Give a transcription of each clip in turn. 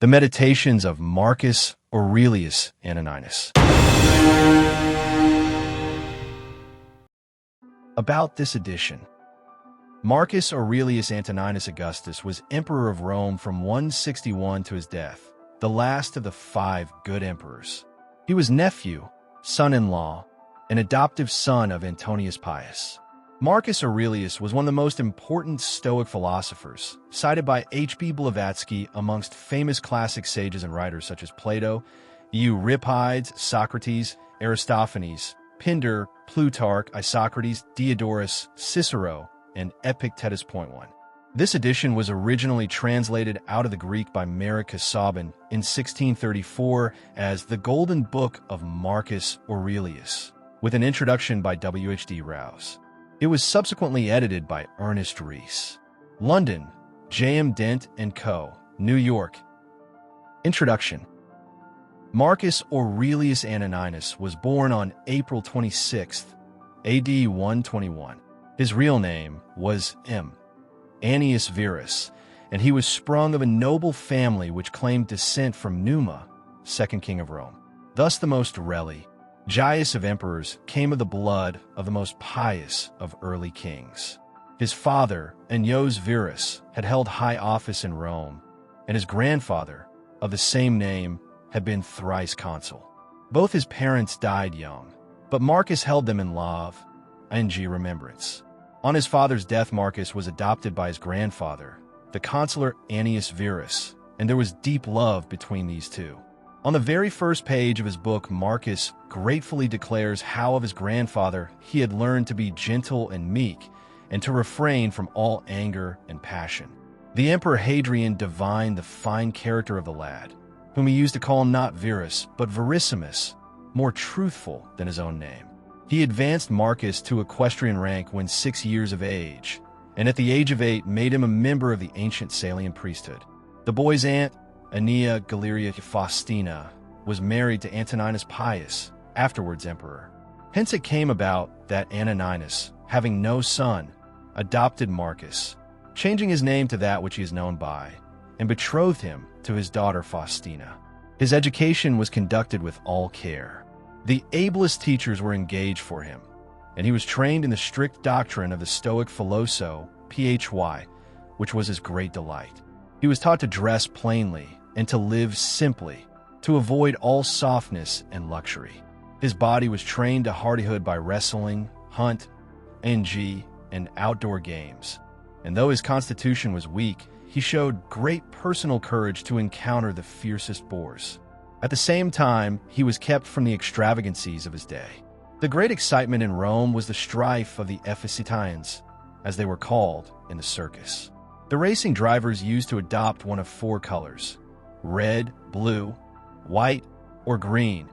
The Meditations of Marcus Aurelius Antoninus. About this edition. Marcus Aurelius Antoninus Augustus was emperor of Rome from 161 to his death, the last of the 5 good emperors. He was nephew, son-in-law, and adoptive son of Antonius Pius. Marcus Aurelius was one of the most important Stoic philosophers, cited by H.B. Blavatsky amongst famous classic sages and writers such as Plato, Euripides, Socrates, Aristophanes, Pindar, Plutarch, Isocrates, Diodorus, Cicero, and Epictetus. 1. This edition was originally translated out of the Greek by Marcus Aurelius in 1634 as the Golden Book of Marcus Aurelius, with an introduction by W.H.D. Rouse. It was subsequently edited by Ernest Rhys. London, J.M. Dent & Co., New York. Introduction. Marcus Aurelius Antoninus was born on April 26, AD 121. His real name was M. Annius Verus, and he was sprung of a noble family which claimed descent from Numa, second king of Rome. Thus the most Gaius of emperors came of the blood of the most pious of early kings. His father, Annius Verus, had held high office in Rome, and his grandfather, of the same name, had been thrice consul. Both his parents died young, but Marcus held them in love and remembrance. On his father's death, Marcus was adopted by his grandfather, the consular Annius Verus, and there was deep love between these two. On the very first page of his book, Marcus gratefully declares how of his grandfather he had learned to be gentle and meek, and to refrain from all anger and passion. The Emperor Hadrian divined the fine character of the lad, whom he used to call not Verus, but Verissimus, more truthful than his own name. He advanced Marcus to equestrian rank when 6 years of age, and at the age of 8 made him a member of the ancient Salian priesthood. The boy's aunt, Aeneia Galeria Faustina, was married to Antoninus Pius, afterwards emperor. Hence it came about that Antoninus, having no son, adopted Marcus, changing his name to that which he is known by, and betrothed him to his daughter Faustina. His education was conducted with all care. The ablest teachers were engaged for him, and he was trained in the strict doctrine of the Stoic philosophy, which was his great delight. He was taught to dress plainly and to live simply, to avoid all softness and luxury. His body was trained to hardihood by wrestling, hunt, and outdoor games. And though his constitution was weak, he showed great personal courage to encounter the fiercest boars. At the same time, he was kept from the extravagancies of his day. The great excitement in Rome was the strife of the Ephesitians, as they were called in the circus. The racing drivers used to adopt one of 4 colors: red, blue, white, or green,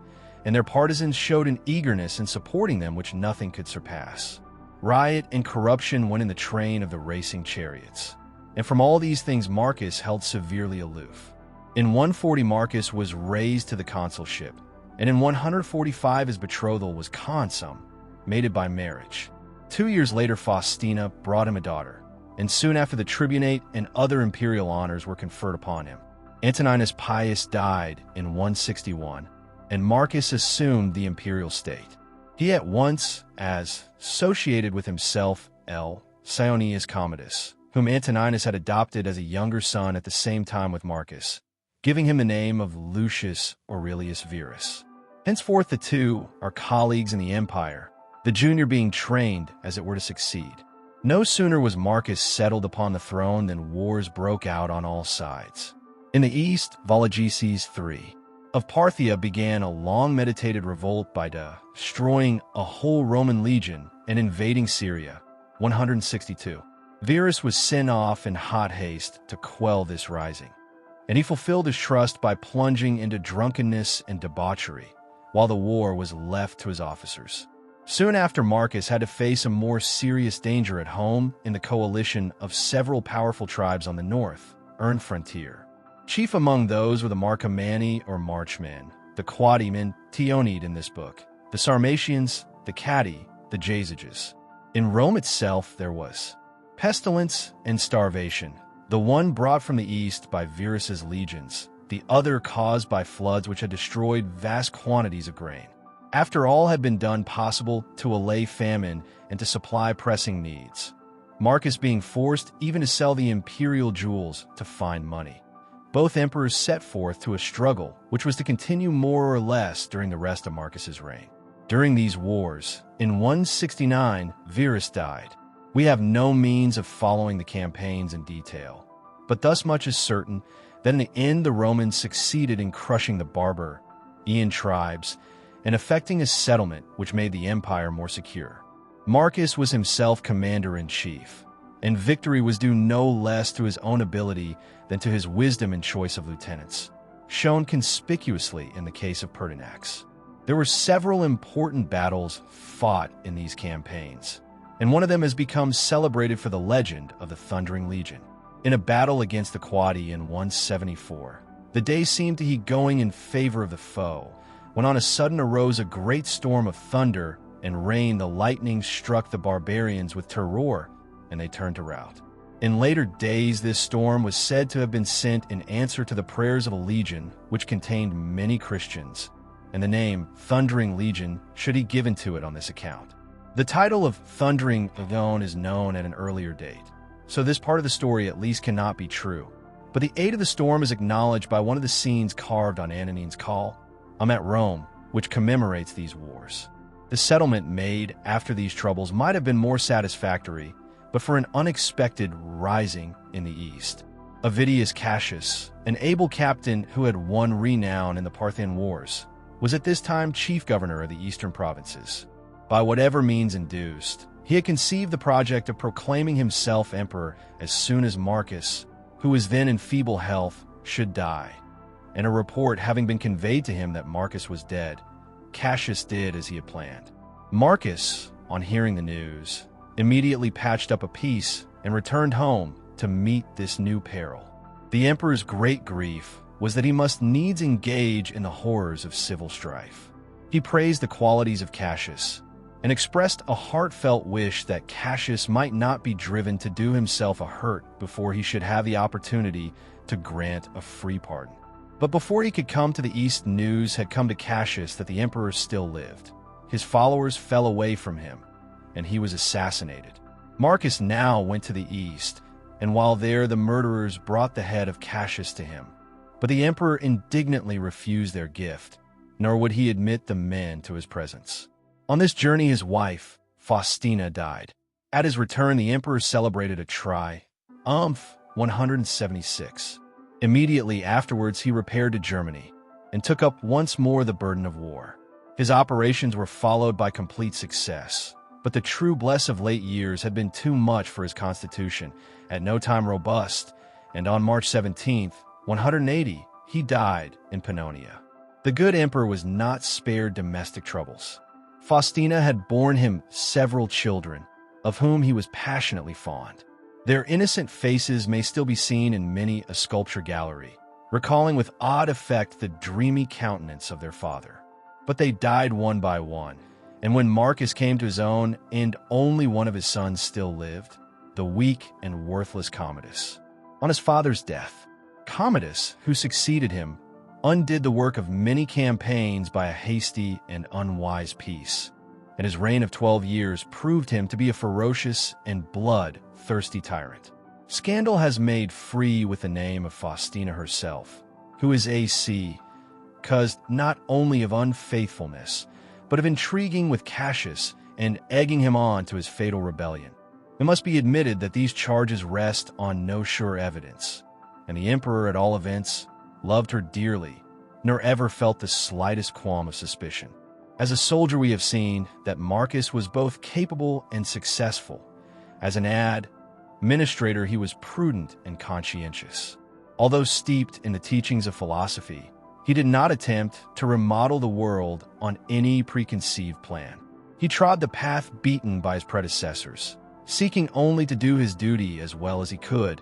and their partisans showed an eagerness in supporting them which nothing could surpass. Riot and corruption went in the train of the racing chariots, and from all these things Marcus held severely aloof. In 140 Marcus was raised to the consulship, and in 145 his betrothal was consummated by marriage. 2 years later Faustina brought him a daughter, and soon after the tribunate and other imperial honors were conferred upon him. Antoninus Pius died in 161, and Marcus assumed the imperial state. He at once associated with himself Sionius Commodus, whom Antoninus had adopted as a younger son at the same time with Marcus, giving him the name of Lucius Aurelius Verus. Henceforth the two are colleagues in the empire, the junior being trained, as it were, to succeed. No sooner was Marcus settled upon the throne than wars broke out on all sides. In the east, Vologeses III of Parthia began a long-meditated revolt by destroying a whole Roman legion and invading Syria, 162. Verus was sent off in hot haste to quell this rising, and he fulfilled his trust by plunging into drunkenness and debauchery, while the war was left to his officers. Soon after, Marcus had to face a more serious danger at home in the coalition of several powerful tribes on the north, frontier. Chief among those were the Marcomanni or Marchmen, the Quadi and Tionid in this book, the Sarmatians, the Catti, the Jazyges. In Rome itself there was pestilence and starvation, the one brought from the east by Verus's legions, the other caused by floods which had destroyed vast quantities of grain. After all had been done possible to allay famine and to supply pressing needs, Marcus being forced even to sell the imperial jewels to find money, both emperors set forth to a struggle which was to continue more or less during the rest of Marcus's reign. During these wars, in 169, Verus died. We have no means of following the campaigns in detail, but thus much is certain that in the end the Romans succeeded in crushing the Barbarian tribes and effecting a settlement which made the empire more secure. Marcus was himself commander-in-chief, and victory was due no less to his own ability than to his wisdom and choice of lieutenants, shown conspicuously in the case of Pertinax. There were several important battles fought in these campaigns, and one of them has become celebrated for the legend of the Thundering Legion. In a battle against the Quadi in 174, the day seemed to be going in favor of the foe, when on a sudden arose a great storm of thunder and rain. The lightning struck the barbarians with terror, and they turned to rout. In later days, this storm was said to have been sent in answer to the prayers of a legion which contained many Christians, and the name Thundering Legion should be given to it on this account. The title of Thundering Legion is known at an earlier date, so this part of the story at least cannot be true. But the aid of the storm is acknowledged by one of the scenes carved on Antonini's call, I'm at Rome, which commemorates these wars. The settlement made after these troubles might have been more satisfactory, but for an unexpected rising in the east. Avidius Cassius, an able captain who had won renown in the Parthian Wars, was at this time chief governor of the eastern provinces. By whatever means induced, he had conceived the project of proclaiming himself emperor as soon as Marcus, who was then in feeble health, should die. And a report having been conveyed to him that Marcus was dead, Cassius did as he had planned. Marcus, on hearing the news, immediately patched up a peace and returned home to meet this new peril. The emperor's great grief was that he must needs engage in the horrors of civil strife. He praised the qualities of Cassius and expressed a heartfelt wish that Cassius might not be driven to do himself a hurt before he should have the opportunity to grant a free pardon. But before he could come to the east, news had come to Cassius that the emperor still lived. His followers fell away from him, and he was assassinated. Marcus now went to the east, and while there the murderers brought the head of Cassius to him. But the emperor indignantly refused their gift, nor would he admit the men to his presence. On this journey his wife, Faustina, died. At his return the emperor celebrated a triumph 176. Immediately afterwards he repaired to Germany and took up once more the burden of war. His operations were followed by complete success, but the true bless of late years had been too much for his constitution, at no time robust, and on March 17th, 180, he died in Pannonia. The good emperor was not spared domestic troubles. Faustina had borne him several children, of whom he was passionately fond. Their innocent faces may still be seen in many a sculpture gallery, recalling with odd effect the dreamy countenance of their father. But they died one by one, and when Marcus came to his own and only one of his sons still lived, the weak and worthless Commodus. On his father's death, Commodus, who succeeded him, undid the work of many campaigns by a hasty and unwise peace, and his reign of 12 years proved him to be a ferocious and blood-thirsty tyrant. Scandal has made free with the name of Faustina herself, who is accused not only of unfaithfulness, but of intriguing with Cassius and egging him on to his fatal rebellion. It must be admitted that these charges rest on no sure evidence, and the emperor, at all events, loved her dearly, nor ever felt the slightest qualm of suspicion. As a soldier we have seen that Marcus was both capable and successful. As an administrator he was prudent and conscientious. Although steeped in the teachings of philosophy, he did not attempt to remodel the world on any preconceived plan. He trod the path beaten by his predecessors, seeking only to do his duty as well as he could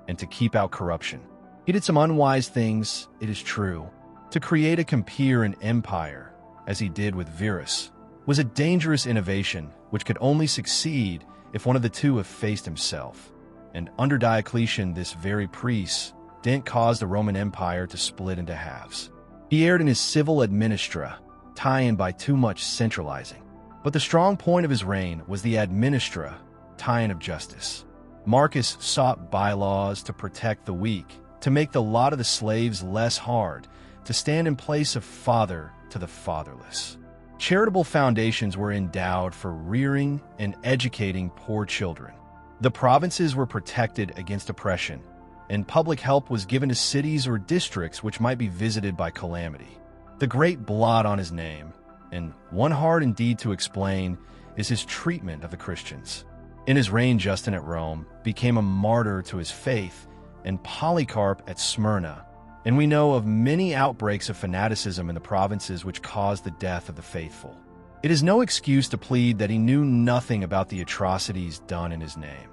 and to keep out corruption. He did some unwise things, it is true. To create a compeer and empire, as he did with Verus, was a dangerous innovation which could only succeed if one of the two effaced himself. And under Diocletian, this very priest didn't cause the Roman Empire to split into halves. He erred in his civil administra, tie-in by too much centralizing. But the strong point of his reign was the administra, tie-in of justice. Marcus sought bylaws to protect the weak, to make the lot of the slaves less hard, to stand in place of father to the fatherless. Charitable foundations were endowed for rearing and educating poor children. The provinces were protected against oppression, and public help was given to cities or districts which might be visited by calamity. The great blot on his name, and one hard indeed to explain, is his treatment of the Christians. In his reign, Justin at Rome became a martyr to his faith, and Polycarp at Smyrna, and we know of many outbreaks of fanaticism in the provinces which caused the death of the faithful. It is no excuse to plead that he knew nothing about the atrocities done in his name.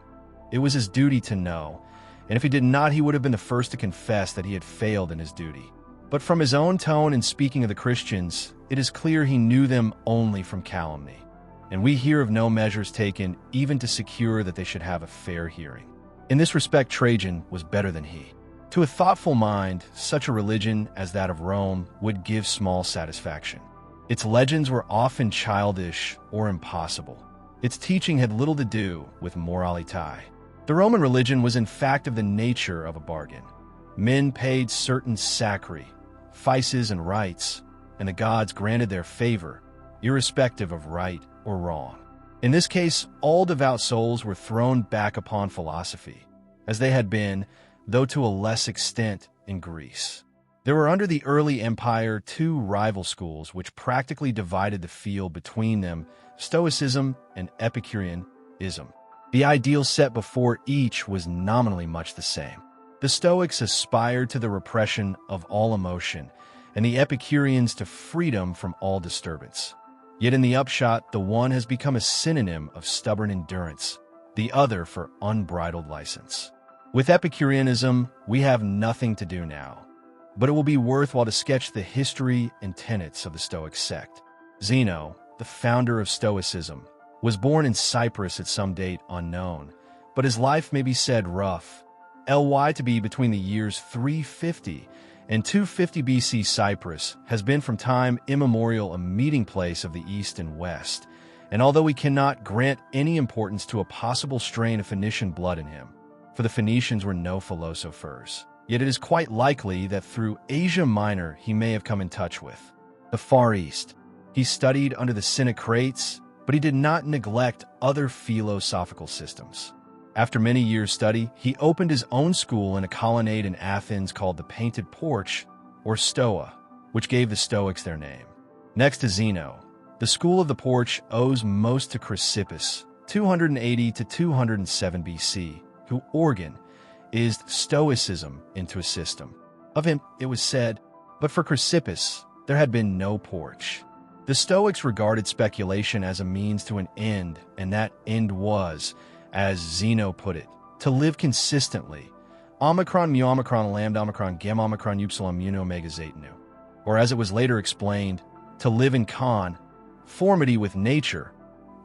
It was his duty to know, and if he did not, he would have been the first to confess that he had failed in his duty. But from his own tone in speaking of the Christians, it is clear he knew them only from calumny, and we hear of no measures taken even to secure that they should have a fair hearing. In this respect, Trajan was better than he. To a thoughtful mind, such a religion as that of Rome would give small satisfaction. Its legends were often childish or impossible. Its teaching had little to do with morality. The Roman religion was in fact of the nature of a bargain. Men paid certain sacri, vices and rites, and the gods granted their favor, irrespective of right or wrong. In this case, all devout souls were thrown back upon philosophy, as they had been, though to a less extent, in Greece. There were under the early empire two rival schools which practically divided the field between them, Stoicism and Epicureanism. The ideal set before each was nominally much the same. The Stoics aspired to the repression of all emotion, and the Epicureans to freedom from all disturbance. Yet in the upshot, the one has become a synonym of stubborn endurance, the other for unbridled license. With Epicureanism, we have nothing to do now, but it will be worthwhile to sketch the history and tenets of the Stoic sect. Zeno, the founder of Stoicism, was born in Cyprus at some date unknown, but his life may be said rough. To be between the years 350 and 250 BC. Cyprus has been from time immemorial a meeting place of the East and West, and although we cannot grant any importance to a possible strain of Phoenician blood in him, for the Phoenicians were no philosophers, yet it is quite likely that through Asia Minor he may have come in touch with the Far East. He studied under the Cynicrates, but he did not neglect other philosophical systems. After many years' study, he opened his own school in a colonnade in Athens called the Painted Porch, or Stoa, which gave the Stoics their name. Next to Zeno, the school of the Porch owes most to Chrysippus, 280 to 207 BC, who organized Stoicism into a system. Of him, it was said, but for Chrysippus, there had been no porch. The Stoics regarded speculation as a means to an end, and that end was, as Zeno put it, to live consistently, omicron mu omicron lambda omicron gamma omicron upsilon mu omega zeta nu, or as it was later explained, to live in conformity with nature,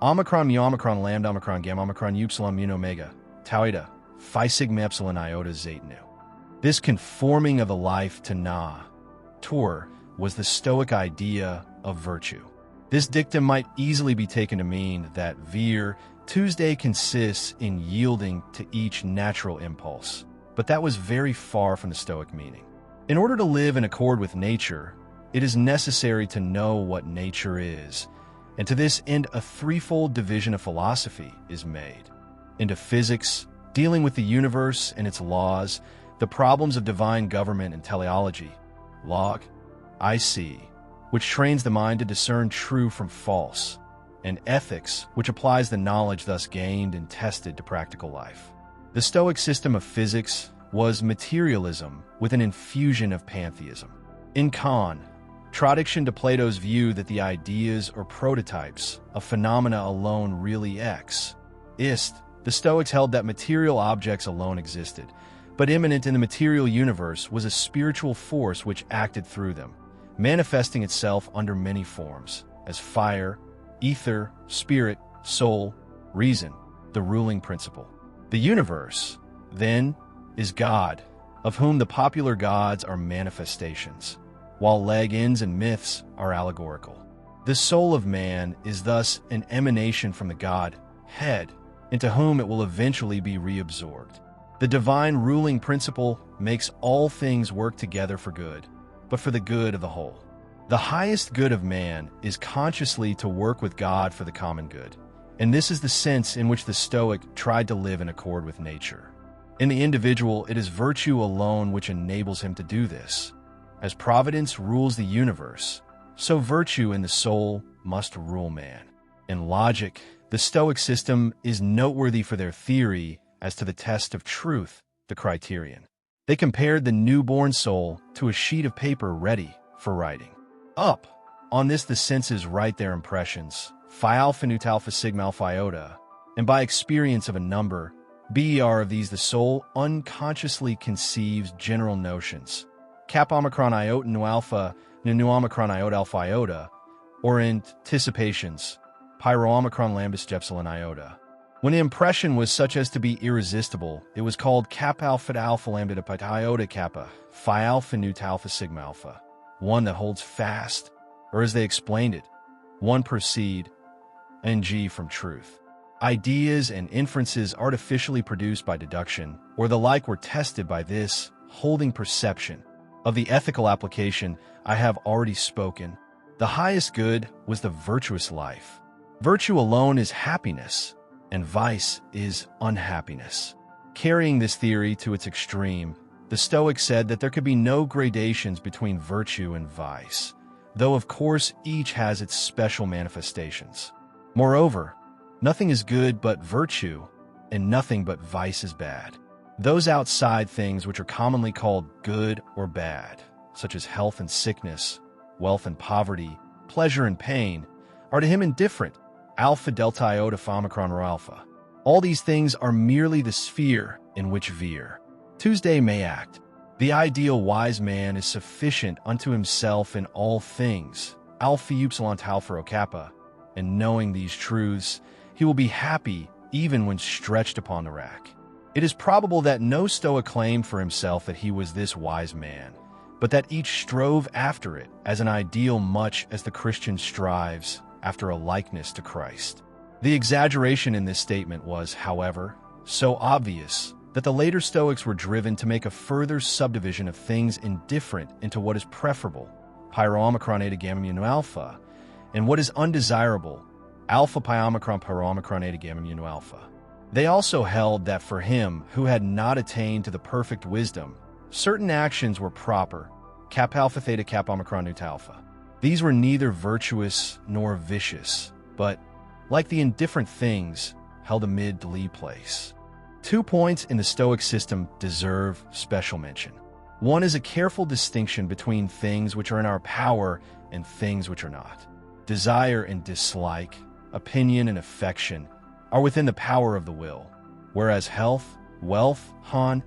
omicron mu omicron lambda omicron gamma omicron upsilon mu omega tau eta phi sigma epsilon iota zeta nu. This conforming of the life to nature was the Stoic idea of virtue. This dictum might easily be taken to mean that Tuesday consists in yielding to each natural impulse, but that was very far from the Stoic meaning. In order to live in accord with nature, it is necessary to know what nature is, and to this end a threefold division of philosophy is made. Into physics, dealing with the universe and its laws, the problems of divine government and teleology, which trains the mind to discern true from false, and ethics, which applies the knowledge thus gained and tested to practical life. The Stoic system of physics was materialism with an infusion of pantheism. In contradiction to Plato's view that the ideas or prototypes of phenomena alone really exist, the Stoics held that material objects alone existed, but immanent in the material universe was a spiritual force which acted through them, manifesting itself under many forms, as fire, ether, spirit, soul, reason, the ruling principle. The universe, then, is God, of whom the popular gods are manifestations, while legends and myths are allegorical. The soul of man is thus an emanation from the god head, into whom it will eventually be reabsorbed. The divine ruling principle makes all things work together for good, but for the good of the whole. The highest good of man is consciously to work with God for the common good, and this is the sense in which the Stoic tried to live in accord with nature. In the individual, it is virtue alone which enables him to do this. As providence rules the universe, so virtue in the soul must rule man. In logic, the Stoic system is noteworthy for their theory as to the test of truth, the criterion. They compared the newborn soul to a sheet of paper ready for writing. Up. On this, the senses write their impressions, phi alpha newt alpha sigma alpha iota, and by experience of a number, ber of these, the soul unconsciously conceives general notions, kappa omicron iota nu alpha nu omicron iota alpha iota, or anticipations, pyro omicron lambus epsilon iota. When the impression was such as to be irresistible, it was called kappa alpha lambda pi iota kappa, phi alpha newt alpha sigma alpha, one that holds fast, or as they explained it, one proceed, ng from truth. Ideas and inferences artificially produced by deduction, or the like, were tested by this holding perception. Of the ethical application, I have already spoken. The highest good was the virtuous life. Virtue alone is happiness, and vice is unhappiness. Carrying this theory to its extreme, the Stoics said that there could be no gradations between virtue and vice, though of course each has its special manifestations. Moreover, nothing is good but virtue, and nothing but vice is bad. Those outside things which are commonly called good or bad, such as health and sickness, wealth and poverty, pleasure and pain, are to him indifferent, alpha delta iota phi omicron rho alpha. All these things are merely the sphere in which Vir Tuesday may act. The ideal wise man is sufficient unto himself in all things, alpha upsilon alpha rho kappa, and knowing these truths, he will be happy even when stretched upon the rack. It is probable that no Stoic claimed for himself that he was this wise man, but that each strove after it as an ideal much as the Christian strives after a likeness to Christ. The exaggeration in this statement was, however, so obvious that the later Stoics were driven to make a further subdivision of things indifferent into what is preferable, pyro omicron eta gamma mu alpha, and what is undesirable, alpha pi omicron pyro omicron eta gamma mu alpha. They also held that for him who had not attained to the perfect wisdom, certain actions were proper, kappa alpha theta kappa omicron newt alpha. These were neither virtuous nor vicious, but, like the indifferent things, held a mid-lee place. 2 points in the Stoic system deserve special mention. One is a careful distinction between things which are in our power and things which are not. Desire and dislike, opinion and affection, are within the power of the will, whereas health, wealth, hon,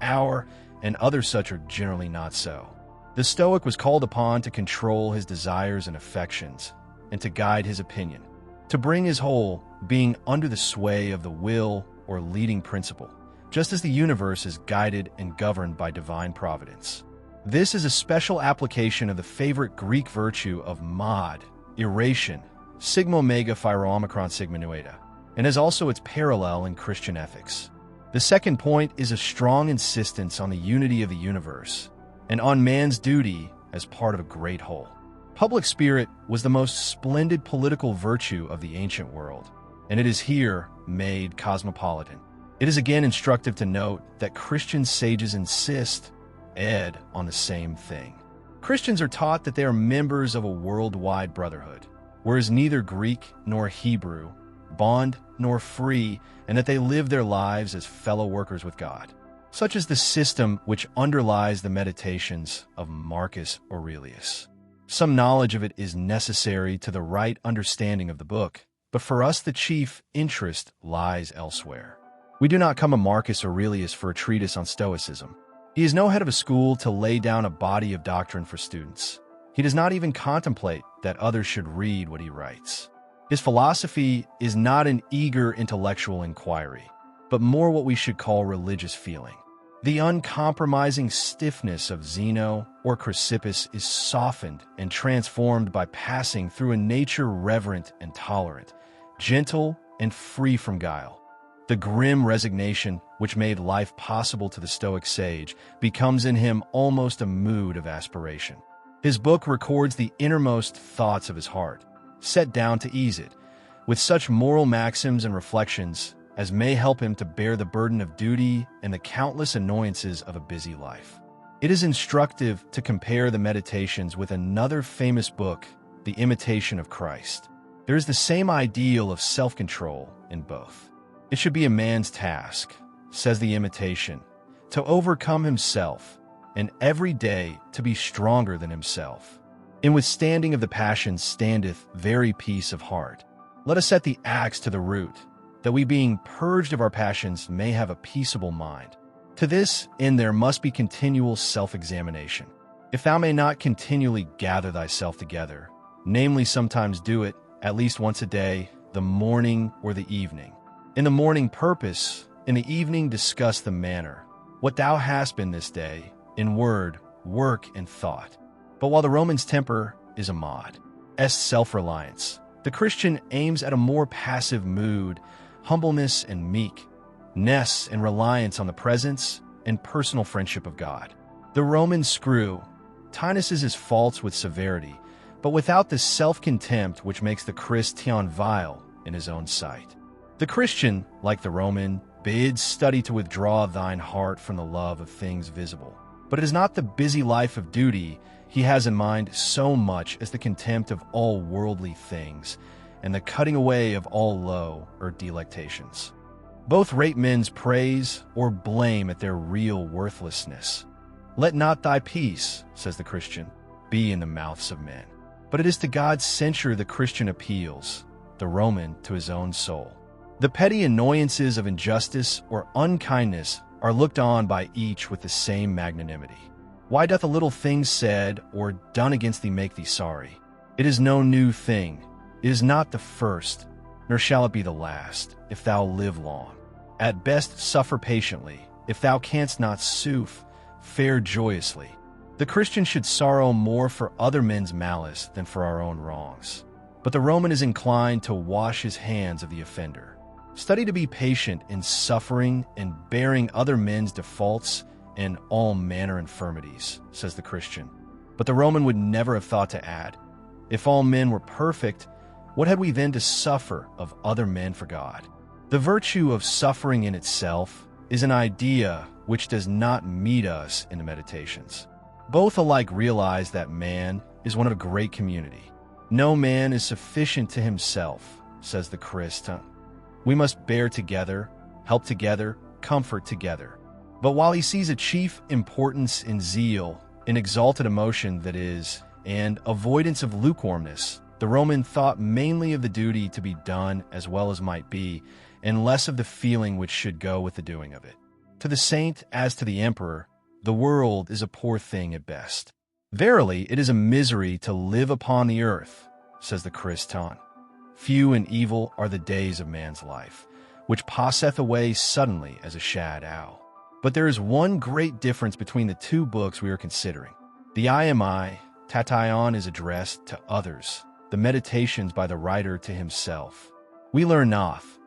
hour, and other such are generally not so. The Stoic was called upon to control his desires and affections, and to guide his opinion, to bring his whole being under the sway of the will or leading principle, just as the universe is guided and governed by divine providence. This is a special application of the favorite Greek virtue of mod, iration, sigma omega phi rho omicron sigma nu eta, and is also its parallel in Christian ethics. The second point is a strong insistence on the unity of the universe, and on man's duty as part of a great whole. Public spirit was the most splendid political virtue of the ancient world, and it is here made cosmopolitan. It is again instructive to note that Christian sages insist, on the same thing. Christians are taught that they are members of a worldwide brotherhood, whereas neither Greek nor Hebrew, bond nor free, and that they live their lives as fellow workers with God. Such is the system which underlies the meditations of Marcus Aurelius. Some knowledge of it is necessary to the right understanding of the book, but for us the chief interest lies elsewhere. We do not come to Marcus Aurelius for a treatise on Stoicism. He is no head of a school to lay down a body of doctrine for students. He does not even contemplate that others should read what he writes. His philosophy is not an eager intellectual inquiry, but more what we should call religious feeling. The uncompromising stiffness of Zeno or Chrysippus is softened and transformed by passing through a nature reverent and tolerant, gentle and free from guile. The grim resignation which made life possible to the Stoic sage becomes in him almost a mood of aspiration. His book records the innermost thoughts of his heart, set down to ease it, with such moral maxims and reflections as may help him to bear the burden of duty and the countless annoyances of a busy life. It is instructive to compare the Meditations with another famous book, The Imitation of Christ. There is the same ideal of self-control in both. It should be a man's task, says the Imitation, to overcome himself, and every day to be stronger than himself. In withstanding of the passions standeth very peace of heart. Let us set the axe to the root, that we being purged of our passions may have a peaceable mind. To this end there must be continual self-examination. If thou may not continually gather thyself together, namely sometimes do it, at least once a day, the morning or the evening. In the morning purpose, in the evening discuss the manner, what thou hast been this day, in word, work, and thought. But while the Roman's temper is a mod, self-reliance, the Christian aims at a more passive mood, humbleness and meekness and reliance on the presence and personal friendship of God. The Roman scrutinizes his faults with severity, but without the self-contempt which makes the Christian vile in his own sight. The Christian, like the Roman, bids study to withdraw thine heart from the love of things visible. But it is not the busy life of duty he has in mind so much as the contempt of all worldly things, and the cutting away of all low or delectations. Both rate men's praise or blame at their real worthlessness. Let not thy peace, says the Christian, be in the mouths of men. But it is to God's censure the Christian appeals, the Roman to his own soul. The petty annoyances of injustice or unkindness are looked on by each with the same magnanimity. Why doth a little thing said or done against thee make thee sorry? It is no new thing. It is not the first, nor shall it be the last, if thou live long. At best suffer patiently, if thou canst not sooth, fare joyously. The Christian should sorrow more for other men's malice than for our own wrongs. But the Roman is inclined to wash his hands of the offender. Study to be patient in suffering and bearing other men's defaults and all manner infirmities, says the Christian. But the Roman would never have thought to add, if all men were perfect, what had we then to suffer of other men for God? The virtue of suffering in itself is an idea which does not meet us in the Meditations. Both alike realize that man is one of a great community. No man is sufficient to himself, says the Christian. We must bear together, help together, comfort together. But while he sees a chief importance in zeal, in exalted emotion that is, and avoidance of lukewarmness, the Roman thought mainly of the duty to be done as well as might be, and less of the feeling which should go with the doing of it. To the saint as to the emperor, the world is a poor thing at best. Verily, it is a misery to live upon the earth, says the Christian. Few and evil are the days of man's life, which passeth away suddenly as a shadow. But there is one great difference between the two books we are considering. The IMI, Tation, is addressed to others, the Meditations by the writer to himself. We learn noth,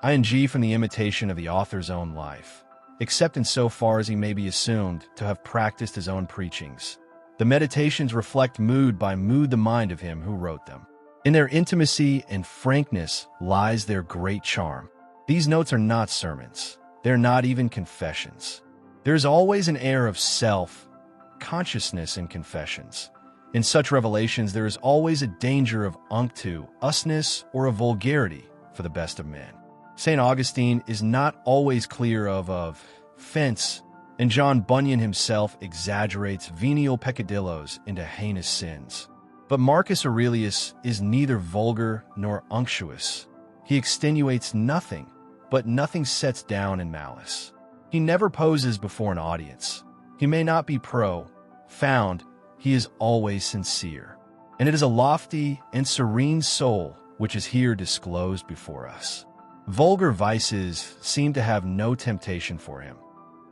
ing from the imitation of the author's own life, except in so far as he may be assumed to have practiced his own preachings. The Meditations reflect mood by mood the mind of him who wrote them. In their intimacy and frankness lies their great charm. These notes are not sermons. They're not even confessions. There's always an air of self-consciousness in confessions. In such revelations, there is always a danger of unctu, usness, or of vulgarity for the best of men. St. Augustine is not always clear of offense, and John Bunyan himself exaggerates venial peccadillos into heinous sins. But Marcus Aurelius is neither vulgar nor unctuous. He extenuates nothing, but nothing sets down in malice. He never poses before an audience. He may not be profound, he is always sincere. And it is a lofty and serene soul which is here disclosed before us. Vulgar vices seem to have no temptation for him.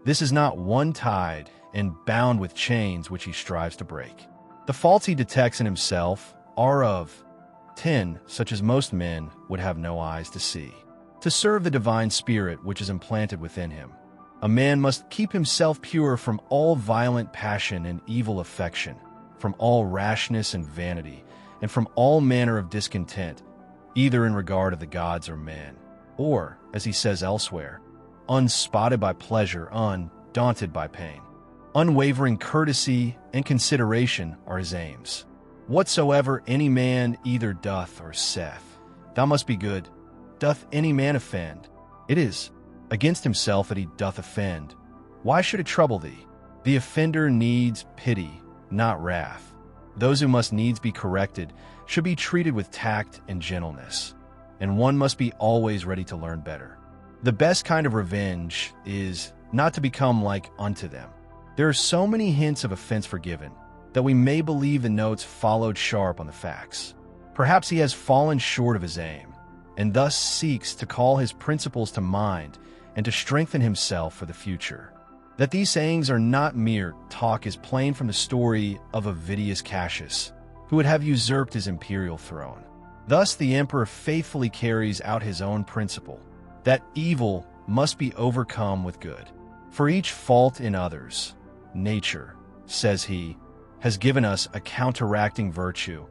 This is not one tied and bound with chains which he strives to break. The faults he detects in himself are of 10, such as most men would have no eyes to see. To serve the divine spirit which is implanted within him, a man must keep himself pure from all violent passion and evil affection, from all rashness and vanity, and from all manner of discontent, either in regard of the gods or men, or, as he says elsewhere, unspotted by pleasure, undaunted by pain. Unwavering courtesy and consideration are his aims. Whatsoever any man either doth or saith, thou must be good. Doth any man offend? It is against himself that he doth offend. Why should it trouble thee? The offender needs pity, not wrath. Those who must needs be corrected should be treated with tact and gentleness, and one must be always ready to learn better. The best kind of revenge is not to become like unto them. There are so many hints of offense forgiven that we may believe the notes followed sharp on the facts. Perhaps he has fallen short of his aim, and thus seeks to call his principles to mind and to strengthen himself for the future. That these sayings are not mere talk is plain from the story of Avidius Cassius, who would have usurped his imperial throne. Thus the emperor faithfully carries out his own principle, that evil must be overcome with good. For each fault in others, nature, says he, has given us a counteracting virtue,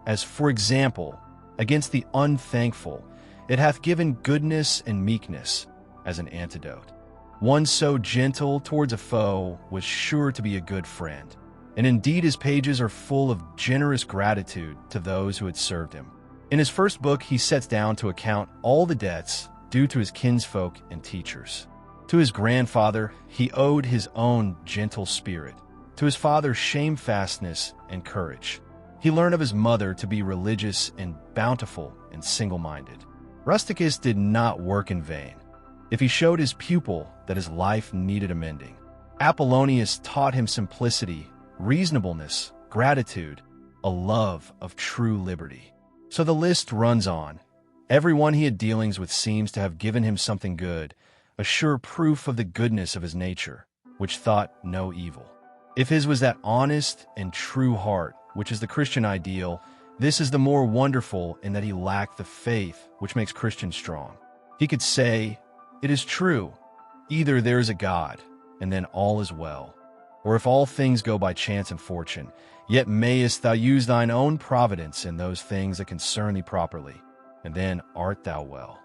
as, for example, against the unthankful, it hath given goodness and meekness as an antidote. One so gentle towards a foe was sure to be a good friend, and indeed his pages are full of generous gratitude to those who had served him. In his first book, he sets down to account all the debts due to his kinsfolk and teachers. To his grandfather, he owed his own gentle spirit. To his father, shamefastness and courage. He learned of his mother to be religious and bountiful and single-minded. Rusticus did not work in vain, if he showed his pupil that his life needed amending. Apollonius taught him simplicity, reasonableness, gratitude, a love of true liberty. So the list runs on. Everyone he had dealings with seems to have given him something good, a sure proof of the goodness of his nature, which thought no evil. If his was that honest and true heart, which is the Christian ideal, this is the more wonderful in that he lacked the faith which makes Christians strong. He could say, "It is true, either there is a God, and then all is well. Or if all things go by chance and fortune, yet mayest thou use thine own providence in those things that concern thee properly, and then art thou well."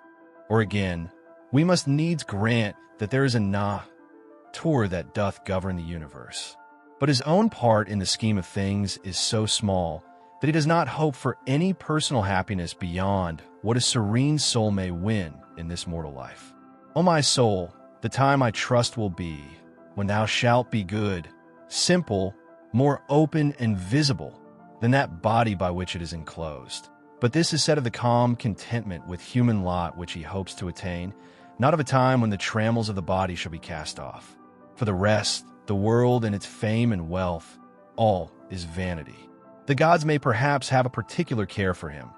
Or again, we must needs grant that there is a Natur that doth govern the universe. But his own part in the scheme of things is so small that he does not hope for any personal happiness beyond what a serene soul may win in this mortal life. O my soul, the time I trust will be, when thou shalt be good, simple, more open and visible than that body by which it is enclosed. But this is said of the calm contentment with human lot which he hopes to attain, not of a time when the trammels of the body shall be cast off. For the rest, the world and its fame and wealth, all is vanity. The gods may perhaps have a particular care for him,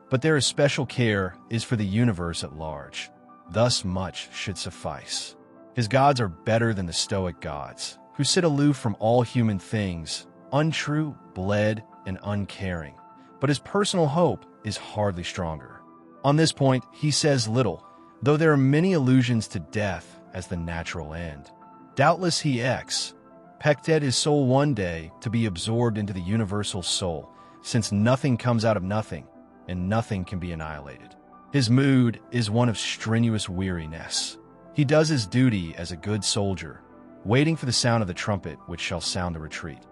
but their especial care is for the universe at large. Thus much should suffice. His gods are better than the Stoic gods, who sit aloof from all human things, untrue, bled, and uncaring. But his personal hope is hardly stronger. On this point, he says little, though there are many allusions to death as the natural end. Doubtless he expected his soul one day to be absorbed into the universal soul, since nothing comes out of nothing, and nothing can be annihilated. His mood is one of strenuous weariness. He does his duty as a good soldier, waiting for the sound of the trumpet which shall sound the retreat.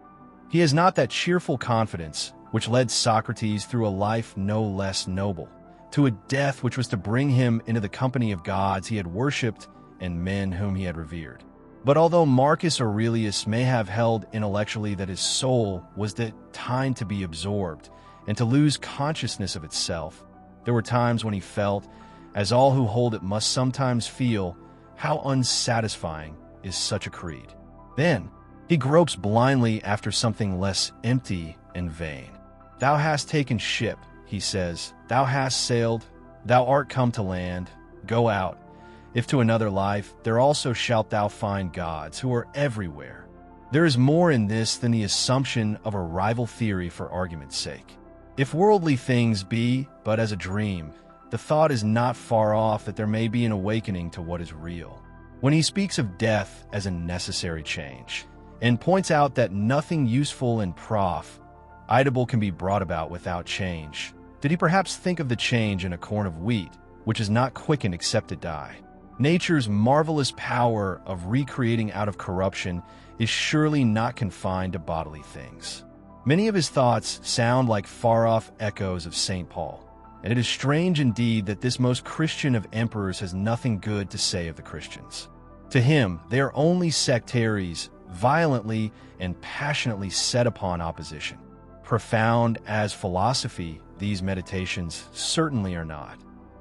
He has not that cheerful confidence which led Socrates through a life no less noble, to a death which was to bring him into the company of gods he had worshipped and men whom he had revered. But although Marcus Aurelius may have held intellectually that his soul was destined to be absorbed and to lose consciousness of itself, there were times when he felt, as all who hold it must sometimes feel, how unsatisfying is such a creed. Then he gropes blindly after something less empty and vain. "Thou hast taken ship," he says, "thou hast sailed, thou art come to land, go out, If to another life, there also shalt thou find gods who are everywhere. There is more in this than the assumption of a rival theory for argument's sake. If worldly things be but as a dream, the thought is not far off that there may be an awakening to what is real. When he speaks of death as a necessary change, and points out that nothing useful and profitable can be brought about without change, did he perhaps think of the change in a corn of wheat, which is not quickened except to die? Nature's marvelous power of recreating out of corruption is surely not confined to bodily things. Many of his thoughts sound like far-off echoes of St. Paul, and it is strange indeed that this most Christian of emperors has nothing good to say of the Christians. To him, they are only sectaries, violently and passionately set upon opposition. Profound as philosophy, these meditations certainly are not.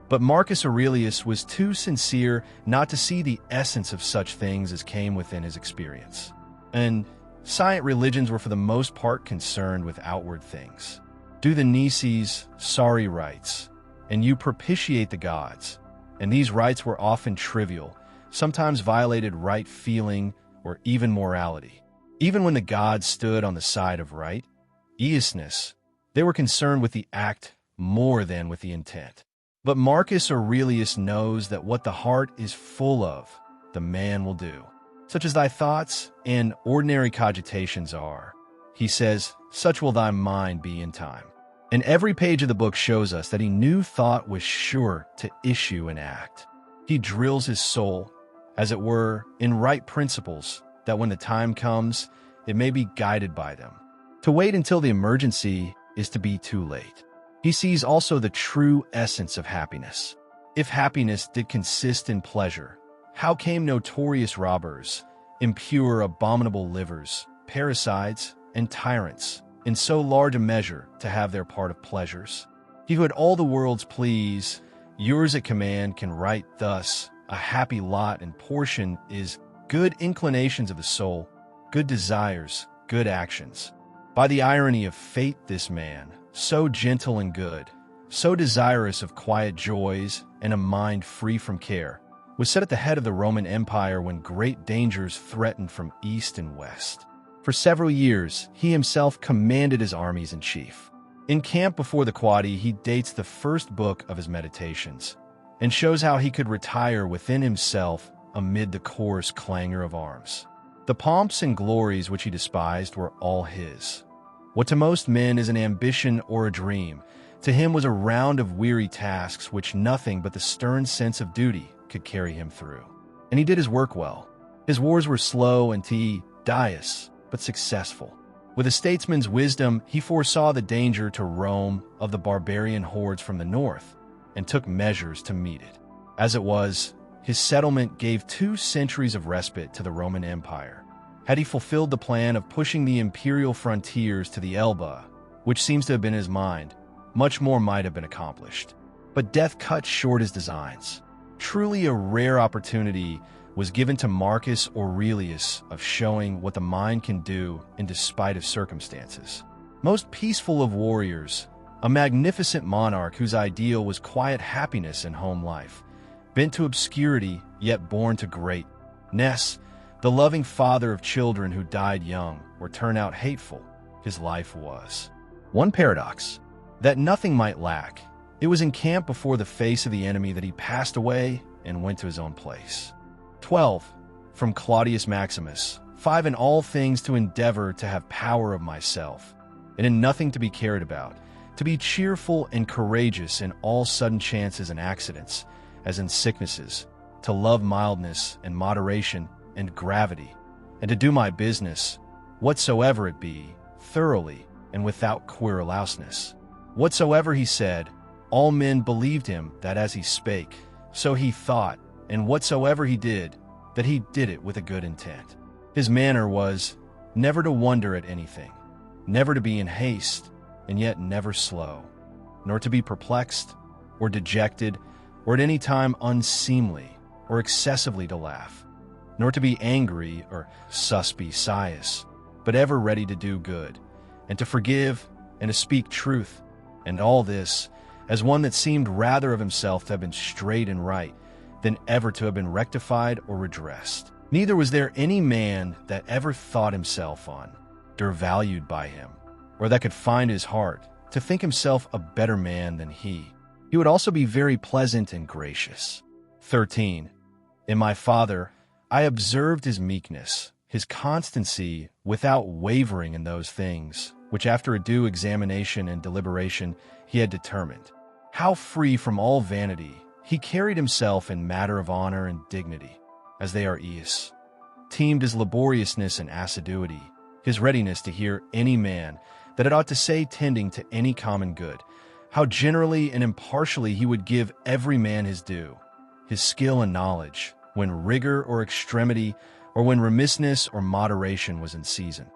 But Marcus Aurelius was too sincere not to see the essence of such things as came within his experience. And science religions were for the most part concerned with outward things. Do the Nices sorry rites, and you propitiate the gods. And these rites were often trivial, sometimes violated right feeling or even morality. Even when the gods stood on the side of righteousness, they were concerned with the act more than with the intent. But Marcus Aurelius knows that what the heart is full of, the man will do. Such as thy thoughts and ordinary cogitations are, he says, such will thy mind be in time. And every page of the book shows us that he knew thought was sure to issue an act. He drills his soul, as it were, in right principles, that when the time comes, it may be guided by them. To wait until the emergency is to be too late. He sees also the true essence of happiness. If happiness did consist in pleasure, how came notorious robbers, impure abominable livers, parricides, and tyrants, in so large a measure to have their part of pleasures? He who had all the world's pleas, yours at command, can write thus, a happy lot and portion is good inclinations of the soul, good desires, good actions. By the irony of fate, this man, so gentle and good, so desirous of quiet joys and a mind free from care, was set at the head of the Roman Empire when great dangers threatened from east and west. For several years, he himself commanded his armies in chief. In camp before the Quadi, he dates the first book of his meditations and shows how he could retire within himself amid the coarse clangor of arms. The pomps and glories which he despised were all his. What to most men is an ambition or a dream, to him was a round of weary tasks which nothing but the stern sense of duty could carry him through. And he did his work well. His wars were slow and tedious, but successful. With a statesman's wisdom, he foresaw the danger to Rome of the barbarian hordes from the north, and took measures to meet it. As it was, his settlement gave 2 centuries of respite to the Roman Empire. Had he fulfilled the plan of pushing the imperial frontiers to the Elbe, which seems to have been his mind, much more might have been accomplished. But death cut short his designs. Truly a rare opportunity was given to Marcus Aurelius of showing what the mind can do in despite of circumstances. Most peaceful of warriors, a magnificent monarch whose ideal was quiet happiness in home life, bent to obscurity yet born to greatness, the loving father of children who died young or turned out hateful, his life was. One paradox, that nothing might lack. It was in camp before the face of the enemy that he passed away and went to his own place. 12. From Claudius Maximus. 5. In all things to endeavor to have power of myself, and in nothing to be cared about, to be cheerful and courageous in all sudden chances and accidents, as in sicknesses, to love mildness and moderation and gravity, and to do my business, whatsoever it be, thoroughly and without querulousness. Whatsoever he said, all men believed him that as he spake, so he thought, and whatsoever he did, that he did it with a good intent. His manner was never to wonder at anything, never to be in haste, and yet never slow, nor to be perplexed, or dejected, or at any time unseemly, or excessively to laugh, nor to be angry or suspicious, but ever ready to do good, and to forgive, and to speak truth, and all this, as one that seemed rather of himself to have been straight and right, than ever to have been rectified or redressed. Neither was there any man that ever thought himself undervalued by him, or that could find his heart to think himself a better man than he. He would also be very pleasant and gracious. 13. In my father, I observed his meekness, his constancy without wavering in those things, which after a due examination and deliberation he had determined. How free from all vanity he carried himself in matter of honor and dignity, as they are ease. Teemed his laboriousness and assiduity, his readiness to hear any man that it ought to say tending to any common good, how generally and impartially he would give every man his due, his skill and knowledge, when rigor or extremity, or when remissness or moderation was in season,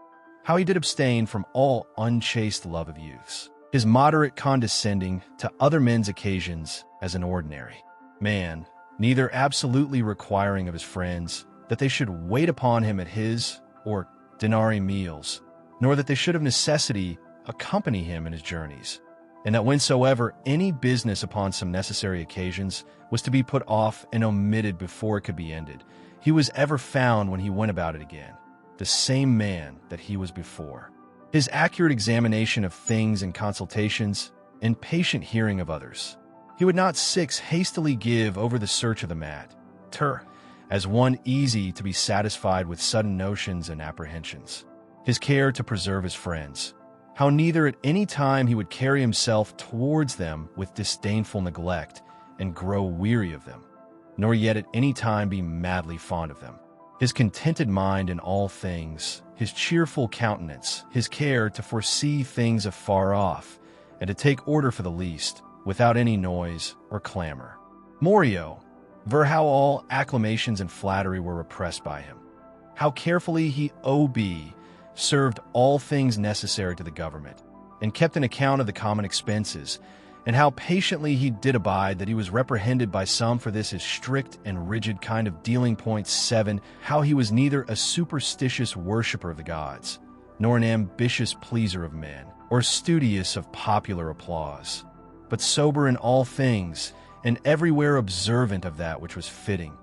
how he did abstain from all unchaste love of youths, his moderate condescending to other men's occasions as an ordinary man, neither absolutely requiring of his friends that they should wait upon him at his or denarii meals, nor that they should of necessity accompany him in his journeys, and that whensoever any business upon some necessary occasions was to be put off and omitted before it could be ended, he was ever found when he went about it again, the same man that he was before. His accurate examination of things and consultations, and patient hearing of others. He would not hastily give over the search of the matter, as one easy to be satisfied with sudden notions and apprehensions. His care to preserve his friends, how neither at any time he would carry himself towards them with disdainful neglect and grow weary of them, nor yet at any time be madly fond of them. His contented mind in all things, his cheerful countenance, his care to foresee things afar off, and to take order for the least, without any noise or clamor. Moreover, how all acclamations and flattery were repressed by him. How carefully he served all things necessary to the government, and kept an account of the common expenses, and how patiently he did abide that he was reprehended by some for this his strict and rigid kind of dealing. 7. How he was neither a superstitious worshipper of the gods, nor an ambitious pleaser of men, or studious of popular applause, but sober in all things, and everywhere observant of that which was fitting,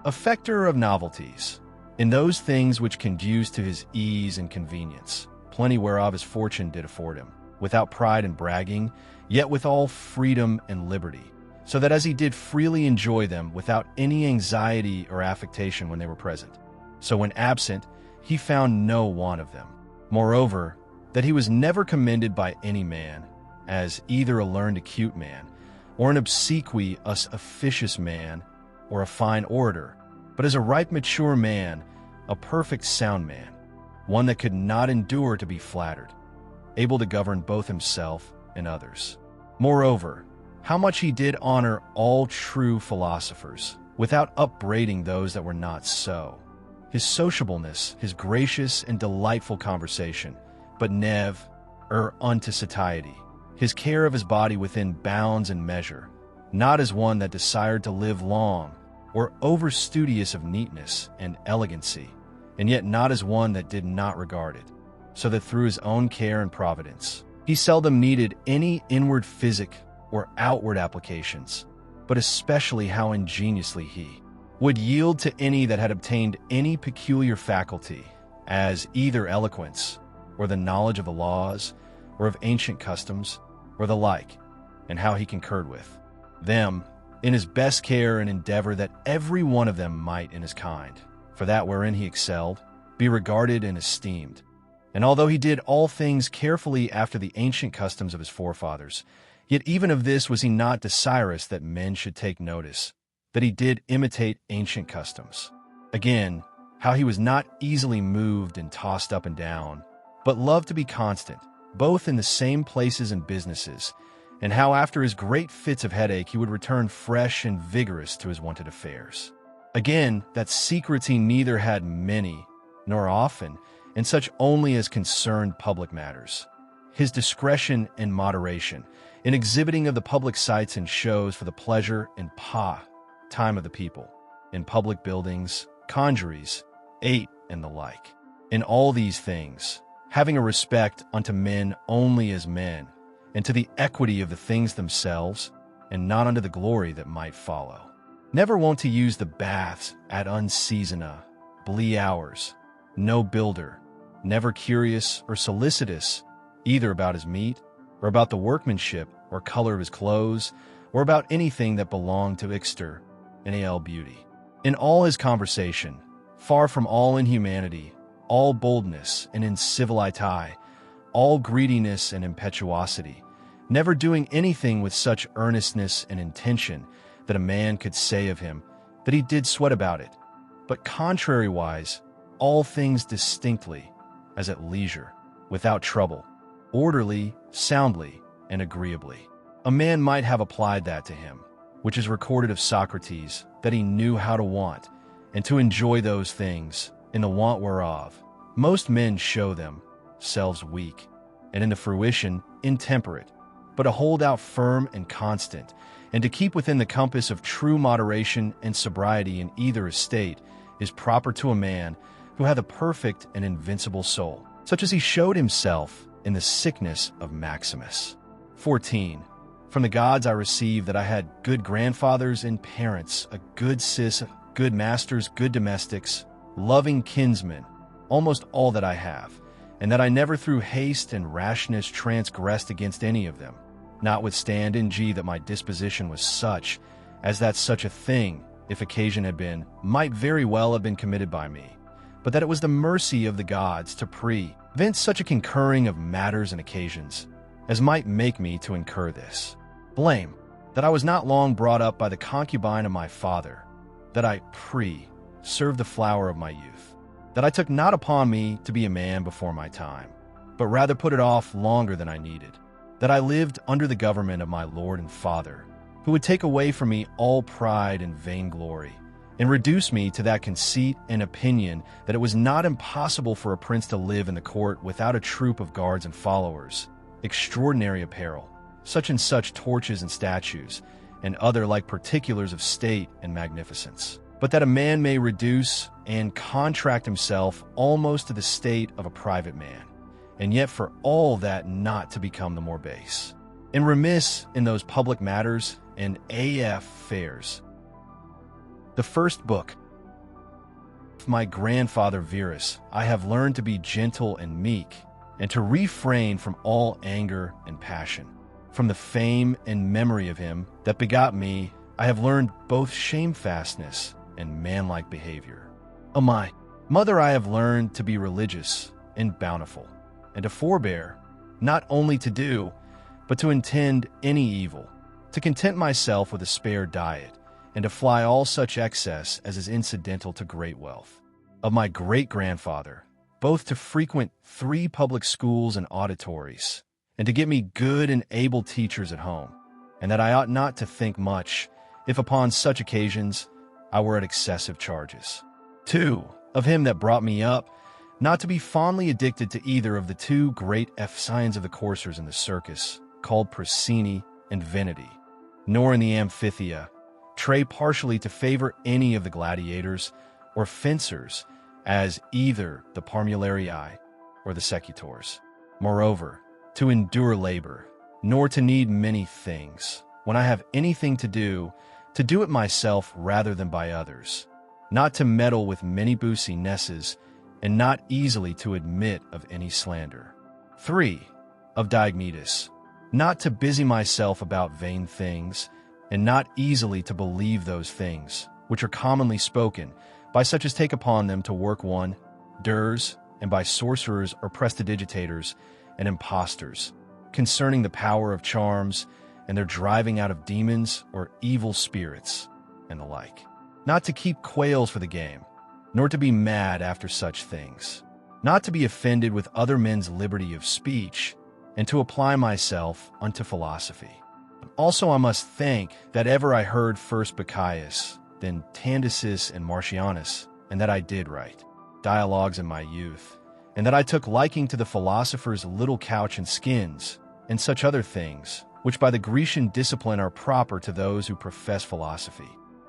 affecter of novelties, in those things which conduced to his ease and convenience, plenty whereof his fortune did afford him, without pride and bragging, yet with all freedom and liberty, so that as he did freely enjoy them without any anxiety or affectation when they were present, so when absent he found no want of them. Moreover, that he was never commended by any man, as either a learned acute man, or an obsequious officious man, or a fine orator, but as a ripe mature man, a perfect sound man, one that could not endure to be flattered, able to govern both himself and others. Moreover, how much he did honor all true philosophers, without upbraiding those that were not so. His sociableness, his gracious and delightful conversation, but unto satiety, his care of his body within bounds and measure, not as one that desired to live long, or over-studious of neatness and elegancy, and yet not as one that did not regard it, so that through his own care and providence, he seldom needed any inward physic or outward applications, but especially how ingeniously he would yield to any that had obtained any peculiar faculty, as either eloquence, or the knowledge of the laws, or of ancient customs, or the like, and how he concurred with them in his best care and endeavor that every one of them might in his kind, for that wherein he excelled, be regarded and esteemed. And although he did all things carefully after the ancient customs of his forefathers, yet even of this was he not desirous that men should take notice, that he did imitate ancient customs. Again, how he was not easily moved and tossed up and down, but loved to be constant, both in the same places and businesses, and how after his great fits of headache he would return fresh and vigorous to his wonted affairs. Again, that secrets he neither had many, nor often, and such only as concerned public matters. His discretion and moderation in exhibiting of the public sights and shows for the pleasure and time of the people, in public buildings, conjuries, and the like. In all these things, having a respect unto men only as men, and to the equity of the things themselves, and not unto the glory that might follow. never wont to use the baths at unseasona, blee hours, no builder, never curious or solicitous, either about his meat, or about the workmanship or color of his clothes, or about anything that belonged to Ixter, Nal beauty. In all his conversation, far from all inhumanity, all boldness and incivility, all greediness and impetuosity, never doing anything with such earnestness and intention that a man could say of him that he did sweat about it, but contrariwise, all things distinctly, as at leisure, without trouble, orderly, soundly, and agreeably. A man might have applied that to him, which is recorded of Socrates, that he knew how to want, and to enjoy those things, in the want whereof most men show themselves weak, and in the fruition intemperate, but to hold out firm and constant, and to keep within the compass of true moderation and sobriety in either estate, is proper to a man who hath a perfect and invincible soul, such as he showed himself in the sickness of Maximus. 14. From the gods I received that I had good grandfathers and parents, a good sis, good masters, good domestics, loving kinsmen, almost all that I have, and that I never through haste and rashness transgressed against any of them, notwithstanding that my disposition was such, as that such a thing, if occasion had been, might very well have been committed by me, but that it was the mercy of the gods to prevent such a concurring of matters and occasions, as might make me to incur this blame, that I was not long brought up by the concubine of my father, that I served the flower of my youth, that I took not upon me to be a man before my time, but rather put it off longer than I needed, that I lived under the government of my Lord and Father, who would take away from me all pride and vainglory, and reduce me to that conceit and opinion that it was not impossible for a prince to live in the court without a troop of guards and followers, extraordinary apparel, such and such torches and statues, and other like particulars of state and magnificence, but that a man may reduce and contract himself almost to the state of a private man, and yet for all that not to become the more base, and remiss in those public matters and affairs. The first book. My grandfather Verus, I have learned to be gentle and meek, and to refrain from all anger and passion. From the fame and memory of him that begot me, I have learned both shamefastness and manlike behavior. Of my mother I have learned to be religious and bountiful, and to forbear, not only to do, but to intend any evil, to content myself with a spare diet, and to fly all such excess as is incidental to great wealth. Of my great-grandfather, both to frequent 3 public schools and auditories, and to get me good and able teachers at home, and that I ought not to think much, if upon such occasions I were at excessive charges. 2. Of him that brought me up, not to be fondly addicted to either of the 2 great signs of the coursers in the circus, called Prosceni and Vanity, nor in the Amphithea, tray partially to favor any of the gladiators or fencers, as either the Parmularii or the Secutors. Moreover, to endure labor, nor to need many things, when I have anything to do it myself rather than by others, not to meddle with many businesses, and not easily to admit of any slander. 3. Of Diognetus, not to busy myself about vain things, and not easily to believe those things, which are commonly spoken, by such as take upon them to work wonders, and by sorcerers or prestidigitators and impostors, concerning the power of charms, and their driving out of demons or evil spirits, and the like. Not to keep quails for the game, nor to be mad after such things, not to be offended with other men's liberty of speech, and to apply myself unto philosophy. Also I must thank that ever I heard first Bacchius, then Tandisis and Martianus, and that I did write dialogues in my youth, and that I took liking to the philosophers' little couch and skins, and such other things, which by the Grecian discipline are proper to those who profess philosophy.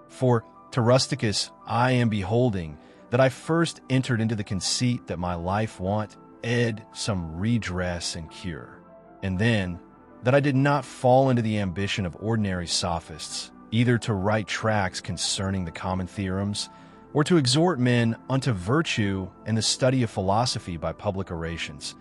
For to Rusticus I am beholding that I first entered into the conceit that my life want some redress and cure, and then that I did not fall into the ambition of ordinary sophists, either to write tracts concerning the common theorems, or to exhort men unto virtue and the study of philosophy by public orations,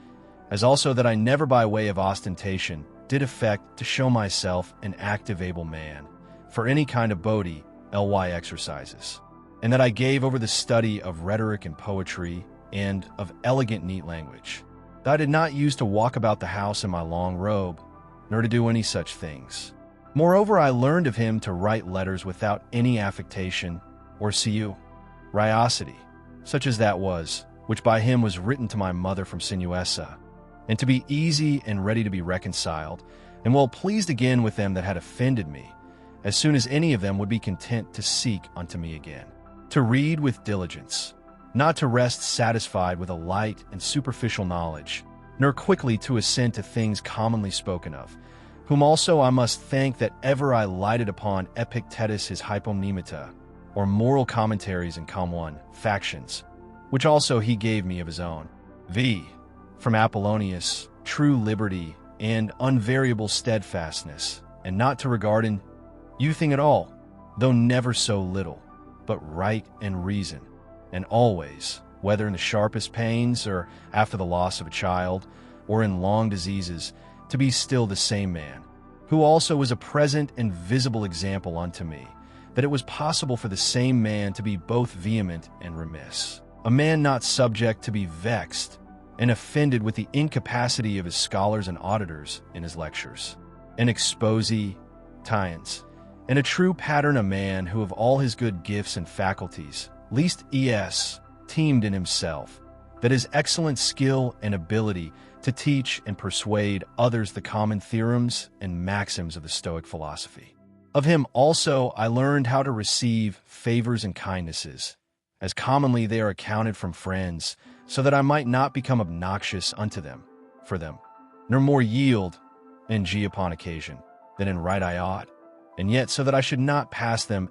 as also that I never by way of ostentation did affect to show myself an active able man for any kind of bodhi ly exercises, and that I gave over the study of rhetoric and poetry and of elegant neat language, that I did not use to walk about the house in my long robe, nor to do any such things. Moreover, I learned of him to write letters without any affectation or riosity, such as that was, which by him was written to my mother from Sinuessa, and to be easy and ready to be reconciled, and well pleased again with them that had offended me, as soon as any of them would be content to seek unto me again. To read with diligence, not to rest satisfied with a light and superficial knowledge, nor quickly to assent to things commonly spoken of, whom also I must thank that ever I lighted upon Epictetus his Hypomnemata, or moral commentaries and common factions, which also he gave me of his own. From Apollonius, true liberty and unvariable steadfastness, and not to regard in youthing at all, though never so little, but right and reason, and always, whether in the sharpest pains or after the loss of a child, or in long diseases, to be still the same man, who also was a present and visible example unto me, that it was possible for the same man to be both vehement and remiss, a man not subject to be vexed and offended with the incapacity of his scholars and auditors in his lectures, an exposé tiens, and a true pattern a man who of all his good gifts and faculties, least teemed in himself, that his excellent skill and ability to teach and persuade others the common theorems and maxims of the Stoic philosophy. Of him also I learned how to receive favors and kindnesses, as commonly they are accounted from friends, so that I might not become obnoxious unto them, for them, nor more yield in upon occasion than in right I ought, and yet so that I should not pass them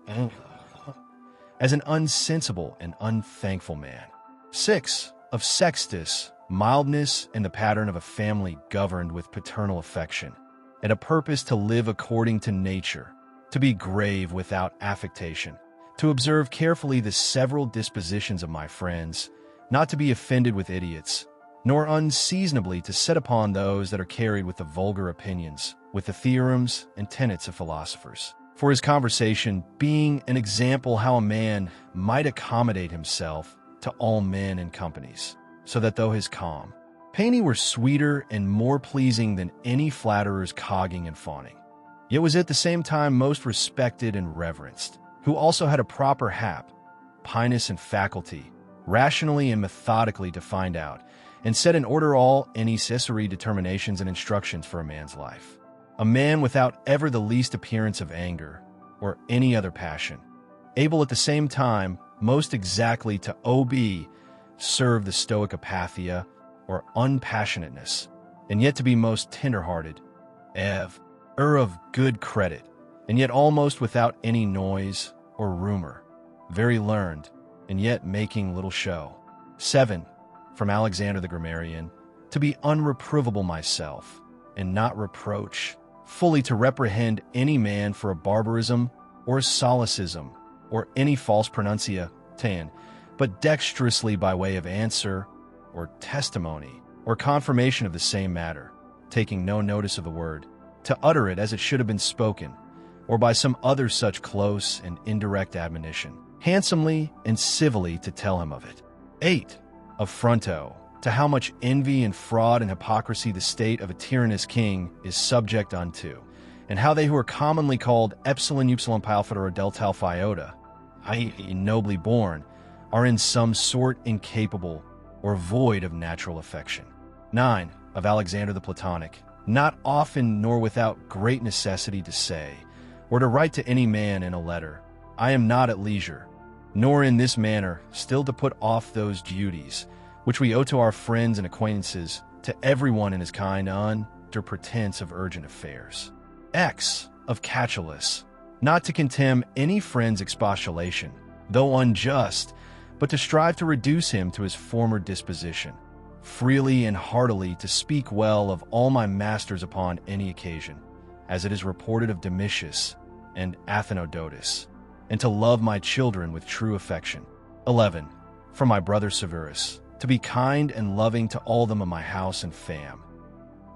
as an unsensible and unthankful man. 6. Of Sextus, mildness and the pattern of a family governed with paternal affection, and a purpose to live according to nature, to be grave without affectation, to observe carefully the several dispositions of my friends, not to be offended with idiots, nor unseasonably to set upon those that are carried with the vulgar opinions, with the theorems and tenets of philosophers. For his conversation being an example how a man might accommodate himself to all men and companies, so that though his calm painy were sweeter and more pleasing than any flatterer's cogging and fawning, yet was at the same time most respected and reverenced, who also had a proper hap, pinus and faculty, rationally and methodically to find out, and set in order all necessary determinations and instructions for a man's life. A man without ever the least appearance of anger, or any other passion, able at the same time most exactly to serve the Stoic apatheia, or unpassionateness, and yet to be most tender-hearted, of good credit, and yet almost without any noise or rumor, very learned, and yet making little show. 7. From Alexander the Grammarian, to be unreprovable myself, and not reproach, fully to reprehend any man for a barbarism or a solecism, or any false pronunciation, but dexterously by way of answer, or testimony, or confirmation of the same matter, taking no notice of the word, to utter it as it should have been spoken, or by some other such close and indirect admonition, handsomely and civilly to tell him of it. 8. Of Fronto, to how much envy and fraud and hypocrisy the state of a tyrannous king is subject unto, and how they who are commonly called epsilon pilfata or delta iota, i.e. nobly born, are in some sort incapable or void of natural affection. 9. Of Alexander the Platonic, not often nor without great necessity to say, or to write to any man in a letter, I am not at leisure, nor in this manner still to put off those duties which we owe to our friends and acquaintances, to everyone in his kind under pretense of urgent affairs. X. Of Catullus, not to contemn any friend's expostulation, though unjust, but to strive to reduce him to his former disposition, freely and heartily to speak well of all my masters upon any occasion, as it is reported of Domitius, and Athenodotus, and to love my children with true affection. 11. For my brother Severus, to be kind and loving to all them of my house and fam.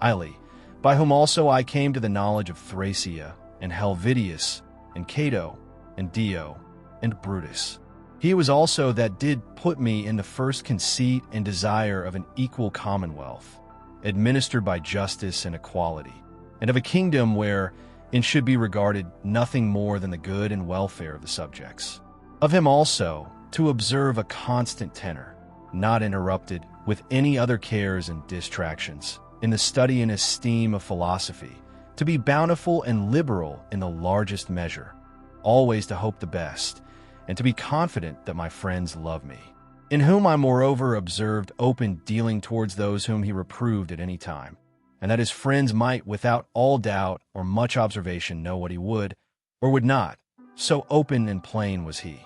Ile, by whom also I came to the knowledge of Thracia, and Helvidius, and Cato, and Dio, and Brutus. He was also that did put me in the first conceit and desire of an equal commonwealth, administered by justice and equality, and of a kingdom where it should be regarded nothing more than the good and welfare of the subjects. Of him also to observe a constant tenor, not interrupted with any other cares and distractions, in the study and esteem of philosophy, to be bountiful and liberal in the largest measure, always to hope the best, and to be confident that my friends love me, in whom I moreover observed open dealing towards those whom he reproved at any time, and that his friends might without all doubt or much observation know what he would or would not, so open and plain was he,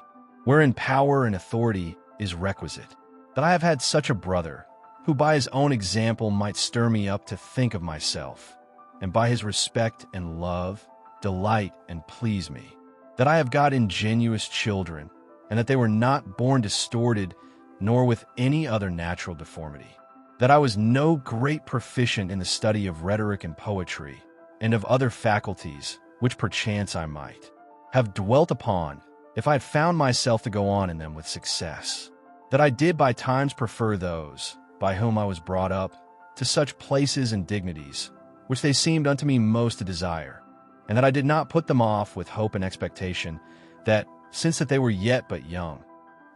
wherein power and authority is requisite, that I have had such a brother, who by his own example might stir me up to think of myself, and by his respect and love, delight and please me, that I have got ingenuous children, and that they were not born distorted, nor with any other natural deformity, that I was no great proficient in the study of rhetoric and poetry, and of other faculties, which perchance I might have dwelt upon, if I had found myself to go on in them with success, that I did by times prefer those, by whom I was brought up, to such places and dignities, which they seemed unto me most to desire, and that I did not put them off with hope and expectation, that, since that they were yet but young,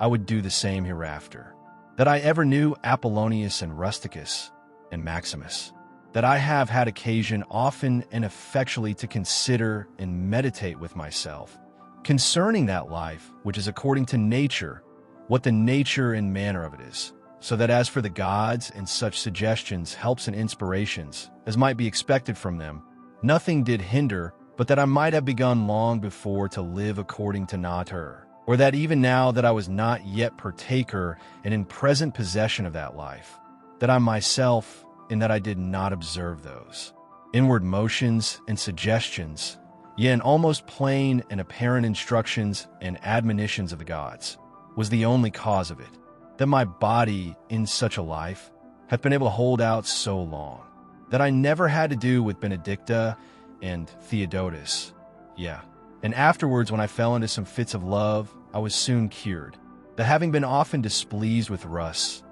I would do the same hereafter, that I ever knew Apollonius and Rusticus and Maximus, that I have had occasion often and effectually to consider and meditate with myself, concerning that life which is according to nature, what the nature and manner of it is, so that as for the gods and such suggestions, helps and inspirations, as might be expected from them, nothing did hinder, but that I might have begun long before to live according to nature, or that even now that I was not yet partaker and in present possession of that life, that I myself, in that I did not observe those inward motions and suggestions, yea, and almost plain and apparent instructions and admonitions of the gods, was the only cause of it, that my body in such a life hath been able to hold out so long, that I never had to do with Benedicta and Theodotus, and afterwards when I fell into some fits of love, I was soon cured, that having been often displeased with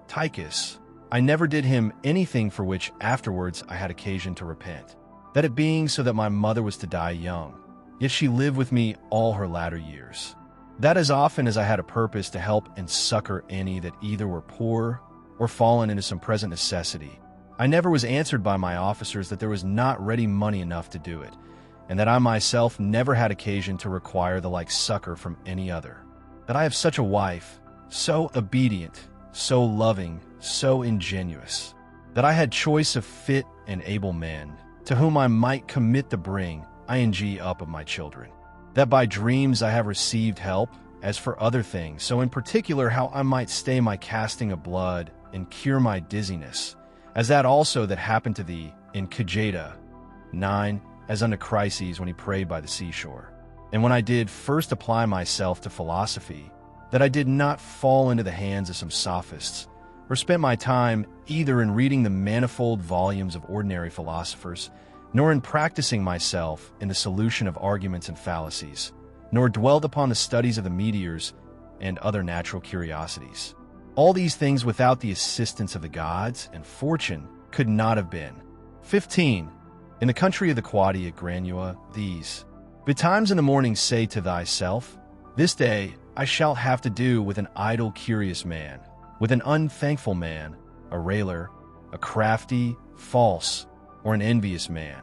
Tychus, I never did him anything for which afterwards I had occasion to repent, that it being so that my mother was to die young, yet she lived with me all her latter years, that as often as I had a purpose to help and succor any that either were poor or fallen into some present necessity, I never was answered by my officers that there was not ready money enough to do it, and that I myself never had occasion to require the like succor from any other, that I have such a wife, so obedient, so loving, so ingenuous, that I had choice of fit and able men, to whom I might commit the bring ing up of my children, that by dreams I have received help, as for other things, so in particular how I might stay my casting of blood and cure my dizziness, as that also that happened to thee in Cajeta. 9. As unto Chryses when he prayed by the seashore. And when I did first apply myself to philosophy, that I did not fall into the hands of some sophists, or spent my time either in reading the manifold volumes of ordinary philosophers, nor in practicing myself in the solution of arguments and fallacies, nor dwelled upon the studies of the meteors and other natural curiosities. All these things without the assistance of the gods and fortune could not have been. 15. In the country of the Quadi at Granua, these betimes in the morning say to thyself, this day I shall have to do with an idle curious man, with an unthankful man, a railer, a crafty, false, or an envious man,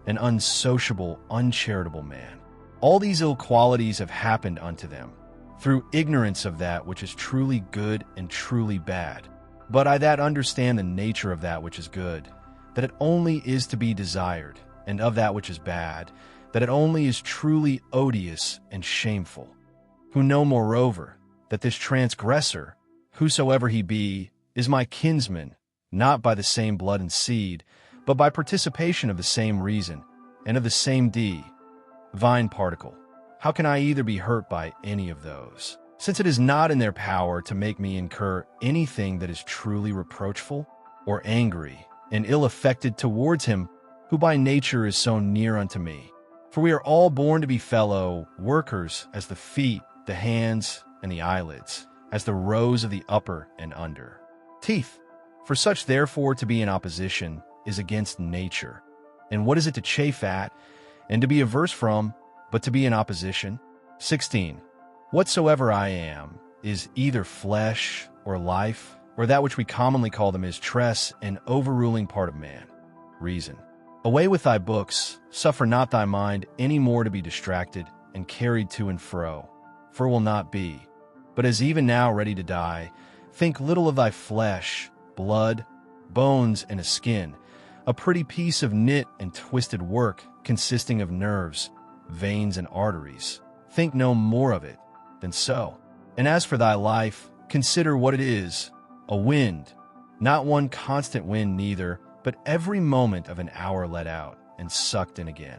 an unsociable, uncharitable man. All these ill qualities have happened unto them, through ignorance of that which is truly good and truly bad. But I that understand the nature of that which is good, that it only is to be desired, and of that which is bad, that it only is truly odious and shameful, who know moreover that this transgressor, whosoever he be, is my kinsman, not by the same blood and seed, but by participation of the same reason, and of the same deed, Vine particle. How can I either be hurt by any of those, since it is not in their power to make me incur anything that is truly reproachful, or angry, and ill-affected towards him who by nature is so near unto me? For we are all born to be fellow workers, as the feet, the hands, and the eyelids, as the rows of the upper and under teeth. For such therefore to be in opposition is against nature. And what is it to chafe at, and to be averse from, but to be in opposition? 16. Whatsoever I am is either flesh or life, or that which we commonly call them is tres, an overruling part of man. Reason. Away with thy books, suffer not thy mind any more to be distracted and carried to and fro, for it will not be. But as even now ready to die, think little of thy flesh, blood, bones, and a skin, a pretty piece of knit and twisted work consisting of nerves, veins, and arteries. Think no more of it than so. And as for thy life, consider what it is, a wind, not one constant wind neither, but every moment of an hour let out and sucked in again.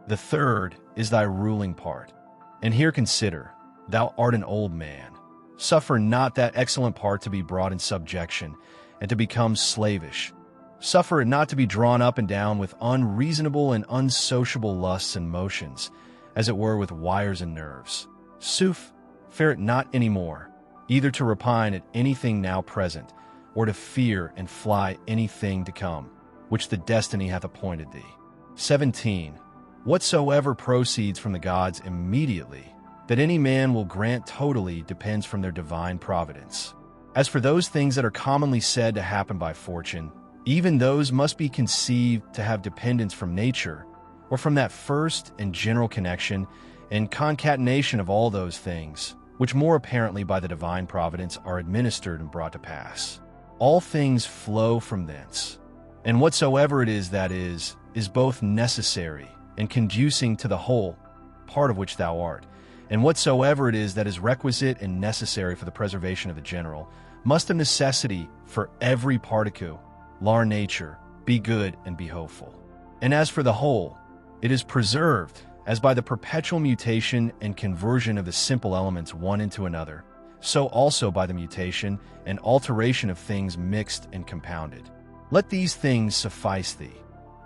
The third is thy ruling part. And here consider, thou art an old man. Suffer not that excellent part to be brought in subjection, and to become slavish. Suffer it not to be drawn up and down with unreasonable and unsociable lusts and motions, as it were with wires and nerves. Sooth, fear it not any more, either to repine at anything now present, or to fear and fly anything to come, which the destiny hath appointed thee. 17. Whatsoever proceeds from the gods immediately, that any man will grant totally, depends from their divine providence. As for those things that are commonly said to happen by fortune, even those must be conceived to have dependence from nature, or from that first and general connection and concatenation of all those things, which more apparently by the divine providence are administered and brought to pass. All things flow from thence, and whatsoever it is that is both necessary and conducing to the whole, part of which thou art, and whatsoever it is that is requisite and necessary for the preservation of the general, must of necessity for every particle, lar nature, be good and be hopeful. And as for the whole, it is preserved, as by the perpetual mutation and conversion of the simple elements one into another, so also by the mutation and alteration of things mixed and compounded. Let these things suffice thee.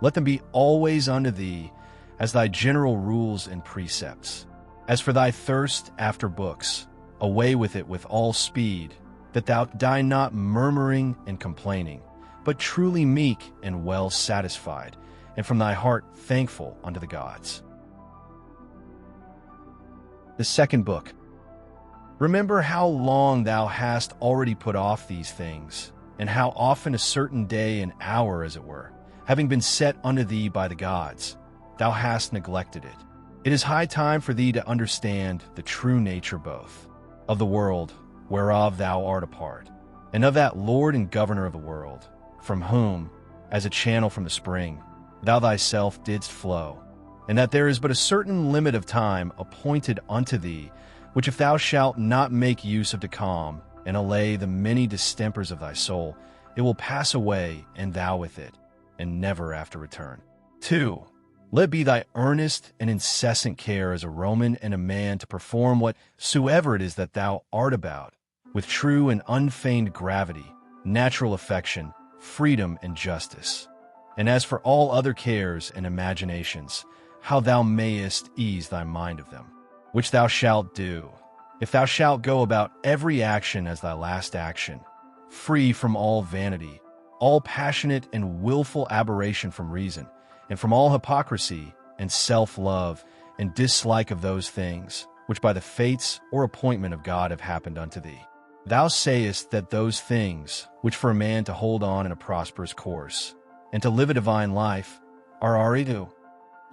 Let them be always unto thee as thy general rules and precepts. As for thy thirst after books, away with it with all speed, that thou die not murmuring and complaining, but truly meek and well satisfied, and from thy heart thankful unto the gods. The second book. Remember how long thou hast already put off these things, and how often a certain day and hour, as it were, having been set unto thee by the gods, thou hast neglected it. It is high time for thee to understand the true nature both of the world whereof thou art a part, and of that Lord and Governor of the world, from whom, as a channel from the spring, thou thyself didst flow, and that there is but a certain limit of time appointed unto thee, which if thou shalt not make use of to calm and allay the many distempers of thy soul, it will pass away, and thou with it, and never after return. 2. Let be thy earnest and incessant care as a Roman and a man to perform whatsoever it is that thou art about, with true and unfeigned gravity, natural affection, freedom, and justice. And as for all other cares and imaginations, how thou mayest ease thy mind of them, which thou shalt do, if thou shalt go about every action as thy last action, free from all vanity, all passionate and willful aberration from reason, and from all hypocrisy and self-love and dislike of those things, which by the fates or appointment of God have happened unto thee. Thou sayest that those things, which for a man to hold on in a prosperous course, and to live a divine life, are aridu,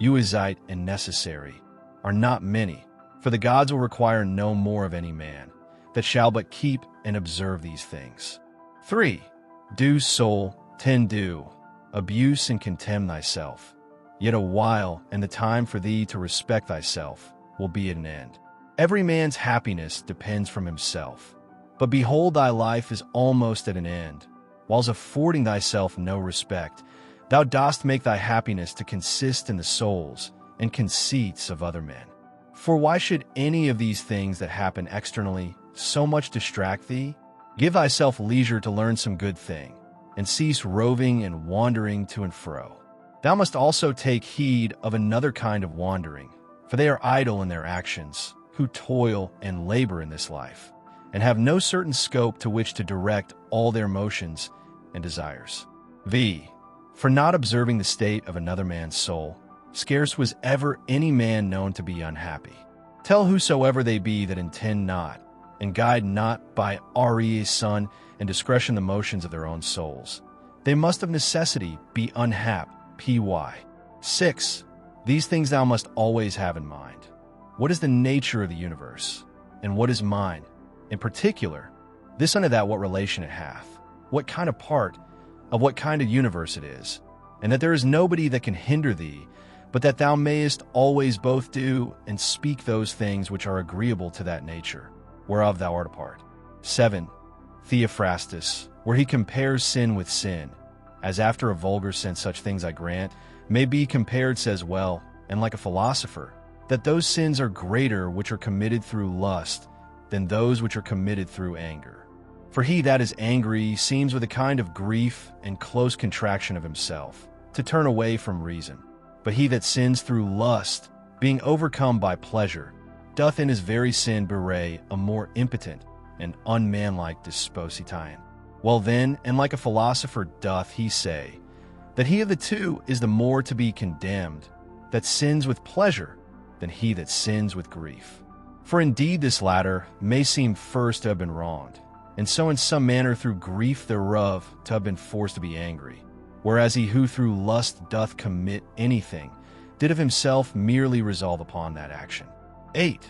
uizite, and necessary, are not many, for the gods will require no more of any man, that shall but keep and observe these things. 3. Do soul, tend do, abuse and contemn thyself. Yet a while, and the time for thee to respect thyself will be at an end. Every man's happiness depends from himself. But behold, thy life is almost at an end. Whilst affording thyself no respect, thou dost make thy happiness to consist in the soul's, and conceits of other men. For why should any of these things that happen externally so much distract thee? Give thyself leisure to learn some good thing, and cease roving and wandering to and fro. Thou must also take heed of another kind of wandering, for they are idle in their actions, who toil and labor in this life, and have no certain scope to which to direct all their motions and desires. V. For not observing the state of another man's soul, scarce was ever any man known to be unhappy. Tell whosoever they be that intend not, and guide not by reason and discretion the motions of their own souls. They must of necessity be unhap. Py. 6. These things thou must always have in mind. What is the nature of the universe, and what is mine? In particular, this unto that what relation it hath, what kind of part of what kind of universe it is, and that there is nobody that can hinder thee, but that thou mayest always both do and speak those things which are agreeable to that nature, whereof thou art a part. 7. Theophrastus, where he compares sin with sin, as after a vulgar sense such things I grant, may be compared, says well, and like a philosopher, that those sins are greater which are committed through lust than those which are committed through anger. For he that is angry seems with a kind of grief and close contraction of himself to turn away from reason. But he that sins through lust, being overcome by pleasure, doth in his very sin bewray a more impotent and unmanlike disposition. Well then, and like a philosopher doth he say, that he of the two is the more to be condemned, that sins with pleasure, than he that sins with grief. For indeed this latter may seem first to have been wronged, and so in some manner through grief thereof to have been forced to be angry, whereas he who through lust doth commit anything, did of himself merely resolve upon that action. 8.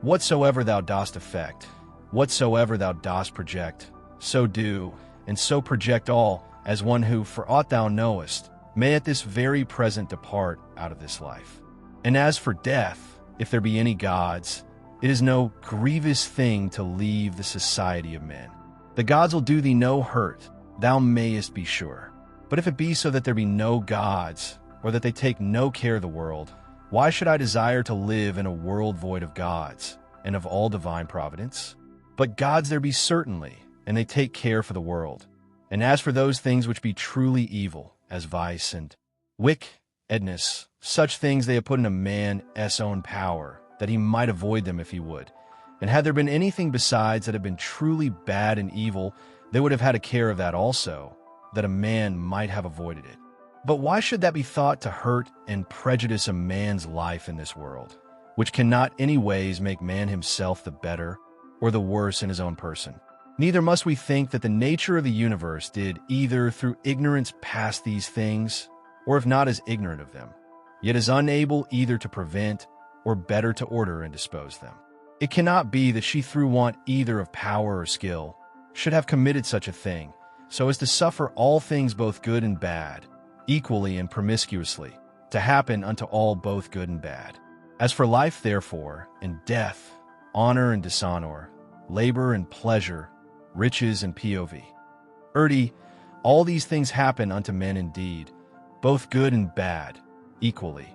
Whatsoever thou dost effect, whatsoever thou dost project, so do, and so project all, as one who, for aught thou knowest, may at this very present depart out of this life. And as for death, if there be any gods, it is no grievous thing to leave the society of men. The gods will do thee no hurt, thou mayest be sure. But if it be so that there be no gods, or that they take no care of the world, why should I desire to live in a world void of gods, and of all divine providence? But gods there be certainly, and they take care for the world. And as for those things which be truly evil, as vice and wickedness, such things they have put in a man's own power, that he might avoid them if he would. And had there been anything besides that had been truly bad and evil, they would have had a care of that also, that a man might have avoided it. But why should that be thought to hurt and prejudice a man's life in this world, which cannot any ways make man himself the better or the worse in his own person? Neither must we think that the nature of the universe did either through ignorance pass these things, or if not as ignorant of them, yet is unable either to prevent or better to order and dispose them. It cannot be that she through want either of power or skill should have committed such a thing, so as to suffer all things both good and bad, equally and promiscuously, to happen unto all both good and bad. As for life, therefore, and death, honor and dishonor, labor and pleasure, riches and POV. All these things happen unto men indeed, both good and bad, equally,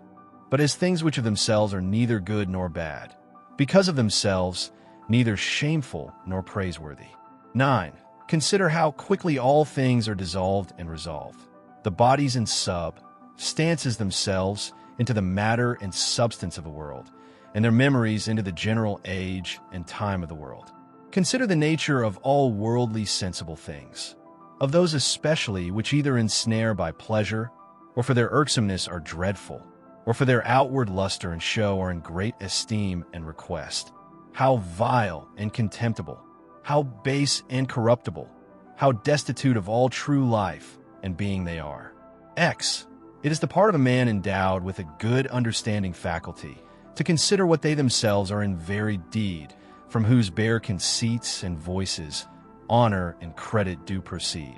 but as things which of themselves are neither good nor bad, because of themselves, neither shameful nor praiseworthy. 9. Consider how quickly all things are dissolved and resolved. The bodies and substances themselves into the matter and substance of the world, and their memories into the general age and time of the world. Consider the nature of all worldly sensible things, of those especially which either ensnare by pleasure, or for their irksomeness are dreadful, or for their outward luster and show are in great esteem and request. How vile and contemptible, how base and corruptible, how destitute of all true life and being they are. X. It is the part of a man endowed with a good understanding faculty to consider what they themselves are in very deed, from whose bare conceits and voices honor and credit do proceed.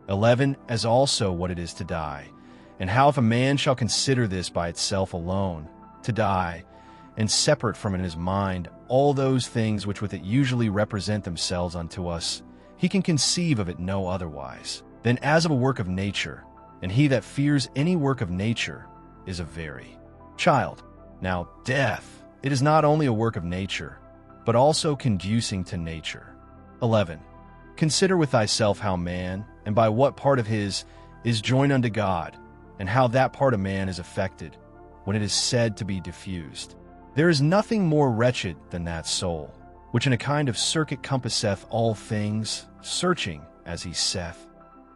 11. As also what it is to die, and how if a man shall consider this by itself alone, to die, and separate from it in his mind all those things which with it usually represent themselves unto us, he can conceive of it no otherwise than as of a work of nature, and he that fears any work of nature is a very Child. Now, death, it is not only a work of nature, but also conducing to nature. 11. Consider with thyself how man, and by what part of his, is joined unto God, and how that part of man is affected, when it is said to be diffused. There is nothing more wretched than that soul, which in a kind of circuit compasseth all things, searching, as he saith,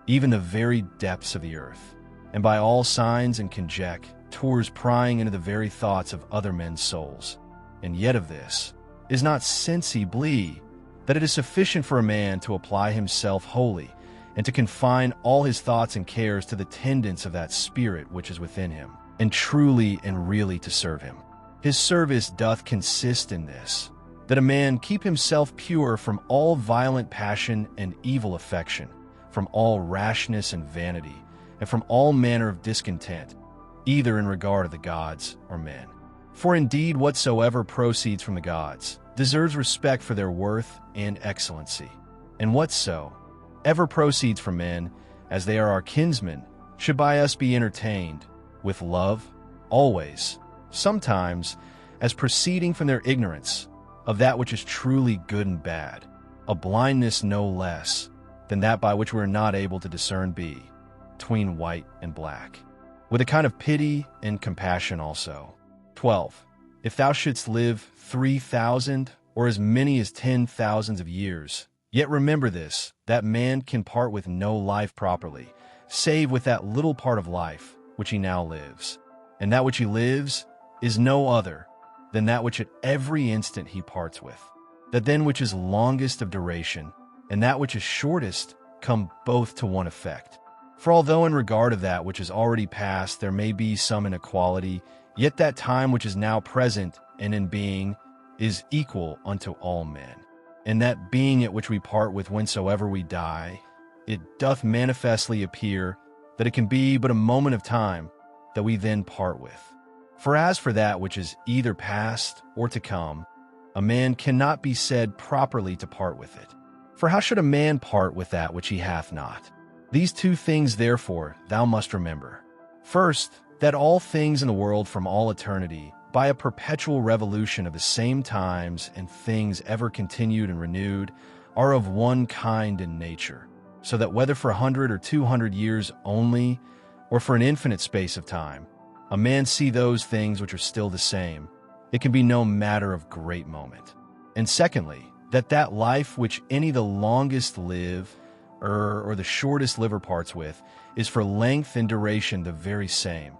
even the very depths of the earth, and by all signs and conjectures prying into the very thoughts of other men's souls. And yet of this is not sensibly that it is sufficient for a man to apply himself wholly, and to confine all his thoughts and cares to the tendance of that spirit which is within him, and truly and really to serve him. His service doth consist in this, that a man keep himself pure from all violent passion and evil affection, from all rashness and vanity, and from all manner of discontent, either in regard of the gods or men. For indeed whatsoever proceeds from the gods deserves respect for their worth and excellency, and whatso ever proceeds from men, as they are our kinsmen, should by us be entertained with love, always, sometimes, as proceeding from their ignorance of that which is truly good and bad, a blindness no less than that by which we are not able to discern between white and black, with a kind of pity and compassion also. 12. If thou shouldst live 3,000 or as many as 10,000 of years, yet remember this, that man can part with no life properly, save with that little part of life which he now lives. And that which he lives is no other than that which at every instant he parts with. That then which is longest of duration, and that which is shortest, come both to one effect. For although in regard of that which is already past there may be some inequality, yet that time which is now present and in being is equal unto all men. And that being at which we part with whensoever we die, it doth manifestly appear that it can be but a moment of time that we then part with. For as for that which is either past or to come, a man cannot be said properly to part with it. For how should a man part with that which he hath not? These two things therefore thou must remember. First, that all things in the world from all eternity, by a perpetual revolution of the same times and things ever continued and renewed, are of one kind in nature, so that whether for 100 or 200 years only, or for an infinite space of time, a man see those things which are still the same, it can be no matter of great moment. And secondly, that life which any the longest live, or the shortest liver parts with, is for length and duration the very same.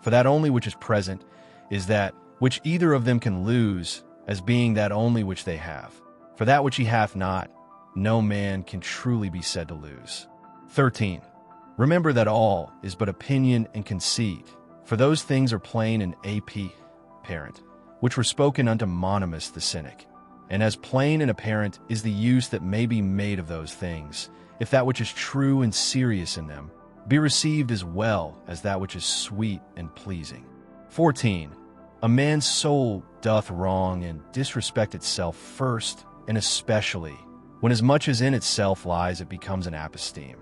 For that only which is present is that which either of them can lose, as being that only which they have. For that which he hath not, no man can truly be said to lose. 13. Remember that all is but opinion and conceit, for those things are plain and apparent, which were spoken unto Monimus the Cynic. And as plain and apparent is the use that may be made of those things, if that which is true and serious in them be received as well as that which is sweet and pleasing. 14. A man's soul doth wrong and disrespect itself first, and especially when as much as in itself lies it becomes an aposteme,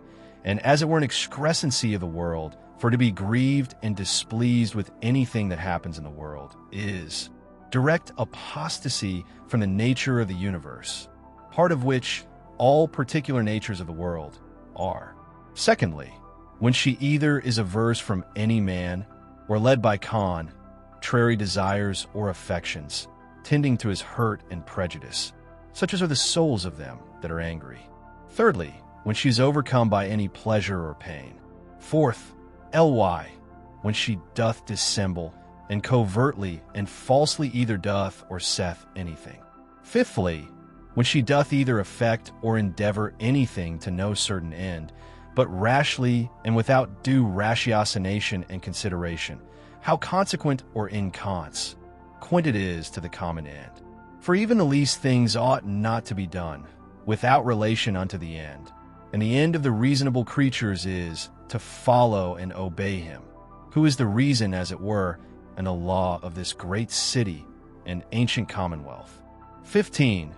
and as it were an excrescency of the world, for to be grieved and displeased with anything that happens in the world is direct apostasy from the nature of the universe, part of which all particular natures of the world are. Secondly, when she either is averse from any man, or led by contrary desires or affections, tending to his hurt and prejudice, such as are the souls of them that are angry. Thirdly, when she is overcome by any pleasure or pain. Fourth, when she doth dissemble, and covertly and falsely either doth or saith anything. Fifthly, when she doth either affect or endeavor anything to no certain end, but rashly and without due ratiocination and consideration, how consequent or inconsequent it is to the common end. For even the least things ought not to be done without relation unto the end, and the end of the reasonable creatures is to follow and obey him, who is the reason, as it were, and the law of this great city and ancient commonwealth. 15.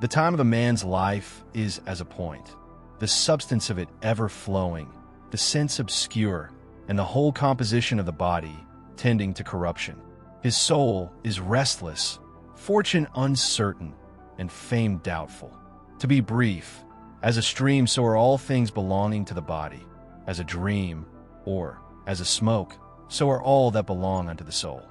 The time of a man's life is as a point, the substance of it ever flowing, the sense obscure, and the whole composition of the body tending to corruption. His soul is restless, fortune uncertain, and fame doubtful. To be brief, as a stream, so are all things belonging to the body. As a dream, or as a smoke, so are all that belong unto the soul.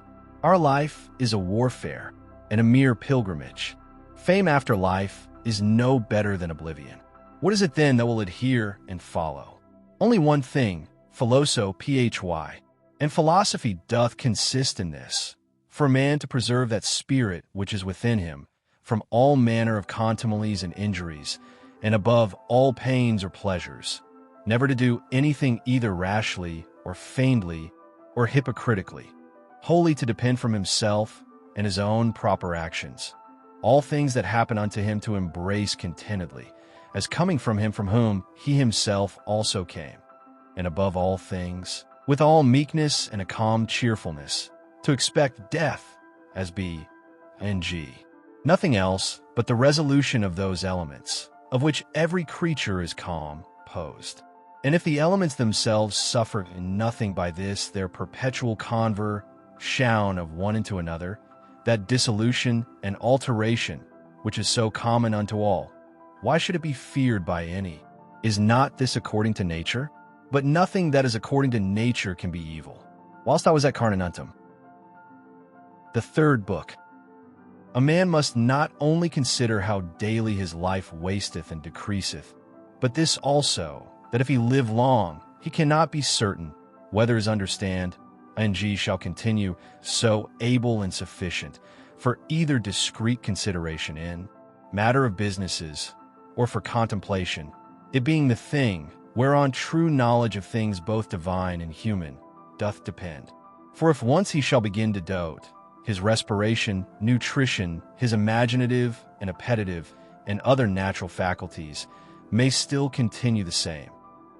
Our life is a warfare and a mere pilgrimage. Fame after life is no better than oblivion. What is it then that will adhere and follow? Only one thing, phy, and philosophy doth consist in this, for man to preserve that spirit which is within him from all manner of contumelies and injuries, and above all pains or pleasures, never to do anything either rashly or feignedly or hypocritically, wholly to depend from himself and his own proper actions, all things that happen unto him to embrace contentedly, as coming from him from whom he himself also came, and above all things, with all meekness and a calm cheerfulness, to expect death as be ng. Nothing else but the resolution of those elements, of which every creature is composed. And if the elements themselves suffer in nothing by this their perpetual conversion of one into another, that dissolution and alteration which is so common unto all, why should it be feared by any? Is not this according to nature? But nothing that is according to nature can be evil. Whilst I was at Carnuntum, the third book, a man must not only consider how daily his life wasteth and decreaseth, but this also, that if he live long, he cannot be certain whether his understand ng shall continue so able and sufficient for either discreet consideration in matter of businesses, or for contemplation, it being the thing whereon true knowledge of things both divine and human doth depend. For if once he shall begin to dote, his respiration, nutrition, his imaginative and appetitive, and other natural faculties may still continue the same.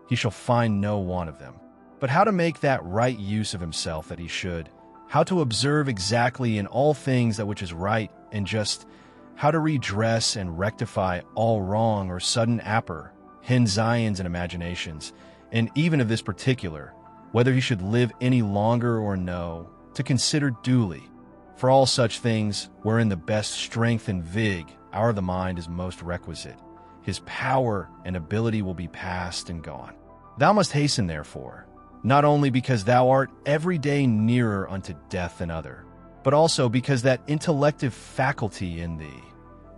He shall find no want of them. But how to make that right use of himself that he should, how to observe exactly in all things that which is right and just, how to redress and rectify all wrong or sudden apprehensions and imaginations, and even of this particular, whether he should live any longer or no, to consider duly. For all such things, wherein the best strength and vig our the mind is most requisite, his power and ability will be past and gone. Thou must hasten, therefore, not only because thou art every day nearer unto death than other, but also because that intellective faculty in thee,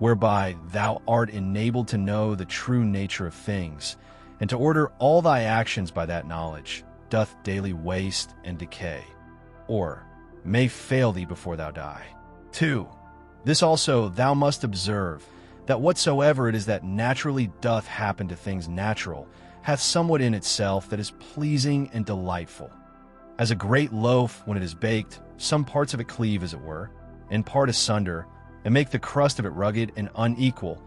whereby thou art enabled to know the true nature of things, and to order all thy actions by that knowledge, doth daily waste and decay, or may fail thee before thou die. 2. This also thou must observe, that whatsoever it is that naturally doth happen to things natural, hath somewhat in itself that is pleasing and delightful. As a great loaf, when it is baked, some parts of it cleave, as it were, and part asunder, and make the crust of it rugged and unequal,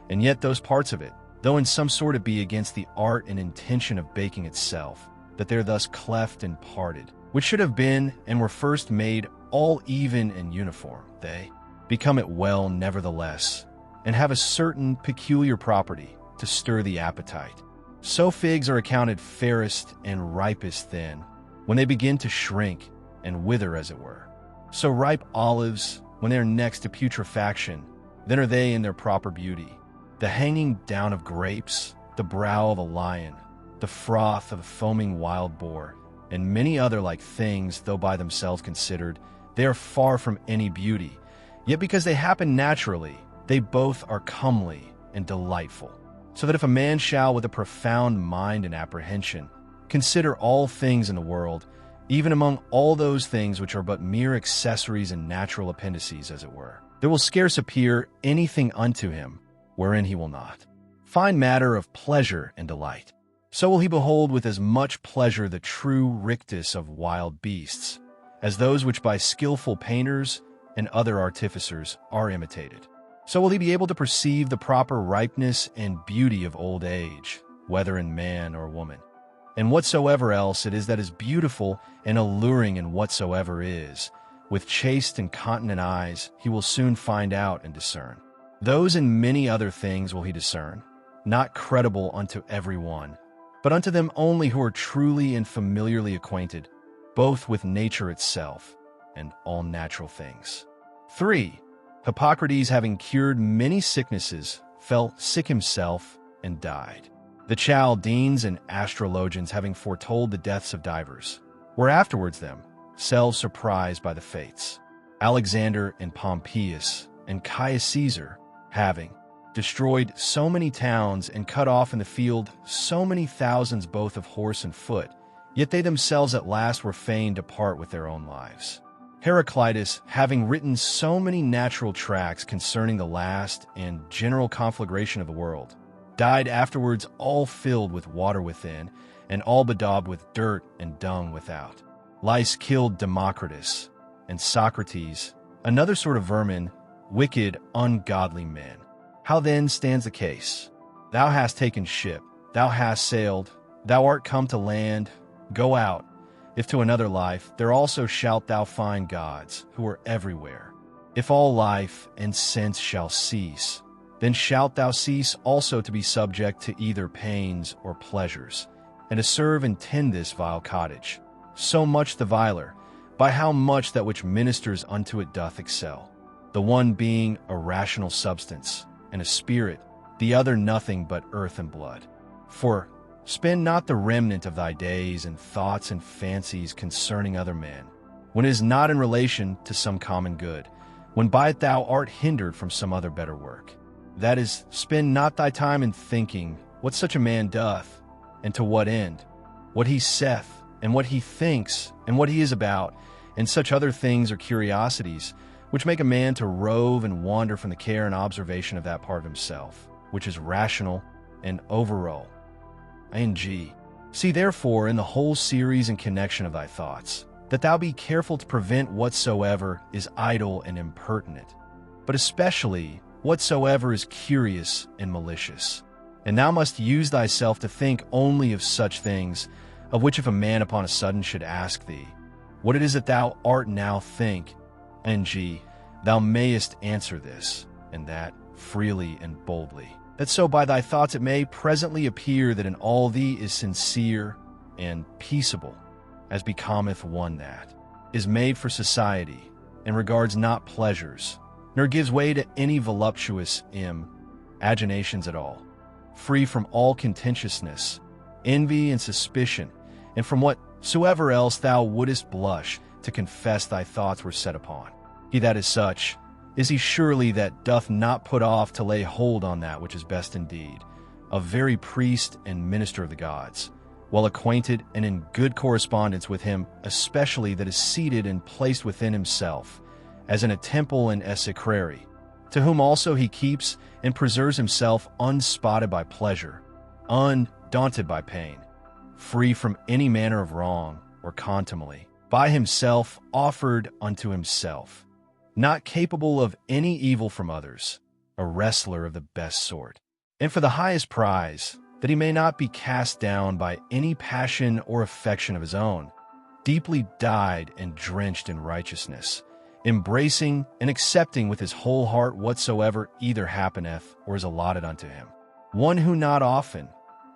and yet those parts of it, though in some sort it be against the art and intention of baking itself, that they're thus cleft and parted, which should have been and were first made all even and uniform, they become it well nevertheless, and have a certain peculiar property to stir the appetite. So figs are accounted fairest and ripest then, when they begin to shrink and wither, as it were. So ripe olives, when they are next to putrefaction, then are they in their proper beauty. The hanging down of grapes, the brow of a lion, the froth of a foaming wild boar, and many other like things, though by themselves considered, they are far from any beauty, yet because they happen naturally, they both are comely and delightful. So that if a man shall with a profound mind and apprehension consider all things in the world, even among all those things which are but mere accessories and natural appendices, as it were, there will scarce appear anything unto him wherein he will not find matter of pleasure and delight. So will he behold with as much pleasure the true rictus of wild beasts, as those which by skillful painters and other artificers are imitated. So will he be able to perceive the proper ripeness and beauty of old age, whether in man or woman. And whatsoever else it is that is beautiful and alluring in whatsoever is, with chaste and continent eyes he will soon find out and discern. Those and many other things will he discern, not credible unto every one, but unto them only who are truly and familiarly acquainted, both with nature itself, and all natural things. 3. Hippocrates, having cured many sicknesses, fell sick himself and died. The Chaldeans and astrologians, having foretold the deaths of divers, were afterwards themselves surprised by the fates. Alexander and Pompeius and Caius Caesar, having destroyed so many towns and cut off in the field so many thousands both of horse and foot, yet they themselves at last were fain to part with their own lives. Heraclitus, having written so many natural tracts concerning the last and general conflagration of the world, died afterwards all filled with water within, and all bedaubed with dirt and dung without. Lice killed Democritus, and Socrates, another sort of vermin, wicked, ungodly men. How then stands the case? Thou hast taken ship, thou hast sailed, thou art come to land, go out. If to another life, there also shalt thou find gods, who are everywhere. If all life and sense shall cease, then shalt thou cease also to be subject to either pains or pleasures, and to serve and tend this vile cottage. So much the viler, by how much that which ministers unto it doth excel. The one being a rational substance, and a spirit, the other nothing but earth and blood. For spend not the remnant of thy days in thoughts and fancies concerning other men, when it is not in relation to some common good, when by it thou art hindered from some other better work. That is, spend not thy time in thinking what such a man doth, and to what end, what he saith, and what he thinks, and what he is about, and such other things or curiosities, which make a man to rove and wander from the care and observation of that part of himself, which is rational and overall. ing. See therefore in the whole series and connection of thy thoughts, that thou be careful to prevent whatsoever is idle and impertinent, but especially whatsoever is curious and malicious. And thou must use thyself to think only of such things, of which if a man upon a sudden should ask thee, what it is that thou art now think, ing. Thou mayest answer this and that freely and boldly, that so by thy thoughts it may presently appear that in all thee is sincere and peaceable, as becometh one that is made for society, and regards not pleasures, nor gives way to any voluptuous imaginations at all, free from all contentiousness, envy and suspicion, and from whatsoever else thou wouldest blush to confess thy thoughts were set upon. He that is such, is he surely that doth not put off to lay hold on that which is best indeed, a very priest and minister of the gods, well acquainted and in good correspondence with him, especially that is seated and placed within himself, as in a temple and execrary, to whom also he keeps and preserves himself unspotted by pleasure, undaunted by pain, free from any manner of wrong or contumely, by himself offered unto himself, not capable of any evil from others, a wrestler of the best sort, and for the highest prize, that he may not be cast down by any passion or affection of his own, deeply dyed and drenched in righteousness, embracing and accepting with his whole heart whatsoever either happeneth or is allotted unto him. One who not often,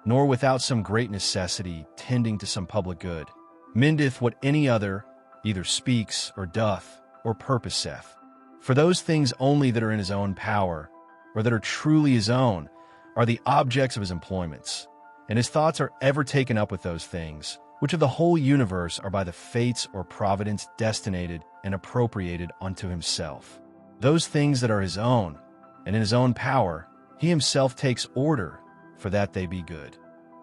nor without some great necessity tending to some public good, mendeth what any other either speaks or doth or purposeth. For those things only that are in his own power, or that are truly his own, are the objects of his employments, and his thoughts are ever taken up with those things, which of the whole universe are by the fates or providence destinated and appropriated unto himself. Those things that are his own, and in his own power, he himself takes order, for that they be good.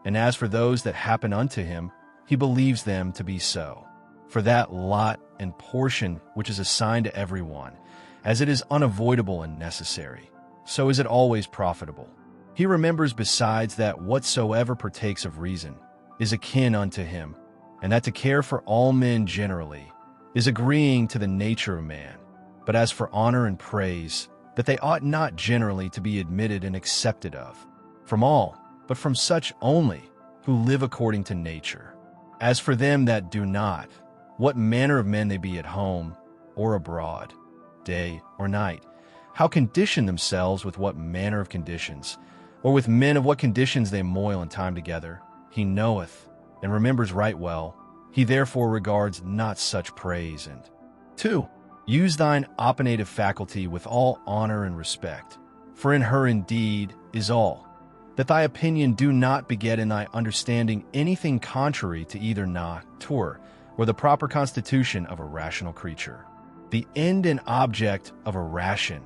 And as for those that happen unto him, he believes them to be so. For that lot and portion which is assigned to every one, as it is unavoidable and necessary, so is it always profitable. He remembers besides that whatsoever partakes of reason is akin unto him, and that to care for all men generally is agreeing to the nature of man. But as for honor and praise, that they ought not generally to be admitted and accepted of, from all, but from such only who live according to nature. As for them that do not, what manner of men they be at home or abroad, day or night, how condition themselves with what manner of conditions, or with men of what conditions they moil in time together, he knoweth and remembers right well. He therefore regards not such praise and 2. Use thine opinative faculty with all honor and respect, for in her indeed is all, that thy opinion do not beget in thy understanding anything contrary to either nature or the proper constitution of a rational creature. The end and object of a ration,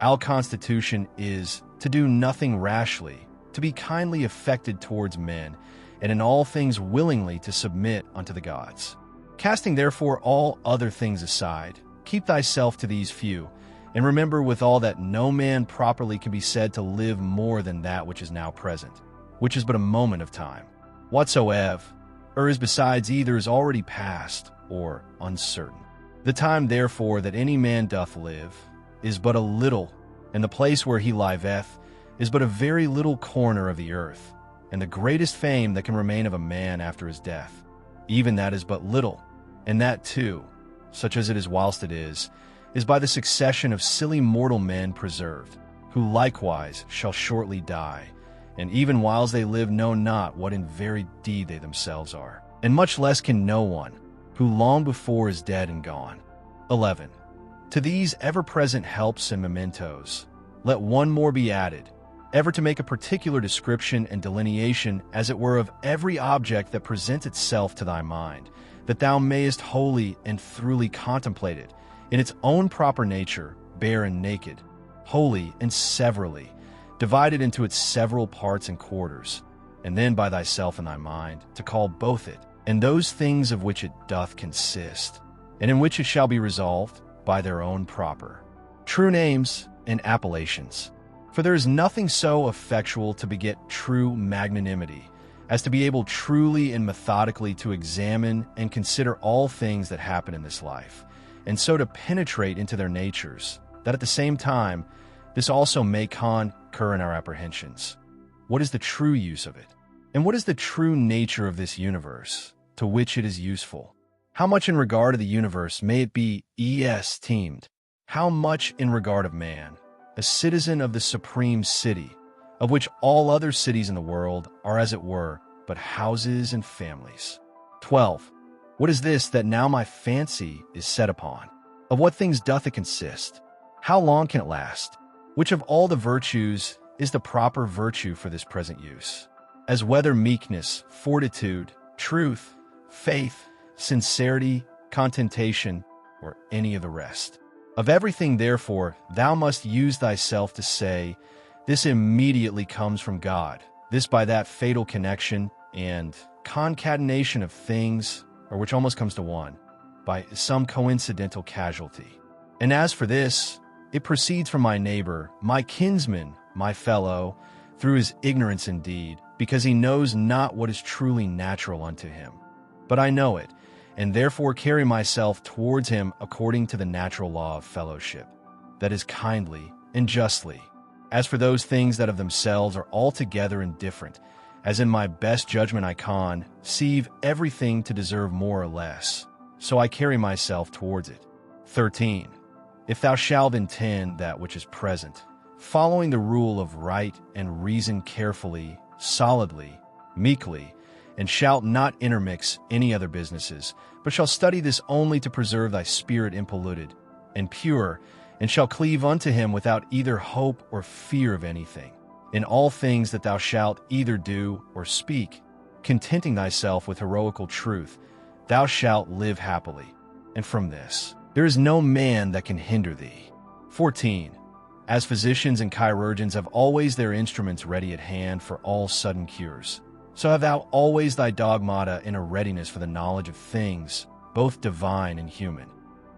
our constitution, is to do nothing rashly, to be kindly affected towards men, and in all things willingly to submit unto the gods. Casting therefore all other things aside, keep thyself to these few, and remember withal that no man properly can be said to live more than that which is now present, which is but a moment of time. Whatsoever is besides either is already past or uncertain. The time therefore that any man doth live is but a little, and the place where he liveth is but a very little corner of the earth, and the greatest fame that can remain of a man after his death, even that is but little, and that too, such as it is whilst it is by the succession of silly mortal men preserved, who likewise shall shortly die, and even whiles they live know not what in very deed they themselves are, and much less can no one, who long before is dead and gone. 11. To these ever-present helps and mementos, let one more be added, ever to make a particular description and delineation, as it were, of every object that presents itself to thy mind, that thou mayest wholly and throughly contemplate it, in its own proper nature, bare and naked, wholly and severally, divided into its several parts and quarters, and then by thyself and thy mind, to call both it, and those things of which it doth consist, and in which it shall be resolved, by their own proper true names and appellations. For there is nothing so effectual to beget true magnanimity, as to be able truly and methodically to examine and consider all things that happen in this life, and so to penetrate into their natures, that at the same time this also may concur in our apprehensions. What is the true use of it? And what is the true nature of this universe, to which it is useful? How much in regard of the universe may it be esteemed? How much in regard of man, a citizen of the supreme city, of which all other cities in the world are as it were but houses and families? 12. What is this that now my fancy is set upon? Of what things doth it consist? How long can it last? Which of all the virtues is the proper virtue for this present use? As whether meekness, fortitude, truth, faith, sincerity, contentation, or any of the rest. Of everything, therefore, thou must use thyself to say, this immediately comes from God, this by that fatal connection and concatenation of things, or which almost comes to one, by some coincidental casualty. And as for this, it proceeds from my neighbor, my kinsman, my fellow, through his ignorance indeed, because he knows not what is truly natural unto him. But I know it, and therefore carry myself towards him according to the natural law of fellowship, that is kindly and justly. As for those things that of themselves are altogether indifferent, as in my best judgment I conceive everything to deserve more or less, so I carry myself towards it. 13. If thou shalt intend that which is present, following the rule of right and reason carefully, solidly, meekly, and shalt not intermix any other businesses, but shall study this only to preserve thy spirit impolluted and pure, and shall cleave unto him without either hope or fear of anything, in all things that thou shalt either do or speak, contenting thyself with heroical truth, thou shalt live happily, and from this there is no man that can hinder thee. 14. As physicians and chirurgeons have always their instruments ready at hand for all sudden cures, so have thou always thy dogmata in a readiness for the knowledge of things, both divine and human.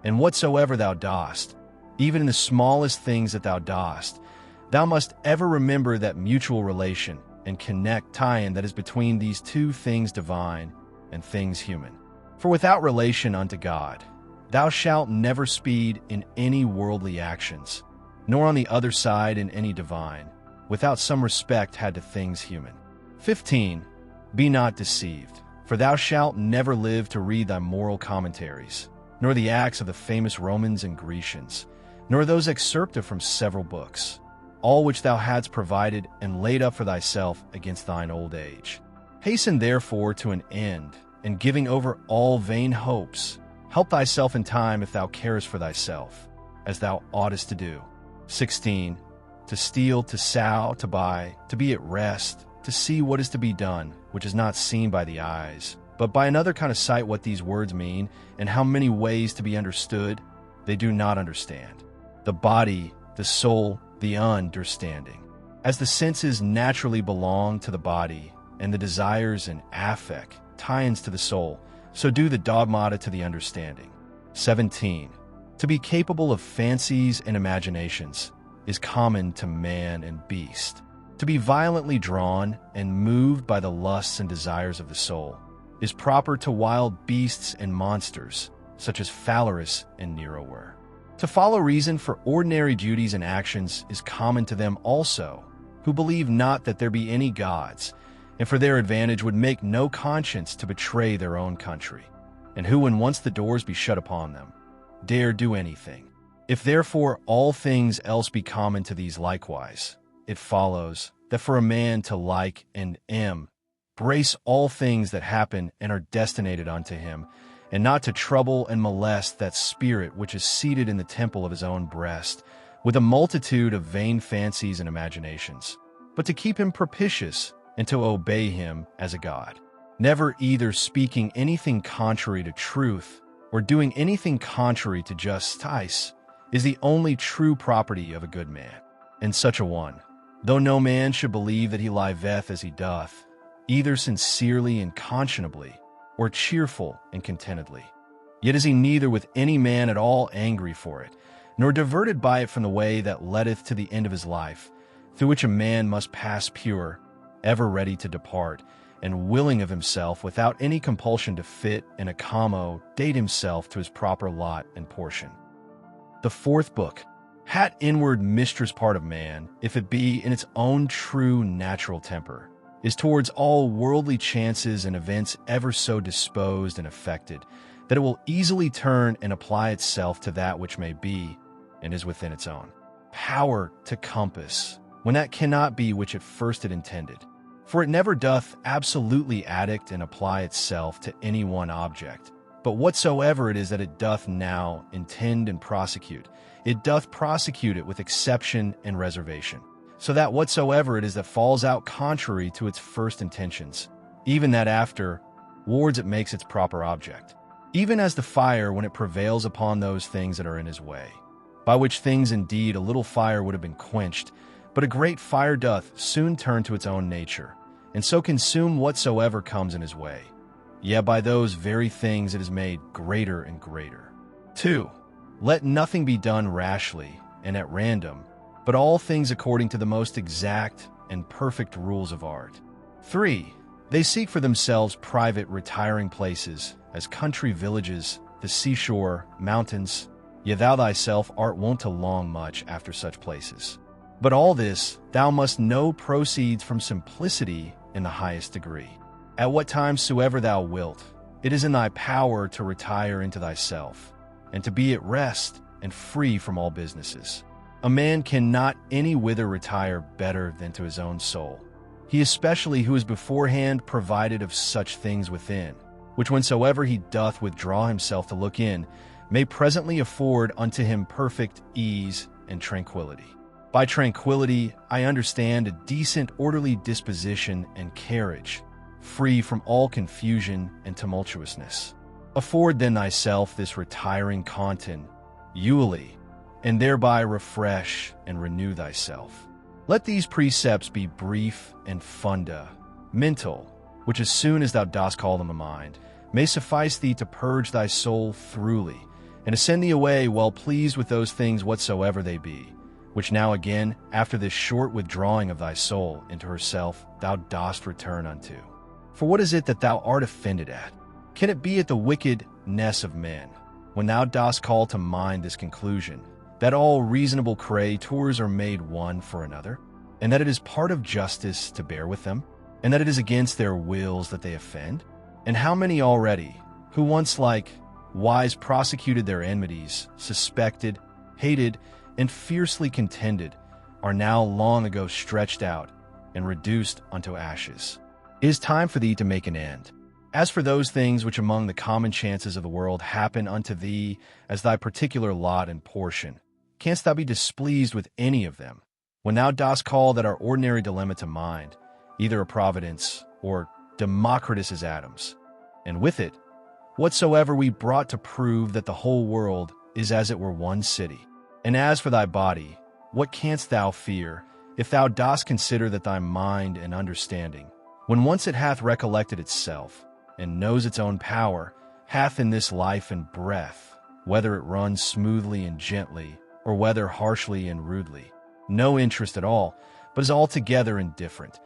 And whatsoever thou dost, even in the smallest things that thou dost, thou must ever remember that mutual relation and tie-in that is between these two things divine and things human. For without relation unto God, thou shalt never speed in any worldly actions, nor on the other side in any divine, without some respect had to things human. 15. Be not deceived, for thou shalt never live to read thy moral commentaries, nor the acts of the famous Romans and Grecians, nor those excerpta from several books, all which thou hadst provided and laid up for thyself against thine old age. Hasten therefore to an end, and giving over all vain hopes, Help thyself in time if thou carest for thyself, as thou oughtest to do. 16. To steal, to sow, to buy, to be at rest, to see what is to be done, which is not seen by the eyes, but by another kind of sight. What these words mean, and how many ways to be understood, they do not understand. The body, the soul, the understanding. As the senses naturally belong to the body, and the desires and affect tie-ins to the soul, so do the dogmata to the understanding. 17. To be capable of fancies and imaginations is common to man and beast. To be violently drawn and moved by the lusts and desires of the soul is proper to wild beasts and monsters, such as Phalaris and Nero were. To follow reason for ordinary duties and actions is common to them also, who believe not that there be any gods, and for their advantage would make no conscience to betray their own country, and who, when once the doors be shut upon them, dare do anything. If therefore all things else be common to these likewise, it follows that for a man to like and embrace all things that happen and are destinated unto him, and not to trouble and molest that spirit which is seated in the temple of his own breast, with a multitude of vain fancies and imaginations, but to keep him propitious and to obey him as a god, never either speaking anything contrary to truth or doing anything contrary to justice, is the only true property of a good man. And such a one, though no man should believe that he liveth as he doth, either sincerely and conscionably, or cheerful and contentedly, yet is he neither with any man at all angry for it, nor diverted by it from the way that leadeth to the end of his life, through which a man must pass pure, ever ready to depart, and willing of himself, without any compulsion to fit and accommodate himself to his proper lot and portion. The fourth book, that inward mistress part of man, if it be in its own true natural temper, is towards all worldly chances and events ever so disposed and affected, that it will easily turn and apply itself to that which may be, and is within its own power to compass, when that cannot be which at first it intended. For it never doth absolutely addict and apply itself to any one object, but whatsoever it is that it doth now intend and prosecute, it doth prosecute it with exception and reservation, so that whatsoever it is that falls out contrary to its first intentions, even that afterwards it makes its proper object. Even as the fire when it prevails upon those things that are in his way, by which things indeed a little fire would have been quenched, but a great fire doth soon turn to its own nature, and so consume whatsoever comes in his way. Yet by those very things it is made greater and greater. 2. Let nothing be done rashly and at random, but all things according to the most exact and perfect rules of art. 3. They seek for themselves private retiring places, as country villages, the seashore, mountains, yet thou thyself art wont to long much after such places. But all this thou must know proceeds from simplicity in the highest degree. At what time soever thou wilt, it is in thy power to retire into thyself, and to be at rest and free from all businesses. A man cannot any whither retire better than to his own soul. He especially who is beforehand provided of such things within, which whensoever he doth withdraw himself to look in, may presently afford unto him perfect ease and tranquility. By tranquility, I understand a decent orderly disposition and carriage, free from all confusion and tumultuousness. Afford then thyself this retiring continually, and thereby refresh and renew thyself. Let these precepts be brief and fundamental, which as soon as thou dost call them to mind, may suffice thee to purge thy soul throughly, and to send thee away well pleased with those things whatsoever they be, which now again, after this short withdrawing of thy soul into herself, thou dost return unto. For what is it that thou art offended at? Can it be at the wickedness of men, when thou dost call to mind this conclusion, that all reasonable creatures are made one for another, and that it is part of justice to bear with them, and that it is against their wills that they offend? And how many already, who once likewise prosecuted their enmities, suspected, hated, and fiercely contended, are now long ago stretched out and reduced unto ashes? It is time for thee to make an end. As for those things which among the common chances of the world happen unto thee as thy particular lot and portion, canst thou be displeased with any of them, when thou dost call that our ordinary dilemma to mind, either a providence or Democritus's atoms, and with it, whatsoever we brought to prove that the whole world is as it were one city? And as for thy body, what canst thou fear, if thou dost consider that thy mind and understanding, when once it hath recollected itself, and knows its own power, hath in this life and breath, whether it runs smoothly and gently, or whether harshly and rudely, no interest at all, but is altogether indifferent,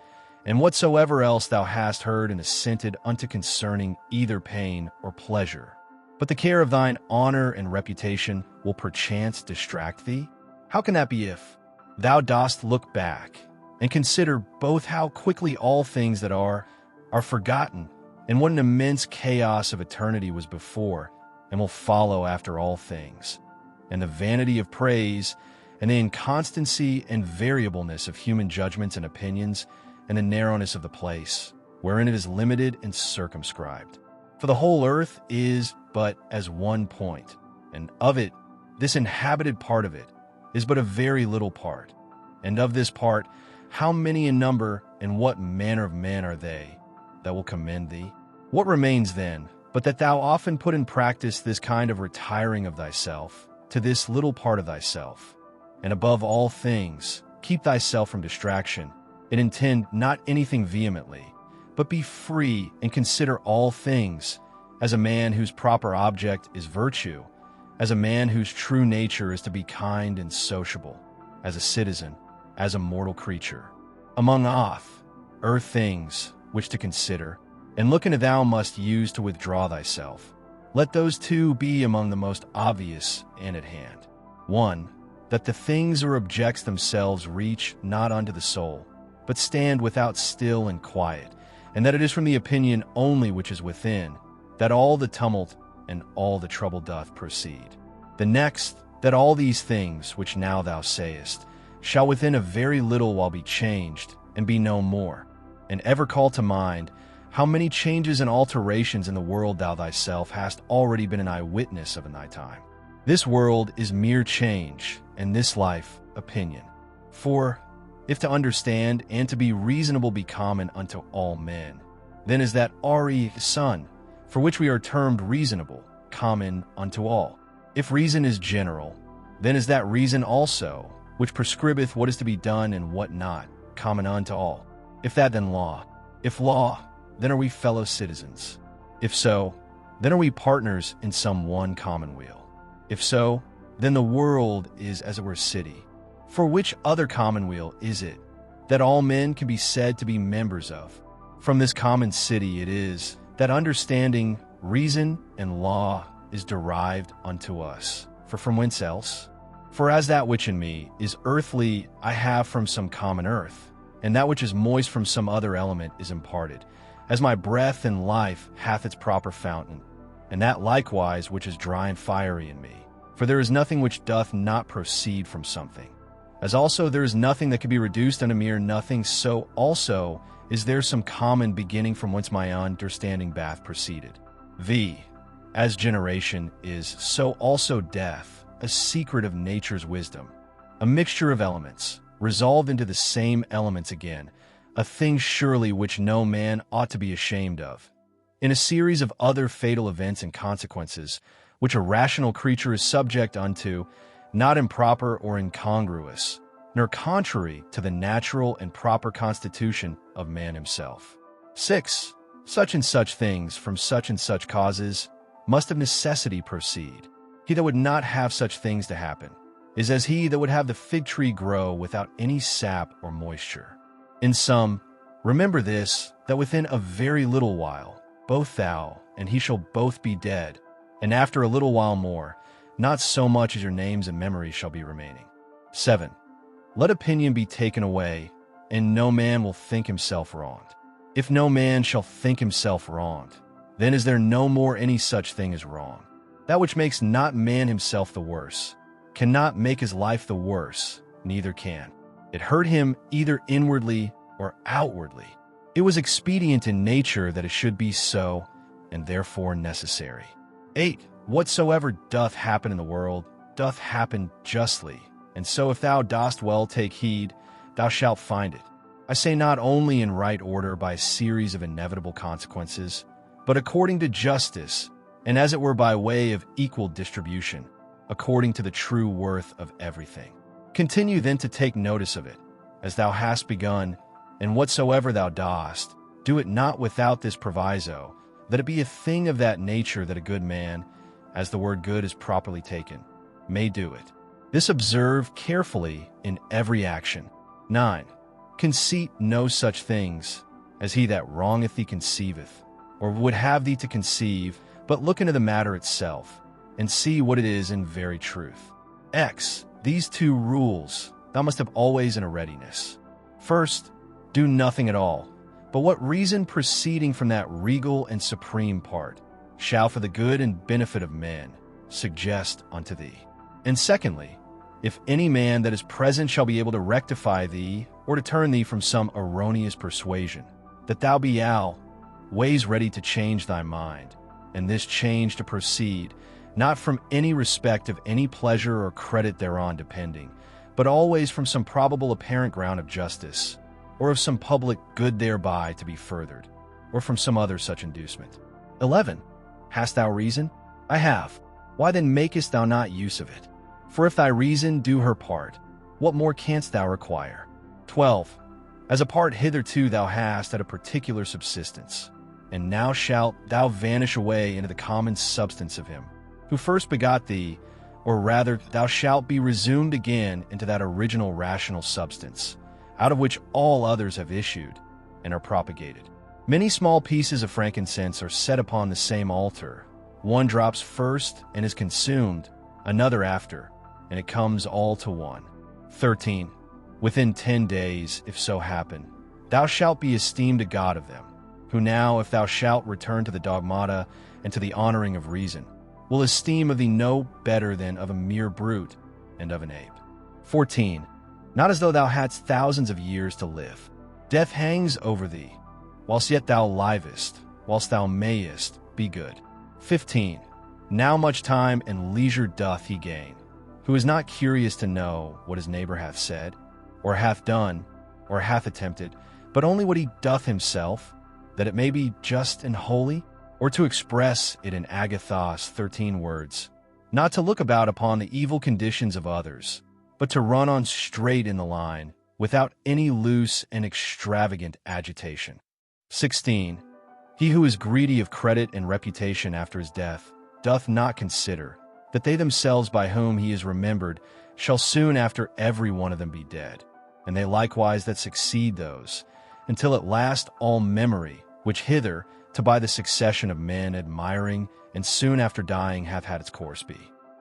and whatsoever else thou hast heard and assented unto concerning either pain or pleasure. But the care of thine honor and reputation will perchance distract thee? How can that be if thou dost look back and consider both how quickly all things that are forgotten, and what an immense chaos of eternity was before and will follow after all things, and the vanity of praise, and the inconstancy and variableness of human judgments and opinions, and the narrowness of the place, wherein it is limited and circumscribed. For the whole earth is but as one point, and of it, this inhabited part of it, is but a very little part. And of this part, how many in number, and what manner of men are they that will commend thee? What remains then, but that thou often put in practice this kind of retiring of thyself to this little part of thyself, and above all things, keep thyself from distraction, and intend not anything vehemently, but be free and consider all things, as a man whose proper object is virtue, as a man whose true nature is to be kind and sociable, as a citizen, as a mortal creature. Among earth things, which to consider, and look into thou must use to withdraw thyself. Let those two be among the most obvious and at hand. 1. That the things or objects themselves reach not unto the soul, but stand without still and quiet, and that it is from the opinion only which is within, that all the tumult and all the trouble doth proceed. The next, that all these things which now thou sayest, shall within a very little while be changed, and be no more, and ever call to mind how many changes and alterations in the world thou thyself hast already been an eyewitness of in thy time. This world is mere change, and this life opinion. For, if to understand and to be reasonable be common unto all men, then is that the Son, for which we are termed reasonable, common unto all. If reason is general, then is that reason also, which prescribeth what is to be done and what not, common unto all. If that, then law. If law, then are we fellow citizens. If so, then are we partners in some one commonweal. If so, then the world is as it were city. For which other commonweal is it that all men can be said to be members of? From this common city it is that understanding, reason, and law is derived unto us. For from whence else? For as that which in me is earthly I have from some common earth, and that which is moist from some other element is imparted, as my breath and life hath its proper fountain, and that likewise which is dry and fiery in me. For there is nothing which doth not proceed from something. As also there is nothing that can be reduced unto mere nothing, so also is there some common beginning from whence my understanding bath proceeded. As generation is, so also death, a secret of nature's wisdom, a mixture of elements, resolved into the same elements again, a thing surely which no man ought to be ashamed of. In a series of other fatal events and consequences, which a rational creature is subject unto, not improper or incongruous, nor contrary to the natural and proper constitution of man himself. 6. Such and such things from such and such causes must of necessity proceed. He that would not have such things to happen is as he that would have the fig tree grow without any sap or moisture. In sum, remember this, that within a very little while, both thou and he shall both be dead, and after a little while more, not so much as your names and memories shall be remaining. 7. Let opinion be taken away, and no man will think himself wronged. If no man shall think himself wronged, then is there no more any such thing as wrong. That which makes not man himself the worse, cannot make his life the worse, neither can it hurt him either inwardly or outwardly. It was expedient in nature that it should be so, and therefore necessary. 8. Whatsoever doth happen in the world, doth happen justly, and so if thou dost well take heed, thou shalt find it. I say not only in right order by a series of inevitable consequences, but according to justice, and as it were by way of equal distribution, according to the true worth of everything. Continue then to take notice of it, as thou hast begun, and whatsoever thou dost, do it not without this proviso, that it be a thing of that nature that a good man, as the word good is properly taken, may do it. This observe carefully in every action. 9. Conceit no such things, as he that wrongeth thee conceiveth, or would have thee to conceive, but look into the matter itself, and see what it is in very truth. X. These 2 rules thou must have always in a readiness. First, do nothing at all, but what reason proceeding from that regal and supreme part shall for the good and benefit of men suggest unto thee. And secondly, if any man that is present shall be able to rectify thee, or to turn thee from some erroneous persuasion, that thou be always ready to change thy mind, and this change to proceed, not from any respect of any pleasure or credit thereon depending, but always from some probable apparent ground of justice, or of some public good thereby to be furthered, or from some other such inducement. 11. Hast thou reason? I have. Why then makest thou not use of it? For if thy reason do her part, what more canst thou require? 12. As a part hitherto thou hast at a particular subsistence, and now shalt thou vanish away into the common substance of him, who first begot thee, or rather thou shalt be resumed again into that original rational substance, out of which all others have issued and are propagated. Many small pieces of frankincense are set upon the same altar. One drops first and is consumed, another after, and it comes all to one. 13. Within 10 days, if so happen, thou shalt be esteemed a god of them, who now, if thou shalt return to the dogmata and to the honoring of reason, will esteem of thee no better than of a mere brute and of an ape. 14. Not as though thou hadst thousands of years to live. Death hangs over thee, whilst yet thou livest, whilst thou mayest be good. 15. Now much time and leisure doth he gain, who is not curious to know what his neighbor hath said, or hath done, or hath attempted, but only what he doth himself, that it may be just and holy, or to express it in Agathos 13 words, not to look about upon the evil conditions of others, but to run on straight in the line, without any loose and extravagant agitation. 16. He who is greedy of credit and reputation after his death doth not consider that they themselves by whom he is remembered shall soon after every one of them be dead, and they likewise that succeed those, until at last all memory, which hither to by the succession of men admiring and soon after dying hath had its course be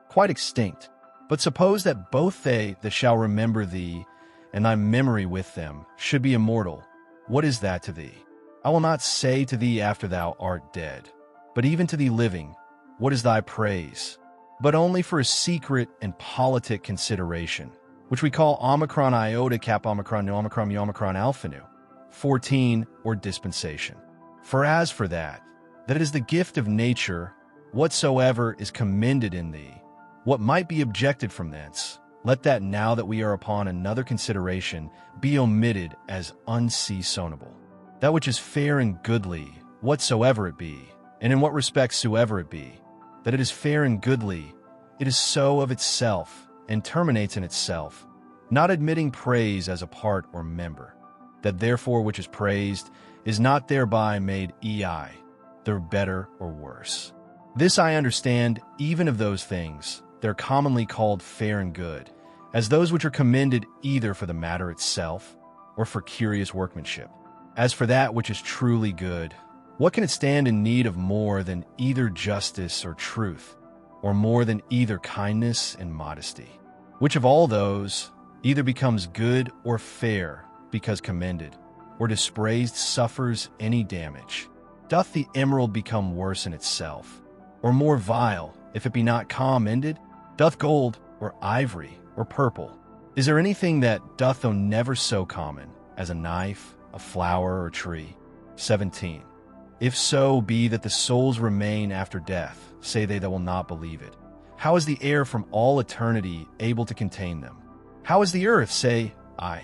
quite extinct. But suppose that both they that shall remember thee and thy memory with them should be immortal, what is that to thee? I will not say to thee after thou art dead, but even to thee living, what is thy praise? But only for a secret and politic consideration, which we call omicron iota cap omicron nu omicron mu omicron alpha nu, 14, or dispensation. For as for that it is the gift of nature, whatsoever is commended in thee, what might be objected from thence, let that now that we are upon another consideration be omitted as unseasonable. That which is fair and goodly, whatsoever it be, and in what respect soever it be, that it is fair and goodly, it is so of itself, and terminates in itself, not admitting praise as a part or member. That therefore which is praised is not thereby made the better or worse. This I understand even of those things, they're commonly called fair and good, as those which are commended either for the matter itself, or for curious workmanship. As for that which is truly good, what can it stand in need of more than either justice or truth, or more than either kindness and modesty? Which of all those either becomes good or fair because commended, or dispraised suffers any damage? Doth the emerald become worse in itself, or more vile if it be not commended? Doth gold, or ivory, or purple? Is there anything that doth though never so common as a knife, a flower, or tree? 17. If so be that the souls remain after death, say they that will not believe it. How is the air from all eternity able to contain them? How is the earth, say I,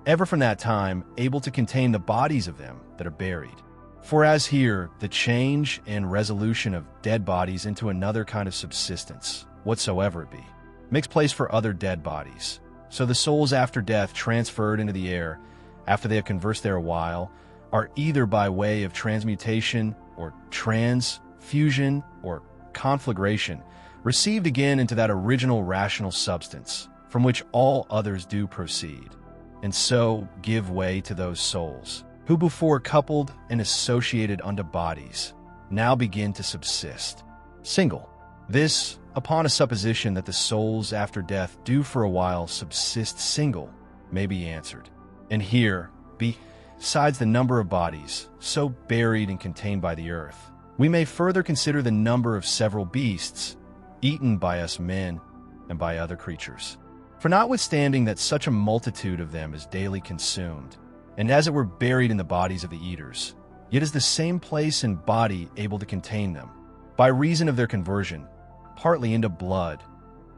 ever from that time able to contain the bodies of them that are buried? For as here, the change and resolution of dead bodies into another kind of subsistence, whatsoever it be, makes place for other dead bodies. So the souls after death transferred into the air, after they have conversed there a while, are either by way of transmutation or transfusion or conflagration, received again into that original rational substance, from which all others do proceed, and so give way to those souls, who before coupled and associated unto bodies, now begin to subsist single. This, upon a supposition that the souls after death do for a while subsist single, may be answered. And here, besides the number of bodies, so buried and contained by the earth, we may further consider the number of several beasts, eaten by us men and by other creatures. For notwithstanding that such a multitude of them is daily consumed, and as it were buried in the bodies of the eaters, yet is the same place and body able to contain them, by reason of their conversion, partly into blood,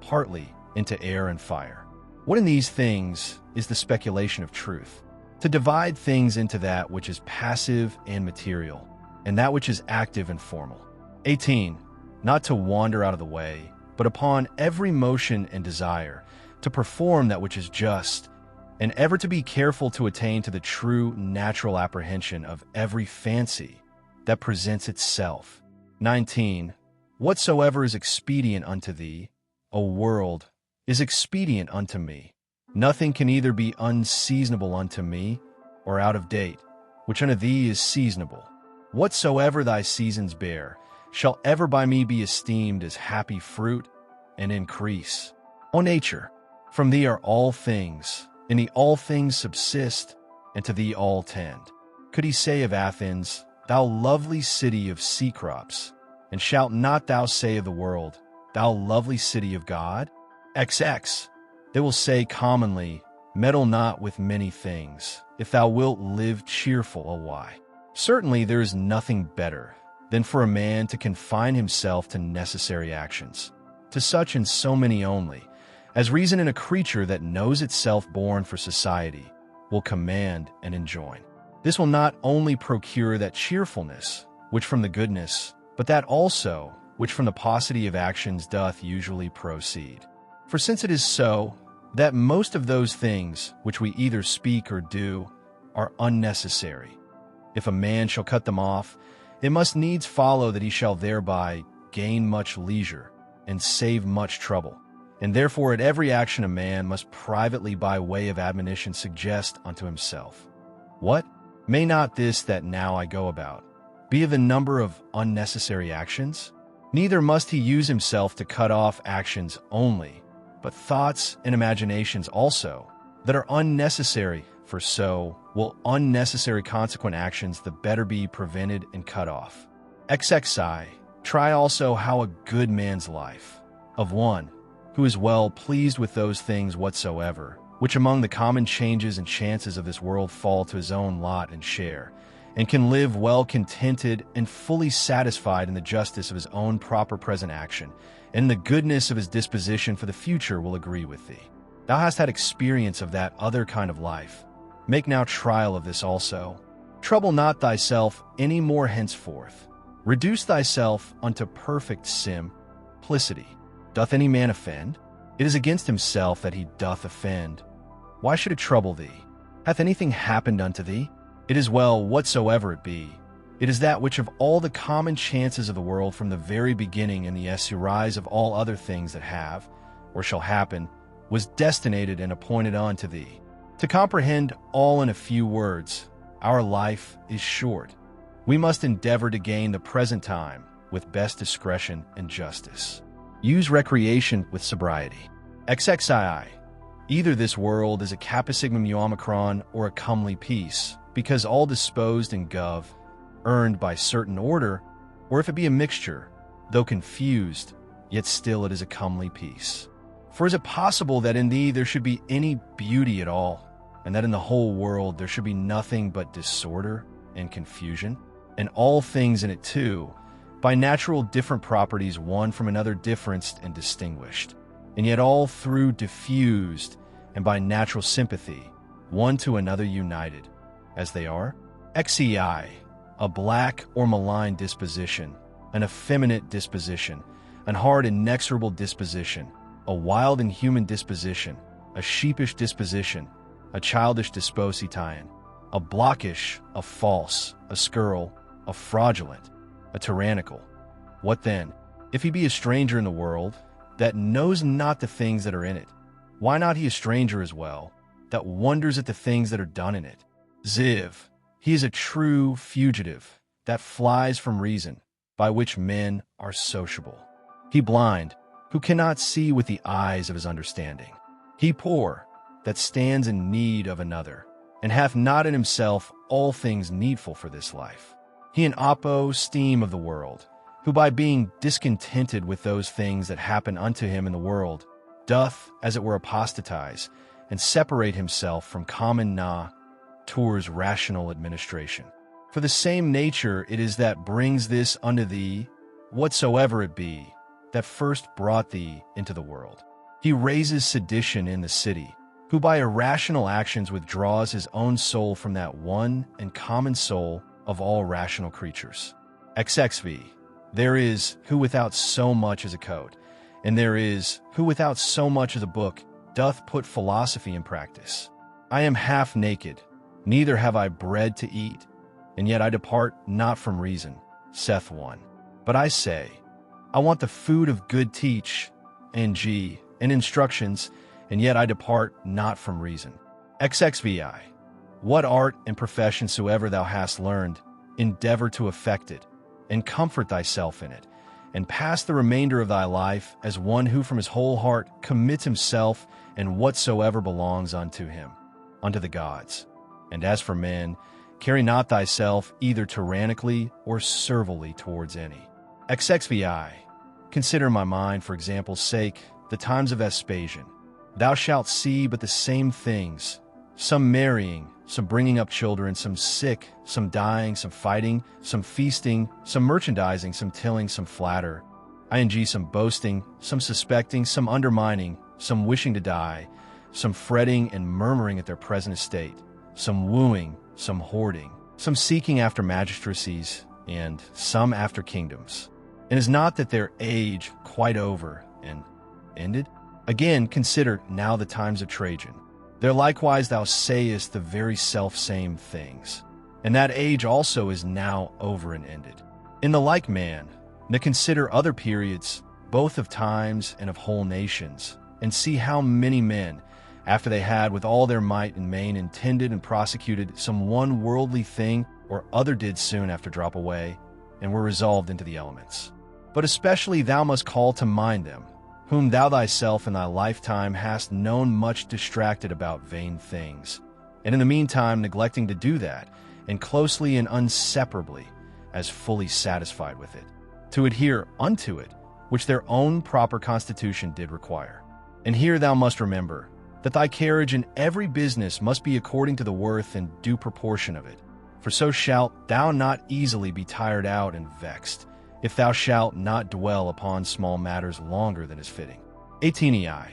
partly into air and fire. What in these things is the speculation of truth? To divide things into that which is passive and material, and that which is active and formal. 18. Not to wander out of the way, but upon every motion and desire, to perform that which is just, and ever to be careful to attain to the true natural apprehension of every fancy that presents itself. 19. Whatsoever is expedient unto thee, O world, is expedient unto me. Nothing can either be unseasonable unto me, or out of date, which unto thee is seasonable. Whatsoever thy seasons bear, shall ever by me be esteemed as happy fruit and increase. O nature, from thee are all things, in thee all things subsist, and to thee all tend. Could he say of Athens, thou lovely city of sea crops, and shalt not thou say of the world, thou lovely city of God? XX. They will say commonly, meddle not with many things, if thou wilt live cheerful a why. Certainly there is nothing better than for a man to confine himself to necessary actions, to such and so many only, as reason in a creature that knows itself born for society will command and enjoin. This will not only procure that cheerfulness, which from the goodness, but that also, which from the paucity of actions doth usually proceed. For since it is so, that most of those things which we either speak or do are unnecessary, if a man shall cut them off, it must needs follow that he shall thereby gain much leisure and save much trouble. And therefore at every action a man must privately by way of admonition suggest unto himself, what? May not this that now I go about be of the number of unnecessary actions? Neither must he use himself to cut off actions only, but thoughts and imaginations also, that are unnecessary, for so will unnecessary consequent actions the better be prevented and cut off. XXI. Try also how a good man's life, of one who is well pleased with those things whatsoever, which among the common changes and chances of this world fall to his own lot and share, and can live well contented and fully satisfied in the justice of his own proper present action, and the goodness of his disposition for the future will agree with thee. Thou hast had experience of that other kind of life. Make now trial of this also. Trouble not thyself any more henceforth. Reduce thyself unto perfect simplicity. Doth any man offend? It is against himself that he doth offend. Why should it trouble thee? Hath anything happened unto thee? It is well whatsoever it be. It is that which of all the common chances of the world from the very beginning and the essurise of all other things that have, or shall happen, was destinated and appointed unto thee. To comprehend all in a few words, our life is short. We must endeavor to gain the present time with best discretion and justice. Use recreation with sobriety. XXII. Either this world is a Kappa Sigma Mu Omicron or a comely piece, because all disposed in gov, earned by certain order, or if it be a mixture, though confused, yet still it is a comely piece. For is it possible that in thee there should be any beauty at all, and that in the whole world there should be nothing but disorder and confusion? and all things in it too, by natural different properties one from another differenced and distinguished, and yet all through diffused, and by natural sympathy, one to another united, as they are, xei, a black or malign disposition, an effeminate disposition, an hard inexorable disposition, a wild and human disposition, a sheepish disposition, a childish disposition, a blockish, a false, a scurril, a fraudulent, a tyrannical. What then? If he be a stranger in the world, that knows not the things that are in it, why not he a stranger as well, that wonders at the things that are done in it? Ziv, he is a true fugitive, that flies from reason, by which men are sociable. He blind, who cannot see with the eyes of his understanding. He poor, that stands in need of another, and hath not in himself all things needful for this life. He an oppo steam of the world, who by being discontented with those things that happen unto him in the world, doth, as it were, apostatize, and separate himself from common tours rational administration. For the same nature it is that brings this unto thee, whatsoever it be, that first brought thee into the world. He raises sedition in the city, who by irrational actions withdraws his own soul from that one and common soul of all rational creatures. XXV, there is who without so much as a coat, and there is who without so much as a book doth put philosophy in practice. I am half naked, neither have I bread to eat, and yet I depart not from reason. Saith one. But I say, I want the food of good teach, and instructions, and yet I depart not from reason. XXVI. What art and profession soever thou hast learned, endeavor to effect it, and comfort thyself in it, and pass the remainder of thy life as one who from his whole heart commits himself and whatsoever belongs unto him, unto the gods. And as for men, carry not thyself either tyrannically or servilely towards any. XXVI. Consider my mind, for example's sake, the times of Vespasian. Thou shalt see but the same things, some marrying, some bringing up children, some sick, some dying, some fighting, some feasting, some merchandising, some tilling, some flatter, some boasting, some suspecting, some undermining, some wishing to die, some fretting and murmuring at their present estate, some wooing, some hoarding, some seeking after magistracies, and some after kingdoms. And is not that their age quite over and ended? Again, consider now the times of Trajan. There likewise thou sayest the very self-same things, and that age also is now over and ended. In the like man, now consider other periods, both of times and of whole nations, and see how many men, after they had with all their might and main intended and prosecuted some one worldly thing or other, did soon after drop away, and were resolved into the elements. But especially thou must call to mind them, whom thou thyself in thy lifetime hast known much distracted about vain things, and in the meantime neglecting to do that, and closely and inseparably, as fully satisfied with it, to adhere unto it, which their own proper constitution did require. And here thou must remember, that thy carriage in every business must be according to the worth and due proportion of it, for so shalt thou not easily be tired out and vexed, if thou shalt not dwell upon small matters longer than is fitting. 18ei.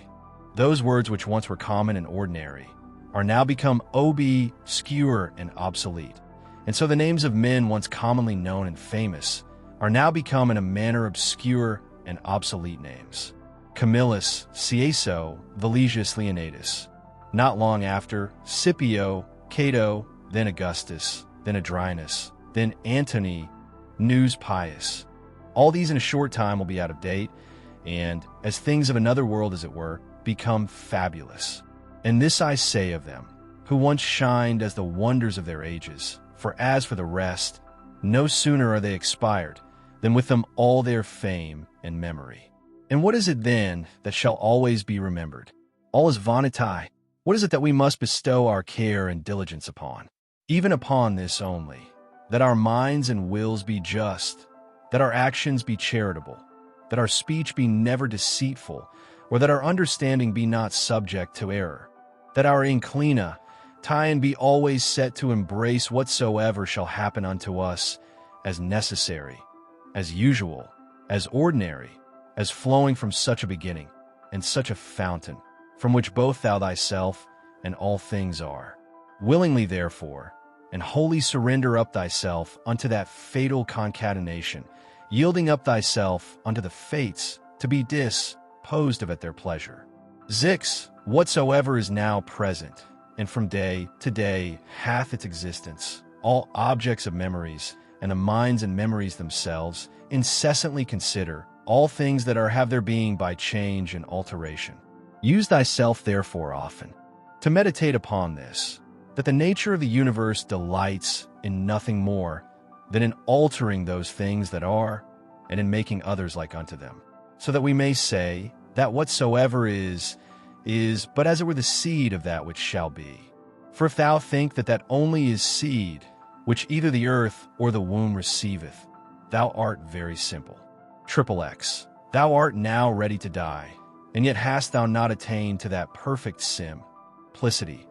Those words which once were common and ordinary are now become obscure and obsolete, and so the names of men once commonly known and famous are now become in a manner obscure and obsolete names. Camillus, Cieso, Valesius Leonidas. Not long after, Scipio, Cato, then Augustus, then Adrianus, then Antony, News Pius. All these in a short time will be out of date, and, as things of another world as it were, become fabulous. And this I say of them, who once shined as the wonders of their ages, for as for the rest, no sooner are they expired, than with them all their fame and memory. And what is it then that shall always be remembered? All is vanity. What is it that we must bestow our care and diligence upon? Even upon this only, that our minds and wills be just, that our actions be charitable, that our speech be never deceitful, or that our understanding be not subject to error, that our inclina, tie and be always set to embrace whatsoever shall happen unto us, as necessary, as usual, as ordinary, as flowing from such a beginning, and such a fountain, from which both thou thyself and all things are. Willingly, therefore, and wholly surrender up thyself unto that fatal concatenation, yielding up thyself unto the fates to be disposed of at their pleasure. 6. Whatsoever is now present, and from day to day hath its existence, all objects of memories, and the minds and memories themselves, incessantly consider all things that are have their being by change and alteration. Use thyself therefore often to meditate upon this, that the nature of the universe delights in nothing more than in altering those things that are, and in making others like unto them, so that we may say that whatsoever is but as it were the seed of that which shall be. For if thou think that that only is seed, which either the earth or the womb receiveth, thou art very simple. XXX. Thou art now ready to die, and yet hast thou not attained to that perfect simplicity.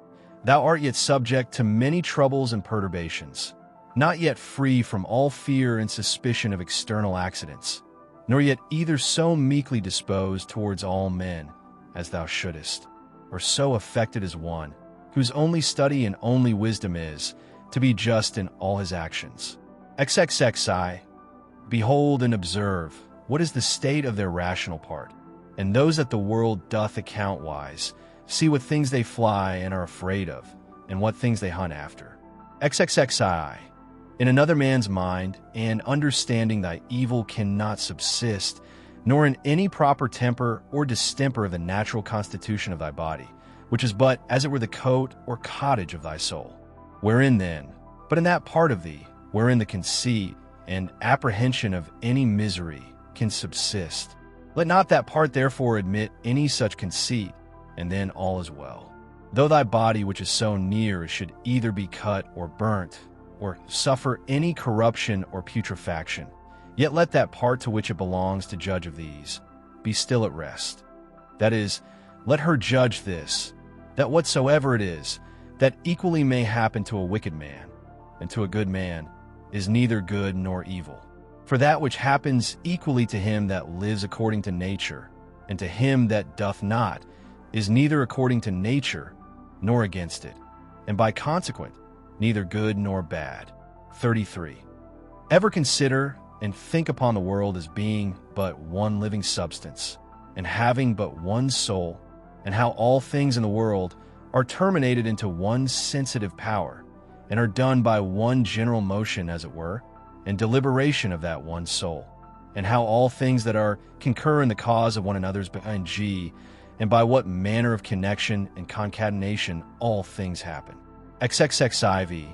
Thou art yet subject to many troubles and perturbations, not yet free from all fear and suspicion of external accidents, nor yet either so meekly disposed towards all men as thou shouldest, or so affected as one whose only study and only wisdom is to be just in all his actions. XXXI. Behold and observe what is the state of their rational part, and those that the world doth account wise, see what things they fly and are afraid of, and what things they hunt after. XXXI. In another man's mind and understanding thy evil cannot subsist, nor in any proper temper or distemper of the natural constitution of thy body, which is but as it were the coat or cottage of thy soul. Wherein then, but in that part of thee, wherein the conceit and apprehension of any misery can subsist, let not that part therefore admit any such conceit, and then all is well. Though thy body which is so near should either be cut or burnt, or suffer any corruption or putrefaction, yet let that part to which it belongs to judge of these be still at rest. That is, let her judge this, that whatsoever it is, that equally may happen to a wicked man, and to a good man, is neither good nor evil. For that which happens equally to him that lives according to nature, and to him that doth not, is neither according to nature, nor against it, and by consequent, neither good nor bad. 33. Ever consider and think upon the world as being but one living substance, and having but one soul, and how all things in the world are terminated into one sensitive power, and are done by one general motion, as it were, and deliberation of that one soul, and how all things that are concur in the cause of one another's behind G, and by what manner of connection and concatenation all things happen. XXXIV.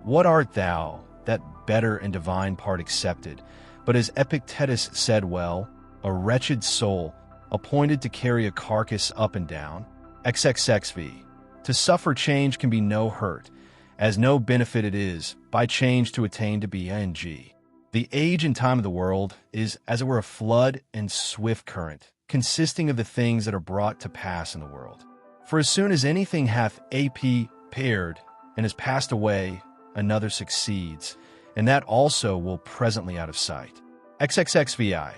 What art thou, that better and divine part accepted, but as Epictetus said well, a wretched soul, appointed to carry a carcass up and down? XXXV. To suffer change can be no hurt, as no benefit it is by change to attain to be ing. The age and time of the world is as it were a flood and swift current, consisting of the things that are brought to pass in the world. For as soon as anything hath paired and is passed away, another succeeds, and that also will presently out of sight. XXXVI.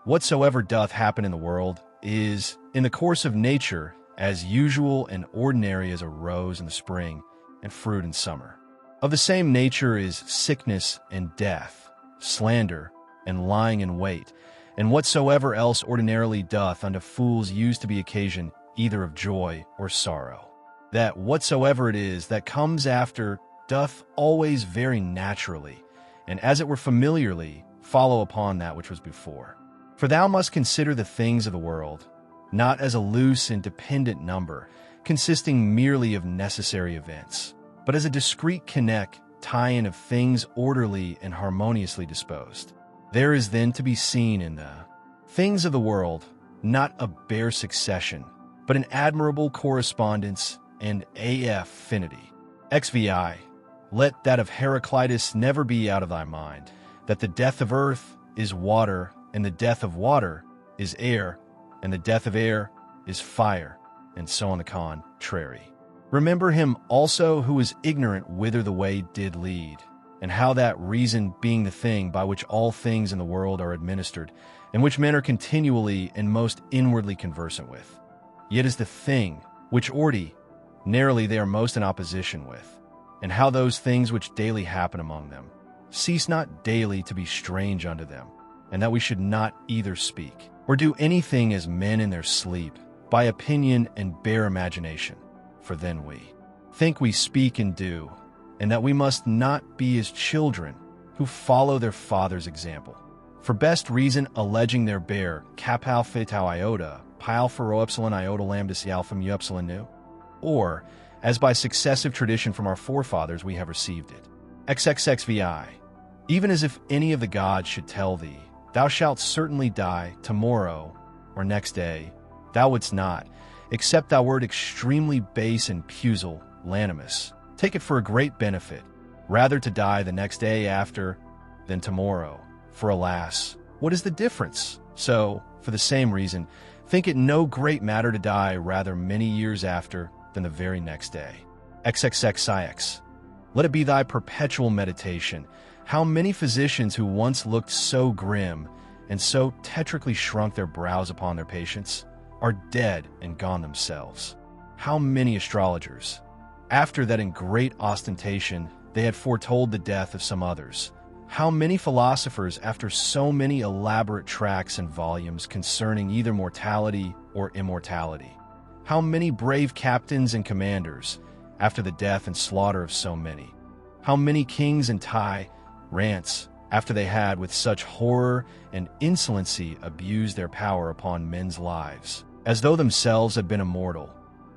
Whatsoever doth happen in the world is, in the course of nature, as usual and ordinary as a rose in the spring and fruit in summer. Of the same nature is sickness and death, slander and lying in wait, and whatsoever else ordinarily doth unto fools use to be occasion either of joy or sorrow. That whatsoever it is that comes after doth always very naturally, and as it were familiarly, follow upon that which was before. For thou must consider the things of the world, not as a loose and dependent number, consisting merely of necessary events, but as a discrete tie-in of things orderly and harmoniously disposed. There is then to be seen in the things of the world not a bare succession, but an admirable correspondence and affinity. XVI. Let that of Heraclitus never be out of thy mind, that the death of earth is water, and the death of water is air, and the death of air is fire, and so on the contrary. Remember him also who was ignorant whither the way did lead, and how that reason being the thing by which all things in the world are administered, and which men are continually and most inwardly conversant with, yet is the thing which ordinarily they are most in opposition with, and how those things which daily happen among them cease not daily to be strange unto them, and that we should not either speak or do anything as men in their sleep, by opinion and bare imagination, for then we think we speak and do, and that we must not be as children who follow their father's example. For best reason alleging their bare kapal fetau iota, pile pharo epsilon iota lambda alpha mu epsilon nu, or as by successive tradition from our forefathers we have received it. XXXVI, even as if any of the gods should tell thee, thou shalt certainly die tomorrow or next day, thou wouldst not, except thou wert extremely base and pusillanimous. Take it for a great benefit, rather to die the next day after than tomorrow. For alas, what is the difference? So, for the same reason, think it no great matter to die rather many years after than the very next day. XXXIX. Let it be thy perpetual meditation, how many physicians who once looked so grim and so tetrically shrunk their brows upon their patients are dead and gone themselves. How many astrologers, after that in great ostentation they had foretold the death of some others, how many philosophers, after so many elaborate tracts and volumes concerning either mortality or immortality, how many brave captains and commanders, after the death and slaughter of so many, how many kings and tyrants, after they had with such horror and insolency abused their power upon men's lives, as though themselves had been immortal,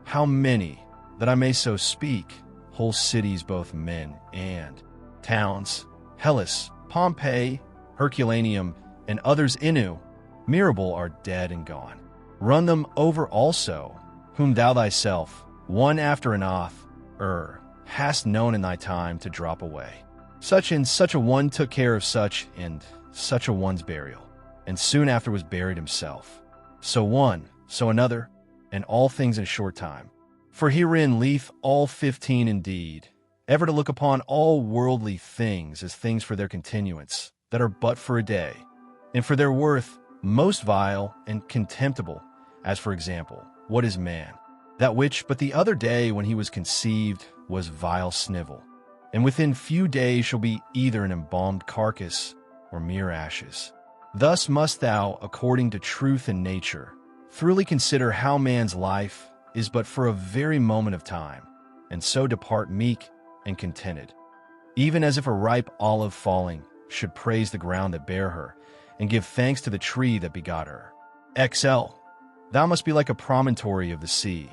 how many, that I may so speak, whole cities, both men and towns, Hellas, Pompeii, Herculaneum, and others innumerable are dead and gone. Run them over also, whom thou thyself, one after another, hast known in thy time to drop away. Such and such a one took care of such and such a one's burial, and soon after was buried himself. So one, so another, and all things in a short time. For herein lieth all 15 indeed, ever to look upon all worldly things as things for their continuance, that are but for a day, and for their worth most vile and contemptible, as for example, what is man? That which but the other day when he was conceived was vile snivel, and within few days shall be either an embalmed carcass or mere ashes. Thus must thou, according to truth and nature, thoroughly consider how man's life is but for a very moment of time, and so depart meek and contented, even as if a ripe olive falling should praise the ground that bare her, and give thanks to the tree that begot her. XL. Thou must be like a promontory of the sea,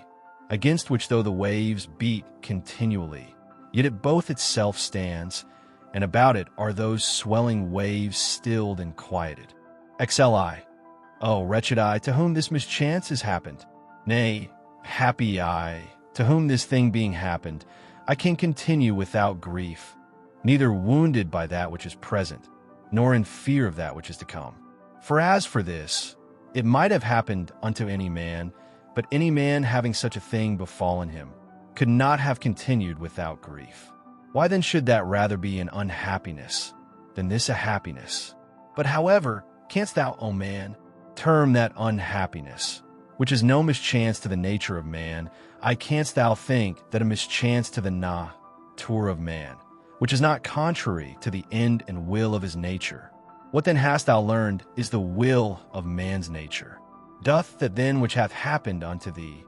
against which though the waves beat continually, yet it both itself stands, and about it are those swelling waves stilled and quieted. XLI. Oh, wretched I, to whom this mischance has happened. Nay, happy I, to whom this thing being happened, I can continue without grief, neither wounded by that which is present, nor in fear of that which is to come. For as for this, it might have happened unto any man, but any man having such a thing befallen him could not have continued without grief. Why then should that rather be an unhappiness than this a happiness? But however, canst thou, O man, term that unhappiness, which is no mischance to the nature of man, canst thou think that a mischance to the nature of man, which is not contrary to the end and will of his nature? What then hast thou learned is the will of man's nature? Doth that then which hath happened unto thee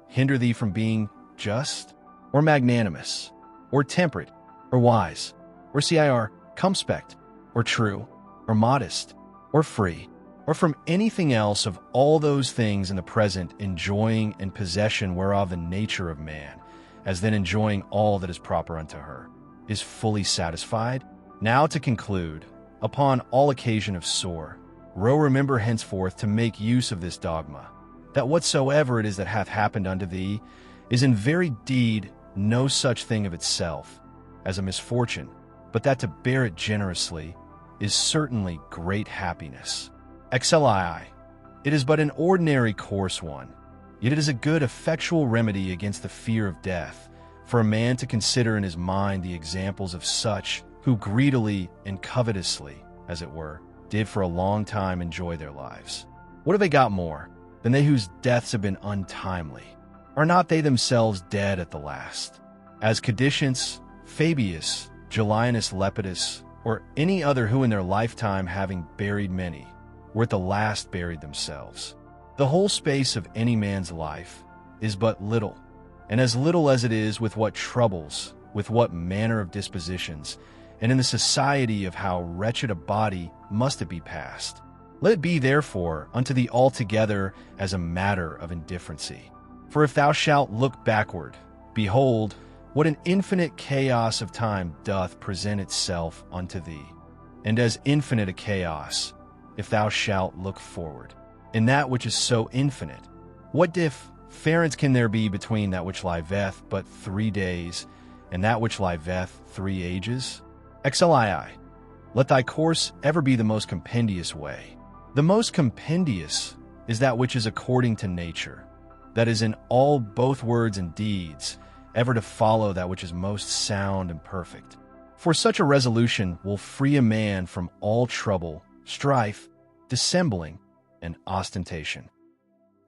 hinder thee from being just, or magnanimous, or temperate, or wise, or circumspect, or true, or modest, or free, or from anything else of all those things in the present enjoying and possession whereof the nature of man, as then enjoying all that is proper unto her, is fully satisfied? Now to conclude, upon all occasion of sore, remember henceforth to make use of this dogma, that whatsoever it is that hath happened unto thee is in very deed no such thing of itself as a misfortune, but that to bear it generously is certainly great happiness. XLII. It is but an ordinary coarse one, yet it is a good effectual remedy against the fear of death, for a man to consider in his mind the examples of such who greedily and covetously, as it were, did for a long time enjoy their lives. What have they got more than they whose deaths have been untimely? Are not they themselves dead at the last? As Cadicians, Fabius, Julianus Lepidus, or any other who in their lifetime having buried many, were at the last buried themselves. The whole space of any man's life is but little, and as little as it is with what troubles, with what manner of dispositions, and in the society of how wretched a body must it be passed. Let it be therefore unto thee altogether as a matter of indifferency. For if thou shalt look backward, behold, what an infinite chaos of time doth present itself unto thee, and as infinite a chaos, if thou shalt look forward. In that which is so infinite, what difference can there be between that which liveth but 3 days, and that which liveth 3 ages? Xlii, let thy course ever be the most compendious way. The most compendious is that which is according to nature, that is in all both words and deeds, ever to follow that which is most sound and perfect. For such a resolution will free a man from all trouble, strife, dissembling, and ostentation.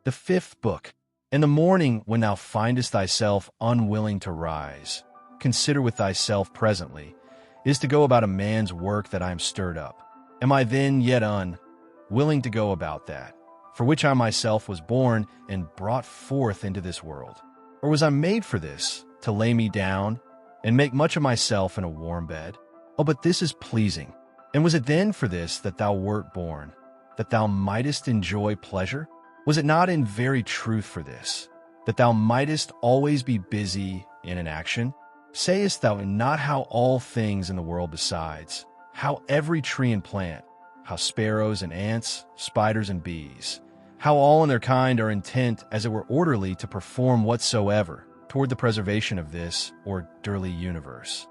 The 5th Book. In the morning, when thou findest thyself unwilling to rise, consider with thyself presently, is to go about a man's work that I am stirred up. Am I then yet unwilling to go about that, for which I myself was born and brought forth into this world? Or was I made for this, to lay me down, and make much of myself in a warm bed? Oh, but this is pleasing. And was it then for this that thou wert born, that thou mightest enjoy pleasure? Was it not in very truth for this, that thou mightest always be busy in an action? Sayest thou not how all things in the world besides, how every tree and plant, how sparrows and ants, spiders and bees, how all in their kind are intent as it were orderly to perform whatsoever toward the preservation of this orderly universe,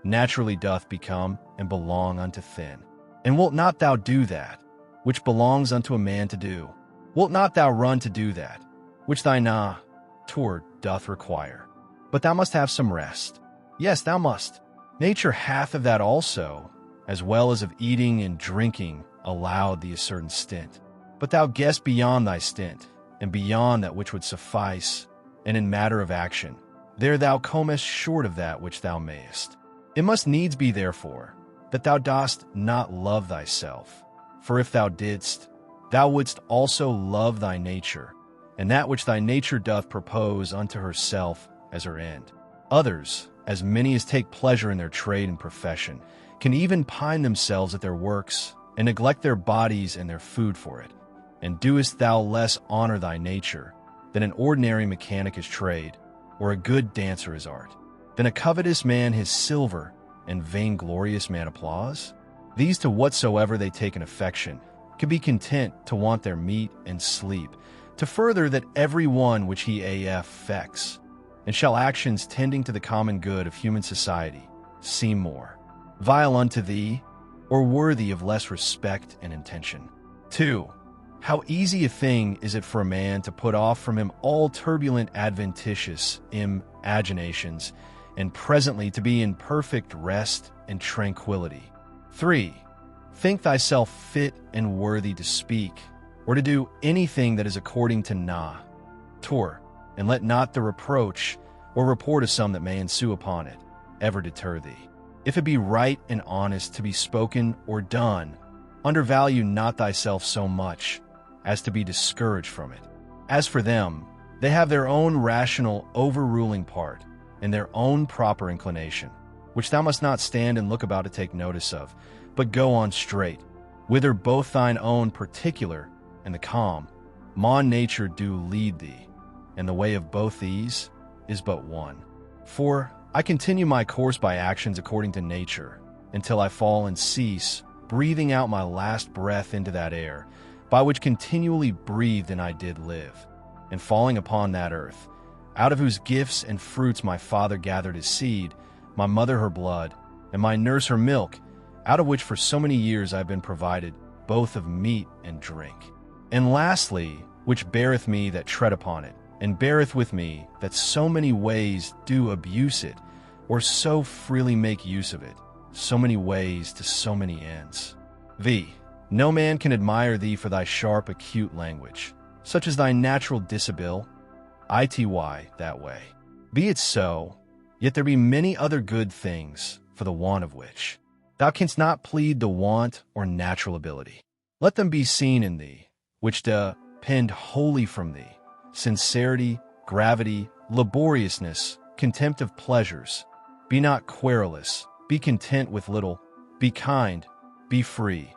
naturally doth become and belong unto thin. And wilt not thou do that which belongs unto a man to do? Wilt not thou run to do that which thy nature doth require? But thou must have some rest. Yes, thou must. Nature hath of that also, as well as of eating and drinking allowed thee a certain stint. But thou guessed beyond thy stint, and beyond that which would suffice, and in matter of action, there thou comest short of that which thou mayest. It must needs be, therefore, that thou dost not love thyself. For if thou didst, thou wouldst also love thy nature, and that which thy nature doth propose unto herself as her end. Others, as many as take pleasure in their trade and profession, can even pine themselves at their works, and neglect their bodies and their food for it. And doest thou less honor thy nature than an ordinary mechanic his trade, or a good dancer his art, than a covetous man his silver, and vainglorious man applause? These to whatsoever they take an affection, can be content to want their meat and sleep, to further that every one which he affects, and shall actions tending to the common good of human society seem more vile unto thee, or worthy of less respect and intention? 2. How easy a thing is it for a man to put off from him all turbulent adventitious imaginations, and presently to be in perfect rest and tranquility. 3. Think thyself fit and worthy to speak, or to do anything that is according to nature, and let not the reproach or report of some that may ensue upon it ever deter thee. If it be right and honest to be spoken or done, undervalue not thyself so much as to be discouraged from it. As for them, they have their own rational overruling part, and their own proper inclination, which thou must not stand and look about to take notice of, but go on straight, whither both thine own particular and the calm nature do lead thee, and the way of both these is but one. For I continue my course by actions according to nature, until I fall and cease, breathing out my last breath into that air, by which continually breathed and I did live, and falling upon that earth, out of whose gifts and fruits my father gathered his seed, my mother her blood, and my nurse her milk, out of which for so many years I have been provided, both of meat and drink. And lastly, which beareth me that tread upon it, and beareth with me that so many ways do abuse it, or so freely make use of it, so many ways to so many ends. V. No man can admire thee for thy sharp, acute language, such as thy natural dishabille, ity that way. Be it so, yet there be many other good things, for the want of which thou canst not plead the want or natural ability. Let them be seen in thee, which depend wholly from thee: sincerity, gravity, laboriousness, contempt of pleasures. Be not querulous, be content with little, be kind, be free.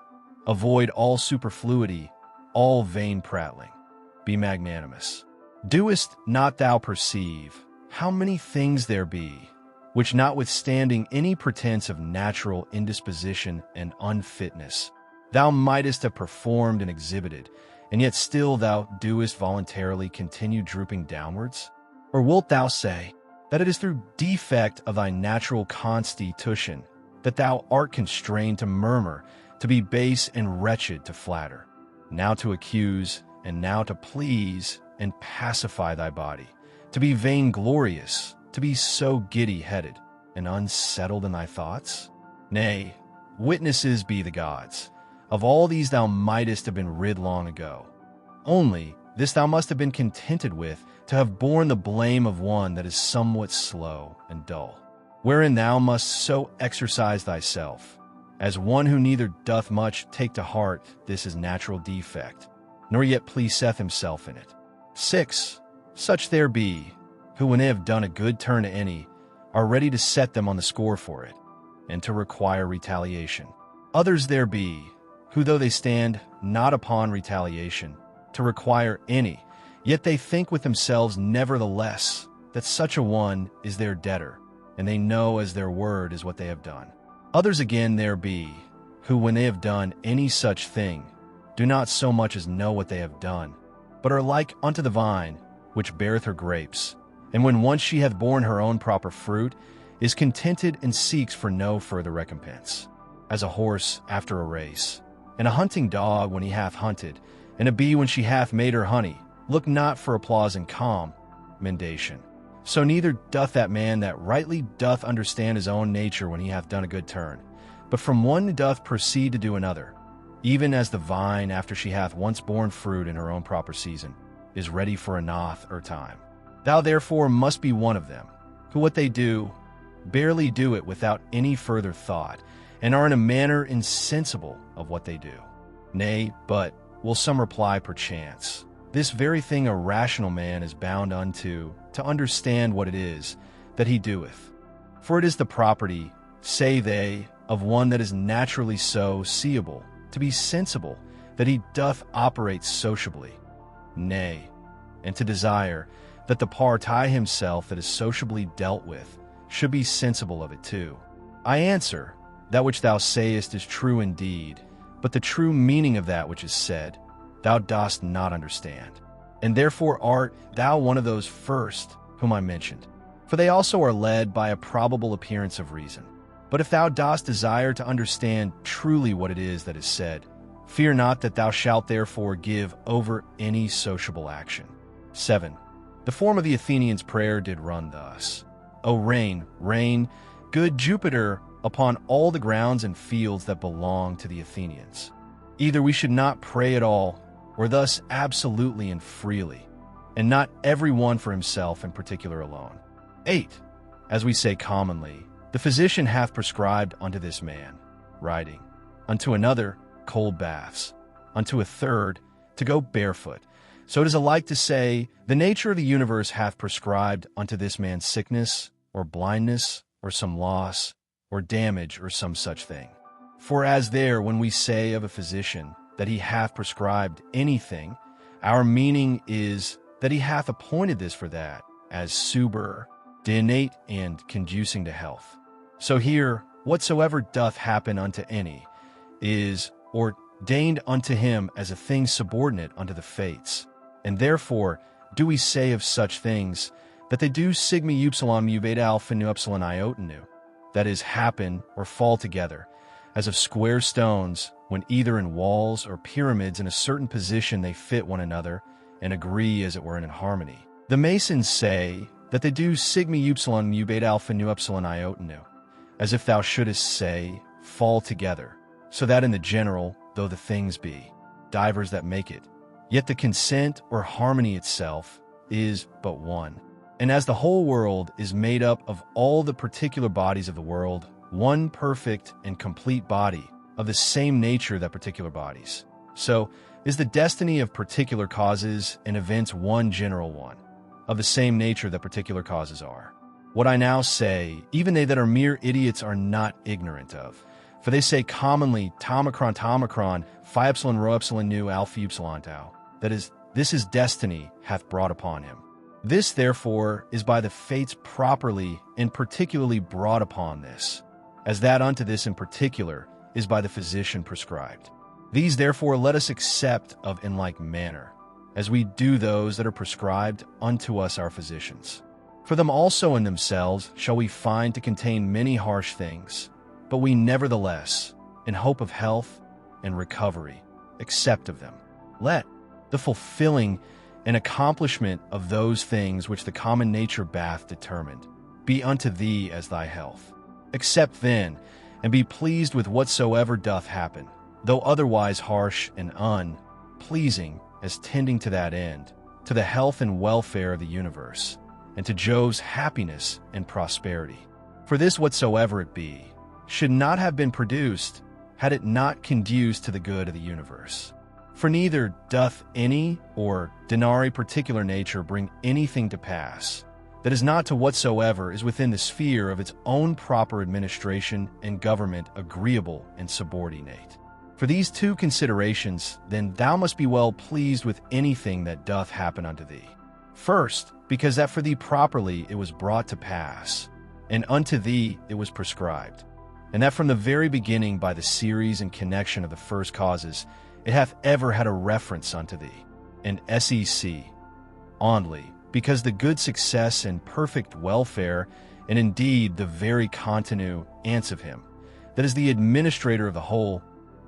Avoid all superfluity, all vain prattling. Be magnanimous. Doest not thou perceive how many things there be, which notwithstanding any pretense of natural indisposition and unfitness, thou mightest have performed and exhibited, and yet still thou doest voluntarily continue drooping downwards? Or wilt thou say that it is through defect of thy natural constitution that thou art constrained to murmur, to be base and wretched, to flatter, now to accuse, and now to please and pacify thy body, to be vainglorious, to be so giddy-headed and unsettled in thy thoughts? Nay, witnesses be the gods. Of all these thou mightest have been rid long ago. Only this thou must have been contented with, to have borne the blame of one that is somewhat slow and dull, wherein thou must so exercise thyself, as one who neither doth much take to heart this his natural defect, nor yet pleaseth himself in it. 6. Such there be, who when they have done a good turn to any, are ready to set them on the score for it, and to require retaliation. Others there be, who though they stand not upon retaliation, to require any, yet they think with themselves nevertheless that such a one is their debtor, and they know as their word is what they have done. Others again there be, who when they have done any such thing, do not so much as know what they have done, but are like unto the vine, which beareth her grapes, and when once she hath borne her own proper fruit, is contented and seeks for no further recompense, as a horse after a race, and a hunting dog when he hath hunted, and a bee when she hath made her honey, look not for applause and commendation. So neither doth that man that rightly doth understand his own nature when he hath done a good turn, but from one doth proceed to do another, even as the vine after she hath once borne fruit in her own proper season, is ready for a noth or time. Thou therefore must be one of them, who what they do, barely do it without any further thought, and are in a manner insensible of what they do. Nay, but, will some reply perchance, this very thing a rational man is bound unto, to understand what it is that he doeth. For it is the property, say they, of one that is naturally so seeable, to be sensible that he doth operate sociably. Nay, and to desire that the party himself that is sociably dealt with should be sensible of it too. I answer, that which thou sayest is true indeed, but the true meaning of that which is said, thou dost not understand. And therefore art thou one of those first whom I mentioned. For they also are led by a probable appearance of reason. But if thou dost desire to understand truly what it is that is said, fear not that thou shalt therefore give over any sociable action. 7. The form of the Athenians' prayer did run thus: O rain, rain, good Jupiter, upon all the grounds and fields that belong to the Athenians. Either we should not pray at all, or thus absolutely and freely, and not every one for himself in particular alone. 8. As we say commonly, the physician hath prescribed unto this man riding, unto another cold baths, unto a third to go barefoot. So it is alike to say, the nature of the universe hath prescribed unto this man sickness, or blindness, or some loss, or damage, or some such thing. For as there, when we say of a physician that he hath prescribed anything, our meaning is that he hath appointed this for that, as subordinate and conducing to health. So here, whatsoever doth happen unto any, is ordained unto him as a thing subordinate unto the fates. And therefore do we say of such things, that they do sigma upsilon mu beta alpha nu epsilon iota nu, that is, happen or fall together, as of square stones, when either in walls or pyramids in a certain position they fit one another, and agree as it were in harmony. The Masons say that they do sigma upsilon mu beta alpha nu epsilon iota nu, as if thou shouldest say, fall together, so that in the general, though the things be divers that make it, yet the consent or harmony itself is but one. And as the whole world is made up of all the particular bodies of the world, one perfect and complete body of the same nature that particular bodies, so is the destiny of particular causes and events one general one, of the same nature that particular causes are. What I now say, even they that are mere idiots are not ignorant of. For they say commonly, tomicron, phi epsilon rho epsilon nu alpha upsilon tau, that is, this is destiny hath brought upon him. This, therefore, is by the fates properly and particularly brought upon this, as that unto this in particular is by the physician prescribed. These, therefore, let us accept of in like manner, as we do those that are prescribed unto us our physicians. For them also in themselves shall we find to contain many harsh things, but we nevertheless, in hope of health and recovery, accept of them. Let the fulfilling and accomplishment of those things which the common nature bath determined be unto thee as thy health. Accept then, and be pleased with whatsoever doth happen, though otherwise harsh and unpleasing, as tending to that end, to the health and welfare of the universe, and to Jove's happiness and prosperity. For this whatsoever it be, should not have been produced, had it not conduced to the good of the universe. For neither doth any or denari particular nature bring anything to pass, that is not to whatsoever is within the sphere of its own proper administration and government agreeable and subordinate. For these two considerations, then thou must be well pleased with anything that doth happen unto thee. First, because that for thee properly it was brought to pass, and unto thee it was prescribed, and that from the very beginning by the series and connection of the first causes, it hath ever had a reference unto thee, and sec, only, because the good success and perfect welfare, and indeed the very continuance of him, that is the administrator of the whole,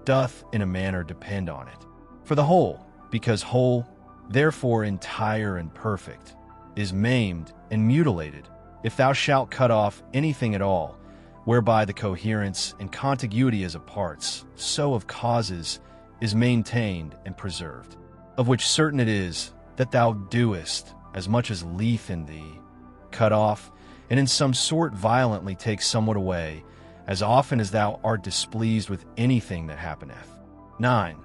doth in a manner depend on it. For the whole, because whole, therefore entire and perfect, is maimed and mutilated, if thou shalt cut off anything at all, whereby the coherence and contiguity as of parts, so of causes, is maintained and preserved, of which certain it is that thou doest, as much as lieth in thee, cut off, and in some sort violently take somewhat away, as often as thou art displeased with anything that happeneth. 9.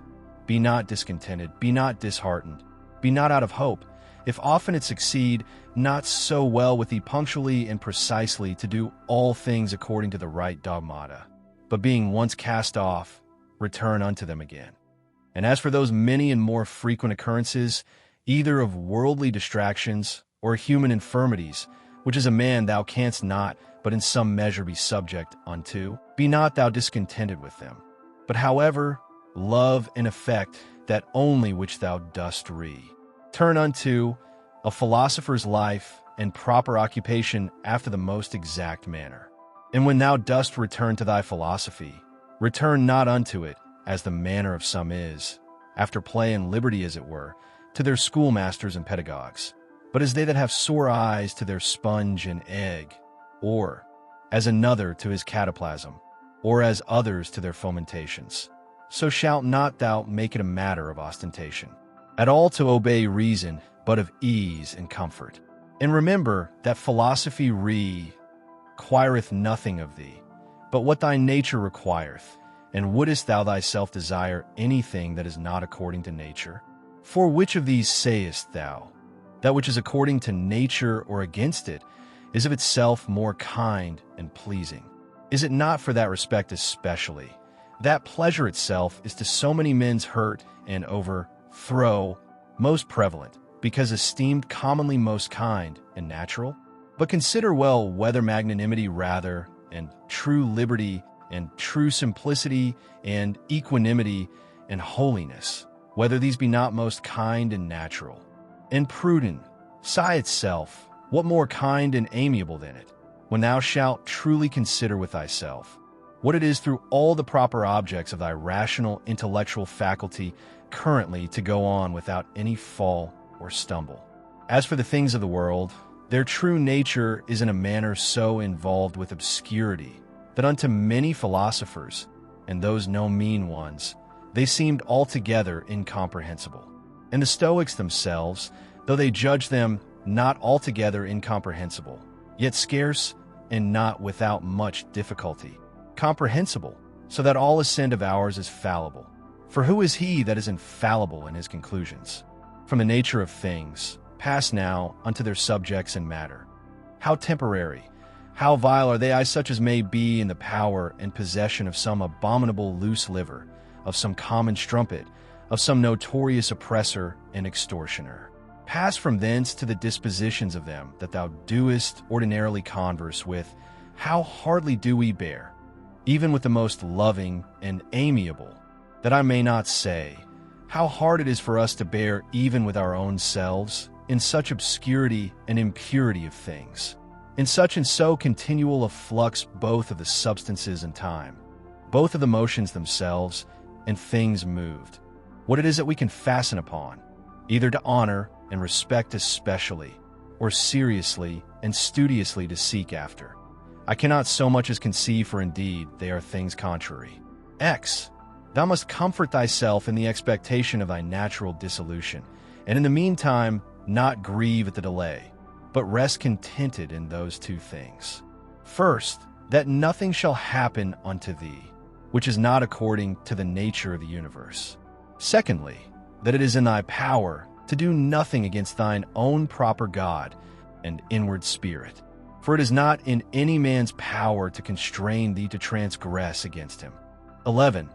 Be not discontented, be not disheartened, be not out of hope, if often it succeed not so well with thee punctually and precisely to do all things according to the right dogmata, but being once cast off, return unto them again. And as for those many and more frequent occurrences, either of worldly distractions or human infirmities, which as a man thou canst not but in some measure be subject unto, be not thou discontented with them, but however love and affect that only which thou dost turn unto a philosopher's life and proper occupation after the most exact manner. And when thou dost return to thy philosophy, return not unto it, as the manner of some is, after play and liberty as it were, to their schoolmasters and pedagogues, but as they that have sore eyes to their sponge and egg, or as another to his cataplasm, or as others to their fomentations. So shalt not thou make it a matter of ostentation, at all to obey reason, but of ease and comfort. And remember that philosophy requireth nothing of thee, but what thy nature requireth, and wouldest thou thyself desire anything that is not according to nature? For which of these sayest thou, that which is according to nature or against it, is of itself more kind and pleasing? Is it not for that respect especially, that pleasure itself is to so many men's hurt and overthrow most prevalent, because esteemed commonly most kind and natural? But consider well whether magnanimity rather, and true liberty, and true simplicity, and equanimity, and holiness, whether these be not most kind and natural. And prudent, sigh itself, what more kind and amiable than it, when thou shalt truly consider with thyself, what it is through all the proper objects of thy rational intellectual faculty currently to go on without any fall or stumble. As for the things of the world, their true nature is in a manner so involved with obscurity, that unto many philosophers, and those no mean ones, they seemed altogether incomprehensible. And the Stoics themselves, though they judged them not altogether incomprehensible, yet scarce and not without much difficulty, comprehensible, so that all assent of ours is fallible. For who is he that is infallible in his conclusions? From the nature of things, pass now unto their subjects and matter. How temporary, how vile are they, such as may be in the power and possession of some abominable loose liver, of some common strumpet, of some notorious oppressor and extortioner. Pass from thence to the dispositions of them that thou doest ordinarily converse with. How hardly do we bear, even with the most loving and amiable, that I may not say, how hard it is for us to bear even with our own selves, in such obscurity and impurity of things, in such and so continual a flux both of the substances and time, both of the motions themselves and things moved, what it is that we can fasten upon, either to honor and respect especially, or seriously and studiously to seek after. I cannot so much as conceive, for indeed they are things contrary. X. Thou must comfort thyself in the expectation of thy natural dissolution, and in the meantime not grieve at the delay, but rest contented in those two things. First, that nothing shall happen unto thee, which is not according to the nature of the universe. Secondly, that it is in thy power to do nothing against thine own proper God and inward spirit. For it is not in any man's power to constrain thee to transgress against him. 11.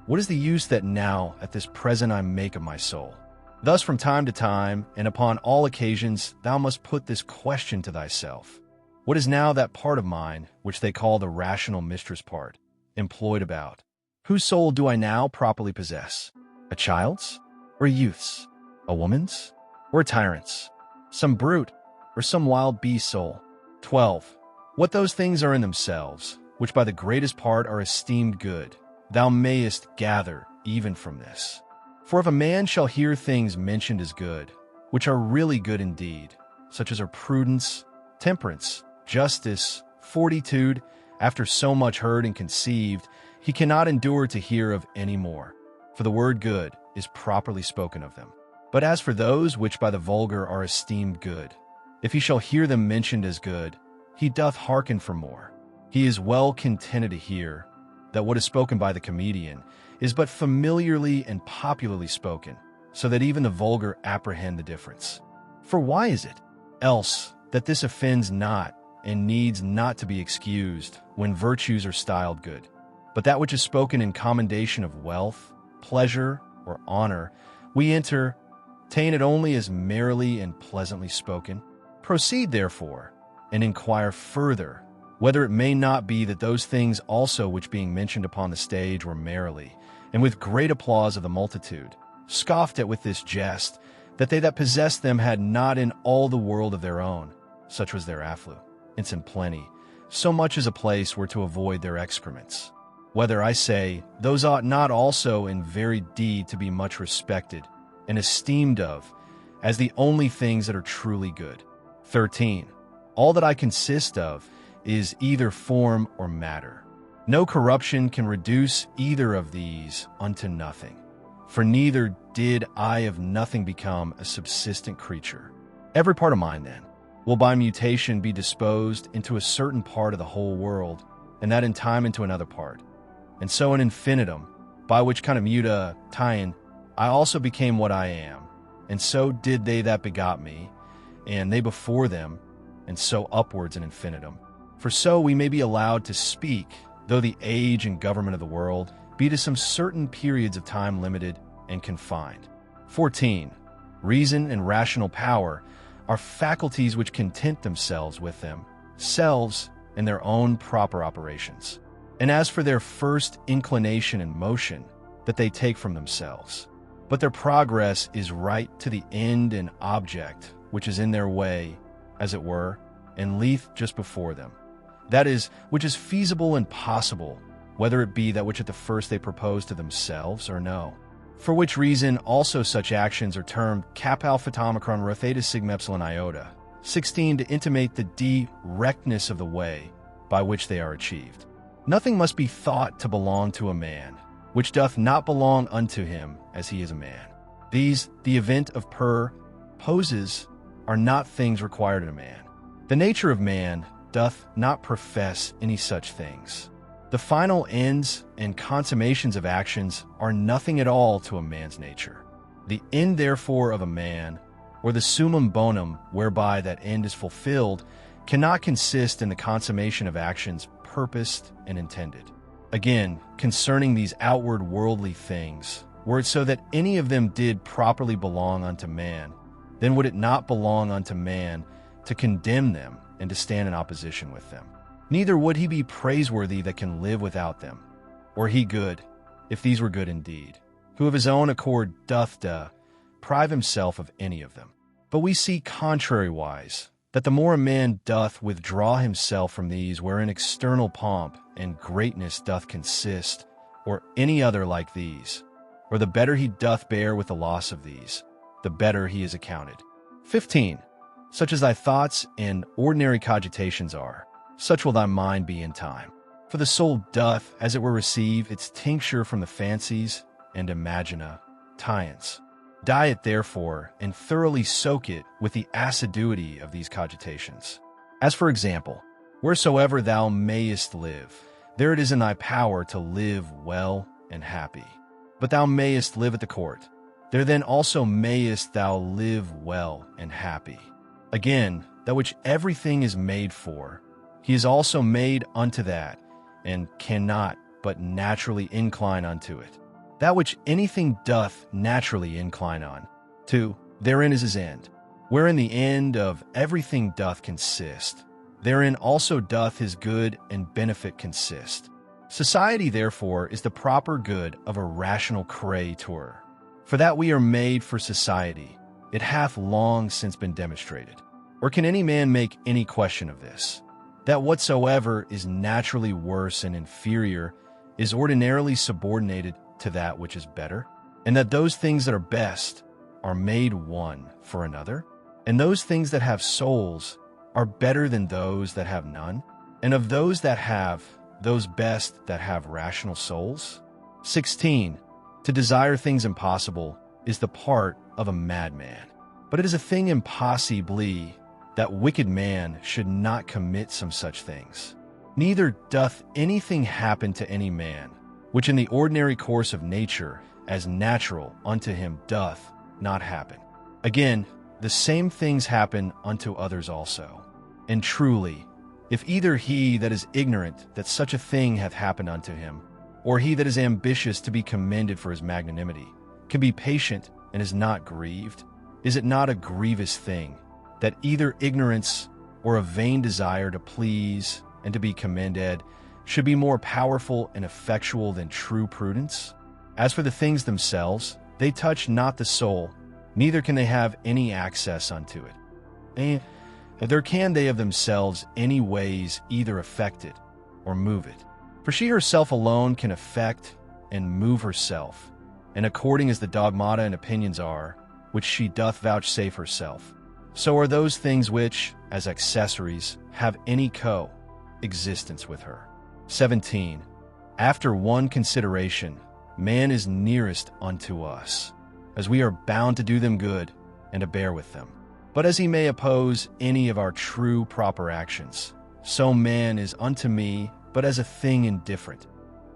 What is the use that now, at this present, I make of my soul? Thus from time to time, and upon all occasions, thou must put this question to thyself. What is now that part of mine, which they call the rational mistress part, employed about? Whose soul do I now properly possess? A child's, or a youth's? A woman's, or a tyrant's? Some brute, or some wild beast soul? 12. What those things are in themselves, which by the greatest part are esteemed good, thou mayest gather even from this. For if a man shall hear things mentioned as good, which are really good indeed, such as are prudence, temperance, justice, fortitude, after so much heard and conceived, he cannot endure to hear of any more, for the word good is properly spoken of them. But as for those which by the vulgar are esteemed good, if he shall hear them mentioned as good, he doth hearken for more. He is well contented to hear that what is spoken by the comedian is but familiarly and popularly spoken, so that even the vulgar apprehend the difference. For why is it, else, that this offends not and needs not to be excused when virtues are styled good, but that which is spoken in commendation of wealth, pleasure, or honor, we entertain it only as merrily and pleasantly spoken? Proceed, therefore, and inquire further, whether it may not be that those things also which being mentioned upon the stage were merrily, and with great applause of the multitude, scoffed at with this jest, that they that possessed them had not in all the world of their own, such was their affluence and plenty, so much as a place were to avoid their excrements. Whether, I say, those ought not also in very deed to be much respected and esteemed of, as the only things that are truly good. 13. All that I consist of is either form or matter. No corruption can reduce either of these unto nothing, for neither did I of nothing become a subsistent creature. Every part of mine, then, will by mutation be disposed into a certain part of the whole world, and that in time into another part. And so in infinitum, by which kind of mutation, I also became what I am, and so did they that begot me, and they before them, and so upwards in infinitum. For so we may be allowed to speak, though the age and government of the world be to some certain periods of time limited and confined. 14. Reason and rational power are faculties which content themselves with themselves in their own proper operations. And as for their first inclination and motion, that they take from themselves, but their progress is right to the end and object which is in their way, as it were, and lieth just before them. That is, which is feasible and possible, whether it be that which at the first they propose to themselves or no. For which reason also such actions are termed cap alpha omicron rho theta sigma epsilon iota. 16. To intimate the directness of the way by which they are achieved. Nothing must be thought to belong to a man, which doth not belong unto him as he is a man. These, the event of poses, are not things required in a man. The nature of man doth not profess any such things. The final ends and consummations of actions are nothing at all to a man's nature. The end, therefore, of a man, or the summum bonum whereby that end is fulfilled, cannot consist in the consummation of actions purposed and intended. Again, concerning these outward worldly things, were it so that any of them did properly belong unto man, then would it not belong unto man to condemn them and to stand in opposition with them. Neither would he be praiseworthy that can live without them, or he good, if these were good indeed, who of his own accord doth deprive himself of any of them. But we see contrariwise, that the more a man doth withdraw himself from these wherein external pomp and greatness doth consist, or any other like these, or the better he doth bear with the loss of these, the better he is accounted. 15. Such as thy thoughts and ordinary cogitations are, such will thy mind be in time. For the soul doth, as it were, receive its tincture from the fancies and imaginations. Diet, therefore, and thoroughly soak it with the assiduity of these cogitations. As for example, wheresoever thou mayest live, there it is in thy power to live well and happy. But thou mayest live at the court, there then also mayest thou live well and happy. Again, that which everything is made for, he is also made unto that, and cannot but naturally incline unto it. That which anything doth naturally incline on, to, therein is his end. Wherein the end of everything doth consist, therein also doth his good and benefit consist. Society, therefore, is the proper good of a rational creator. For that we are made for society, it hath long since been demonstrated. Or can any man make any question of this? That whatsoever is naturally worse and inferior is ordinarily subordinated to that which is better, and that those things that are best are made one for another, and those things that have souls are better than those that have none, and of those that have, those best that have rational souls. 16. To desire things impossible is the part of a madman, but it is a thing impossibly that wicked man should not commit some such things. Neither doth anything happen to any man, which in the ordinary course of nature, as natural unto him, doth not happen. Again, the same things happen unto others also. And truly, if either he that is ignorant that such a thing hath happened unto him, or he that is ambitious to be commended for his magnanimity, can be patient and is not grieved, is it not a grievous thing, that either ignorance or a vain desire to please and to be commended should be more powerful and effectual than true prudence? As for the things themselves, they touch not the soul, neither can they have any access unto it. And neither can they of themselves any ways either affect it or move it. For she herself alone can affect and move herself, and according as the dogmata and opinions are, which she doth vouchsafe herself, so are those things which, as accessories, have any co-existence with her. 17. After one consideration, man is nearest unto us, as we are bound to do them good and to bear with them. But as he may oppose any of our true proper actions, so man is unto me but as a thing indifferent,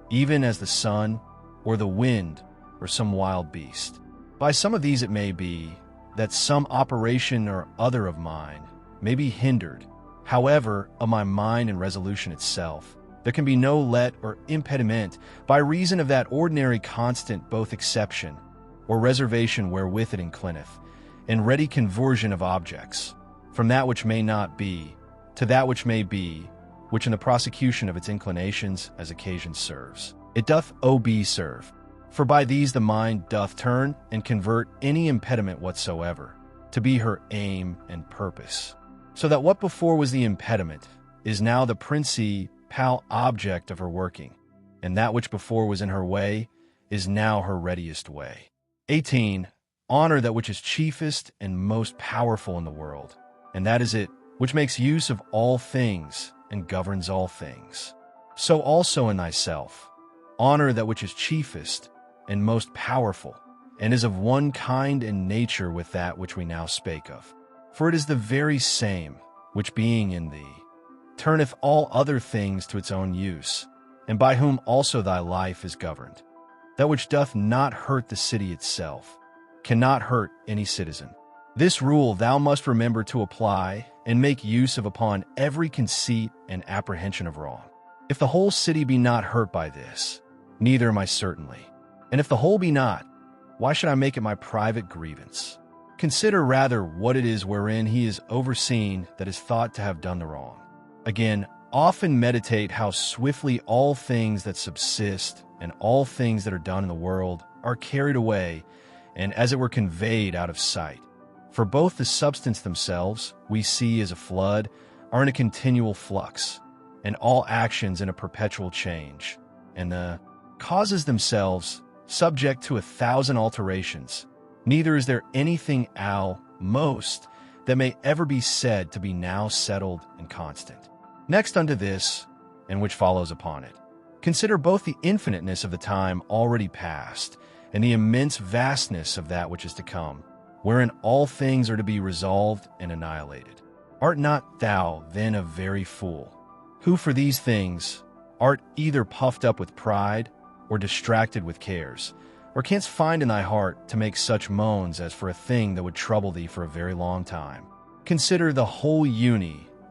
even as the sun or the wind or some wild beast. By some of these it may be that some operation or other of mine may be hindered. However, of my mind and resolution itself, there can be no let or impediment by reason of that ordinary constant both exception or reservation wherewith it inclineth, and ready conversion of objects, from that which may not be, to that which may be, which in the prosecution of its inclinations as occasion serves. It doth serve, for by these the mind doth turn and convert any impediment whatsoever, to be her aim and purpose. So that what before was the impediment is now the principal object of her working, and that which before was in her way is now her readiest way. 18. Honor that which is chiefest and most powerful in the world, and that is it which makes use of all things and governs all things. So also in thyself. Honor that which is chiefest and most powerful, and is of one kind and nature with that which we now spake of. For it is the very same, which being in thee, turneth all other things to its own use, and by whom also thy life is governed. That which doth not hurt the city itself, cannot hurt any citizen. This rule thou must remember to apply and make use of upon every conceit and apprehension of wrong. If the whole city be not hurt by this, neither am I certainly. And if the whole be not, why should I make it my private grievance? Consider rather what it is wherein he is overseen that is thought to have done the wrong. Again, often meditate how swiftly all things that subsist and all things that are done in the world are carried away and as it were conveyed out of sight. For both the substance themselves, we see as a flood, are in a continual flux, and all actions in a perpetual change, and the causes themselves subject to 1,000 alterations. Neither is there anything most that may ever be said to be now settled and constant. Next unto this, and which follows upon it, consider both the infiniteness of the time already past, and the immense vastness of that which is to come, wherein all things are to be resolved and annihilated. Art not thou then a very fool, who for these things art either puffed up with pride or distracted with cares, or canst find in thy heart to make such moans as for a thing that would trouble thee for a very long time? Consider the whole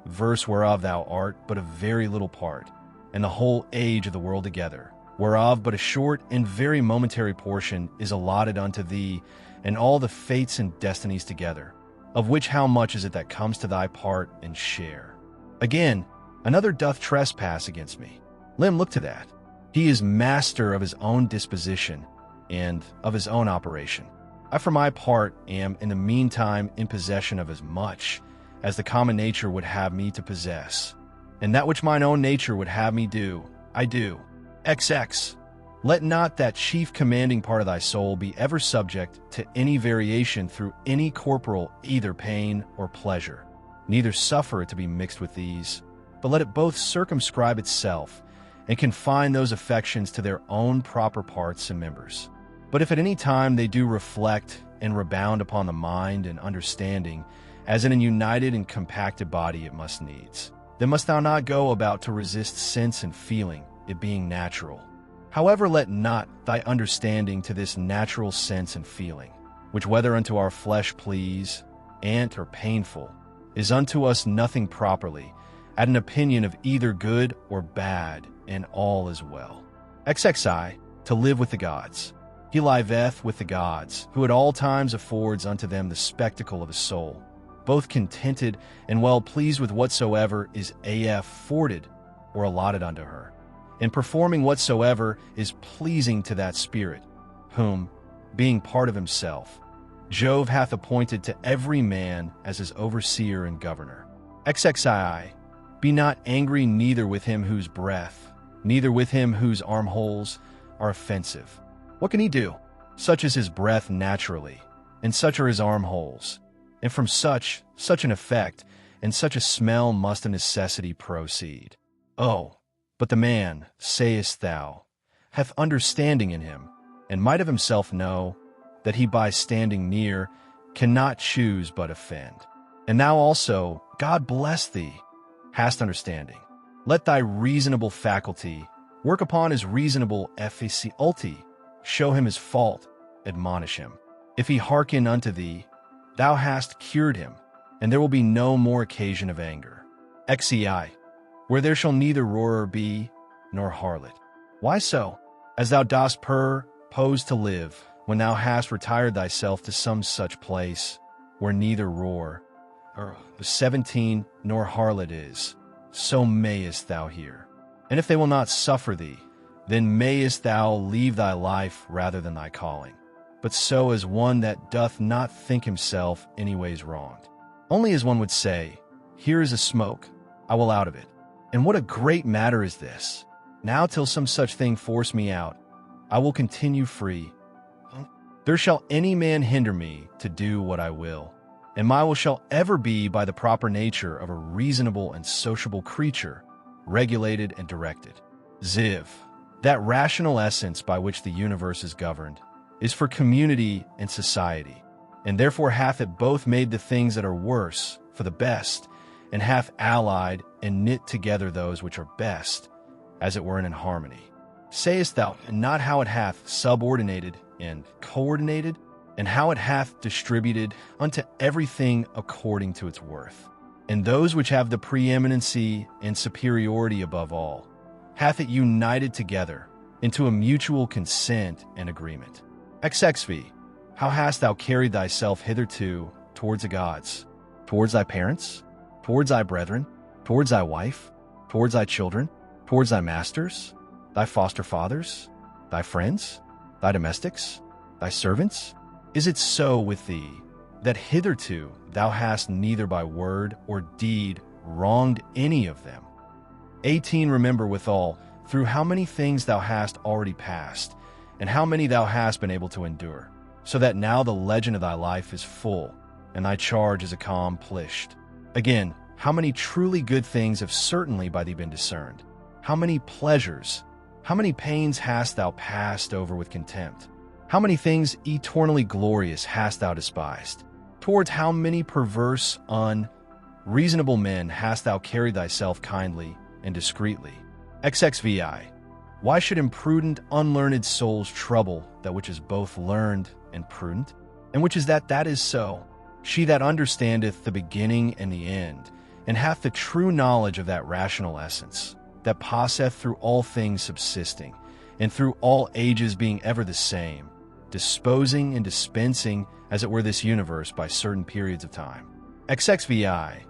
verse whereof thou art but a very little part, and the whole age of the world together, whereof but a short and very momentary portion is allotted unto thee, and all the fates and destinies together, of which how much is it that comes to thy part and share? Again, another doth trespass against me. Let him look to that. He is master of his own disposition and of his own operation. I for my part am in the meantime in possession of as much as the common nature would have me to possess, and that which mine own nature would have me do, I do. XX. Let not that chief commanding part of thy soul be ever subject to any variation through any corporal either pain or pleasure. Neither suffer it to be mixed with these, but let it both circumscribe itself and confine those affections to their own proper parts and members. But if at any time they do reflect and rebound upon the mind and understanding, as in a united and compacted body it must needs, then must thou not go about to resist sense and feeling, it being natural. However, let not thy understanding to this natural sense and feeling, which whether unto our flesh please, and or painful, is unto us nothing properly, at an opinion of either good or bad, and all is well. XXI, to live with the gods. He liveth with the gods, who at all times affords unto them the spectacle of a soul, both contented and well pleased with whatsoever is afforded or allotted unto her, and performing whatsoever is pleasing to that spirit, whom, being part of himself, Jove hath appointed to every man as his overseer and governor. XXII, be not angry neither with him whose breath, neither with him whose armholes are offensive. What can he do? Such is his breath naturally, and such are his armholes, and from such an effect, and such a smell must of necessity proceed. Oh, but the man, sayest thou, hath understanding in him, and might of himself know, that he by standing near cannot choose but offend. And thou also, God bless thee, hast understanding. Let thy reasonable faculty work upon his reasonable efficacy, show him his fault, admonish him. If he hearken unto thee, thou hast cured him, and there will be no more occasion of anger. XEI, where there shall neither roarer be, nor harlot. Why so? As thou dost pose to live, when thou hast retired thyself to some such place, where neither roar, or 17, nor harlot is, so mayest thou hear. And if they will not suffer thee, then mayest thou leave thy life rather than thy calling, but so as one that doth not think himself anyways wronged. Only as one would say, here is a smoke, I will out of it. And what a great matter is this! Now till some such thing force me out, I will continue free. There shall any man hinder me to do what I will, and my will shall ever be by the proper nature of a reasonable and sociable creature, regulated and directed. Ziv, that rational essence by which the universe is governed, is for community and society, and therefore hath it both made the things that are worse for the best, and hath allied and knit together those which are best, as it were in harmony. Sayest thou not how it hath subordinated and coordinated, and how it hath distributed unto everything according to its worth? And those which have the preeminency and superiority above all, hath it united together into a mutual consent and agreement. XXV, how hast thou carried thyself hitherto towards the gods, towards thy parents, towards thy brethren, towards thy wife, towards thy children, towards thy masters, thy foster fathers, thy friends, thy domestics, thy servants? Is it so with thee, that hitherto thou hast neither by word or deed wronged any of them? 18. Remember withal through how many things thou hast already passed, and how many thou hast been able to endure, so that now the legend of thy life is full, and thy charge is accomplished. Again, how many truly good things have certainly by thee been discerned? How many pleasures, how many pains hast thou passed over with contempt? How many things eternally glorious hast thou despised? Towards how many perverse, unreasonable men hast thou carried thyself kindly and discreetly? XXVI, why should imprudent, unlearned souls trouble that which is both learned and prudent? And which is that is so? She that understandeth the beginning and the end, and hath the true knowledge of that rational essence, that passeth through all things subsisting, and through all ages being ever the same, disposing and dispensing as it were this universe by certain periods of time. XXVI,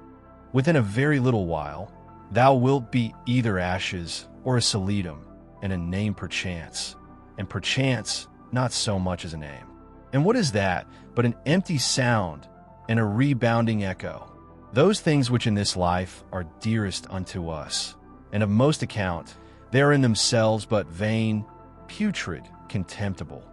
within a very little while, thou wilt be either ashes or a solidum, and a name perchance, and perchance not so much as a name. And what is that but an empty sound and a rebounding echo? Those things which in this life are dearest unto us, and of most account, they are in themselves but vain, putrid, contemptible.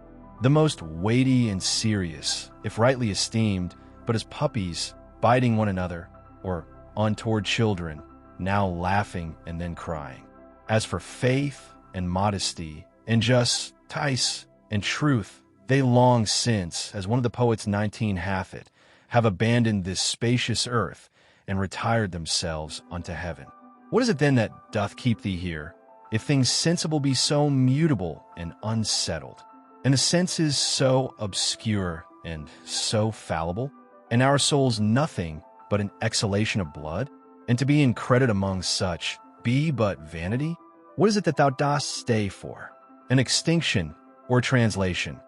The most weighty and serious, if rightly esteemed, but as puppies biting one another, or untoward children, now laughing and then crying. As for faith and modesty and justice and truth, they long since, as one of the poets 19 hath it, have abandoned this spacious earth and retired themselves unto heaven. What is it then that doth keep thee here, if things sensible be so mutable and unsettled, and the senses so obscure and so fallible, and our souls nothing but an exhalation of blood? And to be in credit among such be but vanity? What is it that thou dost stay for? An extinction or a translation,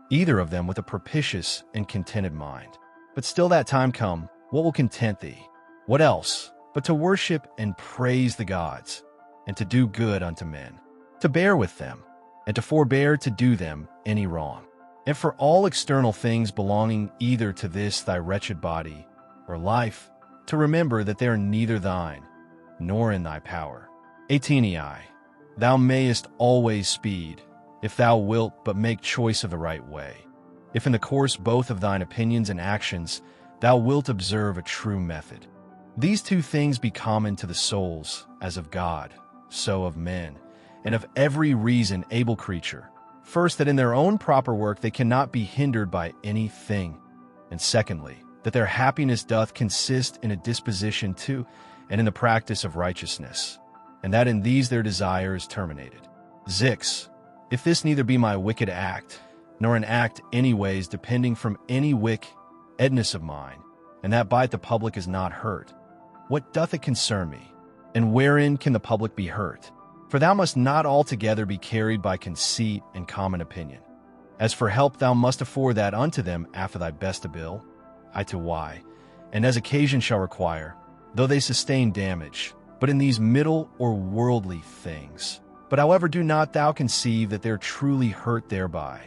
either of them with a propitious and contented mind. But still that time come, what will content thee? What else but to worship and praise the gods, and to do good unto men, to bear with them, and to forbear to do them any wrong, and for all external things belonging either to this thy wretched body or life, to remember that they are neither thine, nor in thy power. 18. Thou mayest always speed, if thou wilt but make choice of the right way, if in the course both of thine opinions and actions thou wilt observe a true method. These two things be common to the souls, as of God, so of men, and of every reason able creature. First, that in their own proper work they cannot be hindered by anything, and secondly, that their happiness doth consist in a disposition to and in the practice of righteousness, and that in these their desire is terminated. Zix, if this neither be my wicked act, nor an act anyways depending from any wickedness of mine, and that by it the public is not hurt, what doth it concern me? And wherein can the public be hurt? For thou must not altogether be carried by conceit and common opinion. As for help thou must afford that unto them after thy best ability, I to why, and as occasion shall require, though they sustain damage, but in these middle or worldly things. But however do not thou conceive that they're truly hurt thereby,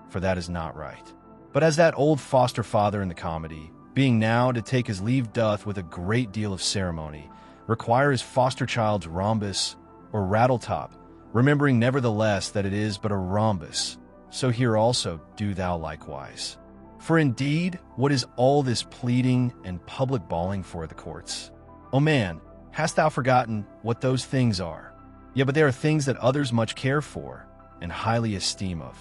for that is not right. But as that old foster father in the comedy, being now to take his leave doth with a great deal of ceremony, require his foster child's rhombus or rattletop, remembering nevertheless that it is but a rhombus, so here also do thou likewise. For indeed, what is all this pleading and public bawling for the courts? O man, hast thou forgotten what those things are? Yea, but there are things that others much care for, and highly esteem of.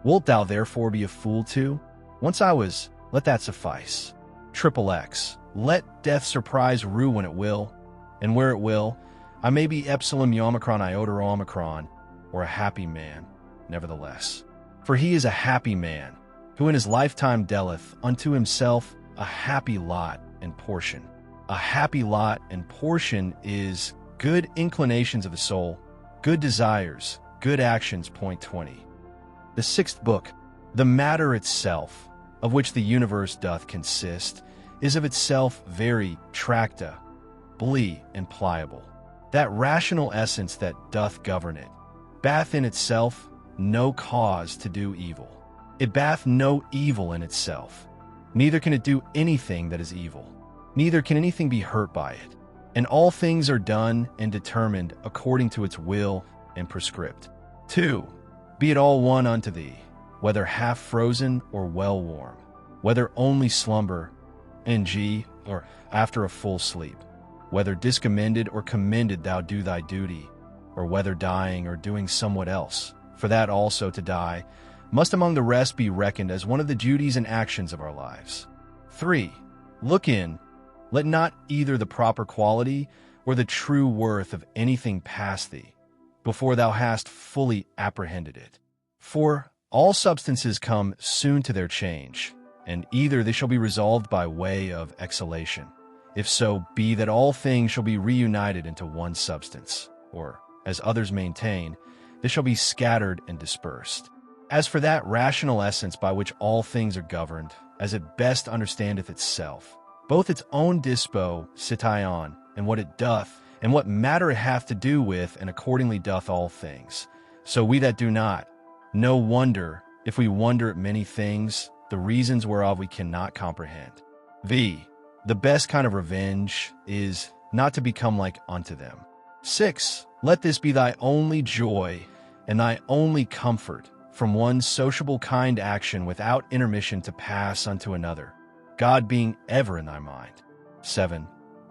Wilt thou therefore be a fool too? Once I was, let that suffice. XXX, let death surprise rue when it will, and where it will, I may be epsilon omicron iota omicron, or a happy man, nevertheless. For he is a happy man, who in his lifetime dealeth unto himself a happy lot and portion. A happy lot and portion is good inclinations of the soul, good desires, good actions. Point 20. The sixth book, the matter itself, of which the universe doth consist, is of itself very tracta, bly, and pliable. That rational essence that doth govern it, bath in itself no cause to do evil. It bath no evil in itself, neither can it do anything that is evil, neither can anything be hurt by it. And all things are done and determined according to its will and prescript. 2. Be it all one unto thee, whether half frozen or well warm, whether only slumber, ng, or after a full sleep, whether discommended or commended thou do thy duty, or whether dying or doing somewhat else, for that also to die must among the rest be reckoned as one of the duties and actions of our lives. 3. Look in, let not either the proper quality or the true worth of anything pass thee, before thou hast fully apprehended it. For all substances come soon to their change, and either they shall be resolved by way of exhalation, if so be that all things shall be reunited into one substance, or, as others maintain, they shall be scattered and dispersed. As for that rational essence by which all things are governed, as it best understandeth itself, both its own dispo, citaion, and what it doth, and what matter it hath to do with, and accordingly doth all things. So we that do not, no wonder, if we wonder at many things, the reasons whereof we cannot comprehend. V. The best kind of revenge is not to become like unto them. 6. Let this be thy only joy, and thy only comfort, from one sociable kind action without intermission to pass unto another, God being ever in thy mind. 7.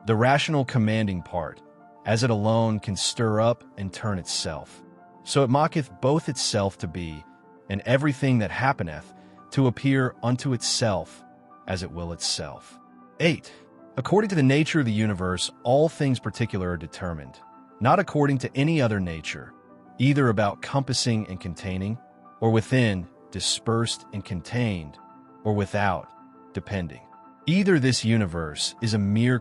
The rational commanding part, as it alone can stir up and turn itself, so it mocketh both itself to be, and everything that happeneth, to appear unto itself, as it will itself. 8. According to the nature of the universe, all things particular are determined, not according to any other nature, either about compassing and containing, or within, dispersed and contained, or without, depending. Either this universe is a mere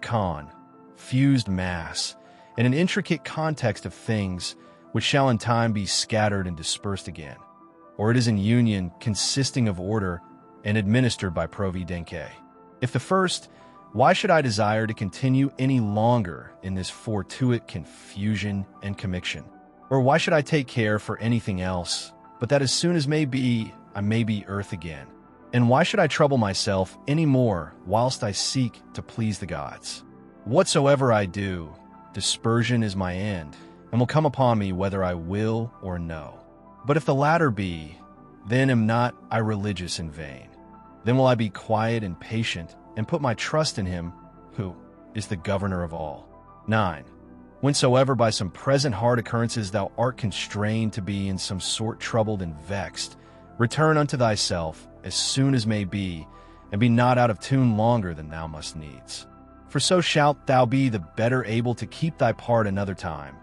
fused mass, and an intricate context of things which shall in time be scattered and dispersed again, or it is in union consisting of order and administered by providence. If the first, why should I desire to continue any longer in this fortuite confusion and commiction? Or why should I take care for anything else, but that as soon as may be, I may be earth again? And why should I trouble myself any more whilst I seek to please the gods? Whatsoever I do, dispersion is my end, and will come upon me whether I will or no. But if the latter be, then am not I religious in vain. Then will I be quiet and patient, and put my trust in him, who is the governor of all. 9. Whensoever by some present hard occurrences thou art constrained to be in some sort troubled and vexed, return unto thyself as soon as may be, and be not out of tune longer than thou must needs. For so shalt thou be the better able to keep thy part another time,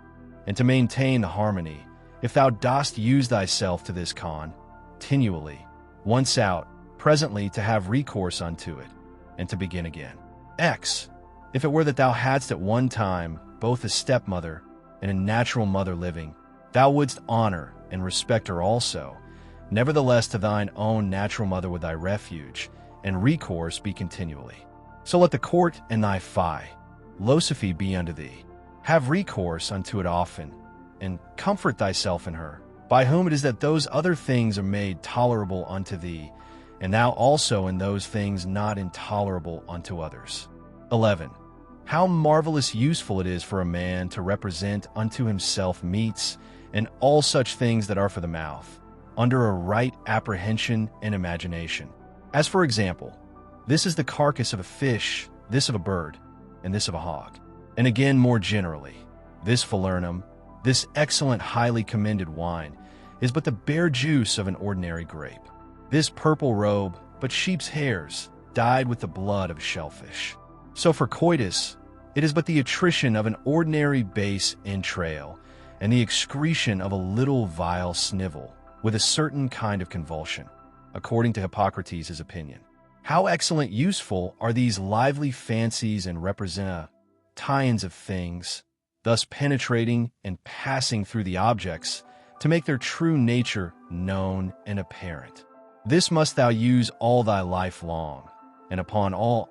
and to maintain the harmony, if thou dost use thyself to this continually, once out, presently to have recourse unto it, and to begin again. X. If it were that thou hadst at one time both a stepmother and a natural mother living, thou wouldst honor and respect her also, nevertheless to thine own natural mother would thy refuge and recourse be continually. So let the court and thy philosophy be unto thee. Have recourse unto it often, and comfort thyself in her, by whom it is that those other things are made tolerable unto thee, and thou also in those things not intolerable unto others. 11. How marvelous useful it is for a man to represent unto himself meats and all such things that are for the mouth, under a right apprehension and imagination. As for example, this is the carcass of a fish, this of a bird, and this of a hog. And again more generally, this falernum, This excellent, highly commended wine is but the bare juice of an ordinary grape. This purple robe, but sheep's hairs, dyed with the blood of shellfish. So for coitus, it is but the attrition of an ordinary base entrail, and the excretion of a little vile snivel, with a certain kind of convulsion, according to Hippocrates' opinion. How excellent useful are these lively fancies and representations of things, thus penetrating and passing through the objects, to make their true nature known and apparent. This must thou use all thy life long, and upon all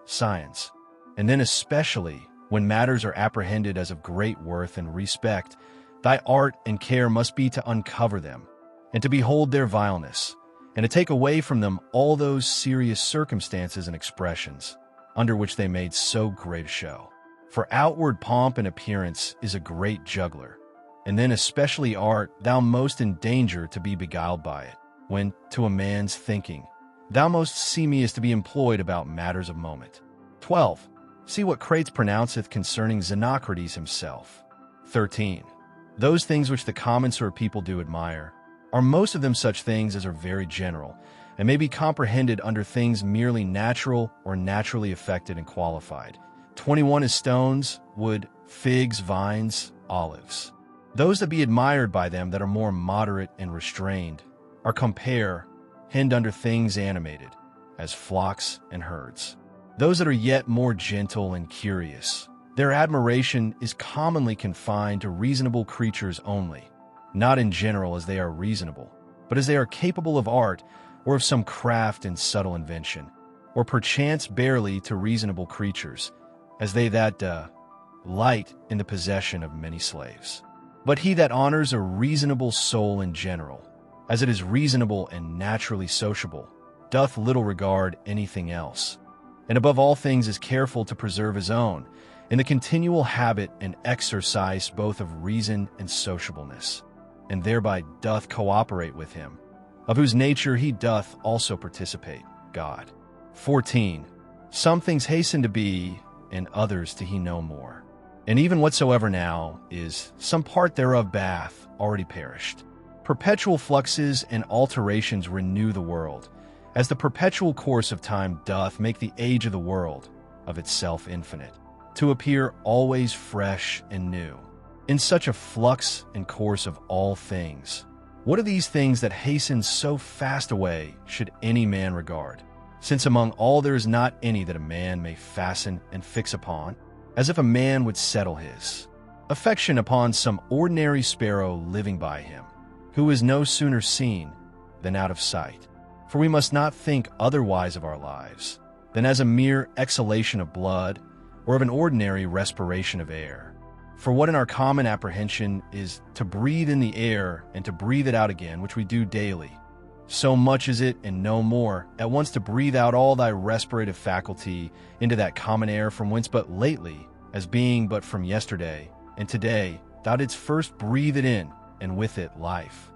science, and then especially when matters are apprehended as of great worth and respect, thy art and care must be to uncover them, and to behold their vileness, and to take away from them all those serious circumstances and expressions, under which they made so great a show. For outward pomp and appearance is a great juggler, and then especially art thou most in danger to be beguiled by it, when, to a man's thinking, thou most seemest to be employed about matters of moment. 12. See what Crates pronounceth concerning Xenocrates himself. 13. Those things which the common sort of people do admire, are most of them such things as are very general, and may be comprehended under things merely natural or naturally affected and qualified. 21 is stones, wood, figs, vines, olives. Those that be admired by them that are more moderate and restrained are compare, under things animated, as flocks and herds. Those that are yet more gentle and curious, their admiration is commonly confined to reasonable creatures only, not in general as they are reasonable, but as they are capable of art or of some craft and subtle invention, or perchance barely to reasonable creatures, as they that light in the possession of many slaves. But he that honors a reasonable soul in general, as it is reasonable and naturally sociable, doth little regard anything else, and above all things is careful to preserve his own, in the continual habit and exercise both of reason and sociableness, and thereby doth cooperate with him, of whose nature he doth also participate, God. 14. Some things hasten to be, and others to he no more. And even whatsoever now is, some part thereof bath, already perished. Perpetual fluxes and alterations renew the world, as the perpetual course of time doth make the age of the world, of itself infinite, to appear always fresh and new. In such a flux and course of all things, what are these things that hasten so fast away should any man regard? Since among all there is not any that a man may fasten and fix upon, as if a man would settle his affection upon some ordinary sparrow living by him, who is no sooner seen than out of sight. For we must not think otherwise of our lives than as a mere exhalation of blood or of an ordinary respiration of air. For what in our common apprehension is to breathe in the air and to breathe it out again, which we do daily, so much is it, and no more, at once to breathe out all thy respirative faculty into that common air from whence but lately, as being but from yesterday, and today, thou didst first breathe it in, and with it life.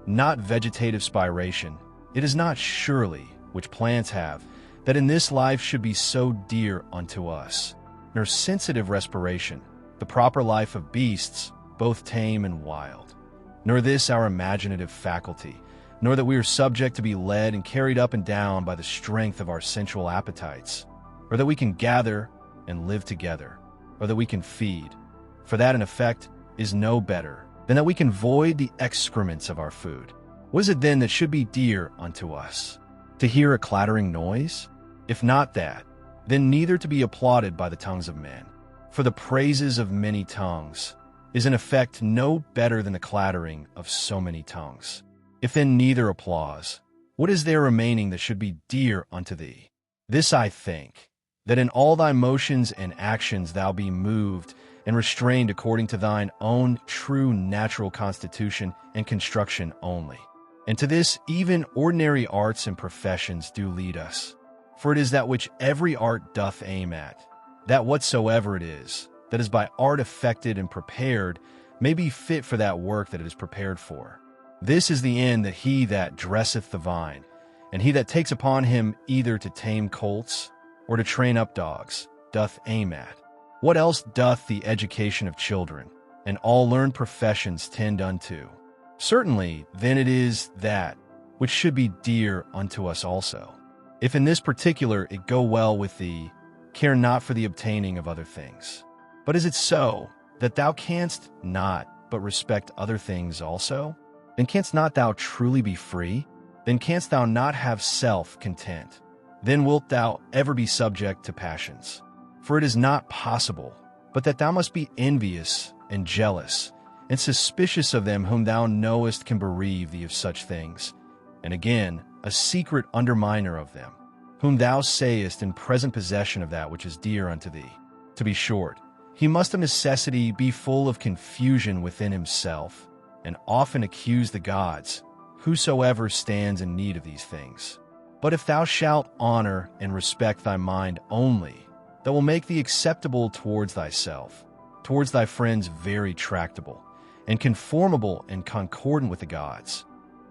Not vegetative spiration, it is not surely, which plants have, that in this life should be so dear unto us, nor sensitive respiration, the proper life of beasts, both tame and wild, nor this our imaginative faculty, nor that we are subject to be led and carried up and down by the strength of our sensual appetites, or that we can gather and live together, or that we can feed, for that in effect is no better than that we can void the excrements of our food. What is it then that should be dear unto us? To hear a clattering noise? If not that, then neither to be applauded by the tongues of men. For the praises of many tongues is in effect no better than the clattering of so many tongues. If then neither applause, what is there remaining that should be dear unto thee? This I think, that in all thy motions and actions thou be moved and restrained according to thine own true natural constitution and construction only. And to this even ordinary arts and professions do lead us. For it is that which every art doth aim at, that whatsoever it is, that is by art affected and prepared, may be fit for that work that it is prepared for. This is the end that he that dresseth the vine, and he that takes upon him either to tame colts or to train up dogs, doth aim at. What else doth the education of children, and all learned professions tend unto. Certainly, then it is that which should be dear unto us also. If in this particular it go well with thee, care not for the obtaining of other things. But is it so, that thou canst not but respect other things also? Then canst not thou truly be free? Then canst thou not have self-content? Then wilt thou ever be subject to passions. For it is not possible, but that thou must be envious and jealous, and suspicious of them whom thou knowest can bereave thee of such things, and again, a secret underminer of them, whom thou sayest in present possession of that which is dear unto thee. To be short, he must of necessity be full of confusion within himself, and often accuse the gods, whosoever stands in need of these things. But if thou shalt honor and respect thy mind only, that will make thee acceptable towards thyself, towards thy friends very tractable, and conformable and concordant with the gods,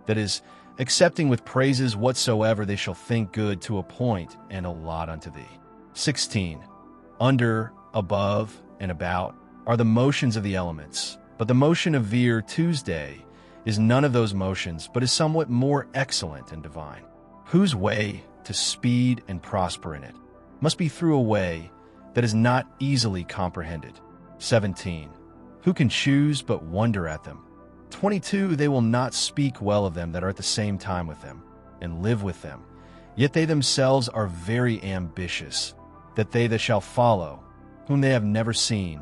that is, accepting with praises whatsoever they shall think good to appoint and allot unto thee. 16. Under, above, and about are the motions of the elements, but the motion of Veer Tuesday is none of those motions, but is somewhat more excellent and divine, whose way to speed and prosper in it must be through a way that is not easily comprehended. 17. Who can choose but wonder at them? 22. They will not speak well of them that are at the same time with them, and live with them. Yet they themselves are very ambitious, that they that shall follow, whom they have never seen,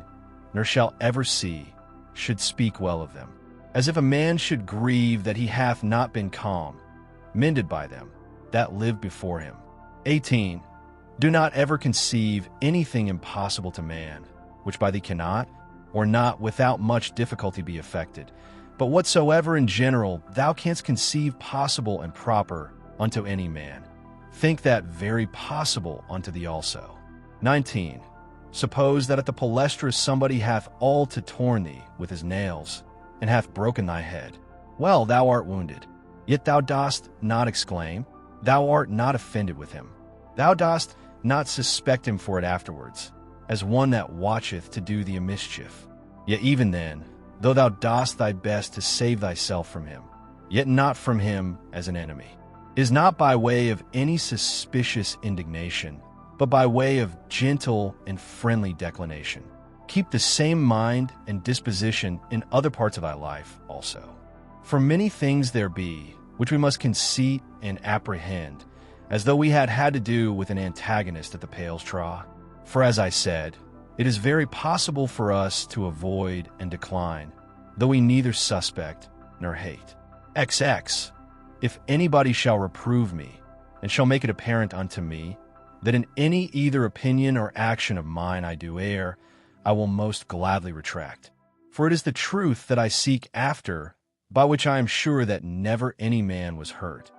nor shall ever see, should speak well of them. As if a man should grieve that he hath not been calm, mended by them, that live before him. 18. Do not ever conceive anything impossible to man, which by thee cannot, or not without much difficulty be effected. But whatsoever in general thou canst conceive possible and proper unto any man, think that very possible unto thee also. 19. Suppose that at the palestra somebody hath all to torn thee with his nails, and hath broken thy head. Well, thou art wounded, yet thou dost not exclaim, thou art not offended with him. Thou dost not suspect him for it afterwards, as one that watcheth to do thee a mischief. Yet even then, though thou dost thy best to save thyself from him, yet not from him as an enemy, is not by way of any suspicious indignation, but by way of gentle and friendly declination. Keep the same mind and disposition in other parts of thy life also. For many things there be, which we must conceit and apprehend, as though we had to do with an antagonist at the pail's trough. For as I said, it is very possible for us to avoid and decline, though we neither suspect nor hate. XX. If anybody shall reprove me, and shall make it apparent unto me, that in any either opinion or action of mine I do err, I will most gladly retract. For it is the truth that I seek after, by which I am sure that never any man was hurt,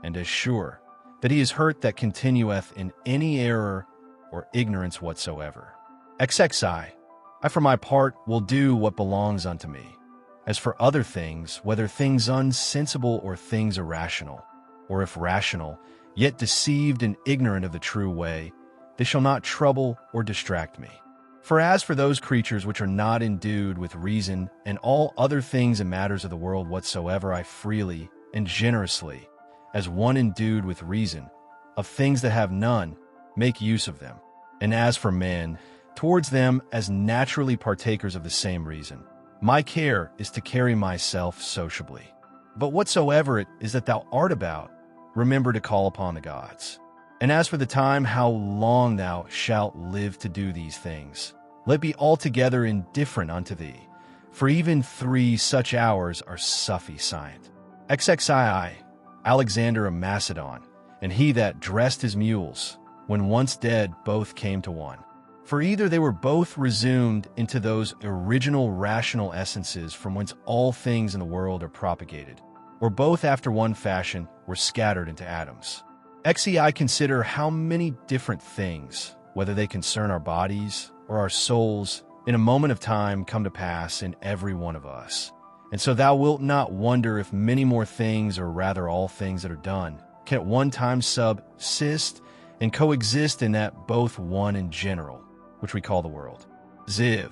and as sure that he is hurt that continueth in any error or ignorance whatsoever. XXI. I for my part will do what belongs unto me. As for other things, whether things unsensible or things irrational, or if rational, yet deceived and ignorant of the true way, they shall not trouble or distract me. For as for those creatures which are not endued with reason, and all other things and matters of the world whatsoever, I freely and generously, as one endued with reason, of things that have none, make use of them. And as for men, towards them as naturally partakers of the same reason, my care is to carry myself sociably. But whatsoever it is that thou art about, remember to call upon the gods. And as for the time how long thou shalt live to do these things, let be altogether indifferent unto thee, for even 3 such hours are sufficient. XXII. Alexander of Macedon, and he that dressed his mules, when once dead both came to one. For either they were both resumed into those original rational essences from whence all things in the world are propagated, or both after one fashion were scattered into atoms. XEI consider how many different things, whether they concern our bodies or our souls, in a moment of time come to pass in every one of us. And so thou wilt not wonder if many more things, or rather all things that are done, can at one time subsist and coexist in that both one and general, which we call the world. Ziv.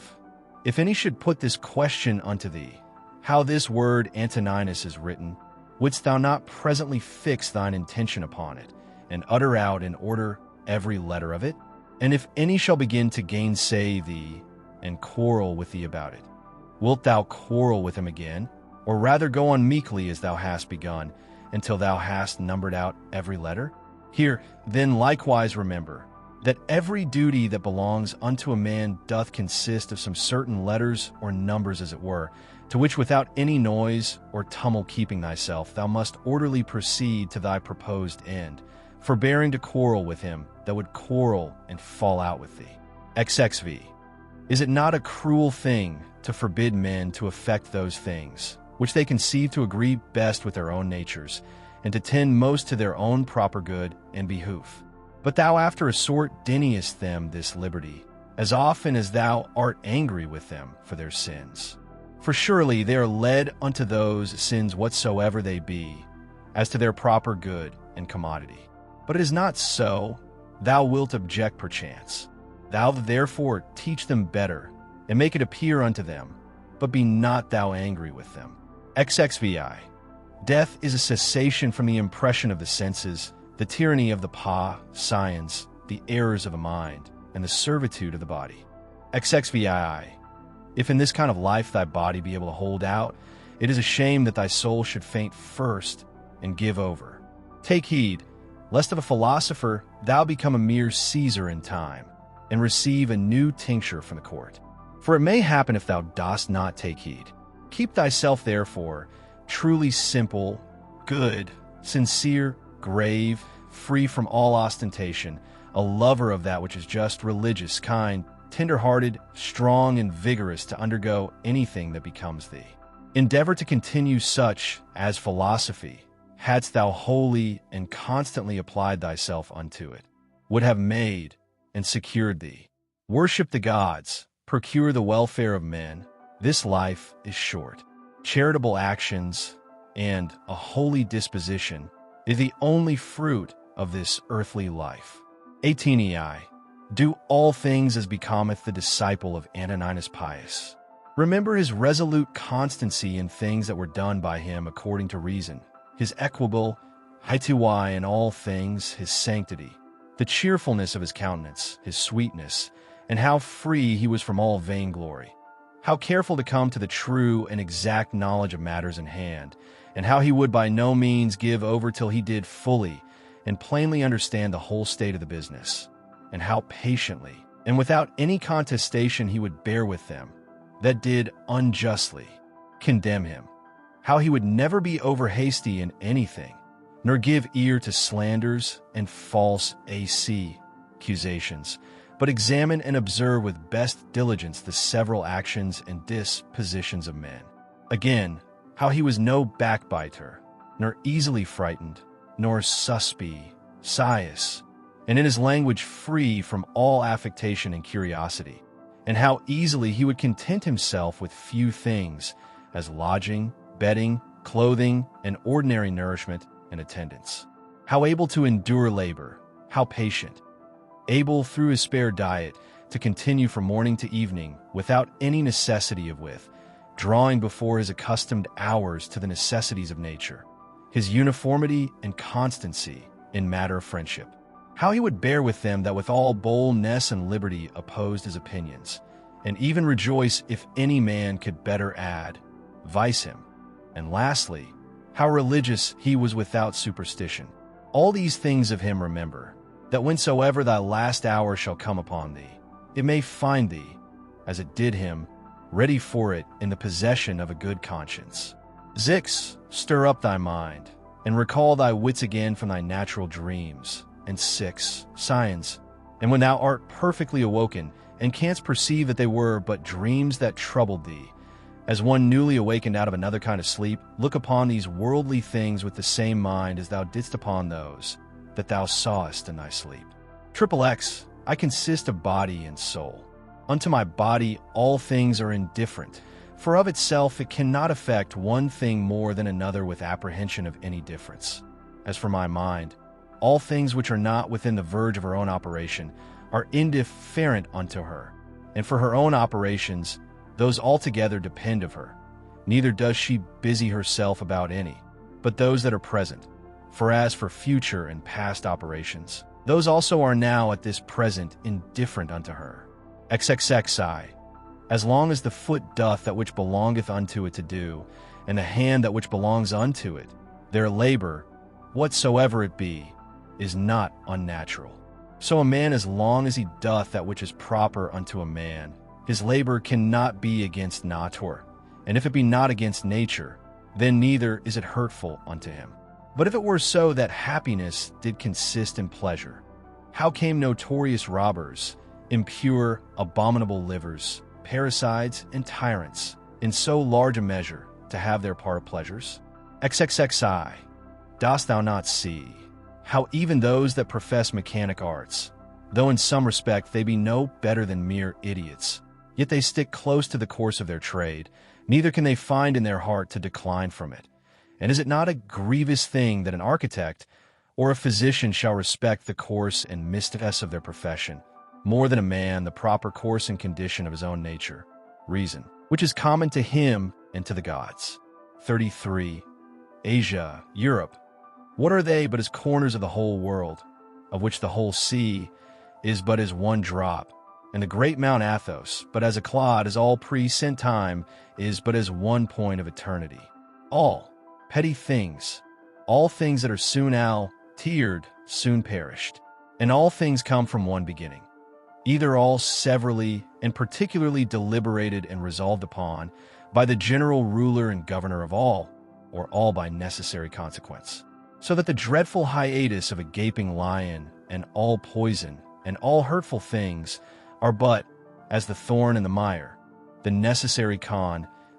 If any should put this question unto thee, how this word Antoninus is written, wouldst thou not presently fix thine intention upon it, and utter out in order every letter of it? And if any shall begin to gainsay thee, and quarrel with thee about it, wilt thou quarrel with him again, or rather go on meekly as thou hast begun, until thou hast numbered out every letter? Here, then, likewise remember, that every duty that belongs unto a man doth consist of some certain letters or numbers, as it were, to which without any noise or tumult keeping thyself, thou must orderly proceed to thy proposed end, forbearing to quarrel with him that would quarrel and fall out with thee. XXV. Is it not a cruel thing to forbid men to effect those things, which they conceive to agree best with their own natures, and to tend most to their own proper good and behoof? But thou after a sort deniest them this liberty, as often as thou art angry with them for their sins. For surely they are led unto those sins whatsoever they be, as to their proper good and commodity. But it is not so. Thou wilt object perchance. Thou therefore teach them better, and make it appear unto them, but be not thou angry with them. XXVI. Death is a cessation from the impression of the senses, the tyranny of the science, the errors of a mind, and the servitude of the body. XXVII. If in this kind of life thy body be able to hold out, it is a shame that thy soul should faint first and give over. Take heed, lest of a philosopher thou become a mere Caesar in time, and receive a new tincture from the court. For it may happen if thou dost not take heed. Keep thyself therefore truly simple, good, sincere, grave, free from all ostentation, a lover of that which is just, religious, kind, tender-hearted, strong, and vigorous to undergo anything that becomes thee. Endeavor to continue such as philosophy, hadst thou wholly and constantly applied thyself unto it, would have made and secured thee. Worship the gods, procure the welfare of men. This life is short. Charitable actions and a holy disposition is the only fruit of this earthly life. 18ei. Do all things as becometh the disciple of Antoninus Pius. Remember his resolute constancy in things that were done by him according to reason, his equable haituai in all things, his sanctity, the cheerfulness of his countenance, his sweetness, and how free he was from all vainglory, how careful to come to the true and exact knowledge of matters in hand, and how he would by no means give over till he did fully and plainly understand the whole state of the business, and how patiently and without any contestation he would bear with them that did unjustly condemn him, how he would never be over hasty in anything, nor give ear to slanders and false accusations, but examine and observe with best diligence the several actions and dispositions of men. Again, how he was no backbiter, nor easily frightened, nor suspicious, and in his language free from all affectation and curiosity, and how easily he would content himself with few things, as lodging, bedding, clothing, and ordinary nourishment and attendance. How able to endure labor, how patient, able through his spare diet to continue from morning to evening without any necessity of drawing before his accustomed hours to the necessities of nature, his uniformity and constancy in matter of friendship. How he would bear with them that with all boldness and liberty opposed his opinions, and even rejoice if any man could better advise him. And lastly, how religious he was without superstition. All these things of him remember, that whensoever thy last hour shall come upon thee, it may find thee, as it did him, ready for it in the possession of a good conscience. Zix, stir up thy mind, and recall thy wits again from thy natural dreams. And 6, science. And when thou art perfectly awoken, and canst perceive that they were but dreams that troubled thee, as one newly awakened out of another kind of sleep, look upon these worldly things with the same mind as thou didst upon those that thou sawest in thy sleep. XXX, I consist of body and soul. Unto my body all things are indifferent, for of itself it cannot affect one thing more than another with apprehension of any difference. As for my mind, all things which are not within the verge of her own operation are indifferent unto her, and for her own operations those altogether depend of her, neither does she busy herself about any, but those that are present. For as for future and past operations, those also are now at this present indifferent unto her. XXXI. As long as the foot doth that which belongeth unto it to do, and the hand that which belongs unto it, their labor, whatsoever it be, is not unnatural. So a man, as long as he doth that which is proper unto a man, his labor cannot be against nature, and if it be not against nature, then neither is it hurtful unto him. But if it were so that happiness did consist in pleasure, how came notorious robbers, impure, abominable livers, parricides, and tyrants, in so large a measure, to have their part of pleasures? XXXI. Dost thou not see how even those that profess mechanic arts, though in some respect they be no better than mere idiots, yet they stick close to the course of their trade, neither can they find in their heart to decline from it? And is it not a grievous thing that an architect or a physician shall respect the course and mistress of their profession, more than a man the proper course and condition of his own nature, reason, which is common to him and to the gods? 33. Asia, Europe. What are they but as corners of the whole world, of which the whole sea is but as one drop, and the great Mount Athos, but as a clod, as all present time is but as one point of eternity? All petty things, all things that are soon tiered, soon perished, and all things come from one beginning, either all severally and particularly deliberated and resolved upon by the general ruler and governor of all, or all by necessary consequence. So that the dreadful hiatus of a gaping lion and all poison and all hurtful things are but, as the thorn and the mire, the necessary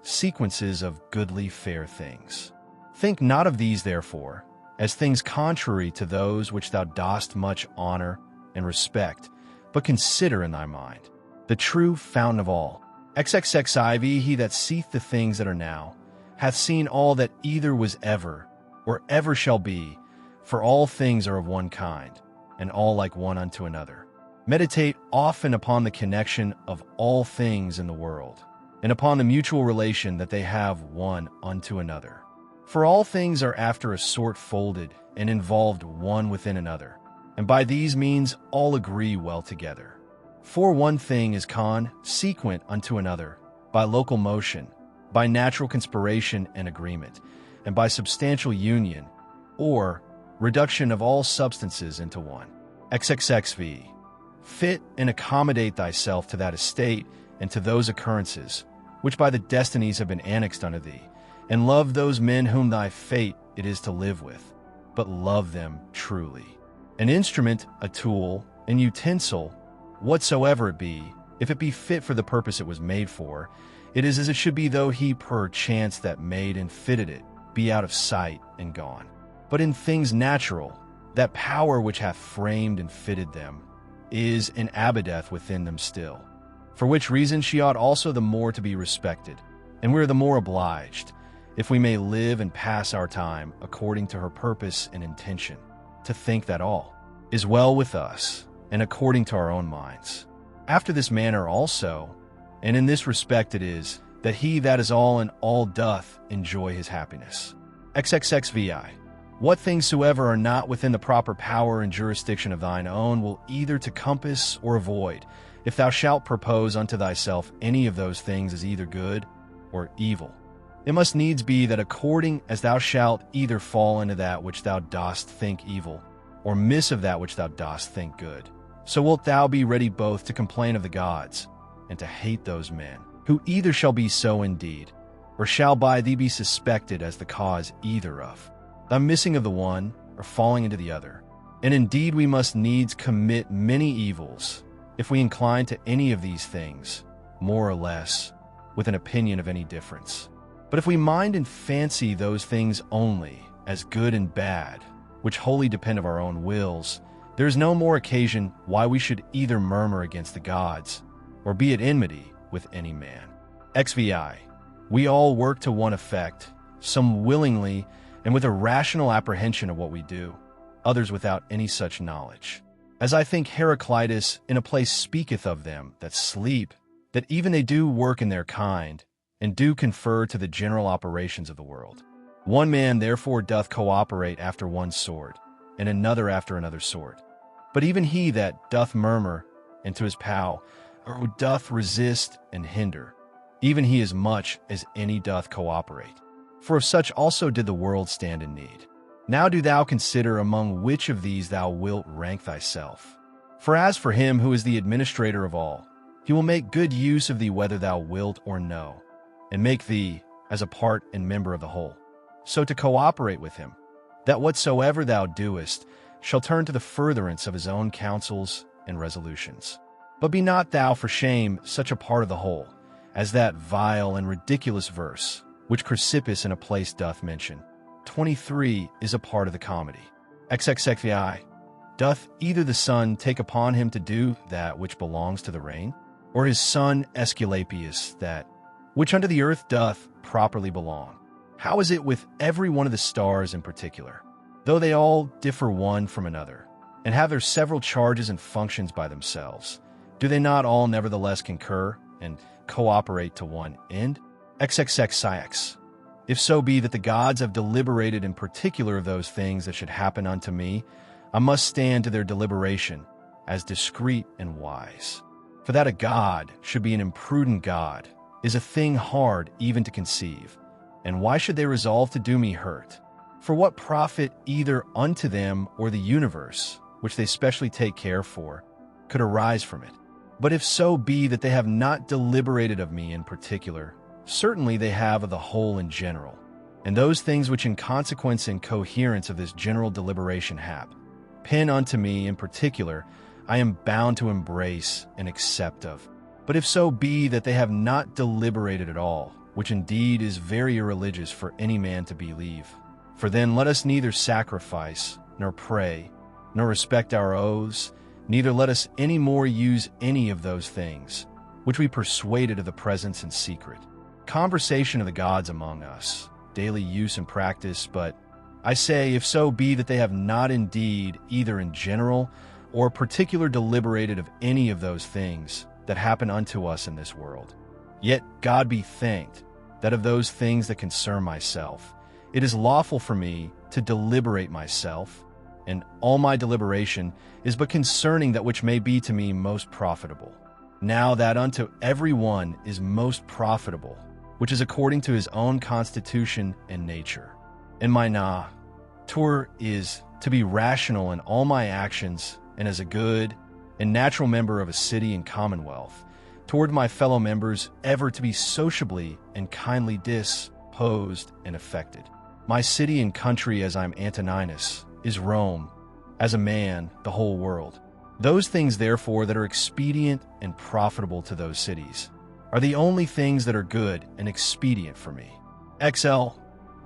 sequences of goodly fair things. Think not of these, therefore, as things contrary to those which thou dost much honor and respect, but consider in thy mind the true fountain of all. XXXIV. He that seeth the things that are now, hath seen all that either was ever, or ever shall be, for all things are of one kind, and all like one unto another. Meditate often upon the connection of all things in the world, and upon the mutual relation that they have one unto another. For all things are after a sort folded and involved one within another, and by these means all agree well together. For one thing is consequent unto another, by local motion, by natural conspiration and agreement, and by substantial union, or reduction of all substances into one. XXXV. Fit and accommodate thyself to that estate and to those occurrences, which by the destinies have been annexed unto thee, and love those men whom thy fate it is to live with, but love them truly. An instrument, a tool, an utensil, whatsoever it be, if it be fit for the purpose it was made for, it is as it should be, though he perchance that made and fitted it be out of sight and gone. But in things natural, that power which hath framed and fitted them is and abideth within them still. For which reason she ought also the more to be respected, and we are the more obliged, if we may live and pass our time according to her purpose and intention, to think that all is well with us, and according to our own minds. After this manner also, and in this respect it is, that he that is all in all doth enjoy his happiness. XXXVI. What things soever are not within the proper power and jurisdiction of thine own will either to compass or avoid, if thou shalt propose unto thyself any of those things as either good or evil. It must needs be that according as thou shalt either fall into that which thou dost think evil, or miss of that which thou dost think good, so wilt thou be ready both to complain of the gods, and to hate those men, who either shall be so indeed, or shall by thee be suspected as the cause either of thy missing of the one, or falling into the other. And indeed we must needs commit many evils, if we incline to any of these things, more or less, with an opinion of any difference. But if we mind and fancy those things only as good and bad, which wholly depend of our own wills, there is no more occasion why we should either murmur against the gods, or be at enmity with any man. XVI. We all work to one effect, some willingly and with a rational apprehension of what we do, others without any such knowledge. As I think Heraclitus in a place speaketh of them that sleep, that even they do work in their kind, and do confer to the general operations of the world. One man therefore doth cooperate after one sort, and another after another sort. But even he that doth murmur into his pow, or who doth resist and hinder, even he as much as any doth cooperate. For of such also did the world stand in need. Now do thou consider among which of these thou wilt rank thyself. For as for him who is the administrator of all, he will make good use of thee whether thou wilt or no, and make thee as a part and member of the whole. So to cooperate with him, that whatsoever thou doest shall turn to the furtherance of his own counsels and resolutions. But be not thou for shame such a part of the whole, as that vile and ridiculous verse, which Chrysippus in a place doth mention. 23 is a part of the comedy. XXXVI. Doth either the sun take upon him to do that which belongs to the rain, or his son Aesculapius that which unto the earth doth properly belong? How is it with every one of the stars in particular? Though they all differ one from another, and have their several charges and functions by themselves, do they not all nevertheless concur and cooperate to one end? XXXIX. If so be that the gods have deliberated in particular of those things that should happen unto me, I must stand to their deliberation as discreet and wise. For that a god should be an imprudent god is a thing hard even to conceive. And why should they resolve to do me hurt? For what profit either unto them or the universe, which they specially take care for, could arise from it? But if so be that they have not deliberated of me in particular, certainly they have of the whole in general, and those things which in consequence and coherence of this general deliberation hap, pen unto me in particular, I am bound to embrace and accept of. But if so be that they have not deliberated at all, which indeed is very irreligious for any man to believe, for then let us neither sacrifice, nor pray, nor respect our oaths, neither let us any more use any of those things, which we persuaded of the presence in secret. Conversation of the gods among us, daily use and practice, but I say, if so be that they have not indeed either in general or particular deliberated of any of those things that happen unto us in this world. Yet God be thanked, that of those things that concern myself, it is lawful for me to deliberate myself, and all my deliberation is but concerning that which may be to me most profitable. Now that unto every one is most profitable, which is according to his own constitution and nature. And my nature is to be rational in all my actions, and as a good and natural member of a city and commonwealth, toward my fellow members ever to be sociably and kindly disposed and affected. My city and country, as I'm Antoninus, is Rome, as a man, the whole world. Those things, therefore, that are expedient and profitable to those cities are the only things that are good and expedient for me. XL.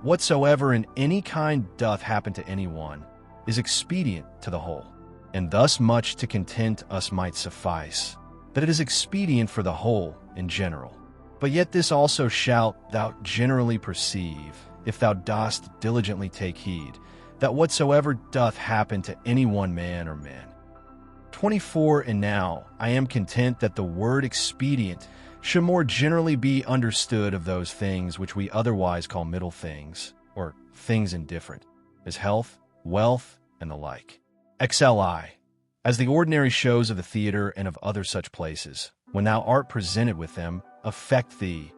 Whatsoever in any kind doth happen to any one is expedient to the whole, and thus much to content us might suffice, that it is expedient for the whole in general. But yet this also shalt thou generally perceive, if thou dost diligently take heed, that whatsoever doth happen to any one man or men. 24. And now I am content that the word expedient should more generally be understood of those things which we otherwise call middle things, or things indifferent, as health, wealth, and the like. XLI. As the ordinary shows of the theater and of other such places, when thou art presented with them, affect thee,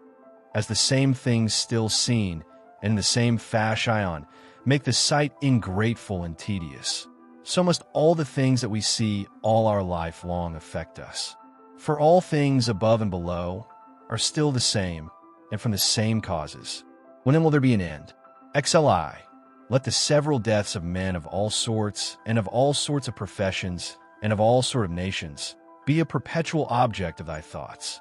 as the same things still seen, and in the same fashion, make the sight ingrateful and tedious. So must all the things that we see all our life long affect us. For all things above and below are still the same, and from the same causes. When then will there be an end? XLI. Let the several deaths of men of all sorts, and of all sorts of professions, and of all sort of nations, be a perpetual object of thy thoughts.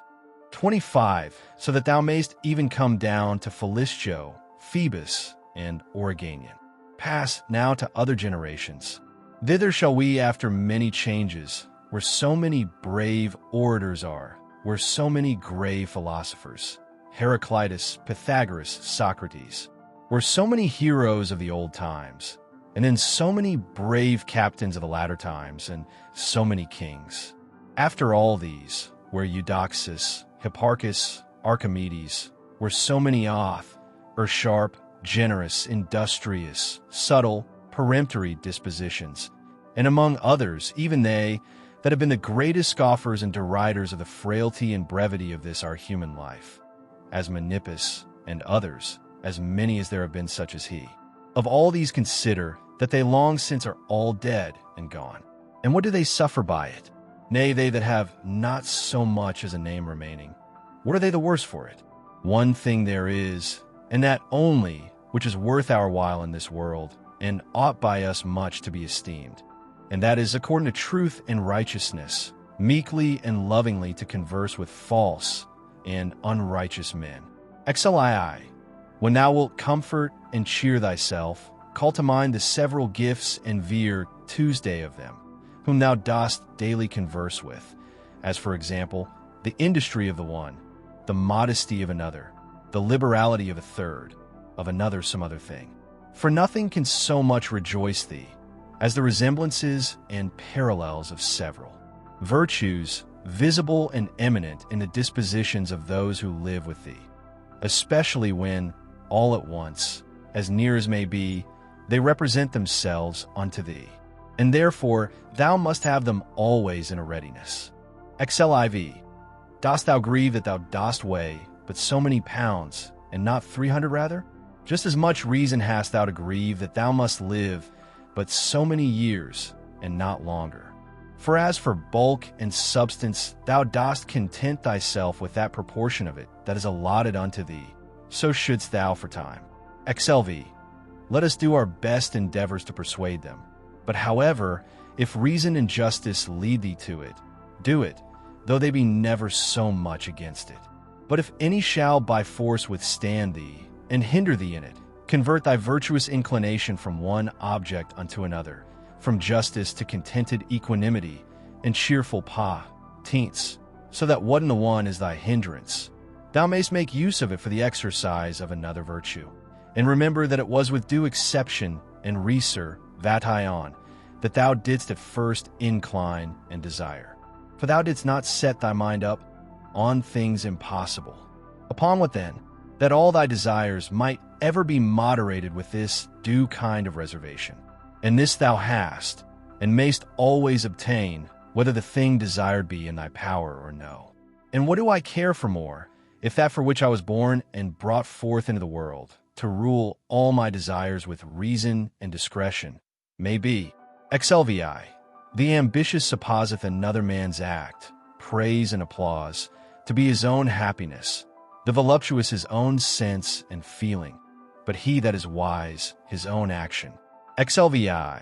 25. So that thou mayst even come down to Philistio, Phoebus, and Origanian. Pass now to other generations. Thither shall we, after many changes, where so many brave orators are, where so many grave philosophers, Heraclitus, Pythagoras, Socrates, where so many heroes of the old times, and then so many brave captains of the latter times, and so many kings. After all these, where Eudoxus, Hipparchus, Archimedes, were so many off, or sharp, generous, industrious, subtle, peremptory dispositions, and among others, even they that have been the greatest scoffers and deriders of the frailty and brevity of this our human life, as Menippus and others, as many as there have been such as he. Of all these consider that they long since are all dead and gone. And what do they suffer by it? Nay, they that have not so much as a name remaining, what are they the worse for it? One thing there is, and that only, which is worth our while in this world, and ought by us much to be esteemed, and that is, according to truth and righteousness, meekly and lovingly to converse with false and unrighteous men. Xlii, when thou wilt comfort and cheer thyself, call to mind the several gifts and veer Tuesday of them, whom thou dost daily converse with, as for example, the industry of the one, the modesty of another, the liberality of a third, of another some other thing. For nothing can so much rejoice thee as the resemblances and parallels of several virtues, visible and eminent in the dispositions of those who live with thee, especially when, all at once, as near as may be, they represent themselves unto thee, and therefore thou must have them always in a readiness. Xliv, dost thou grieve that thou dost weigh but so many pounds, and not 300 rather? Just as much reason hast thou to grieve that thou must live but so many years, and not longer. For as for bulk and substance, thou dost content thyself with that proportion of it that is allotted unto thee, so shouldst thou for time. Xlv, let us do our best endeavors to persuade them. But however, if reason and justice lead thee to it, do it, though they be never so much against it. But if any shall by force withstand thee, and hinder thee in it, convert thy virtuous inclination from one object unto another, from justice to contented equanimity, and cheerful patience, so that what in the one is thy hindrance, thou mayst make use of it for the exercise of another virtue. And remember that it was with due exception and reser vation that thou didst at first incline and desire. For thou didst not set thy mind up on things impossible. Upon what then? That all thy desires might ever be moderated with this due kind of reservation. And this thou hast, and mayst always obtain, whether the thing desired be in thy power or no. And what do I care for more, if that for which I was born and brought forth into the world, to rule all my desires with reason and discretion, may be? Xlvi, the ambitious supposeth another man's act, praise and applause, to be his own happiness, the voluptuous his own sense and feeling, but he that is wise his own action. Xlvi,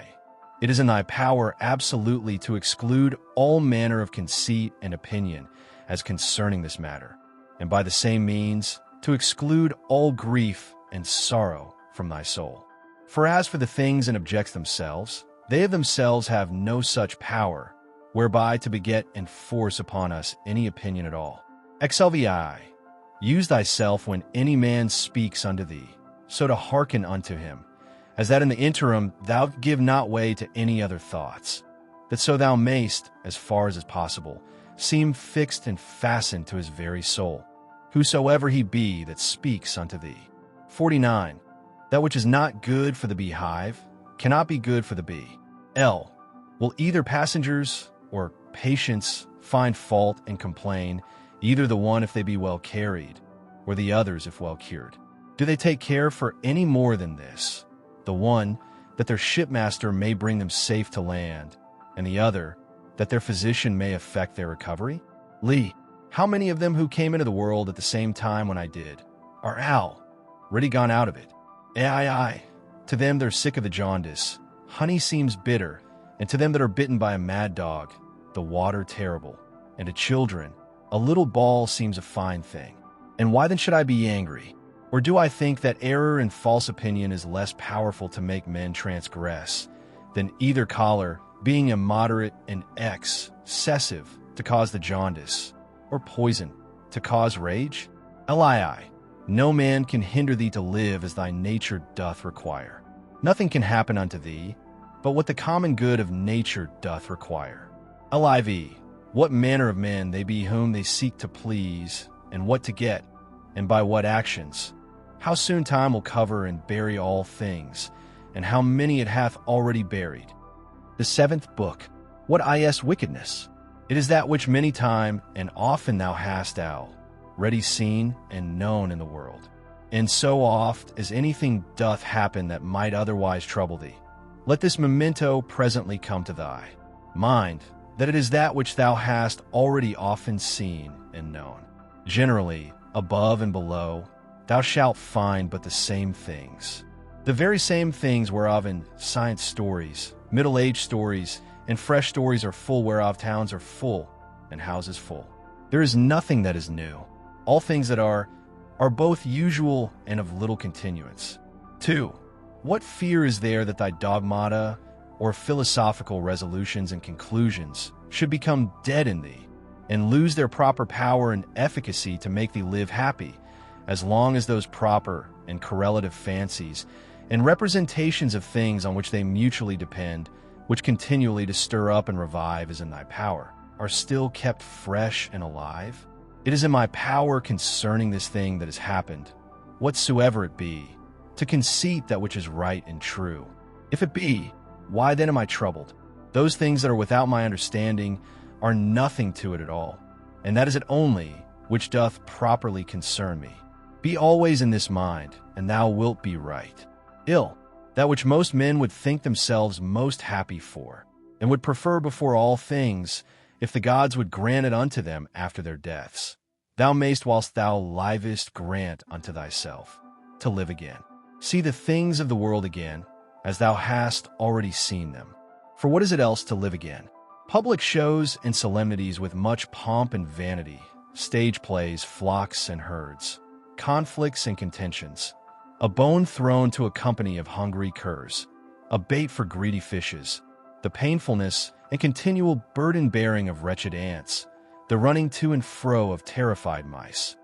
it is in thy power absolutely to exclude all manner of conceit and opinion as concerning this matter, and by the same means to exclude all grief and sorrow from thy soul. For as for the things and objects themselves, they of themselves have no such power, whereby to beget and force upon us any opinion at all. Xlvi, use thyself when any man speaks unto thee, so to hearken unto him, as that in the interim thou give not way to any other thoughts, that so thou mayst, as far as is possible, seem fixed and fastened to his very soul, whosoever he be that speaks unto thee. 49. That which is not good for the beehive cannot be good for the bee. L. Will either passengers or patients find fault and complain, either the one if they be well carried, or the others if well cured? Do they take care for any more than this? The one, that their shipmaster may bring them safe to land, and the other, that their physician may effect their recovery? Lee, how many of them who came into the world at the same time when I did are already gone out of it? Ai, to them they're sick of the jaundice, honey seems bitter, and to them that are bitten by a mad dog, the water terrible, and to children, a little ball seems a fine thing. And why then should I be angry? Or do I think that error and false opinion is less powerful to make men transgress than either choler, being immoderate, and excessive to cause the jaundice, or poison to cause rage? Lii, no man can hinder thee to live as thy nature doth require. Nothing can happen unto thee, but what the common good of nature doth require. Liv, what manner of men they be whom they seek to please, and what to get, and by what actions, how soon time will cover and bury all things, and how many it hath already buried. The seventh book. What is wickedness? It is that which many time and often thou hast already seen and known in the world, and so oft as anything doth happen that might otherwise trouble thee, let this memento presently come to thy mind, that it is that which thou hast already often seen and known. Generally, above and below, thou shalt find but the same things, the very same things whereof in science stories, middle-age stories, and fresh stories are full, whereof towns are full and houses full. There is nothing that is new. All things that are both usual and of little continuance. 2. What fear is there that thy dogmata or philosophical resolutions and conclusions should become dead in thee, and lose their proper power and efficacy to make thee live happy, as long as those proper and correlative fancies and representations of things on which they mutually depend, which continually to stir up and revive is in thy power, are still kept fresh and alive? It is in my power concerning this thing that has happened, whatsoever it be, to conceit that which is right and true. If it be, why then am I troubled? Those things that are without my understanding are nothing to it at all, and that is it only which doth properly concern me. Be always in this mind, and thou wilt be right. Ill, that which most men would think themselves most happy for, and would prefer before all things, if the gods would grant it unto them after their deaths. Thou mayst, whilst thou livest, grant unto thyself to live again. See the things of the world again, as thou hast already seen them. For what is it else to live again? Public shows and solemnities with much pomp and vanity, stage plays, flocks and herds, conflicts and contentions, a bone thrown to a company of hungry curs, a bait for greedy fishes, the painfulness and continual burden-bearing of wretched ants, the running to and fro of terrified mice,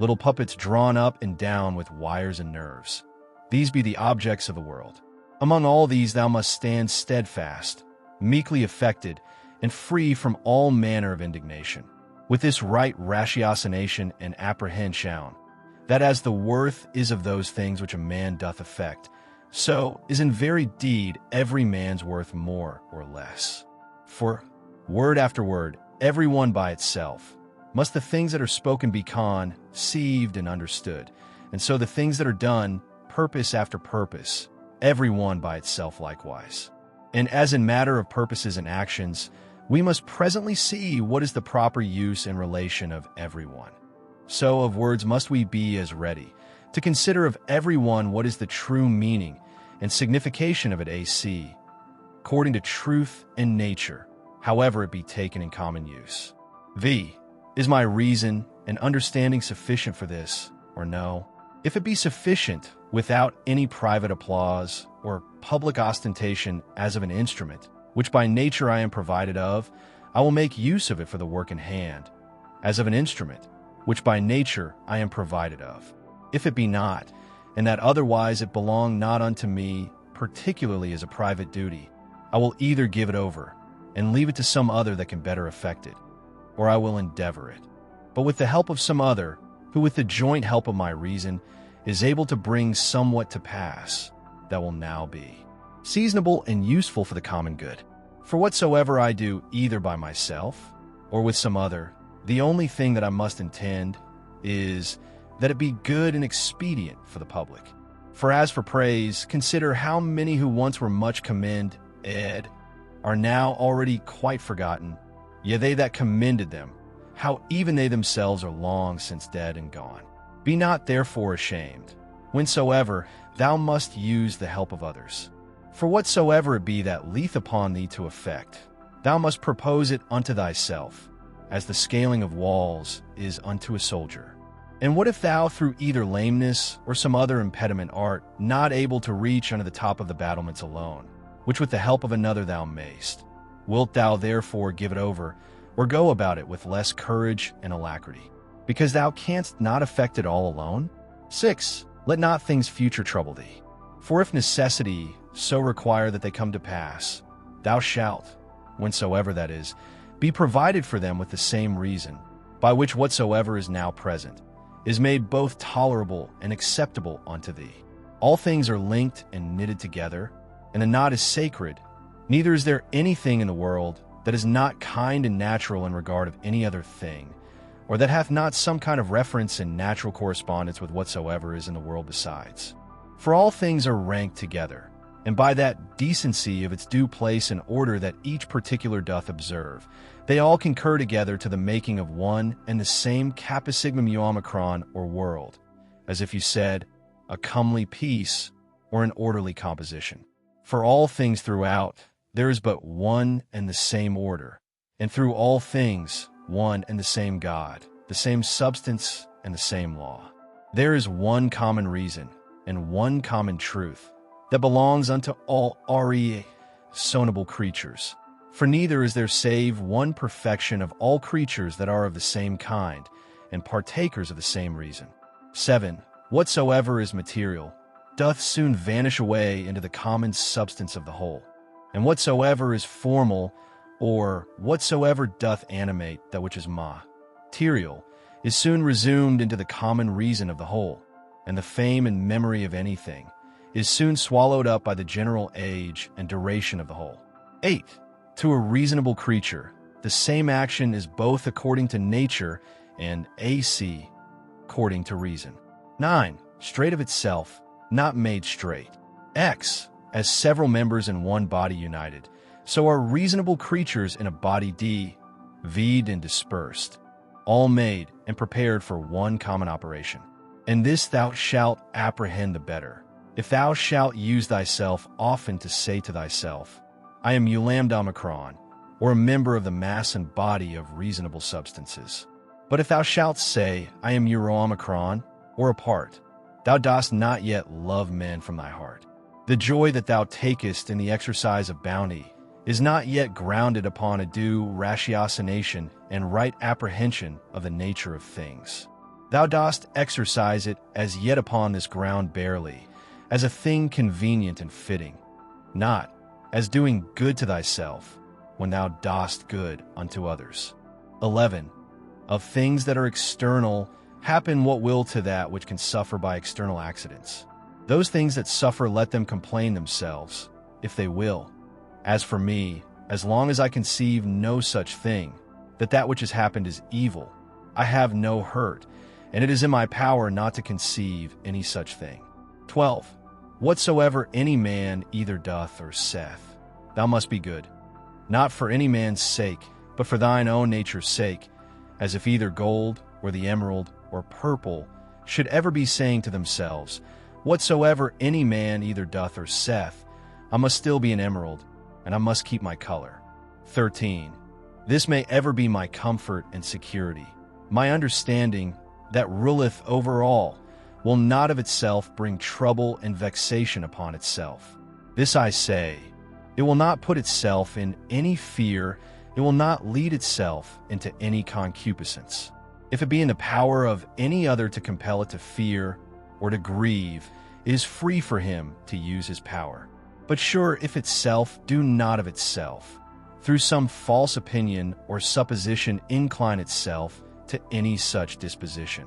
little puppets drawn up and down with wires and nerves. These be the objects of the world. Among all these thou must stand steadfast, meekly affected, and free from all manner of indignation, with this right ratiocination and apprehension, that as the worth is of those things which a man doth affect, so is in very deed every man's worth more or less. For, word after word, every one by itself, must the things that are spoken be conceived and understood, and so the things that are done, purpose after purpose, every one by itself likewise. And as in matter of purposes and actions, we must presently see what is the proper use and relation of every one. So of words must we be as ready to consider of every one what is the true meaning and signification of it ac, according to truth and nature, however it be taken in common use. V. Is my reason and understanding sufficient for this, or no? If it be sufficient, without any private applause or public ostentation as of an instrument, which by nature I am provided of, I will make use of it for the work in hand, as of an instrument, which by nature I am provided of. If it be not, and that otherwise it belong not unto me, particularly as a private duty, I will either give it over, and leave it to some other that can better effect it, or I will endeavor it, but with the help of some other, who with the joint help of my reason is able to bring somewhat to pass that will now be seasonable and useful for the common good. For whatsoever I do either by myself or with some other, the only thing that I must intend is that it be good and expedient for the public. For as for praise, consider how many who once were much commended are now already quite forgotten, yea, they that commended them, how even they themselves are long since dead and gone. Be not therefore ashamed, whensoever thou must use the help of others. For whatsoever it be that leeth upon thee to effect, thou must propose it unto thyself, as the scaling of walls is unto a soldier. And what if thou through either lameness or some other impediment art not able to reach unto the top of the battlements alone, which with the help of another thou mayst? Wilt thou therefore give it over, or go about it with less courage and alacrity, because thou canst not effect it all alone? 6. Let not things future trouble thee. For if necessity so require that they come to pass, thou shalt, whensoever that is, be provided for them with the same reason, by which whatsoever is now present is made both tolerable and acceptable unto thee. All things are linked and knitted together, and the knot is sacred. Neither is there anything in the world that is not kind and natural in regard of any other thing, or that hath not some kind of reference and natural correspondence with whatsoever is in the world besides. For all things are ranked together, and by that decency of its due place and order that each particular doth observe, they all concur together to the making of one and the same capacignum euomicron or world, as if you said, a comely piece or an orderly composition. For all things throughout, there is but one and the same order, and through all things, one and the same God, the same substance and the same law. There is one common reason and one common truth that belongs unto all reasonable creatures. For neither is there save one perfection of all creatures that are of the same kind and partakers of the same reason. 7. Whatsoever is material doth soon vanish away into the common substance of the whole, and whatsoever is formal, or whatsoever doth animate that which is material, is soon resumed into the common reason of the whole, and the fame and memory of anything is soon swallowed up by the general age and duration of the whole. 8. To a reasonable creature, the same action is both according to nature and according to reason. 9. Straight of itself, not made straight. X. As several members in one body united, so are reasonable creatures in a body divided and dispersed, all made and prepared for one common operation. And this thou shalt apprehend the better, if thou shalt use thyself often to say to thyself, I am Eulamdomicron, or a member of the mass and body of reasonable substances. But if thou shalt say, I am Euromicron, or a part, thou dost not yet love men from thy heart. The joy that thou takest in the exercise of bounty is not yet grounded upon a due ratiocination and right apprehension of the nature of things. Thou dost exercise it as yet upon this ground barely, as a thing convenient and fitting, not as doing good to thyself when thou dost good unto others. 11. Of things that are external, happen what will to that which can suffer by external accidents. Those things that suffer, let them complain themselves, if they will. As for me, as long as I conceive no such thing, that which has happened is evil, I have no hurt, and it is in my power not to conceive any such thing. 12. Whatsoever any man either doth or saith, thou must be good, not for any man's sake, but for thine own nature's sake, as if either gold, or the emerald, or purple, should ever be saying to themselves, whatsoever any man either doth or saith, I must still be an emerald, and I must keep my color. 13. This may ever be my comfort and security. My understanding, that ruleth over all, will not of itself bring trouble and vexation upon itself. This I say, it will not put itself in any fear, it will not lead itself into any concupiscence. If it be in the power of any other to compel it to fear or to grieve, it is free for him to use his power. But sure, if itself do not of itself, through some false opinion or supposition incline itself to any such disposition,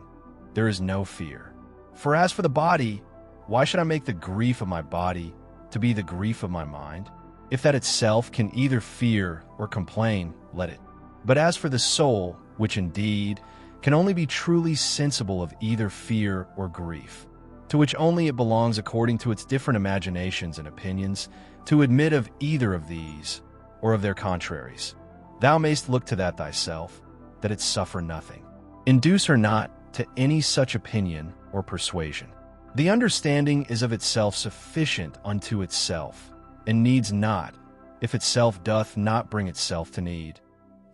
there is no fear. For as for the body, why should I make the grief of my body to be the grief of my mind? If that itself can either fear or complain, let it. But as for the soul, which indeed can only be truly sensible of either fear or grief, to which only it belongs according to its different imaginations and opinions, to admit of either of these, or of their contraries, thou mayst look to that thyself, that it suffer nothing. Induce her not to any such opinion or persuasion. The understanding is of itself sufficient unto itself, and needs not, if itself doth not bring itself to need,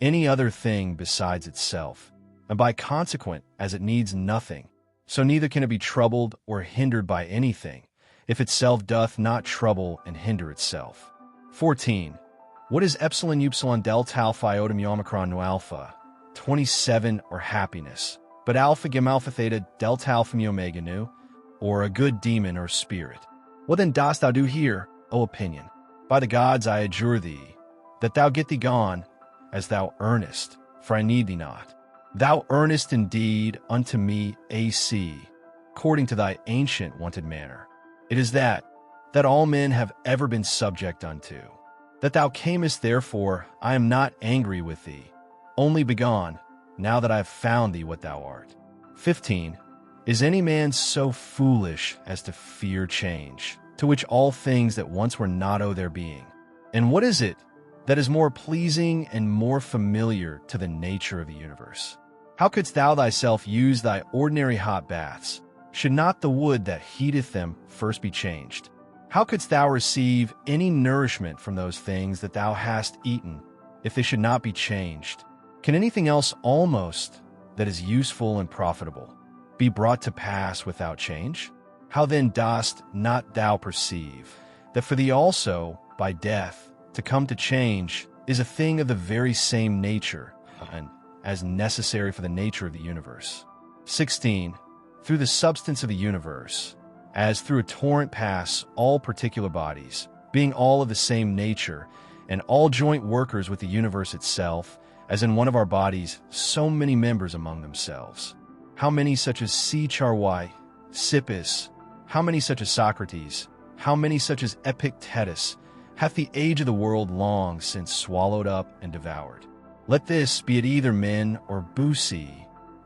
any other thing besides itself, and by consequent, as it needs nothing, so neither can it be troubled or hindered by anything, if itself doth not trouble and hinder itself. 14. What is epsilon upsilon delta alpha iota mu omicron nu alpha? 27, or happiness, but alpha gem alpha theta delta alpha mu omega nu, or a good demon or spirit. What then dost thou do here, O opinion? By the gods I adjure thee, that thou get thee gone, as thou earnest, for I need thee not. Thou earnest indeed unto me AC, according to thy ancient wonted manner. It is that all men have ever been subject unto. That thou camest, therefore, I am not angry with thee. Only begone, now that I have found thee what thou art. 15. Is any man so foolish as to fear change, to which all things that once were not owe their being? And what is it that is more pleasing and more familiar to the nature of the universe? How couldst thou thyself use thy ordinary hot baths, should not the wood that heateth them first be changed? How couldst thou receive any nourishment from those things that thou hast eaten, if they should not be changed? Can anything else almost that is useful and profitable be brought to pass without change? How then dost not thou perceive that for thee also, by death, to come to change is a thing of the very same nature, and as necessary for the nature of the universe? 16. Through the substance of the universe, as through a torrent pass all particular bodies, being all of the same nature, and all joint workers with the universe itself, as in one of our bodies, so many members among themselves. How many such as C. Charwai, Sippus, how many such as Socrates, how many such as Epictetus, hath the age of the world long since swallowed up and devoured? Let this be it either men or busi,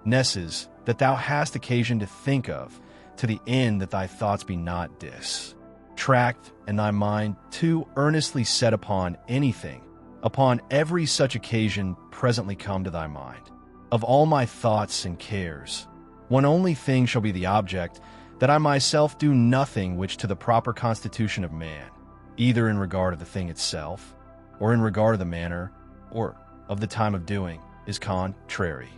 nesses, that thou hast occasion to think of, to the end that thy thoughts be not distract, and thy mind too earnestly set upon anything, upon every such occasion presently come to thy mind. Of all my thoughts and cares, one only thing shall be the object, that I myself do nothing which to the proper constitution of man, either in regard of the thing itself, or in regard of the manner, or of the time of doing, is contrary.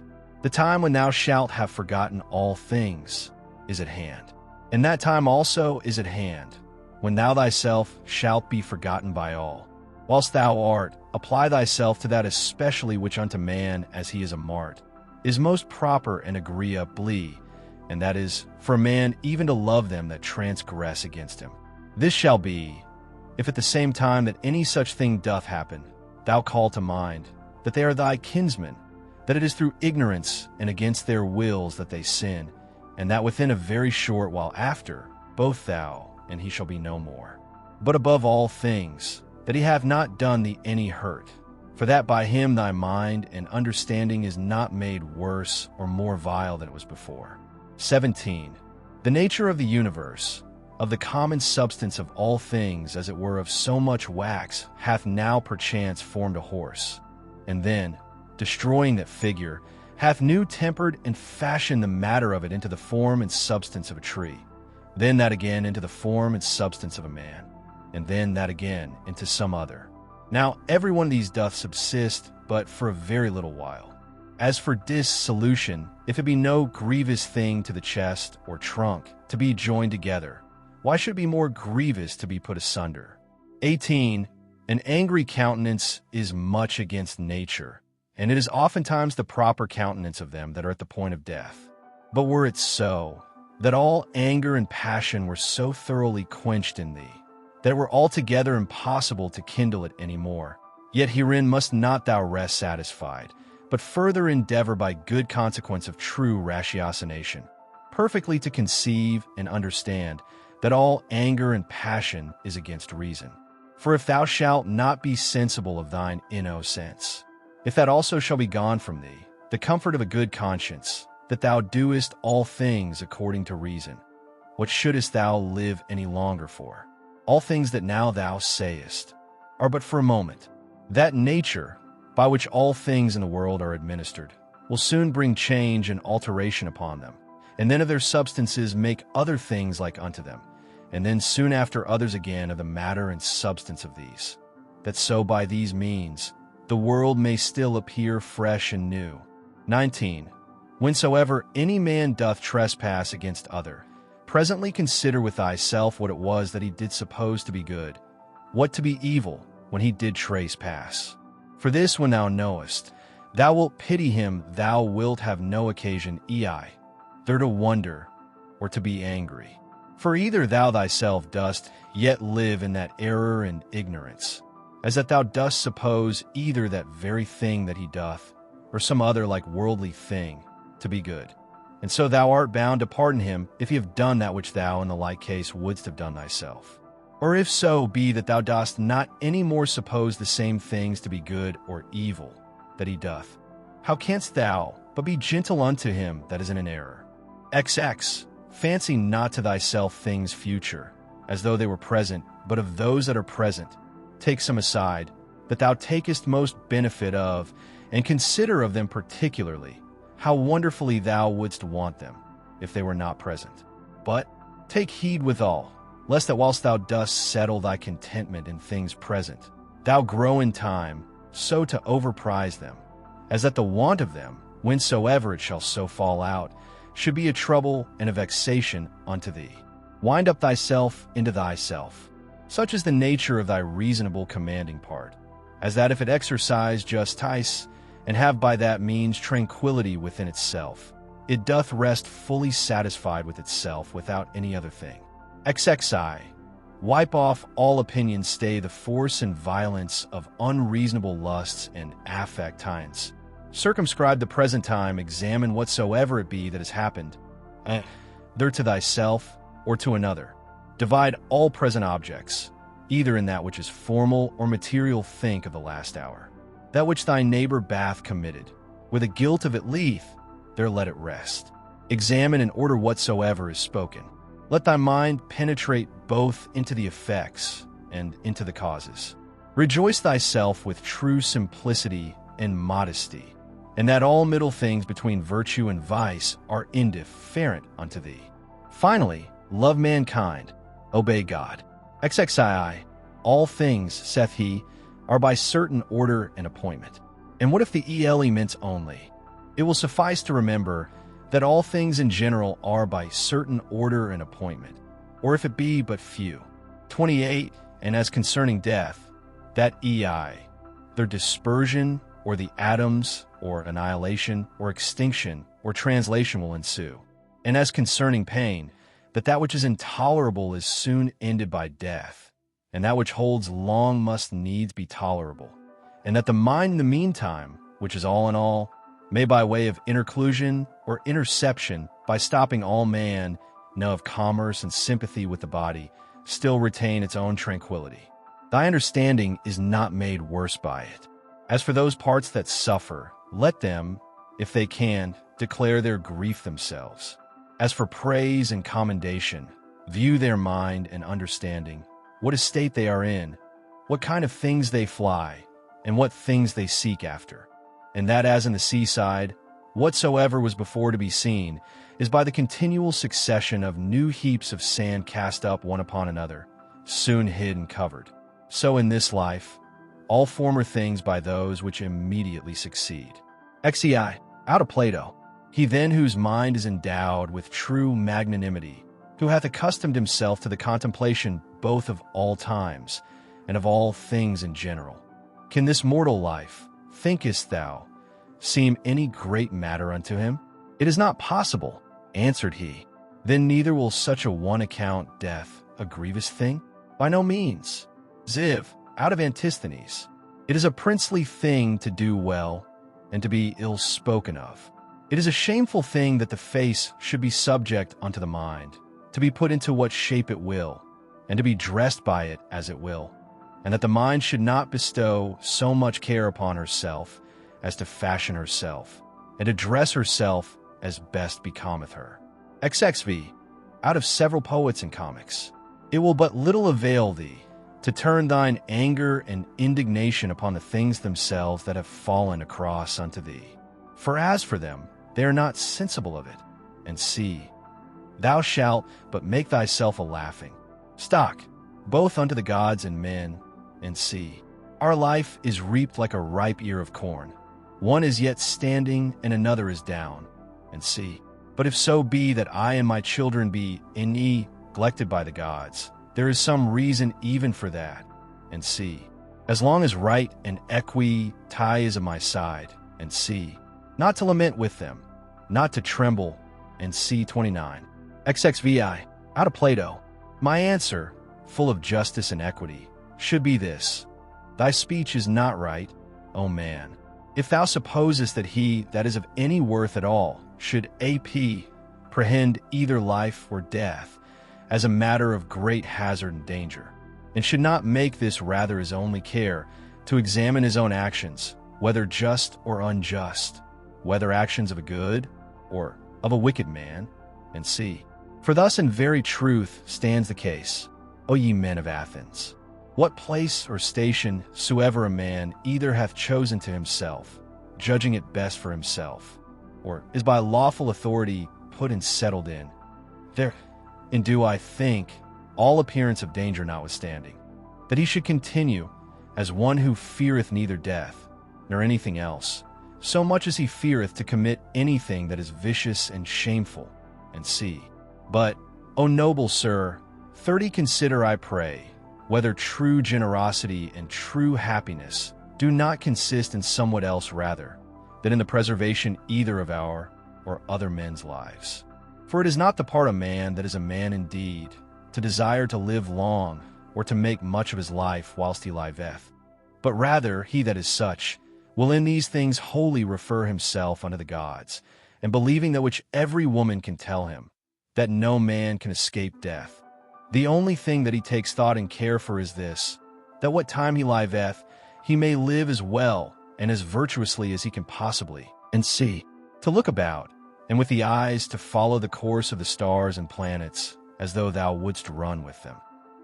The time when thou shalt have forgotten all things is at hand. And that time also is at hand, when thou thyself shalt be forgotten by all. Whilst thou art, apply thyself to that especially which unto man, as he is a mart, is most proper and agreeably, and that is, for a man even to love them that transgress against him. This shall be, if at the same time that any such thing doth happen, thou call to mind that they are thy kinsmen, that it is through ignorance and against their wills that they sin, and that within a very short while after, both thou and he shall be no more. But above all things, that he have not done thee any hurt, for that by him thy mind and understanding is not made worse or more vile than it was before. 17. The nature of the universe, of the common substance of all things, as it were of so much wax, hath now perchance formed a horse, and then, destroying that figure, hath new tempered and fashioned the matter of it into the form and substance of a tree, then that again into the form and substance of a man, and then that again into some other. Now every one of these doth subsist but for a very little while. As for dissolution, if it be no grievous thing to the chest or trunk to be joined together, why should it be more grievous to be put asunder? 18. An angry countenance is much against nature, and it is oftentimes the proper countenance of them that are at the point of death. But were it so, that all anger and passion were so thoroughly quenched in thee, that it were altogether impossible to kindle it any more, yet herein must not thou rest satisfied, but further endeavor by good consequence of true ratiocination, perfectly to conceive and understand that all anger and passion is against reason. For if thou shalt not be sensible of thine innocence, if that also shall be gone from thee, the comfort of a good conscience, that thou doest all things according to reason, what shouldest thou live any longer for? All things that now thou sayest are but for a moment. That nature, by which all things in the world are administered, will soon bring change and alteration upon them, and then of their substances make other things like unto them, and then soon after others again of the matter and substance of these, that so by these means the world may still appear fresh and new. 19. Whensoever any man doth trespass against other, presently consider with thyself what it was that he did suppose to be good, what to be evil when he did trespass. For this when thou knowest, thou wilt pity him, thou wilt have no occasion there to wonder or to be angry. For either thou thyself dost yet live in that error and ignorance, as that thou dost suppose either that very thing that he doth, or some other like worldly thing, to be good. And so thou art bound to pardon him if he have done that which thou in the like case wouldst have done thyself. Or if so be that thou dost not any more suppose the same things to be good or evil that he doth, how canst thou but be gentle unto him that is in an error? XX. Fancy not to thyself things future, as though they were present, but of those that are present. Take some aside, that thou takest most benefit of, and consider of them particularly, how wonderfully thou wouldst want them, if they were not present. But take heed withal, lest that whilst thou dost settle thy contentment in things present, thou grow in time so to overprize them, as that the want of them, whensoever it shall so fall out, should be a trouble and a vexation unto thee. Wind up thyself into thyself. Such is the nature of thy reasonable commanding part, as that if it exercise justice, and have by that means tranquility within itself, it doth rest fully satisfied with itself without any other thing. XXI. Wipe off all opinion, stay the force and violence of unreasonable lusts and affections. Circumscribe the present time, examine whatsoever it be that has happened, either to thyself or to another. Divide all present objects, either in that which is formal or material. Think of the last hour, that which thy neighbor bath committed, with a guilt of it leave, there let it rest. Examine and order whatsoever is spoken. Let thy mind penetrate both into the effects and into the causes. Rejoice thyself with true simplicity and modesty, and that all middle things between virtue and vice are indifferent unto thee. Finally, love mankind, obey God. XXII. All things, saith he, are by certain order and appointment. And what if the elements only? It will suffice to remember that all things in general are by certain order and appointment, or if it be but few. 28. And as concerning death, that their dispersion, or the atoms, or annihilation, or extinction, or translation will ensue. And as concerning pain, that which is intolerable is soon ended by death, and that which holds long must needs be tolerable, and that the mind in the meantime, which is all in all, may by way of interclusion or interception, by stopping all man know of commerce and sympathy with the body, still retain its own tranquility. Thy understanding is not made worse by it. As for those parts that suffer, let them, if they can, declare their grief themselves. As for praise and commendation, view their mind and understanding, what estate they are in, what kind of things they fly, and what things they seek after. And that as in the seaside, whatsoever was before to be seen is by the continual succession of new heaps of sand cast up one upon another, soon hid and covered. So in this life, all former things by those which immediately succeed. XEI. Out of Plato. He then whose mind is endowed with true magnanimity, who hath accustomed himself to the contemplation both of all times and of all things in general. Can this mortal life, thinkest thou, seem any great matter unto him? It is not possible, answered he. Then neither will such a one account death a grievous thing? By no means. Ziv. Out of Antisthenes. It is a princely thing to do well and to be ill spoken of. It is a shameful thing that the face should be subject unto the mind, to be put into what shape it will, and to be dressed by it as it will, and that the mind should not bestow so much care upon herself as to fashion herself, and to dress herself as best becometh her. XXV. Out of several poets and comics. It will but little avail thee to turn thine anger and indignation upon the things themselves that have fallen across unto thee. For as for them, they are not sensible of it. And see, thou shalt but make thyself a laughing stock, both unto the gods and men. And see, our life is reaped like a ripe ear of corn. One is yet standing, and another is down. And see, but if so be that I and my children be neglected by the gods, there is some reason even for that. And see, as long as right and equity is on my side, and see, not to lament with them, not to tremble, and see 29. XXVI. Out of Plato. My answer, full of justice and equity, should be this: thy speech is not right, O man. If thou supposest that he that is of any worth at all should apprehend either life or death as a matter of great hazard and danger, and should not make this rather his only care, to examine his own actions, whether just or unjust, whether actions of a good or of a wicked man, and see. For thus in very truth stands the case, O ye men of Athens. What place or station soever a man either hath chosen to himself, judging it best for himself, or is by lawful authority put and settled in, therein do I think, all appearance of danger notwithstanding, that he should continue as one who feareth neither death, nor anything else, so much as he feareth to commit anything that is vicious and shameful, and see. But, O noble sir, 30 consider, I pray, whether true generosity and true happiness do not consist in somewhat else rather than in the preservation either of our or other men's lives. For it is not the part of man that is a man indeed, to desire to live long or to make much of his life whilst he liveth, but rather he that is such will in these things wholly refer himself unto the gods, and believing that which every woman can tell him, that no man can escape death. The only thing that he takes thought and care for is this, that what time he liveth, he may live as well and as virtuously as he can possibly, and see, to look about, and with the eyes to follow the course of the stars and planets, as though thou wouldst run with them,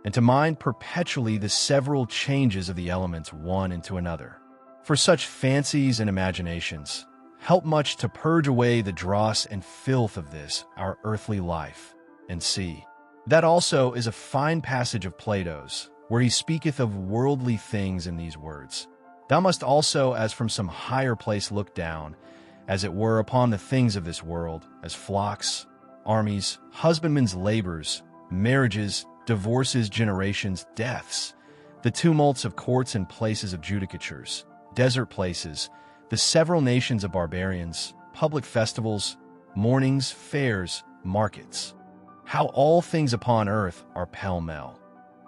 and to mind perpetually the several changes of the elements one into another. For such fancies and imaginations help much to purge away the dross and filth of this our earthly life, and see. That also is a fine passage of Plato's, where he speaketh of worldly things in these words. Thou must also as from some higher place look down, as it were upon the things of this world, as flocks, armies, husbandmen's labors, marriages, divorces, generations, deaths, the tumults of courts and places of judicatures, desert places, the several nations of barbarians, public festivals, mournings, fairs, markets. How all things upon earth are pell-mell,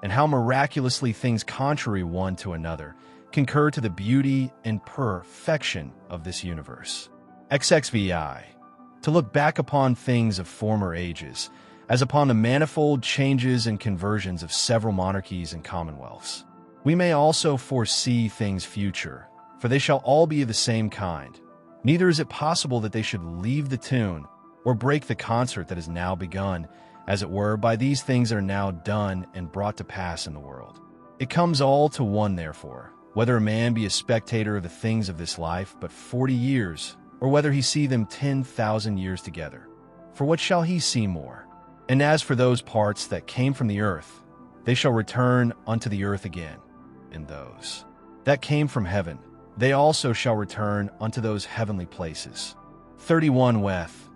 and how miraculously things contrary one to another concur to the beauty and perfection of this universe. XXVI, to look back upon things of former ages, as upon the manifold changes and conversions of several monarchies and commonwealths. We may also foresee things future, for they shall all be of the same kind. Neither is it possible that they should leave the tune, or break the concert that is now begun, as it were, by these things that are now done and brought to pass in the world. It comes all to one, therefore, whether a man be a spectator of the things of this life but 40 years, or whether he see them 10,000 years together. For what shall he see more? And as for those parts that came from the earth, they shall return unto the earth again, and those that came from heaven, they also shall return unto those heavenly places. 31 weth,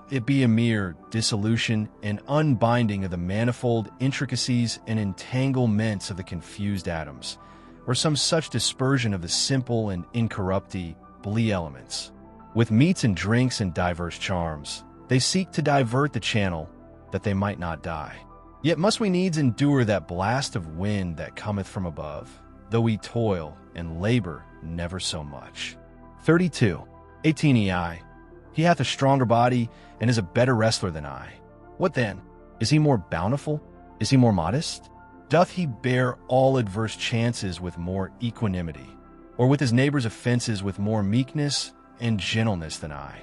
it be a mere dissolution and unbinding of the manifold intricacies and entanglements of the confused atoms, or some such dispersion of the simple and incorruptible elements. With meats and drinks and diverse charms, they seek to divert the channel, that they might not die. Yet must we needs endure that blast of wind that cometh from above, though we toil and labor never so much. 32. 18 ei. He hath a stronger body, and is a better wrestler than I. What then? Is he more bountiful? Is he more modest? Doth he bear all adverse chances with more equanimity, or with his neighbor's offenses with more meekness and gentleness than I?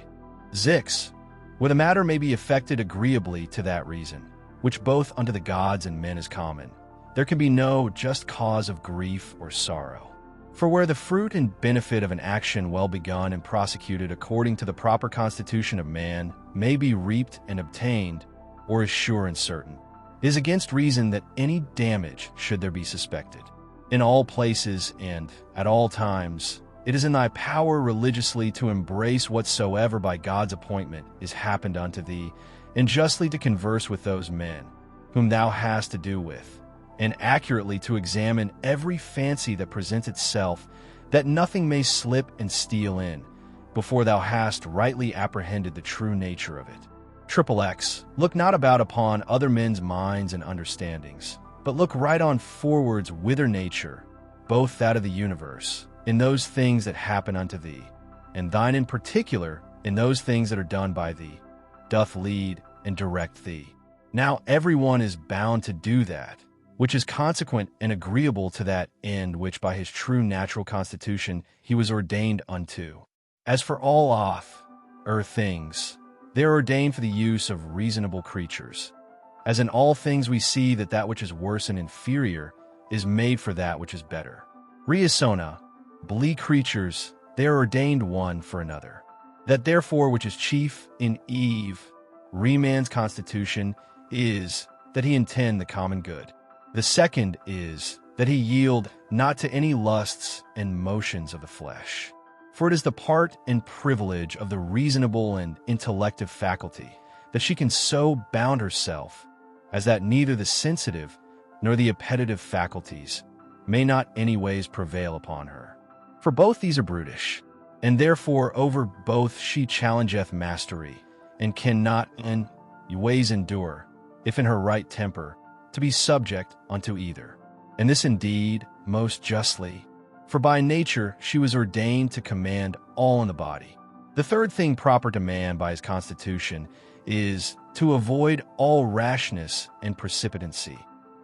6. Where the matter may be effected agreeably to that reason, which both unto the gods and men is common, there can be no just cause of grief or sorrow. For where the fruit and benefit of an action well begun and prosecuted according to the proper constitution of man may be reaped and obtained, or is sure and certain, it is against reason that any damage should there be suspected. In all places and at all times, it is in thy power religiously to embrace whatsoever by God's appointment is happened unto thee, and justly to converse with those men whom thou hast to do with, and accurately to examine every fancy that presents itself, that nothing may slip and steal in, before thou hast rightly apprehended the true nature of it. XXX. Look not about upon other men's minds and understandings, but look right on forwards whither nature, both that of the universe in those things that happen unto thee, and thine in particular in those things that are done by thee, doth lead and direct thee. Now everyone is bound to do that, which is consequent and agreeable to that end which by his true natural constitution he was ordained unto. As for all things, they are ordained for the use of reasonable creatures. As in all things we see that that which is worse and inferior is made for that which is better. Reasona, believe creatures, they are ordained one for another. That therefore which is chief in man's constitution is that he intend the common good. The second is that he yield not to any lusts and motions of the flesh. For it is the part and privilege of the reasonable and intellective faculty that she can so bound herself as that neither the sensitive nor the appetitive faculties may not any ways prevail upon her. For both these are brutish, and therefore over both she challengeth mastery, and cannot in ways endure, if in her right temper, to be subject unto either. And this indeed most justly, for by nature she was ordained to command all in the body. The third thing proper to man by his constitution is to avoid all rashness and precipitancy,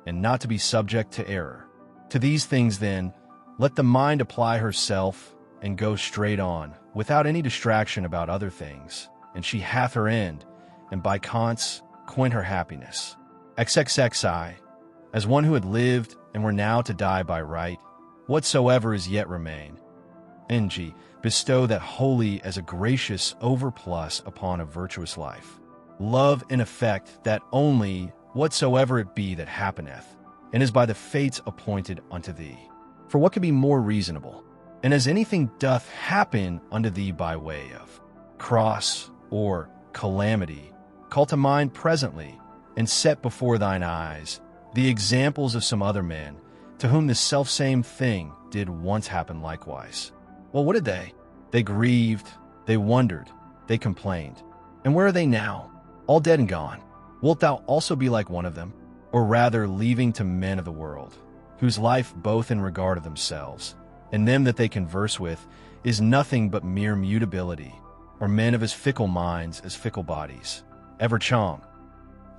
and not to be subject to error. To these things then, let the mind apply herself and go straight on, without any distraction about other things, and she hath her end, and by consequent her happiness. XXXI, as one who had lived and were now to die by right, whatsoever is yet remain. NG, bestow that wholly as a gracious overplus upon a virtuous life. Love in effect that only whatsoever it be that happeneth, and is by the fates appointed unto thee. For what can be more reasonable? And as anything doth happen unto thee by way of cross or calamity, call to mind presently, and set before thine eyes the examples of some other men, to whom the selfsame thing did once happen likewise. Well, what did they? They grieved, they wondered, they complained. And where are they now? All dead and gone. Wilt thou also be like one of them? Or rather leaving to men of the world, whose life both in regard of themselves, and them that they converse with, is nothing but mere mutability, or men of as fickle minds as fickle bodies, ever chom,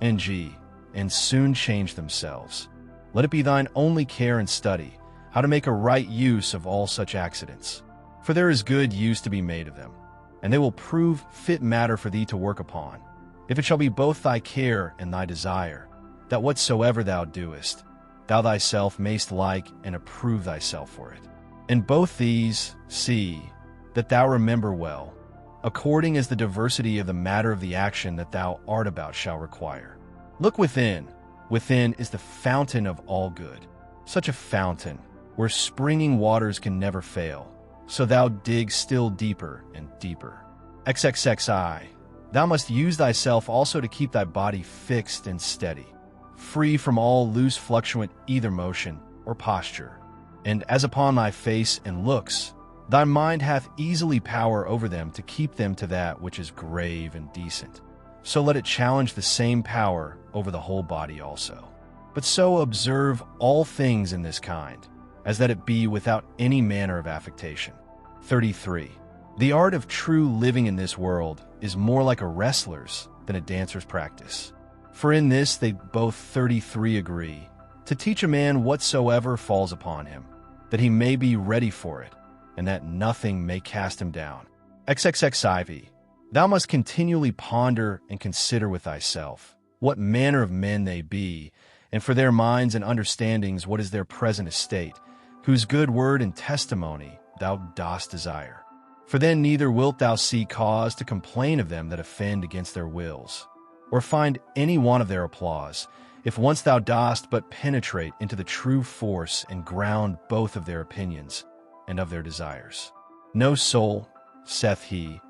and soon change themselves. Let it be thine only care and study, how to make a right use of all such accidents. For there is good use to be made of them, and they will prove fit matter for thee to work upon, if it shall be both thy care and thy desire, that whatsoever thou doest, thou thyself mayst like and approve thyself for it. And both these, see, that thou remember well, according as the diversity of the matter of the action that thou art about shall require. Look within. Within is the fountain of all good, such a fountain, where springing waters can never fail. So thou dig still deeper and deeper. XXXI, thou must use thyself also to keep thy body fixed and steady, free from all loose fluctuant either motion or posture. And as upon thy face and looks, thy mind hath easily power over them to keep them to that which is grave and decent. So let it challenge the same power over the whole body also. But so observe all things in this kind, as that it be without any manner of affectation. 33. The art of true living in this world is more like a wrestler's than a dancer's practice. For in this they both 33 agree, to teach a man whatsoever falls upon him, that he may be ready for it, and that nothing may cast him down. XXXIV. Thou must continually ponder and consider with thyself what manner of men they be, and for their minds and understandings what is their present estate, whose good word and testimony thou dost desire. For then neither wilt thou see cause to complain of them that offend against their wills, or find any want of their applause, if once thou dost but penetrate into the true force and ground both of their opinions and of their desires. No soul, saith he,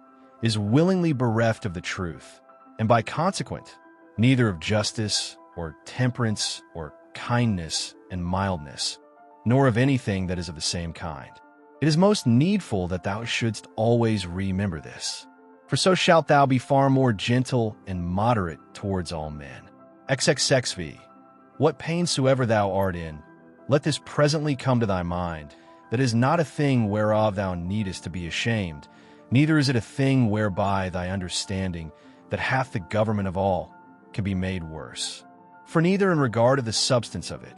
is willingly bereft of the truth, and by consequent, neither of justice, or temperance, or kindness and mildness, nor of anything that is of the same kind. It is most needful that thou shouldst always remember this, for so shalt thou be far more gentle and moderate towards all men. XXXV. What pain soever thou art in, let this presently come to thy mind, that is not a thing whereof thou needest to be ashamed, neither is it a thing whereby thy understanding, that hath the government of all, can be made worse. For neither in regard of the substance of it,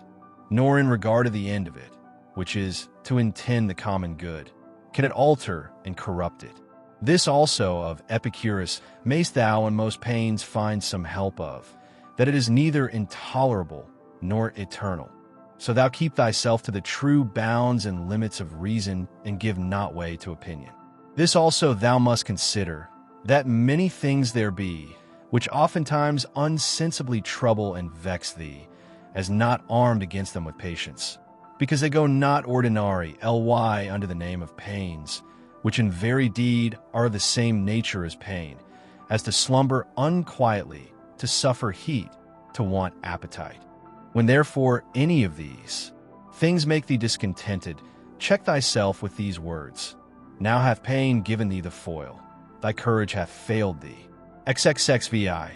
nor in regard of the end of it, which is to intend the common good, can it alter and corrupt it. This also of Epicurus mayst thou in most pains find some help of, that it is neither intolerable nor eternal. So thou keep thyself to the true bounds and limits of reason, and give not way to opinion. This also thou must consider, that many things there be, which oftentimes unsensibly trouble and vex thee, as not armed against them with patience, because they go not ordinary under the name of pains, which in very deed are of the same nature as pain, as to slumber unquietly, to suffer heat, to want appetite. When therefore any of these things make thee discontented, check thyself with these words. Now hath pain given thee the foil, thy courage hath failed thee. XXXVI.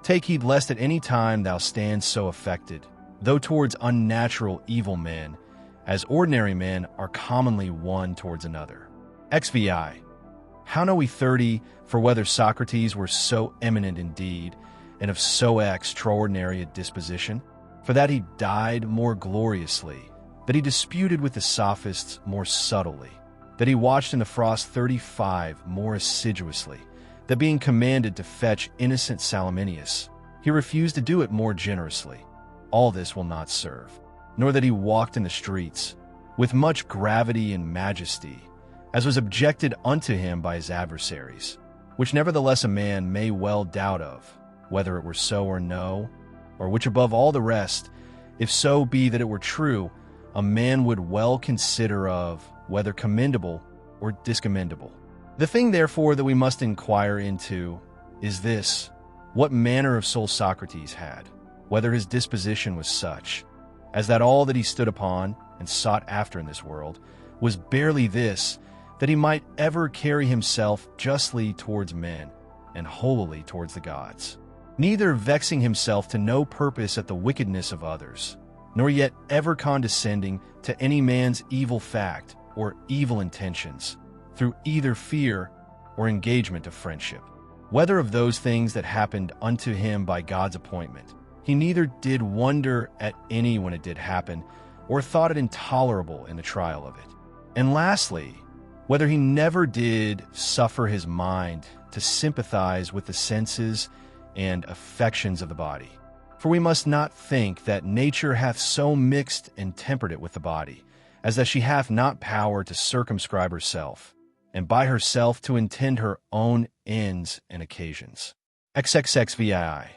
Take heed lest at any time thou stand so affected, though towards unnatural evil men, as ordinary men are commonly one towards another. XVI. How know we 30, for whether Socrates were so eminent indeed, and of so extraordinary a disposition, for that he died more gloriously, that he disputed with the sophists more subtly, that he watched in the frost 35 more assiduously, that being commanded to fetch innocent Salaminius, he refused to do it more generously. All this will not serve, nor that he walked in the streets with much gravity and majesty, as was objected unto him by his adversaries, which nevertheless a man may well doubt of, whether it were so or no, or which above all the rest, if so be that it were true, a man would well consider of whether commendable or discommendable. The thing therefore that we must inquire into is this: what manner of soul Socrates had, whether his disposition was such, as that all that he stood upon and sought after in this world was barely this, that he might ever carry himself justly towards men, and holily towards the gods, neither vexing himself to no purpose at the wickedness of others, nor yet ever condescending to any man's evil fact or evil intentions, through either fear or engagement of friendship. Whether of those things that happened unto him by God's appointment, he neither did wonder at any when it did happen, or thought it intolerable in the trial of it. And lastly, whether he never did suffer his mind to sympathize with the senses and affections of the body. For we must not think that nature hath so mixed and tempered it with the body, as that she hath not power to circumscribe herself, and by herself to intend her own ends and occasions. XXXVII.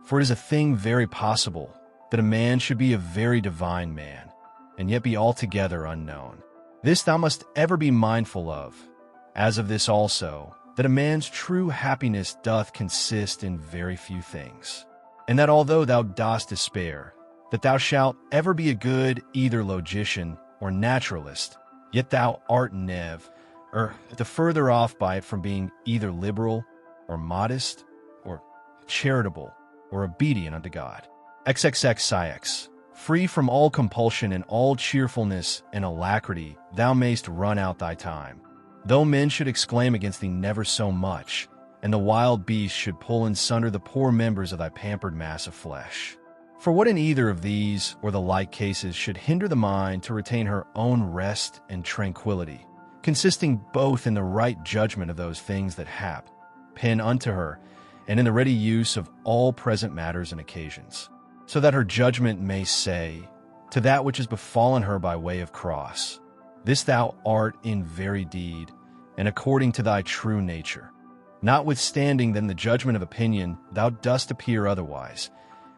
For it is a thing very possible that a man should be a very divine man, and yet be altogether unknown. This thou must ever be mindful of, as of this also, that a man's true happiness doth consist in very few things, and that although thou dost despair, that thou shalt ever be a good either logician or naturalist, yet thou art the further off by it from being either liberal or modest or charitable or obedient unto God. XXXIX. Free from all compulsion and all cheerfulness and alacrity, thou mayst run out thy time. Though men should exclaim against thee never so much, and the wild beasts should pull in sunder the poor members of thy pampered mass of flesh. For what in either of these or the like cases should hinder the mind to retain her own rest and tranquility, consisting both in the right judgment of those things that happen unto her, and in the ready use of all present matters and occasions, so that her judgment may say to that which is befallen her by way of cross, this thou art in very deed, and according to thy true nature. Notwithstanding then the judgment of opinion, thou dost appear otherwise,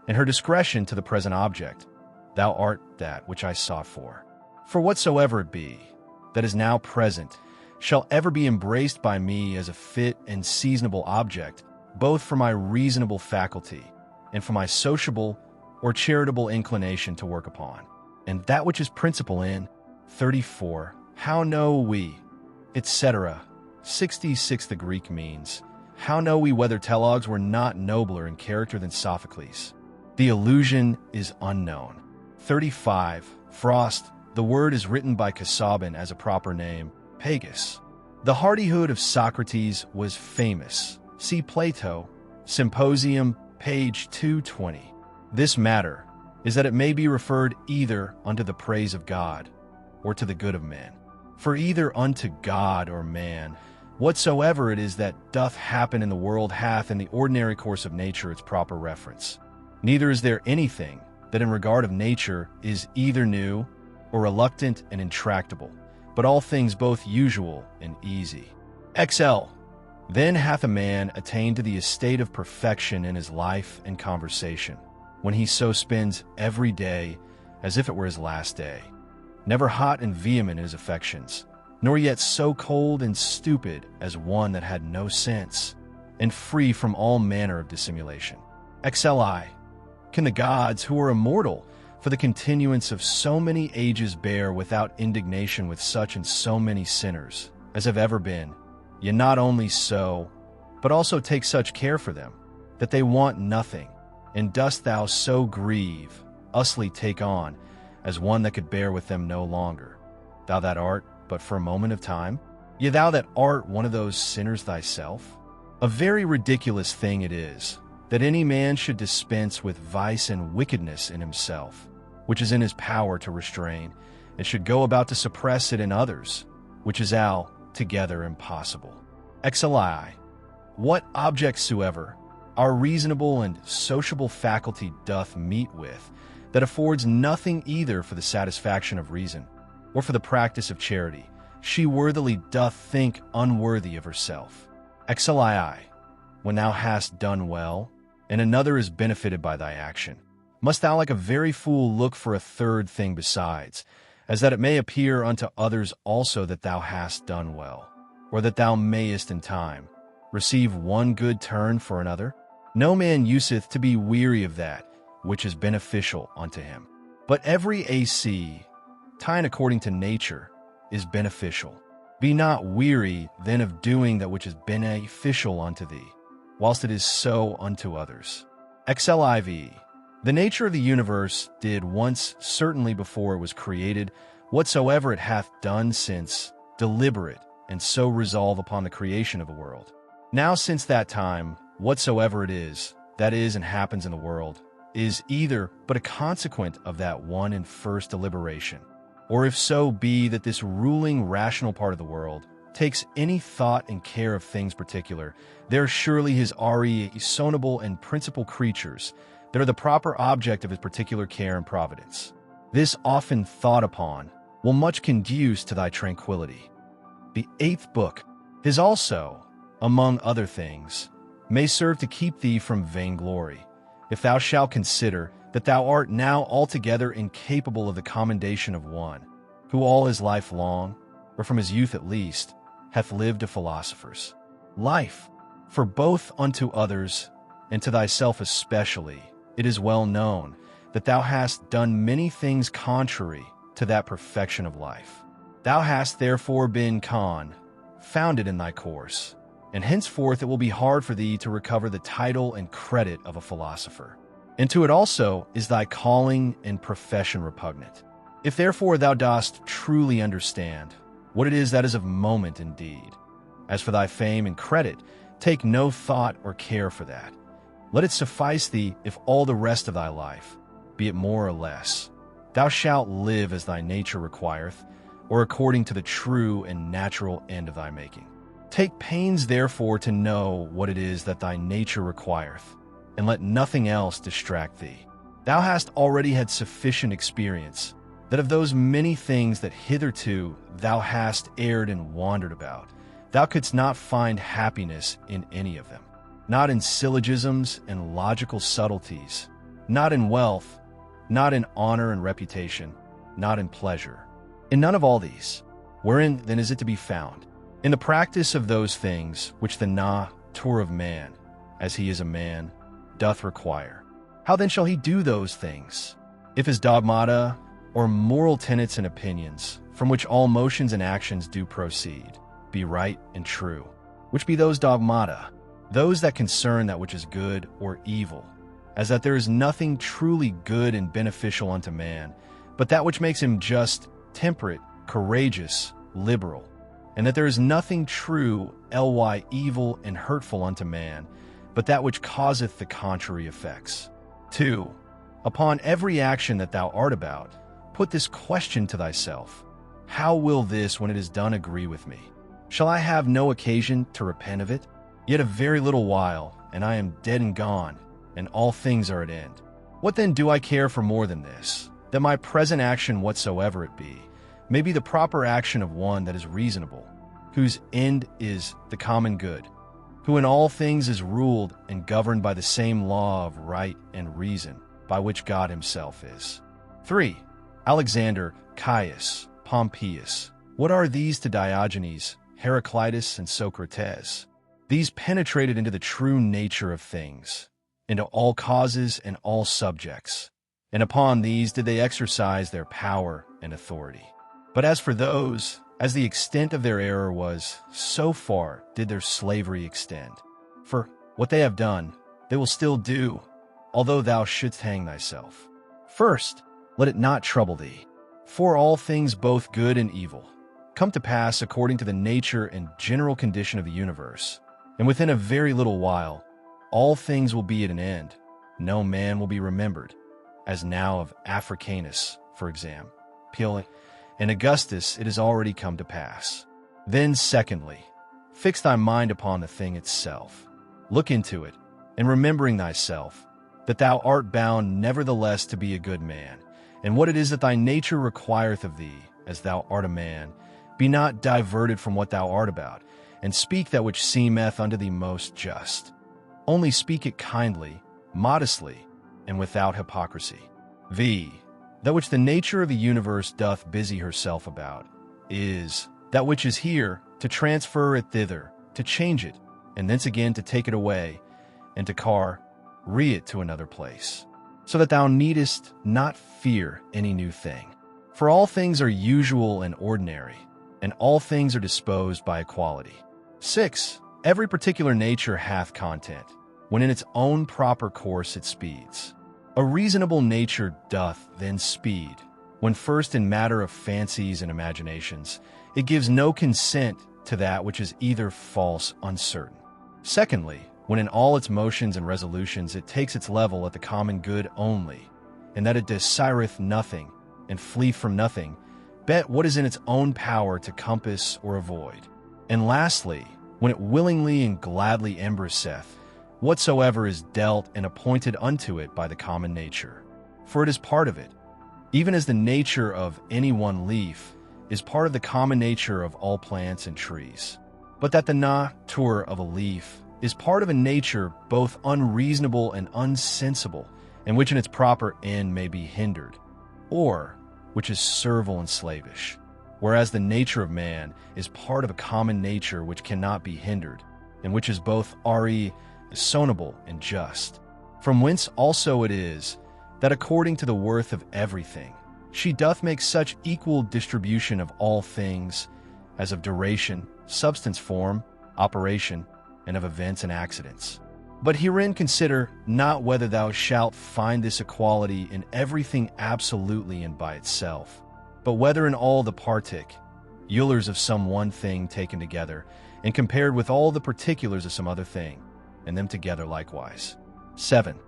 and her discretion to the present object, thou art that which I sought for. For whatsoever it be that is now present shall ever be embraced by me as a fit and seasonable object, both for my reasonable faculty and for my sociable or charitable inclination to work upon. And that which is principal in 34, how know we, etc. 66 the Greek means, how know we whether Telogs were not nobler in character than Sophocles? The illusion is unknown. 35, frost, the word is written by Casaubon as a proper name, Pagus. The hardihood of Socrates was famous. See Plato, Symposium, page 220. This matter is that it may be referred either unto the praise of God or to the good of man. For either unto God or man, whatsoever it is that doth happen in the world hath in the ordinary course of nature its proper reference. Neither is there anything that in regard of nature is either new or reluctant and intractable, but all things both usual and easy. XL. Then hath a man attained to the estate of perfection in his life and conversation, when he so spends every day as if it were his last day, never hot and vehement in his affections, nor yet so cold and stupid as one that had no sense, and free from all manner of dissimulation. XLI. Can the gods, who are immortal, for the continuance of so many ages bear without indignation with such and so many sinners as have ever been, yet not only so, but also take such care for them, that they want nothing, and dost thou so grieve, usly take on, as one that could bear with them no longer, thou that art but for a moment of time? Yea, thou that art one of those sinners thyself? A very ridiculous thing it is, that any man should dispense with vice and wickedness in himself, which is in his power to restrain, and should go about to suppress it in others, which is altogether impossible. XLI. What object soever our reasonable and sociable faculty doth meet with, that affords nothing either for the satisfaction of reason, or for the practice of charity, she worthily doth think unworthy of herself. XLII. When thou hast done well, and another is benefited by thy action, must thou like a very fool look for a third thing besides, as that it may appear unto others also that thou hast done well, or that thou mayest in time receive one good turn for another? No man useth to be weary of that which is beneficial unto him. But every AC, time according to nature, is beneficial. Be not weary then of doing that which is beneficial unto thee, whilst it is so unto others. XLIV. The nature of the universe did once certainly before it was created whatsoever it hath done since, deliberate, and so resolve upon the creation of a world. Now since that time, whatsoever it is, that is and happens in the world, is either but a consequent of that one and first deliberation, or if so be that this ruling rational part of the world takes any thought and care of things particular, there surely his reasonable and principal creatures that are the proper object of his particular care and providence. This often thought upon will much conduce to thy tranquillity. The 8th book is also, among other things, may serve to keep thee from vainglory, if thou shalt consider that thou art now altogether incapable of the commendation of one, who all his life long, or from his youth at least, hath lived a philosopher's life. For both unto others, and to thyself especially, it is well known that thou hast done many things contrary to that perfection of life. Thou hast therefore been founded in thy course, and henceforth it will be hard for thee to recover the title and credit of a philosopher. And to it also is thy calling and profession repugnant. If therefore thou dost truly understand what it is that is of moment indeed, as for thy fame and credit, take no thought or care for that. Let it suffice thee if all the rest of thy life, be it more or less, thou shalt live as thy nature requireth, or according to the true and natural end of thy making. Take pains therefore to know what it is that thy nature requireth, and let nothing else distract thee. Thou hast already had sufficient experience, that of those many things that hitherto thou hast erred and wandered about, thou couldst not find happiness in any of them. Not in syllogisms and logical subtleties, not in wealth, not in honor and reputation, not in pleasure. In none of all these. Wherein then is it to be found? In the practice of those things which the nature of man, as he is a man, doth require. How then shall he do those things? If his dogmata, or moral tenets and opinions, from which all motions and actions do proceed, be right and true, which be those dogmata, those that concern that which is good or evil, as that there is nothing truly good and beneficial unto man, but that which makes him just temperate, courageous, liberal, and that there is nothing true, evil, and hurtful unto man, but that which causeth the contrary effects. 2. Upon every action that thou art about, put this question to thyself: how will this, when it is done, agree with me? Shall I have no occasion to repent of it? Yet a very little while, and I am dead and gone, and all things are at end. What then do I care for more than this, that my present action whatsoever it be, may be the proper action of one that is reasonable, whose end is the common good, who in all things is ruled and governed by the same law of right and reason, by which God himself is. 3. Alexander, Caius, Pompeius. What are these to Diogenes, Heraclitus, and Socrates? These penetrated into the true nature of things, into all causes and all subjects, and upon these did they exercise their power and authority. But as for those, as the extent of their error was, so far did their slavery extend. For what they have done, they will still do, although thou shouldst hang thyself. First, let it not trouble thee, for all things both good and evil come to pass according to the nature and general condition of the universe, and within a very little while all things will be at an end. No man will be remembered, as now of Africanus, for example, and Augustus it has already come to pass. Then secondly, fix thy mind upon the thing itself. Look into it, and remembering thyself, that thou art bound nevertheless to be a good man, and what it is that thy nature requireth of thee, as thou art a man, be not diverted from what thou art about, and speak that which seemeth unto thee most just. Only speak it kindly, modestly, and without hypocrisy. That which the nature of the universe doth busy herself about, is that which is here, to transfer it thither, to change it, and thence again to take it away, and to carry it to another place, so that thou needest not fear any new thing. For all things are usual and ordinary, and all things are disposed by equality. 6. Every particular nature hath content, when in its own proper course it speeds. A reasonable nature doth then speed, when first in matter of fancies and imaginations, it gives no consent to that which is either false, uncertain. Secondly, when in all its motions and resolutions it takes its level at the common good only, and that it desireth nothing, and fleeth from nothing, bet what is in its own power to compass or avoid. And lastly, when it willingly and gladly embraceth whatsoever is dealt and appointed unto it by the common nature. For it is part of it, even as the nature of any one leaf is part of the common nature of all plants and trees. But that the nature of a leaf is part of a nature both unreasonable and unsensible, and which in its proper end may be hindered, or which is servile and slavish, whereas the nature of man is part of a common nature which cannot be hindered, and which is both reasonable and just. From whence also it is, that according to the worth of everything, she doth make such equal distribution of all things, as of duration, substance, form, operation, and of events and accidents. But herein consider not whether thou shalt find this equality in everything absolutely and by itself, but whether in all the particulars of some one thing taken together, and compared with all the particulars of some other thing, and them together likewise. 7.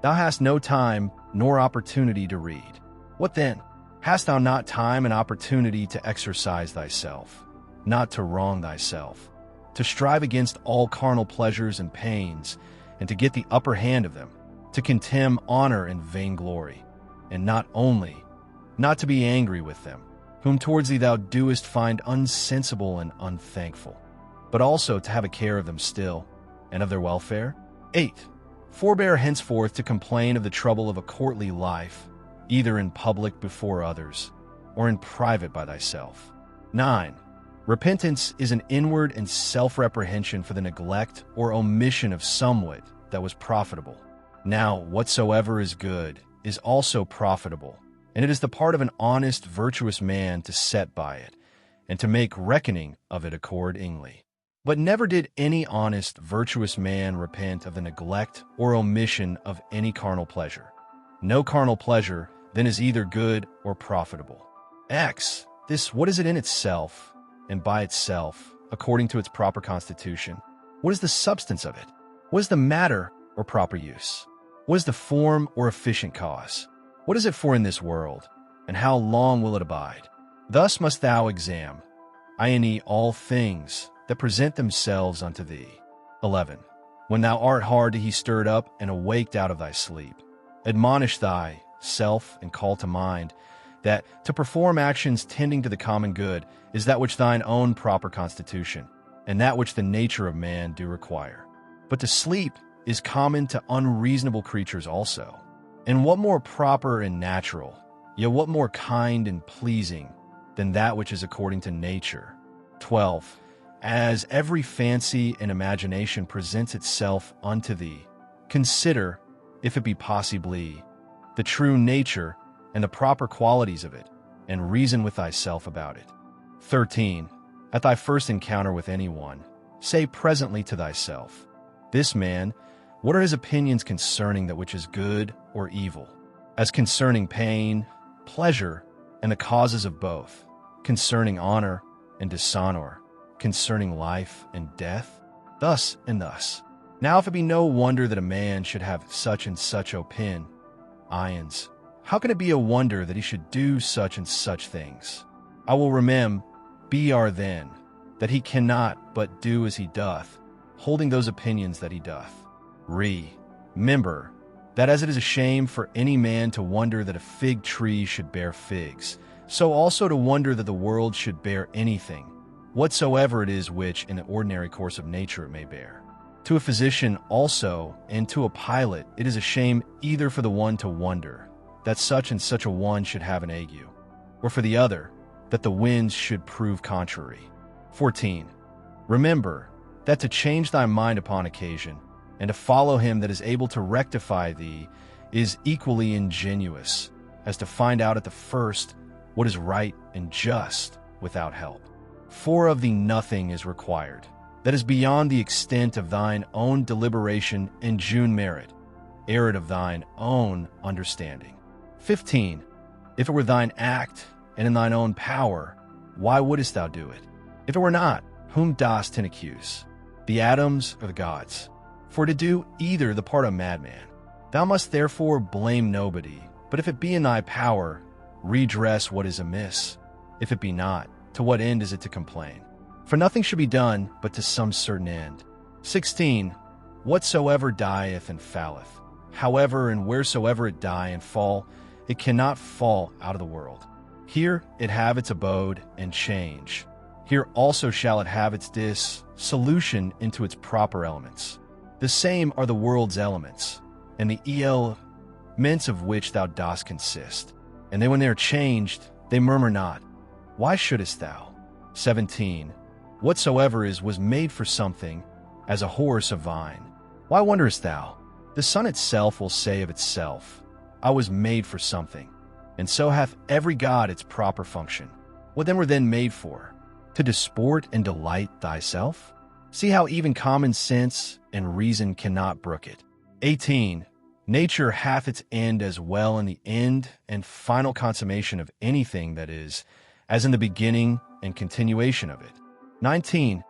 Thou hast no time nor opportunity to read. What then? Hast thou not time and opportunity to exercise thyself, not to wrong thyself, to strive against all carnal pleasures and pains, and to get the upper hand of them, to contemn honor and vainglory, and not only not to be angry with them, whom towards thee thou doest find unsensible and unthankful, but also to have a care of them still, and of their welfare? 8. Forbear henceforth to complain of the trouble of a courtly life, either in public before others, or in private by thyself. 9. Repentance is an inward and self-reprehension for the neglect or omission of somewhat that was profitable. Now, whatsoever is good is also profitable, and it is the part of an honest, virtuous man to set by it, and to make reckoning of it accordingly. But never did any honest, virtuous man repent of the neglect or omission of any carnal pleasure. No carnal pleasure then is either good or profitable. X. This, what is it in itself, and by itself, according to its proper constitution? What is the substance of it? What is the matter or proper use? What is the form or efficient cause? What is it for in this world, and how long will it abide? Thus must thou examine, i.e. all things that present themselves unto thee. 11. When thou art hard to be stirred up and awaked out of thy sleep, admonish thyself and call to mind that to perform actions tending to the common good is that which thine own proper constitution, and that which the nature of man do require. But to sleep is common to unreasonable creatures also. And what more proper and natural, yet what more kind and pleasing than that which is according to nature? 12. As every fancy and imagination presents itself unto thee, consider, if it be possibly, the true nature and the proper qualities of it, and reason with thyself about it. 13. At thy first encounter with anyone, say presently to thyself, this man, what are his opinions concerning that which is good or evil? As concerning pain, pleasure, and the causes of both, concerning honor and dishonor, concerning life and death, thus and thus. Now if it be no wonder that a man should have such and such opinions, how can it be a wonder that he should do such and such things? I will remember, then, that he cannot but do as he doth, holding those opinions that he doth. Remember, that as it is a shame for any man to wonder that a fig tree should bear figs, so also to wonder that the world should bear anything, whatsoever it is which in the ordinary course of nature it may bear. To a physician also, and to a pilot, it is a shame either for the one to wonder that such and such a one should have an ague, or for the other, that the winds should prove contrary. 14. Remember, that to change thy mind upon occasion, and to follow him that is able to rectify thee, is equally ingenious, as to find out at the first what is right and just without help. For of thee nothing is required that is beyond the extent of thine own deliberation and June merit, arid of thine own understanding. 15. If it were thine act and in thine own power, why wouldest thou do it? If it were not, whom dost thou accuse? The atoms or the gods? For to do either the part of a madman. Thou must therefore blame nobody, but if it be in thy power, redress what is amiss. If it be not, to what end is it to complain? For nothing should be done but to some certain end. 16. Whatsoever dieth and falleth, however and wheresoever it die and fall, it cannot fall out of the world. Here it have its abode and change. Here also shall it have its dissolution into its proper elements. The same are the world's elements, and the elements of which thou dost consist. And then when they are changed, they murmur not. Why shouldest thou? 17. Whatsoever was made for something, as a horse a vine. Why wonderest thou? The sun itself will say of itself, I was made for something, and so hath every god its proper function. What then were then made for? To disport and delight thyself? See how even common sense and reason cannot brook it. 18. Nature hath its end as well in the end and final consummation of anything that is, as in the beginning and continuation of it. 19.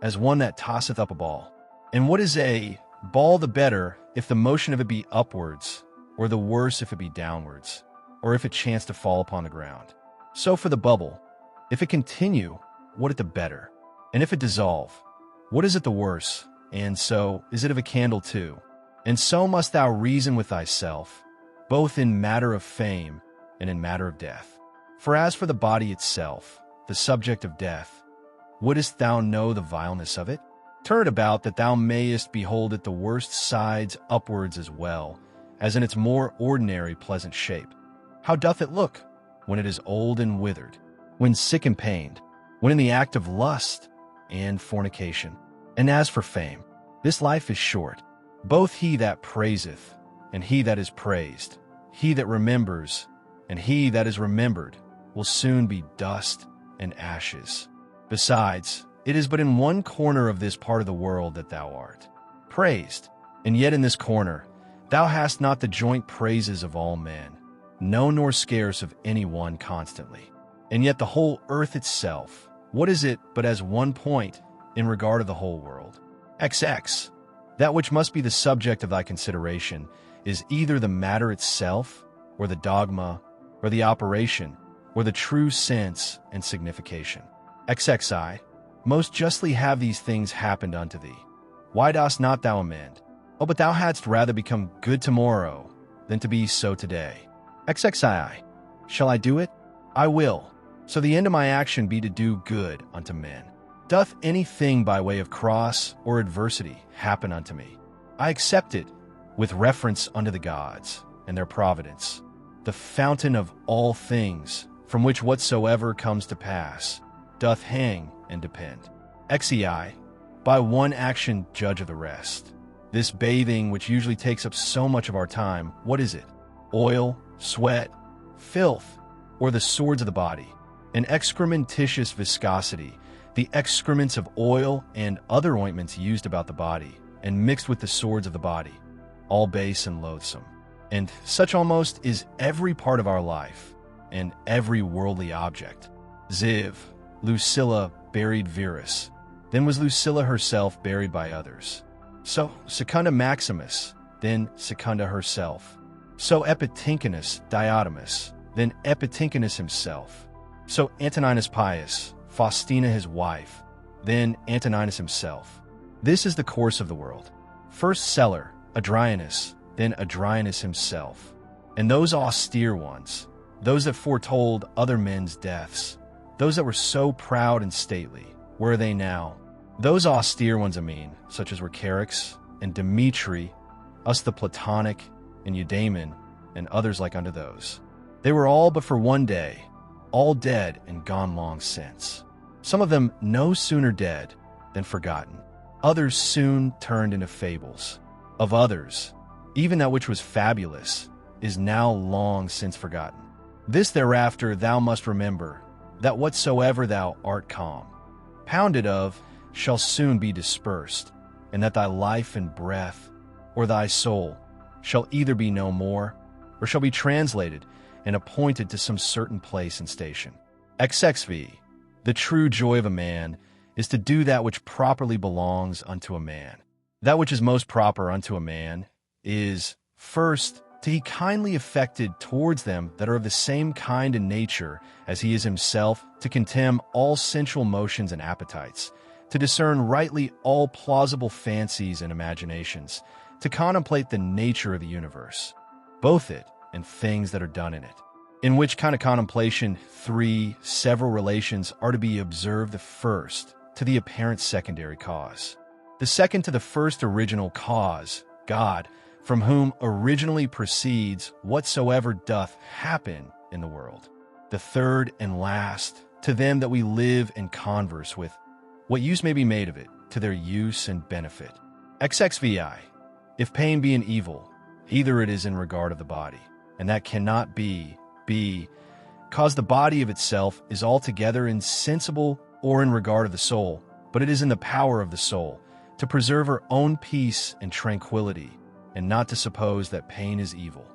As one that tosseth up a ball. And what is a ball the better if the motion of it be upwards, or the worse if it be downwards, or if it chance to fall upon the ground? So for the bubble, if it continue, what it the better? And if it dissolve, what is it the worse? And so is it of a candle too. And so must thou reason with thyself, both in matter of fame and in matter of death. For as for the body itself, the subject of death, wouldest thou know the vileness of it? Turn it about that thou mayest behold it the worst sides upwards as well as in its more ordinary pleasant shape. How doth it look when it is old and withered, when sick and pained, when in the act of lust and fornication? And as for fame, this life is short. Both he that praiseth and he that is praised, he that remembers and he that is remembered, will soon be dust and ashes. Besides, it is but in one corner of this part of the world that thou art praised, and yet in this corner thou hast not the joint praises of all men, no nor scarce of any one constantly. And yet the whole earth itself, what is it but as one point in regard of the whole world? XX. That which must be the subject of thy consideration is either the matter itself, or the dogma, or the operation, or the true sense and signification. XXI. Most justly have these things happened unto thee. Why dost not thou amend? Oh, but thou hadst rather become good tomorrow than to be so today. XXII. Shall I do it? I will. So the end of my action be to do good unto men. Doth anything by way of cross or adversity happen unto me? I accept it with reference unto the gods and their providence, the fountain of all things, from which whatsoever comes to pass doth hang and depend. XEI. By one action judge of the rest. This bathing, which usually takes up so much of our time, what is it? Oil, sweat, filth, or the swords of the body? An excrementitious viscosity, the excrements of oil and other ointments used about the body, and mixed with the swords of the body, all base and loathsome. And such almost is every part of our life, and every worldly object. Ziv. Lucilla buried Verus. Then was Lucilla herself buried by others. So Secunda Maximus, then Secunda herself. So Epitincinus Diotimus, then Epitincinus himself. So Antoninus Pius, Faustina his wife, then Antoninus himself. This is the course of the world. First Celer, Adrianus, then Adrianus himself. And those austere ones, those that foretold other men's deaths, those that were so proud and stately, where are they now? Those austere ones, such as were Charax and Demetri, us the Platonic, and Eudaemon, and others like unto those. They were all but for one day, all dead and gone long since. Some of them no sooner dead than forgotten. Others soon turned into fables. Of others, even that which was fabulous is now long since forgotten. This thereafter thou must remember, that whatsoever thou art compounded of shall soon be dispersed, and that thy life and breath, or thy soul, shall either be no more, or shall be translated and appointed to some certain place and station. XXV. The true joy of a man is to do that which properly belongs unto a man. That which is most proper unto a man is, first, to be kindly affected towards them that are of the same kind and nature as he is himself, to contemn all sensual motions and appetites, to discern rightly all plausible fancies and imaginations, to contemplate the nature of the universe, both it and things that are done in it. In which kind of contemplation, three several relations are to be observed: the first, to the apparent secondary cause; the second, to the first original cause, God, from whom originally proceeds whatsoever doth happen in the world; the third and last, to them that we live and converse with, what use may be made of it, to their use and benefit. XXVI. If pain be an evil, either it is in regard of the body, and that cannot be, cause the body of itself is altogether insensible, or in regard of the soul, but it is in the power of the soul to preserve her own peace and tranquility, and not to suppose that pain is evil.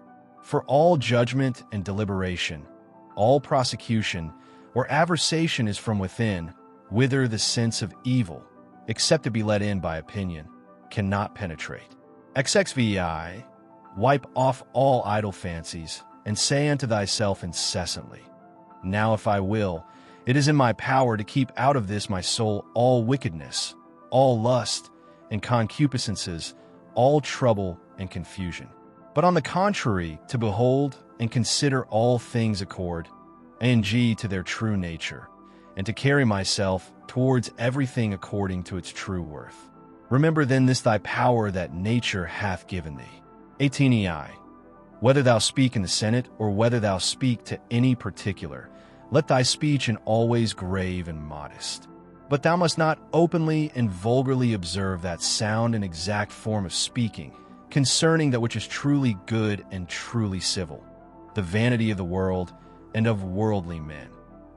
For all judgment and deliberation, all prosecution or aversation is from within, whither the sense of evil, except to be let in by opinion, cannot penetrate. XXVI. Wipe off all idle fancies, and say unto thyself incessantly, now if I will, it is in my power to keep out of this my soul all wickedness, all lust and concupiscences, all trouble and confusion. But on the contrary, to behold and consider all things accord, and to their true nature, and to carry myself towards everything according to its true worth. Remember then this thy power that nature hath given thee. 18ei. Whether thou speak in the Senate, or whether thou speak to any particular, let thy speech in always grave and modest. But thou must not openly and vulgarly observe that sound and exact form of speaking concerning that which is truly good and truly civil, the vanity of the world and of worldly men,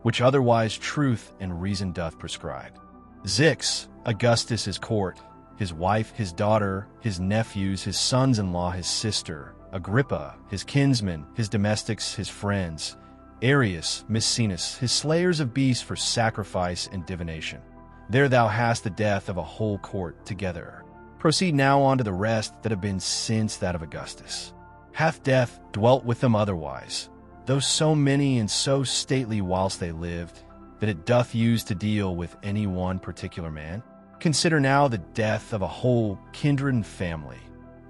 which otherwise truth and reason doth prescribe. Zix, Augustus his court, his wife, his daughter, his nephews, his sons-in-law, his sister, Agrippa, his kinsmen, his domestics, his friends, Arius, Maecenas, his slayers of beasts for sacrifice and divination. There thou hast the death of a whole court together. Proceed now on to the rest that have been since that of Augustus. Hath death dwelt with them otherwise, though so many and so stately whilst they lived, that it doth use to deal with any one particular man? Consider now the death of a whole kindred and family,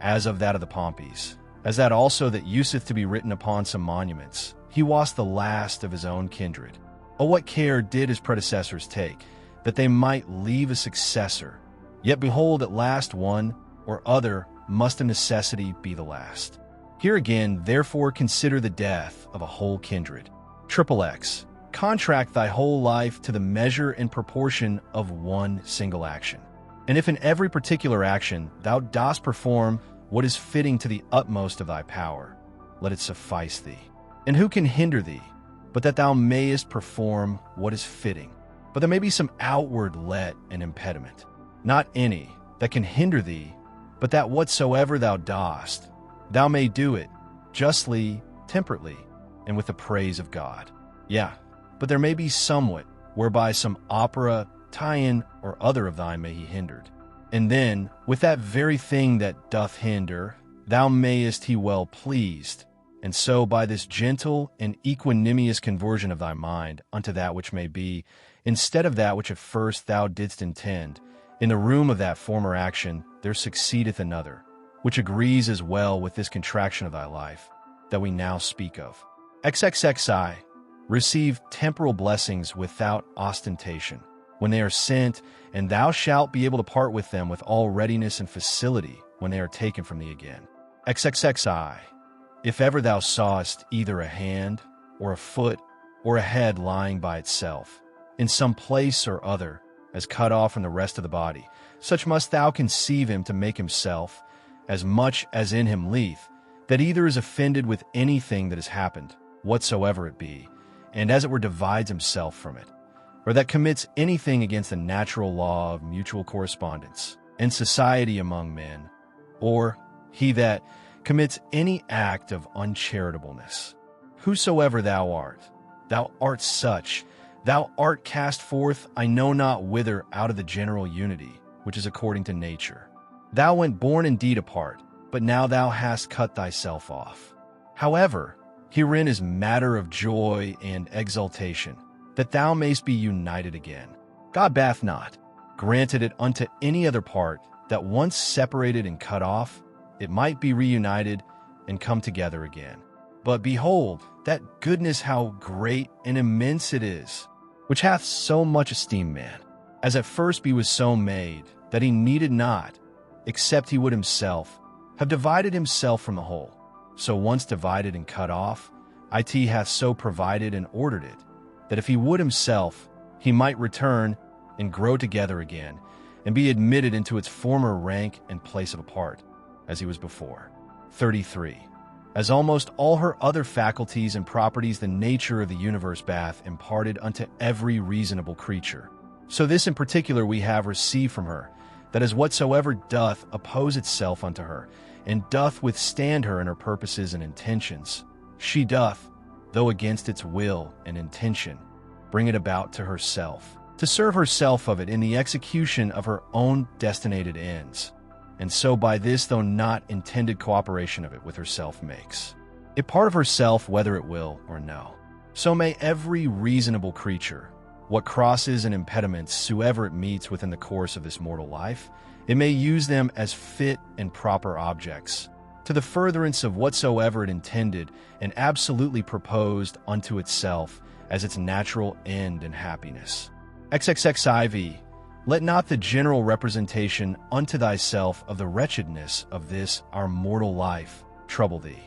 as of that of the Pompeys, as that also that useth to be written upon some monuments. He was the last of his own kindred. Oh, what care did his predecessors take, that they might leave a successor? Yet behold, at last one or other must of necessity be the last. Here again, therefore, consider the death of a whole kindred. XXX. Contract thy whole life to the measure and proportion of one single action. And if in every particular action thou dost perform what is fitting to the utmost of thy power, let it suffice thee. And who can hinder thee, but that thou mayest perform what is fitting? But there may be some outward let and impediment, not any, that can hinder thee, but that whatsoever thou dost, thou may do it justly, temperately, and with the praise of God. Yeah, but there may be somewhat, whereby some opera, tie-in, or other of thine may be hindered. And then, with that very thing that doth hinder, thou mayest he well pleased, and so by this gentle and equanimous conversion of thy mind unto that which may be, instead of that which at first thou didst intend, in the room of that former action there succeedeth another, which agrees as well with this contraction of thy life, that we now speak of. XXXI. Receive temporal blessings without ostentation, when they are sent, and thou shalt be able to part with them with all readiness and facility when they are taken from thee again. XXXI. If ever thou sawest either a hand, or a foot, or a head lying by itself, in some place or other, as cut off from the rest of the body, such must thou conceive him to make himself, as much as in him lieth, that either is offended with anything that has happened, whatsoever it be, and as it were divides himself from it, or that commits anything against the natural law of mutual correspondence and society among men, or he that commits any act of uncharitableness. Whosoever thou art such, thou art cast forth I know not whither out of the general unity, which is according to nature. Thou went born indeed apart, but now thou hast cut thyself off. However, herein is matter of joy and exultation, that thou mayst be united again. God bath not, granted it unto any other part, that once separated and cut off, it might be reunited and come together again. But behold, that goodness how great and immense it is, which hath so much esteem man, as at first he was so made, that he needed not, except he would himself, have divided himself from the whole. So once divided and cut off, it hath so provided and ordered it, that if he would himself, he might return and grow together again, and be admitted into its former rank and place of apart, as he was before. 33. As almost all her other faculties and properties the nature of the universe bath imparted unto every reasonable creature, so this in particular we have received from her, that as whatsoever doth oppose itself unto her, and doth withstand her in her purposes and intentions, she doth, though against its will and intention, bring it about to herself, to serve herself of it in the execution of her own destinated ends, and so by this though not intended cooperation of it with herself makes it part of herself whether it will or no. So may every reasonable creature, what crosses and impediments soever it meets within the course of this mortal life, it may use them as fit and proper objects, to the furtherance of whatsoever it intended and absolutely proposed unto itself as its natural end and happiness. XXXIV. Let not the general representation unto thyself of the wretchedness of this our mortal life trouble thee.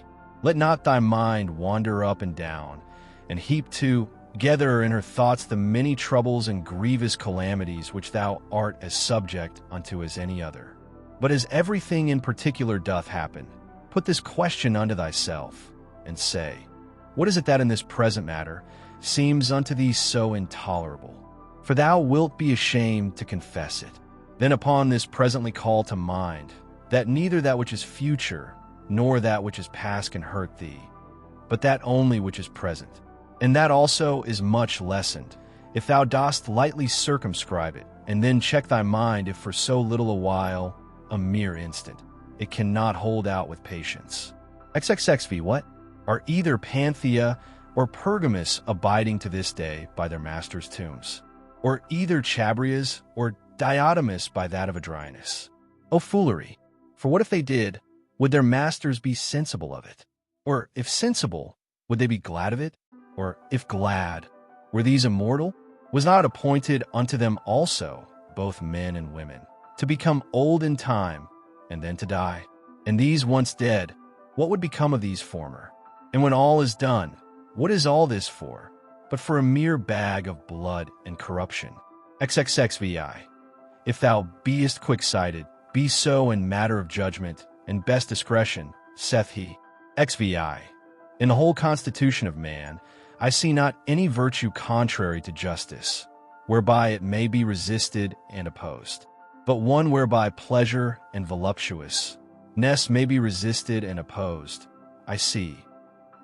Let not thy mind wander up and down, and heap together in her thoughts the many troubles and grievous calamities which thou art as subject unto as any other. But as everything in particular doth happen, put this question unto thyself, and say, what is it that in this present matter seems unto thee so intolerable? For thou wilt be ashamed to confess it. Then upon this presently call to mind, that neither that which is future, nor that which is past can hurt thee, but that only which is present. And that also is much lessened, if thou dost lightly circumscribe it, and then check thy mind if for so little a while, a mere instant, it cannot hold out with patience. XXXV what? Are either Panthea or Pergamus abiding to this day by their masters' tombs? Or either Chabrias or Diotimus by that of Adrianus? O foolery! For what if they did, would their masters be sensible of it? Or if sensible, would they be glad of it? Or if glad, were these immortal? Was not appointed unto them also, both men and women, to become old in time, and then to die? And these once dead, what would become of these former? And when all is done, what is all this for, but for a mere bag of blood and corruption? XXXVI. If thou beest quick-sighted, be so in matter of judgment, and best discretion, saith he. XVI. In the whole constitution of man, I see not any virtue contrary to justice, whereby it may be resisted and opposed, but one whereby pleasure and voluptuousness may be resisted and opposed. I see.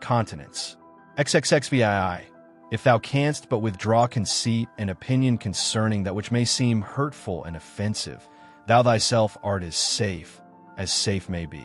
Continence. XXXVII. If thou canst but withdraw conceit and opinion concerning that which may seem hurtful and offensive, thou thyself art as safe may be.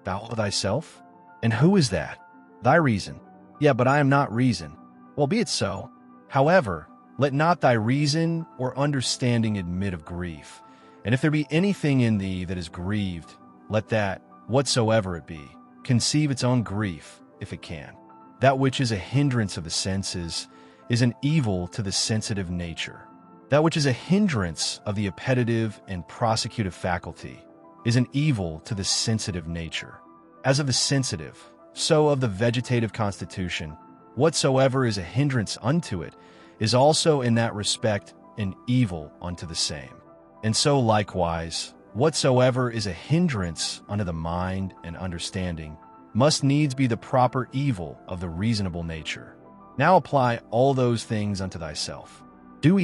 Thou thyself? And who is that? Thy reason. Yeah, but I am not reason. Well, be it so. However, let not thy reason or understanding admit of grief. And if there be anything in thee that is grieved, let that, whatsoever it be, conceive its own grief, if it can. That which is a hindrance of the senses is an evil to the sensitive nature. That which is a hindrance of the appetitive and prosecutive faculty is an evil to the sensitive nature. As of the sensitive, so of the vegetative constitution, whatsoever is a hindrance unto it is also in that respect an evil unto the same. And so likewise, whatsoever is a hindrance unto the mind and understanding must needs be the proper evil of the reasonable nature. Now apply all those things unto thyself. Do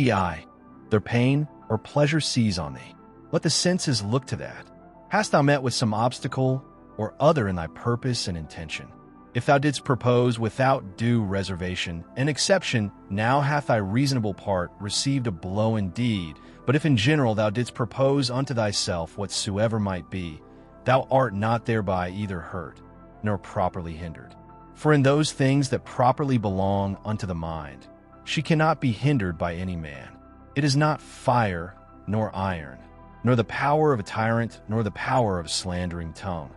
their pain or pleasure seize on thee. Let the senses look to that. Hast thou met with some obstacle or other in thy purpose and intention? If thou didst propose without due reservation and exception, now hath thy reasonable part received a blow indeed. But if in general thou didst propose unto thyself whatsoever might be, thou art not thereby either hurt, nor properly hindered. For in those things that properly belong unto the mind, she cannot be hindered by any man. It is not fire, nor iron, nor the power of a tyrant, nor the power of a slandering tongue,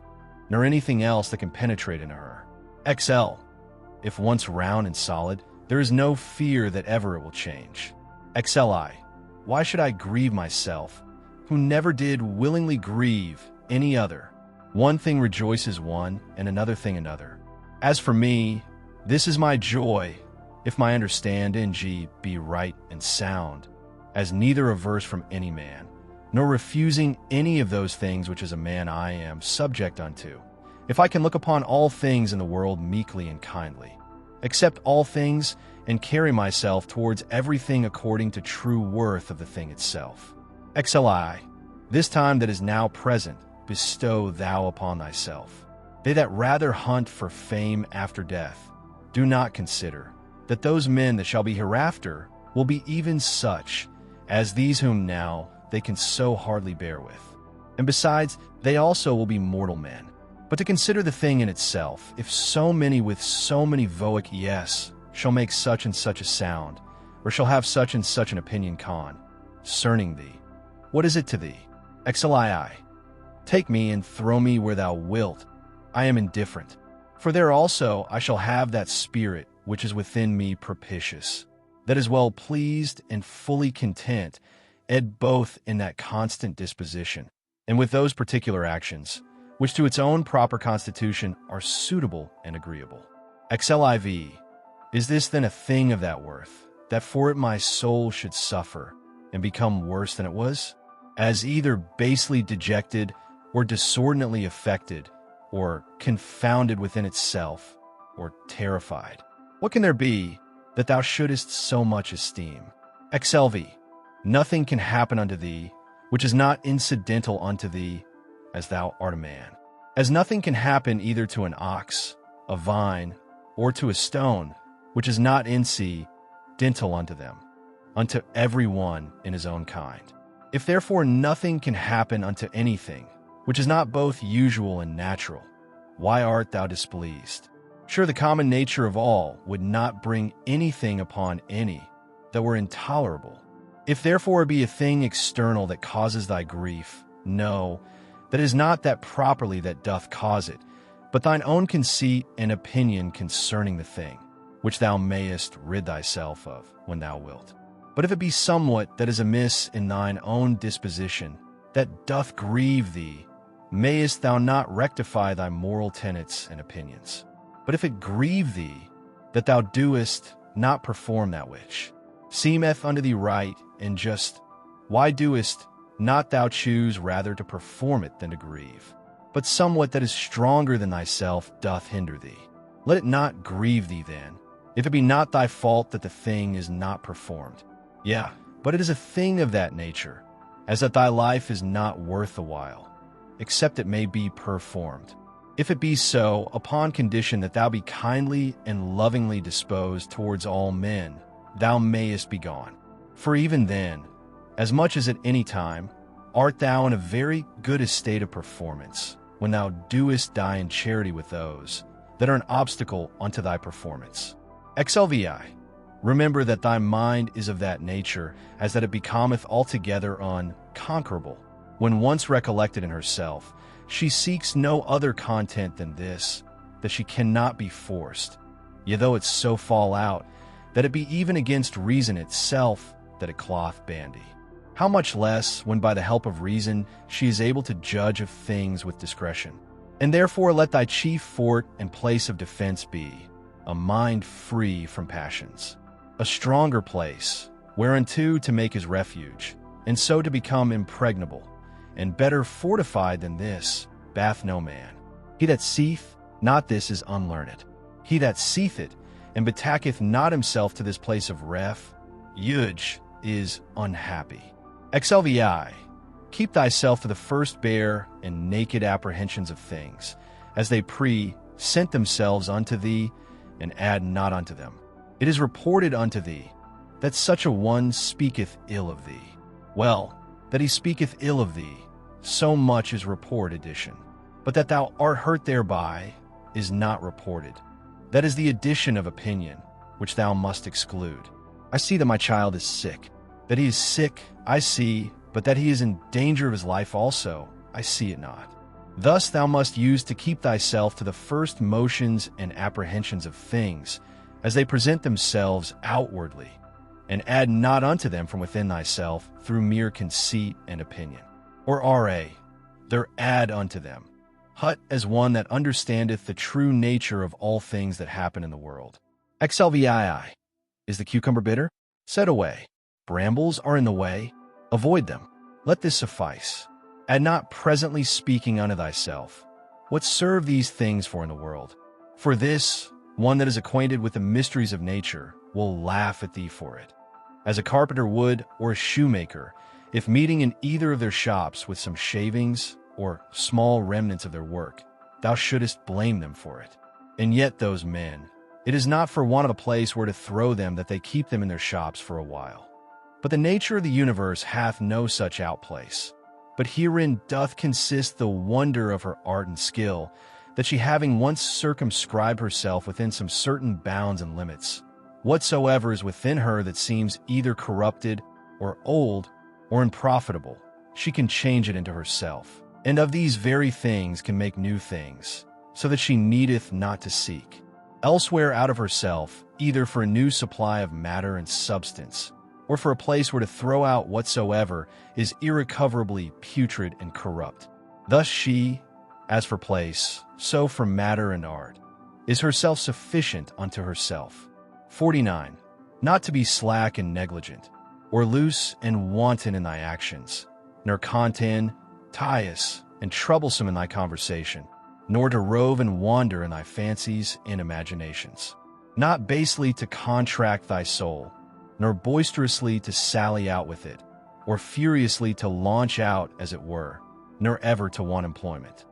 nor anything else that can penetrate into her. XL. If once round and solid, there is no fear that ever it will change. XLI. Why should I grieve myself, who never did willingly grieve any other? One thing rejoices one, and another thing another. As for me, this is my joy, if my understanding be right and sound, as neither averse from any man, nor refusing any of those things which as a man I am subject unto, if I can look upon all things in the world meekly and kindly, accept all things, and carry myself towards everything according to true worth of the thing itself. XLI. This time that is now present, bestow thou upon thyself. They that rather hunt for fame after death, do not consider that those men that shall be hereafter will be even such as these whom now they can so hardly bear with. And besides, they also will be mortal men. But to consider the thing in itself, if so many with so many voic yes shall make such and such a sound, or shall have such and such an opinion concerning thee, what is it to thee? XLII. Take me and throw me where thou wilt. I am indifferent. For there also I shall have that spirit which is within me propitious, that is well pleased and fully content, ed both in that constant disposition, and with those particular actions, which to its own proper constitution are suitable and agreeable. XLIV. Is this then a thing of that worth, that for it my soul should suffer, and become worse than it was? As either basely dejected, or disordinately affected, or confounded within itself, or terrified. What can there be that thou shouldest so much esteem? XLV. Nothing can happen unto thee, which is not incidental unto thee, as thou art a man. As nothing can happen either to an ox, a vine, or to a stone, which is not incidental unto them, unto every one in his own kind. If therefore nothing can happen unto anything, which is not both usual and natural, why art thou displeased? Sure, the common nature of all would not bring anything upon any that were intolerable. If therefore it be a thing external that causes thy grief, know, that it is not that properly that doth cause it, but thine own conceit and opinion concerning the thing, which thou mayest rid thyself of when thou wilt. But if it be somewhat that is amiss in thine own disposition, that doth grieve thee, mayest thou not rectify thy moral tenets and opinions. But if it grieve thee, that thou doest not perform that which seemeth unto thee right and just, why doest not thou choose rather to perform it than to grieve? But somewhat that is stronger than thyself doth hinder thee. Let it not grieve thee then, if it be not thy fault that the thing is not performed. Yeah, but it is a thing of that nature, as that thy life is not worth a while, except it may be performed. If it be so, upon condition that thou be kindly and lovingly disposed towards all men, thou mayest be gone. For even then, as much as at any time, art thou in a very good estate of performance, when thou doest die in charity with those that are an obstacle unto thy performance. XLVI, remember that thy mind is of that nature, as that it becometh altogether unconquerable. When once recollected in herself, she seeks no other content than this, that she cannot be forced, yea, though it so fall out, that it be even against reason itself that it cloth bandy. How much less, when by the help of reason she is able to judge of things with discretion. And therefore let thy chief fort and place of defense be a mind free from passions, a stronger place, whereunto to make his refuge, and so to become impregnable, and better fortified than this, bath no man. He that seeth not this is unlearned. He that seeth it, and betacketh not himself to this place of refuge, is unhappy. XLVI, keep thyself to the first bare and naked apprehensions of things, as they present themselves unto thee, and add not unto them. It is reported unto thee that such a one speaketh ill of thee. Well, that he speaketh ill of thee, so much is report addition. But that thou art hurt thereby is not reported. That is the addition of opinion, which thou must exclude. I see that my child is sick. That he is sick, I see, but that he is in danger of his life also, I see it not. Thus thou must use to keep thyself to the first motions and apprehensions of things, as they present themselves outwardly, and add not unto them from within thyself through mere conceit and opinion. Or R.A., there add unto them. Hut as one that understandeth the true nature of all things that happen in the world. XLVII, is the cucumber bitter? Set away. Brambles are in the way, avoid them. Let this suffice. Add not presently speaking unto thyself, what serve these things for in the world? For this, one that is acquainted with the mysteries of nature will laugh at thee for it. As a carpenter would, or a shoemaker, if meeting in either of their shops with some shavings or small remnants of their work, thou shouldest blame them for it. And yet those men, it is not for want of a place where to throw them that they keep them in their shops for a while. But the nature of the universe hath no such outplace. But herein doth consist the wonder of her art and skill, that she having once circumscribed herself within some certain bounds and limits, whatsoever is within her that seems either corrupted, or old, or unprofitable, she can change it into herself, and of these very things can make new things, so that she needeth not to seek elsewhere out of herself, either for a new supply of matter and substance, or for a place where to throw out whatsoever is irrecoverably putrid and corrupt. Thus she, as for place, so for matter and art, is herself sufficient unto herself. 49. Not to be slack and negligent, or loose and wanton in thy actions, nor contentious and troublesome in thy conversation, nor to rove and wander in thy fancies and imaginations. Not basely to contract thy soul, nor boisterously to sally out with it, or furiously to launch out as it were, nor ever to want employment.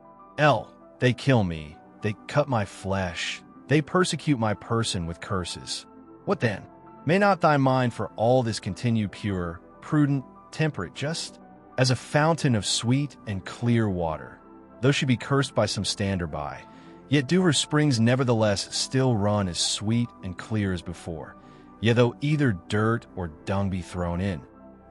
They kill me, they cut my flesh, they persecute my person with curses, What then? May not thy mind for all this continue pure, prudent, temperate, just as a fountain of sweet and clear water, though she be cursed by some stander by, yet do her springs nevertheless still run as sweet and clear as before. Yet though either dirt or dung be thrown in,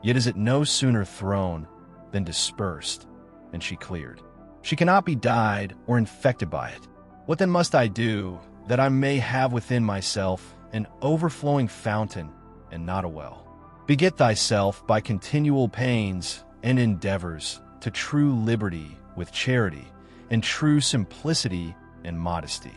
yet is it no sooner thrown than dispersed, and she cleared. She cannot be dyed or infected by it. What then must I do, that I may have within myself an overflowing fountain and not a well? Beget thyself by continual pains and endeavors to true liberty with charity, and true simplicity and modesty.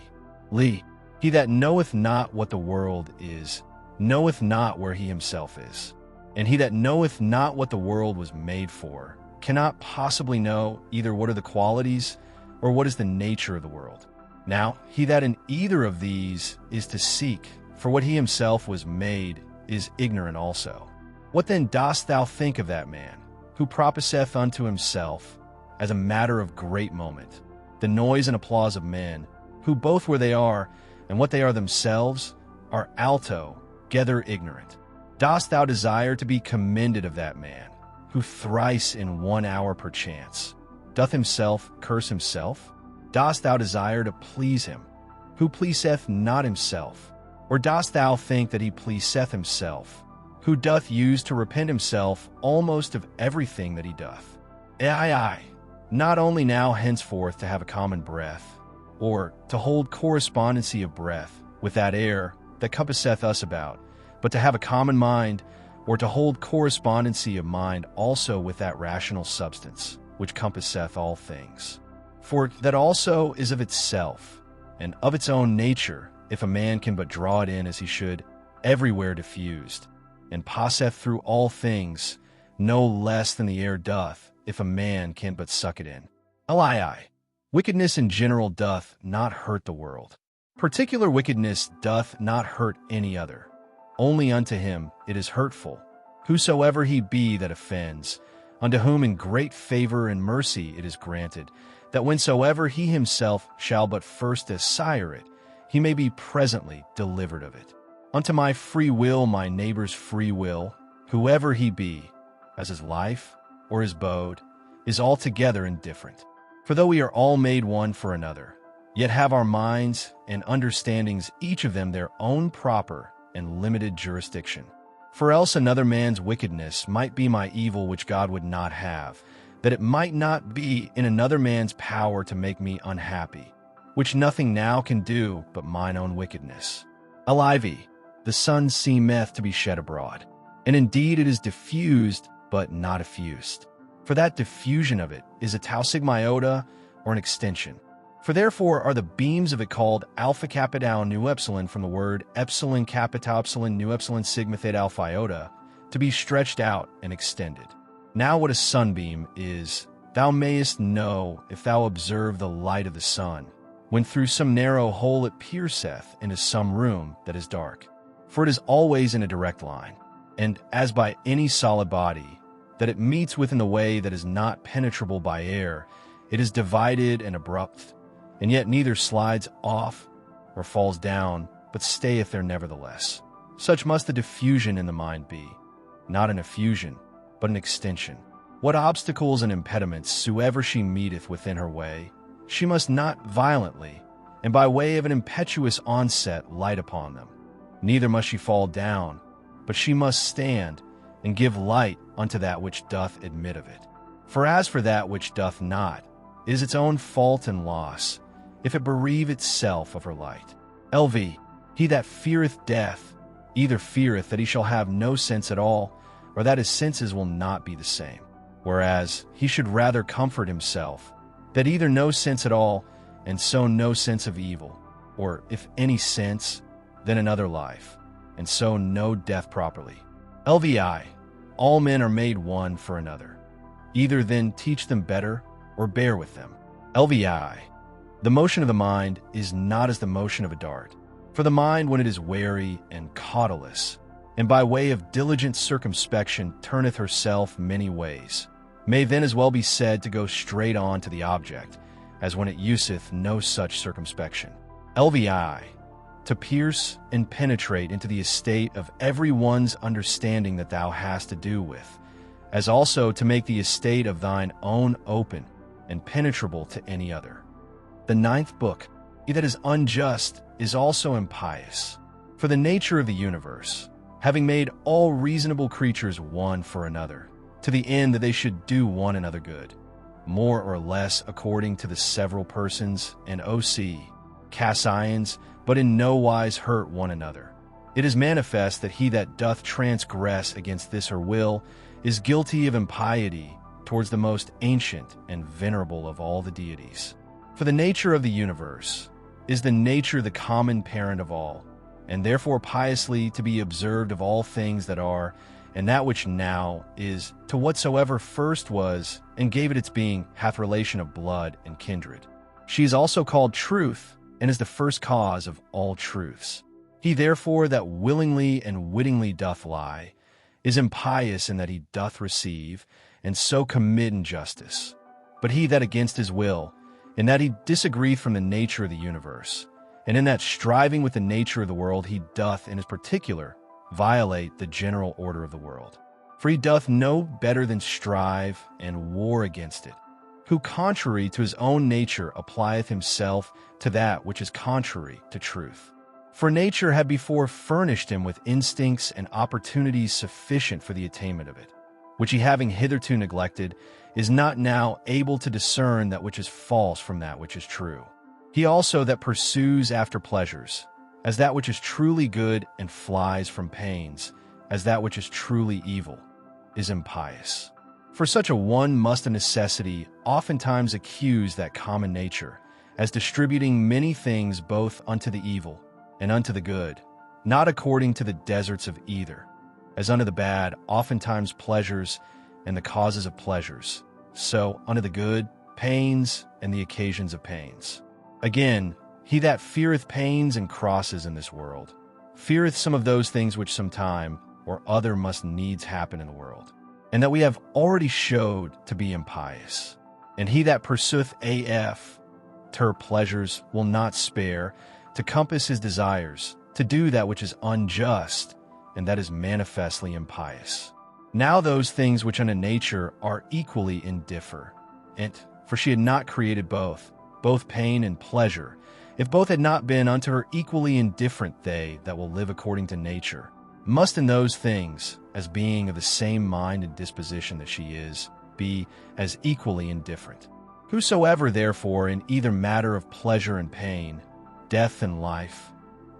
He that knoweth not what the world is, knoweth not where he himself is. And he that knoweth not what the world was made for, cannot possibly know either what are the qualities or what is the nature of the world. Now, he that in either of these is to seek, for what he himself was made, is ignorant also. What then dost thou think of that man, who proposeth unto himself, as a matter of great moment, the noise and applause of men, who both where they are and what they are themselves are altogether ignorant? Dost thou desire to be commended of that man, who thrice in 1 hour perchance doth himself curse himself? Dost thou desire to please him, who pleaseth not himself? Or dost thou think that he pleaseth himself, who doth use to repent himself almost of everything that he doth? Aye, not only now henceforth to have a common breath, or to hold correspondency of breath with that air that compasseth us about, but to have a common mind, or to hold correspondency of mind also with that rational substance, which compasseth all things. For that also is of itself, and of its own nature, if a man can but draw it in as he should, everywhere diffused, and passeth through all things, no less than the air doth, if a man can but suck it in. Aye. Wickedness in general doth not hurt the world. Particular wickedness doth not hurt any other. Only unto him it is hurtful, whosoever he be that offends, unto whom in great favor and mercy it is granted, that whensoever he himself shall but first desire it, he may be presently delivered of it. Unto my free will my neighbor's free will, whoever he be, as his life or his abode, is altogether indifferent. For though we are all made one for another, yet have our minds and understandings each of them their own proper and limited jurisdiction. For else another man's wickedness might be my evil which God would not have, that it might not be in another man's power to make me unhappy, which nothing now can do but mine own wickedness. Alive, the sun seemeth to be shed abroad, and indeed it is diffused, but not effused. For that diffusion of it is a tau sigma iota, or an extension. For therefore are the beams of it called alpha kappa tau nu epsilon, from the word epsilon kappa tau epsilon nu epsilon sigma theta alpha iota, to be stretched out and extended. Now what a sunbeam is, thou mayest know if thou observe the light of the sun, when through some narrow hole it pierceth into some room that is dark. For it is always in a direct line, and as by any solid body, that it meets with in the way that is not penetrable by air, it is divided and abrupt, and yet neither slides off or falls down, but stayeth there nevertheless. Such must the diffusion in the mind be, not an effusion, but an extension. What obstacles and impediments soever she meeteth within her way, she must not violently, and by way of an impetuous onset, light upon them. Neither must she fall down, but she must stand, and give light unto that which doth admit of it. For as for that which doth not, it is its own fault and loss, if it bereave itself of her light. He that feareth death, either feareth that he shall have no sense at all, or that his senses will not be the same. Whereas he should rather comfort himself, that either no sense at all, and so no sense of evil, or if any sense, then another life, and so no death properly. All men are made one for another. Either then teach them better, or bear with them. The motion of the mind is not as the motion of a dart. For the mind, when it is wary and cautelous, and by way of diligent circumspection turneth herself many ways, may then as well be said to go straight on to the object, as when it useth no such circumspection. to pierce and penetrate into the estate of every one's understanding that thou hast to do with, as also to make the estate of thine own open and penetrable to any other. The ninth book, he that is unjust is also impious. For the nature of the universe, having made all reasonable creatures one for another, to the end that they should do one another good, more or less according to the several persons and Cassians, but in no wise hurt one another. It is manifest that he that doth transgress against this her will is guilty of impiety towards the most ancient and venerable of all the deities. For the nature of the universe is the nature the common parent of all, and therefore piously to be observed of all things that are, and that which now is, to whatsoever first was, and gave it its being, hath relation of blood and kindred. She is also called truth, and is the first cause of all truths. He therefore that willingly and wittingly doth lie, is impious in that he doth receive, and so commit injustice. But he that against his will, in that he disagreeth from the nature of the universe, and in that striving with the nature of the world he doth in his particular violate the general order of the world. For he doth no better than strive and war against it, who contrary to his own nature applieth himself to that which is contrary to truth. For nature had before furnished him with instincts and opportunities sufficient for the attainment of it, which he having hitherto neglected, is not now able to discern that which is false from that which is true. He also that pursues after pleasures, as that which is truly good, and flies from pains, as that which is truly evil, is impious. For such a one must of necessity oftentimes accuse that common nature, as distributing many things both unto the evil and unto the good, not according to the deserts of either, as unto the bad oftentimes pleasures and the causes of pleasures, so unto the good pains and the occasions of pains. Again, he that feareth pains and crosses in this world, feareth some of those things which sometime or other must needs happen in the world, and that we have already showed to be impious. And he that pursueth ter pleasures will not spare to compass his desires, to do that which is unjust, and that is manifestly impious. Now those things which unto nature are equally indiffer, for she had not created both pain and pleasure, if both had not been unto her equally indifferent, they that will live according to nature must in those things, as being of the same mind and disposition that she is, be as equally indifferent. Whosoever therefore in either matter of pleasure and pain, death and life,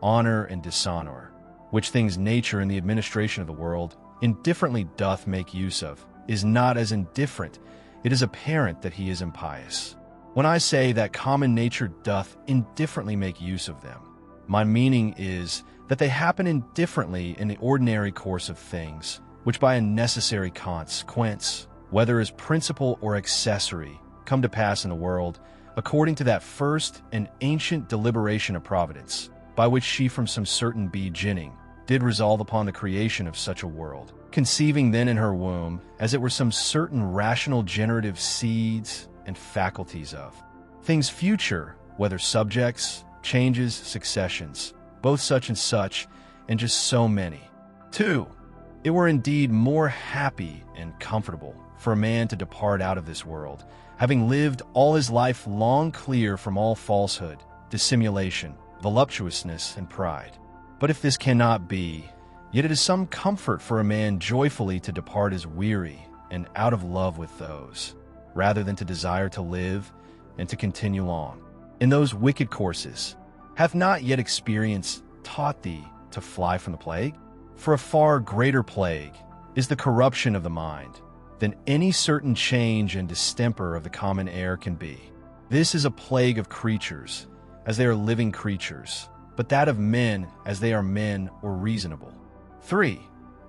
honor and dishonor, which things nature in the administration of the world indifferently doth make use of, is not as indifferent, it is apparent that he is impious. When I say that common nature doth indifferently make use of them, my meaning is that they happen indifferently in the ordinary course of things, which by a necessary consequence, whether as principal or accessory, come to pass in the world, according to that first and ancient deliberation of providence, by which she from some certain beginning did resolve upon the creation of such a world, conceiving then in her womb, as it were some certain rational generative seeds and faculties of things future, whether subjects, changes, successions, both such and just so many. 2. It were indeed more happy and comfortable for a man to depart out of this world, having lived all his life long clear from all falsehood, dissimulation, voluptuousness, and pride. But if this cannot be, yet it is some comfort for a man joyfully to depart as weary and out of love with those, rather than to desire to live and to continue long in those wicked courses. Hath not yet experience taught thee to fly from the plague? For a far greater plague is the corruption of the mind than any certain change and distemper of the common air can be. This is a plague of creatures, as they are living creatures, but that of men as they are men or reasonable. 3.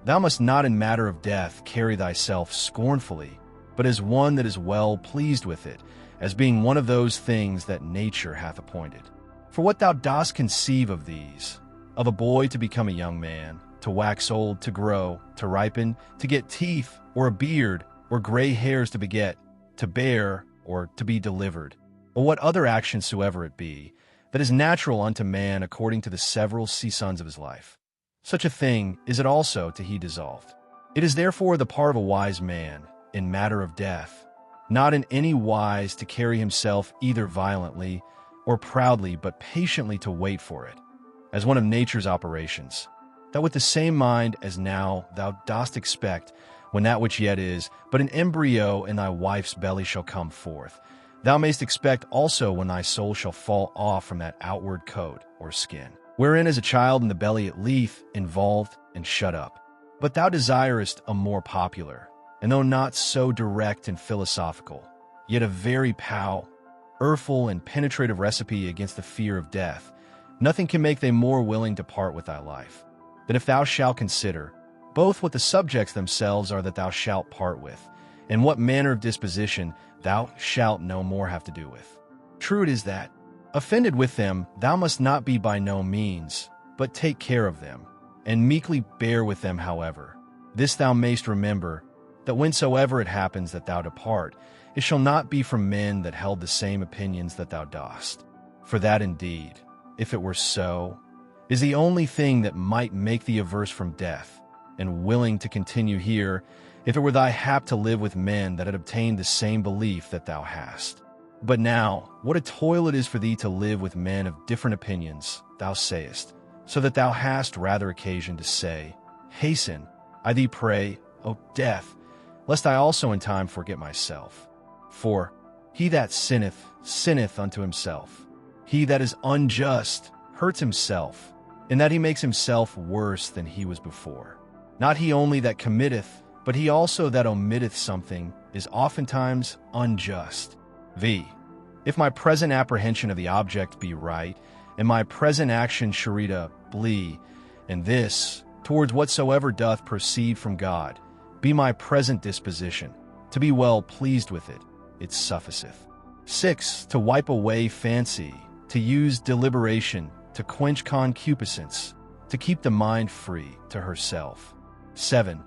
Thou must not in matter of death carry thyself scornfully, but as one that is well pleased with it, as being one of those things that nature hath appointed. For what thou dost conceive of these, of a boy to become a young man, to wax old, to grow, to ripen, to get teeth, or a beard, or gray hairs to beget, to bear, or to be delivered, or what other action soever it be, that is natural unto man according to the several seasons of his life. Such a thing is it also to he dissolved. It is therefore the part of a wise man, in matter of death, not in any wise to carry himself either violently or proudly, but patiently to wait for it, as one of nature's operations, that with the same mind as now thou dost expect, when that which yet is but an embryo in thy wife's belly shall come forth, thou mayst expect also when thy soul shall fall off from that outward coat or skin, wherein as a child in the belly it lieth, involved and shut up. But thou desirest a more popular, and though not so direct and philosophical, yet a very powerful and penetrative recipe against the fear of death. Nothing can make thee more willing to part with thy life, than if thou shalt consider both what the subjects themselves are that thou shalt part with, and what manner of disposition thou shalt no more have to do with. True it is that, offended with them, thou must not be by no means, but take care of them, and meekly bear with them however. This thou mayst remember, that whensoever it happens that thou depart, it shall not be from men that held the same opinions that thou dost. For that indeed, if it were so, is the only thing that might make thee averse from death, and willing to continue here, if it were thy hap to live with men that had obtained the same belief that thou hast. But now, what a toil it is for thee to live with men of different opinions, thou sayest, so that thou hast rather occasion to say, Hasten, I thee pray, O death, lest I also in time forget myself. For he that sinneth, sinneth unto himself. He that is unjust hurts himself, in that he makes himself worse than he was before. Not he only that committeth, but he also that omitteth something is oftentimes unjust. If my present apprehension of the object be right, and my present action sharita blee, and this, towards whatsoever doth proceed from God, be my present disposition, to be well pleased with it, it sufficeth. 6. To wipe away fancy, to use deliberation, to quench concupiscence, to keep the mind free to herself. 7.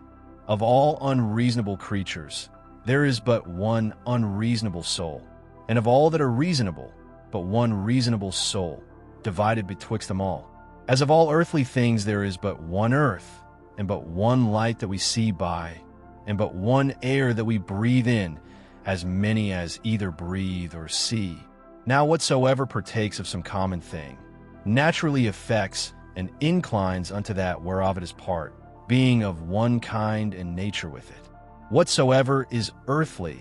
Of all unreasonable creatures, there is but one unreasonable soul, and of all that are reasonable, but one reasonable soul, divided betwixt them all. As of all earthly things there is but one earth, and but one light that we see by, and but one air that we breathe in, as many as either breathe or see. Now whatsoever partakes of some common thing, naturally affects and inclines unto that whereof it is part, being of one kind and nature with it. Whatsoever is earthly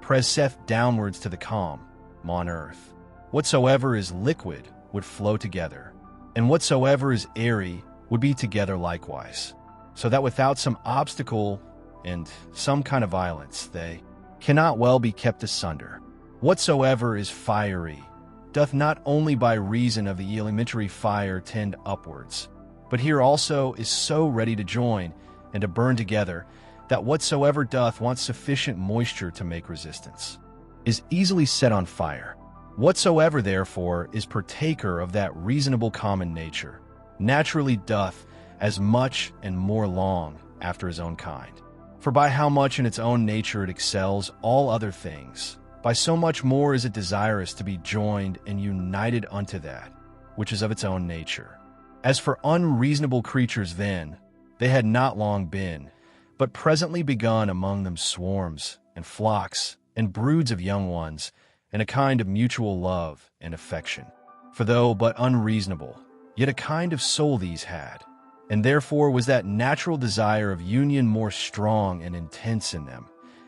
presseth downwards to the calm, on earth. Whatsoever is liquid would flow together, and whatsoever is airy would be together likewise, so that without some obstacle and some kind of violence they cannot well be kept asunder. Whatsoever is fiery doth not only by reason of the elementary fire tend upwards, but here also is so ready to join and to burn together, that whatsoever doth want sufficient moisture to make resistance, is easily set on fire. Whatsoever therefore is partaker of that reasonable common nature, naturally doth as much and more long after his own kind. For by how much in its own nature it excels all other things, by so much more is it desirous to be joined and united unto that which is of its own nature. As for unreasonable creatures then, they had not long been, but presently begun among them swarms and flocks and broods of young ones, and a kind of mutual love and affection. For though but unreasonable, yet a kind of soul these had, and therefore was that natural desire of union more strong and intense in them,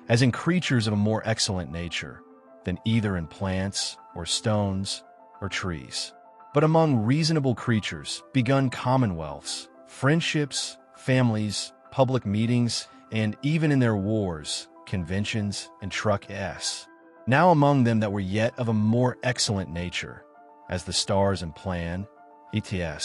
as in creatures of a more excellent nature, than either in plants or stones or trees. But among reasonable creatures begun commonwealths, friendships, families, public meetings, and even in their wars, conventions, and trucks. Now among them that were yet of a more excellent nature, as the stars and plan, etc.,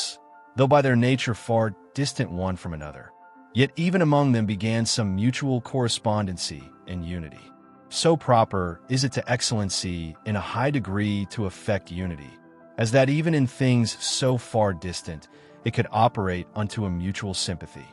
though by their nature far distant one from another, yet even among them began some mutual correspondency and unity. So proper is it to excellency in a high degree to effect unity, as that even in things so far distant, it could operate unto a mutual sympathy.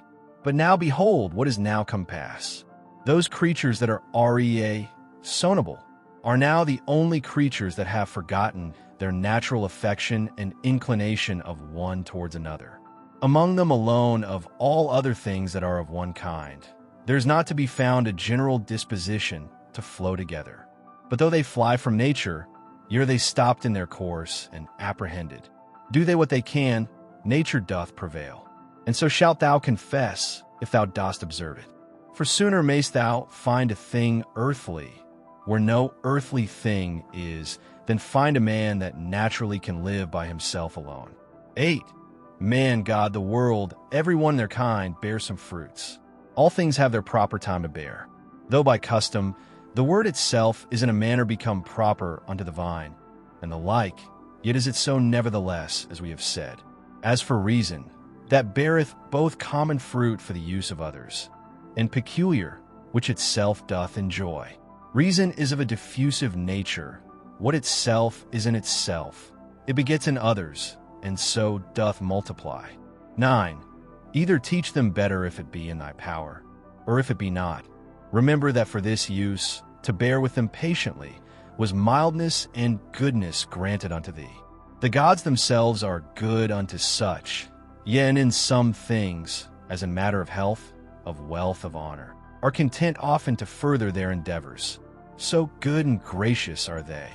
But now behold what is now come pass. Those creatures that are sonable are now the only creatures that have forgotten their natural affection and inclination of one towards another. Among them alone of all other things that are of one kind, there is not to be found a general disposition to flow together. But though they fly from nature, yet are they stopped in their course and apprehended. Do they what they can, nature doth prevail. And so shalt thou confess, if thou dost observe it. For sooner mayst thou find a thing earthly, where no earthly thing is, than find a man that naturally can live by himself alone. 8. Man, God, the world, every one their kind, bear some fruits. All things have their proper time to bear. Though by custom, the word itself is in a manner become proper unto the vine, and the like, yet is it so nevertheless, as we have said. As for reason, that beareth both common fruit for the use of others, and peculiar, which itself doth enjoy. Reason is of a diffusive nature. What itself is in itself, it begets in others, and so doth multiply. 9. Either teach them better if it be in thy power, or if it be not. Remember that for this use, to bear with them patiently, was mildness and goodness granted unto thee. The gods themselves are good unto such, yea, and in some things, as in matter of health, of wealth, of honor, are content often to further their endeavors. So good and gracious are they.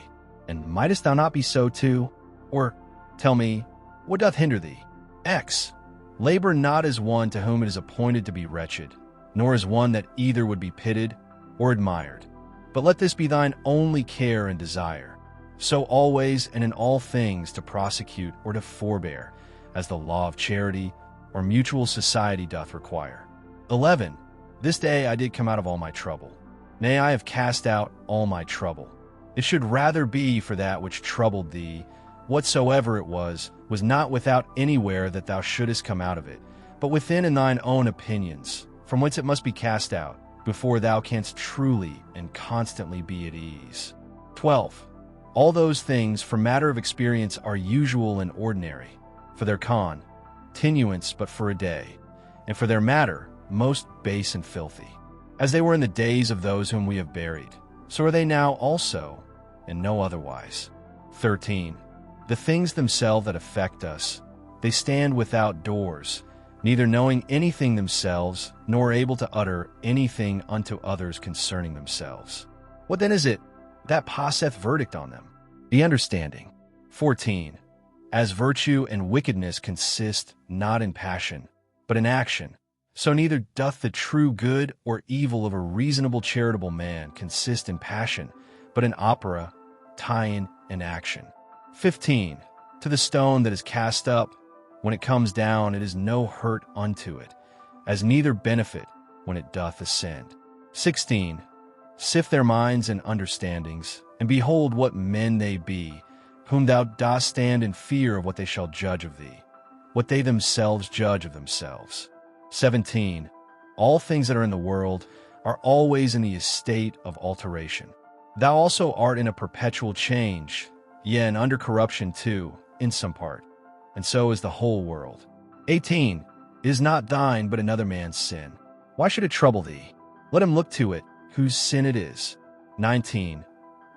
And mightest thou not be so too? Or, tell me, what doth hinder thee? X. Labor not as one to whom it is appointed to be wretched, nor as one that either would be pitied or admired. But let this be thine only care and desire, so always and in all things to prosecute or to forbear, as the law of charity or mutual society doth require. 11. This day I did come out of all my trouble. Nay, I have cast out all my trouble. It should rather be for that which troubled thee, whatsoever it was not without anywhere that thou shouldest come out of it, but within in thine own opinions, from whence it must be cast out, before thou canst truly and constantly be at ease. 12. All those things, for matter of experience, are usual and ordinary, for their continuance but for a day, and for their matter, most base and filthy. As they were in the days of those whom we have buried, so are they now also, and no otherwise. 13. The things themselves that affect us, they stand without doors, neither knowing anything themselves, nor able to utter anything unto others concerning themselves. What then is it that passeth verdict on them? The understanding. 14. As virtue and wickedness consist not in passion, but in action, so neither doth the true good or evil of a reasonable charitable man consist in passion, but in opera, tie-in, and action. 15. To the stone that is cast up, when it comes down, it is no hurt unto it, as neither benefit when it doth ascend. 16. Sift their minds and understandings, and behold what men they be, whom thou dost stand in fear of what they shall judge of thee, what they themselves judge of themselves. 17. All things that are in the world are always in the estate of alteration. Thou also art in a perpetual change, yea, and under corruption too, in some part, and so is the whole world. 18. It is not thine, but another man's sin. Why should it trouble thee? Let him look to it, whose sin it is. 19.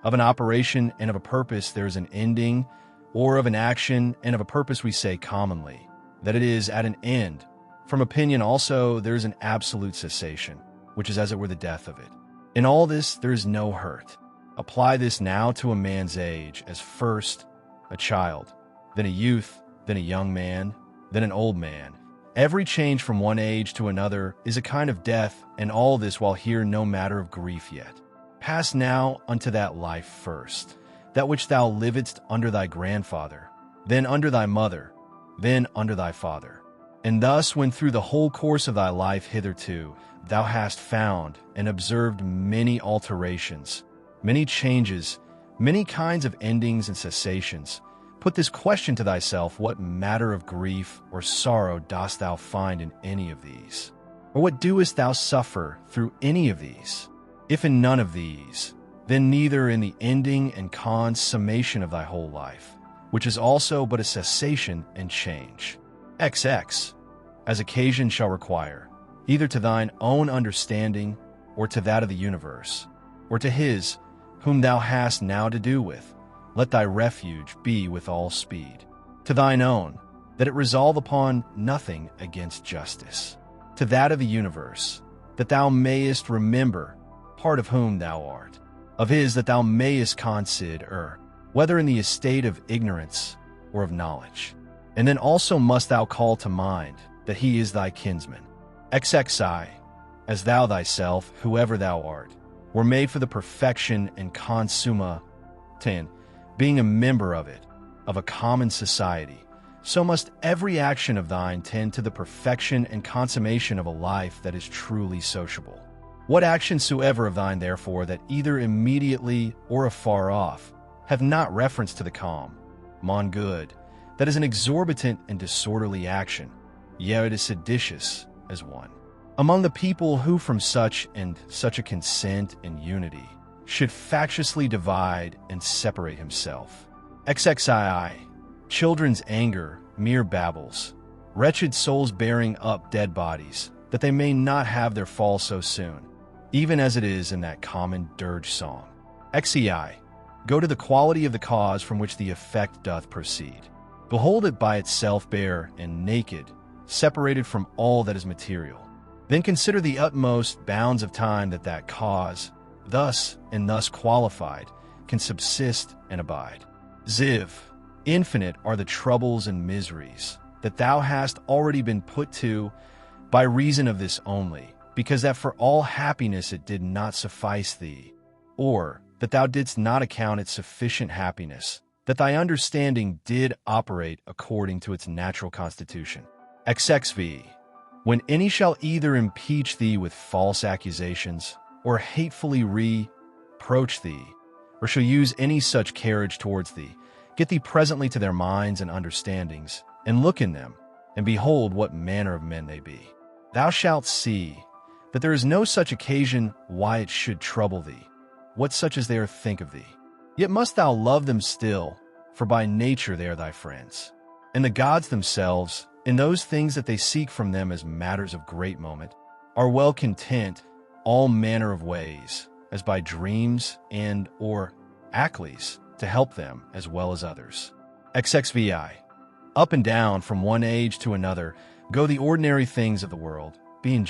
Of an operation and of a purpose there is an ending, or of an action and of a purpose we say commonly, that it is at an end. From opinion also there is an absolute cessation, which is as it were the death of it. In all this there is no hurt. Apply this now to a man's age, as first a child, then a youth, then a young man, then an old man. Every change from one age to another is a kind of death, and all this while here no matter of grief yet. Pass now unto that life first, that which thou livedst under thy grandfather, then under thy mother, then under thy father. And thus, when through the whole course of thy life hitherto thou hast found and observed many alterations, many changes, many kinds of endings and cessations, put this question to thyself: what matter of grief or sorrow dost thou find in any of these? Or what doest thou suffer through any of these? If in none of these, then neither in the ending and consummation of thy whole life, which is also but a cessation and change. XX, as occasion shall require, either to thine own understanding, or to that of the universe, or to his whom thou hast now to do with, let thy refuge be with all speed. To thine own, that it resolve upon nothing against justice. To that of the universe, that thou mayest remember part of whom thou art. Of his that thou mayest consider, whether in the estate of ignorance or of knowledge. And then also must thou call to mind that he is thy kinsman. XXI, as thou thyself, whoever thou art, were made for the perfection and consummation, being a member of it, of a common society, so must every action of thine tend to the perfection and consummation of a life that is truly sociable. What action soever of thine, therefore, that either immediately or afar off have not reference to the calm, good, that is an exorbitant and disorderly action, yea, it is seditious as one. Among the people who from such and such a consent and unity should factiously divide and separate himself. XXII, children's anger, mere babbles, wretched souls bearing up dead bodies, that they may not have their fall so soon, even as it is in that common dirge song. XEI, go to the quality of the cause from which the effect doth proceed. Behold it by itself bare and naked, separated from all that is material. Then consider the utmost bounds of time that cause, thus and thus qualified, can subsist and abide. Ziv, infinite are the troubles and miseries that thou hast already been put to by reason of this only, because that for all happiness it did not suffice thee, or that thou didst not account it sufficient happiness, that thy understanding did operate according to its natural constitution. XXV, when any shall either impeach thee with false accusations, or hatefully reproach thee, or shall use any such carriage towards thee, get thee presently to their minds and understandings, and look in them, and behold what manner of men they be. Thou shalt see that there is no such occasion why it should trouble thee, what such as there think of thee. Yet must thou love them still, for by nature they are thy friends. And the gods themselves, in those things that they seek from them as matters of great moment, are well content all manner of ways, as by dreams and or acles, to help them as well as others. XXVI, up and down from one age to another go the ordinary things of the world, being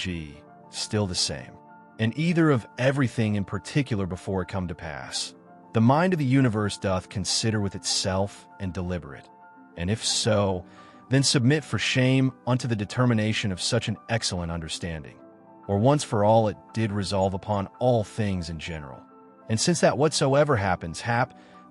still the same, and either of everything in particular before it come to pass. The mind of the universe doth consider with itself and deliberate, and if so, then submit for shame unto the determination of such an excellent understanding, or once for all it did resolve upon all things in general. And since that whatsoever happens,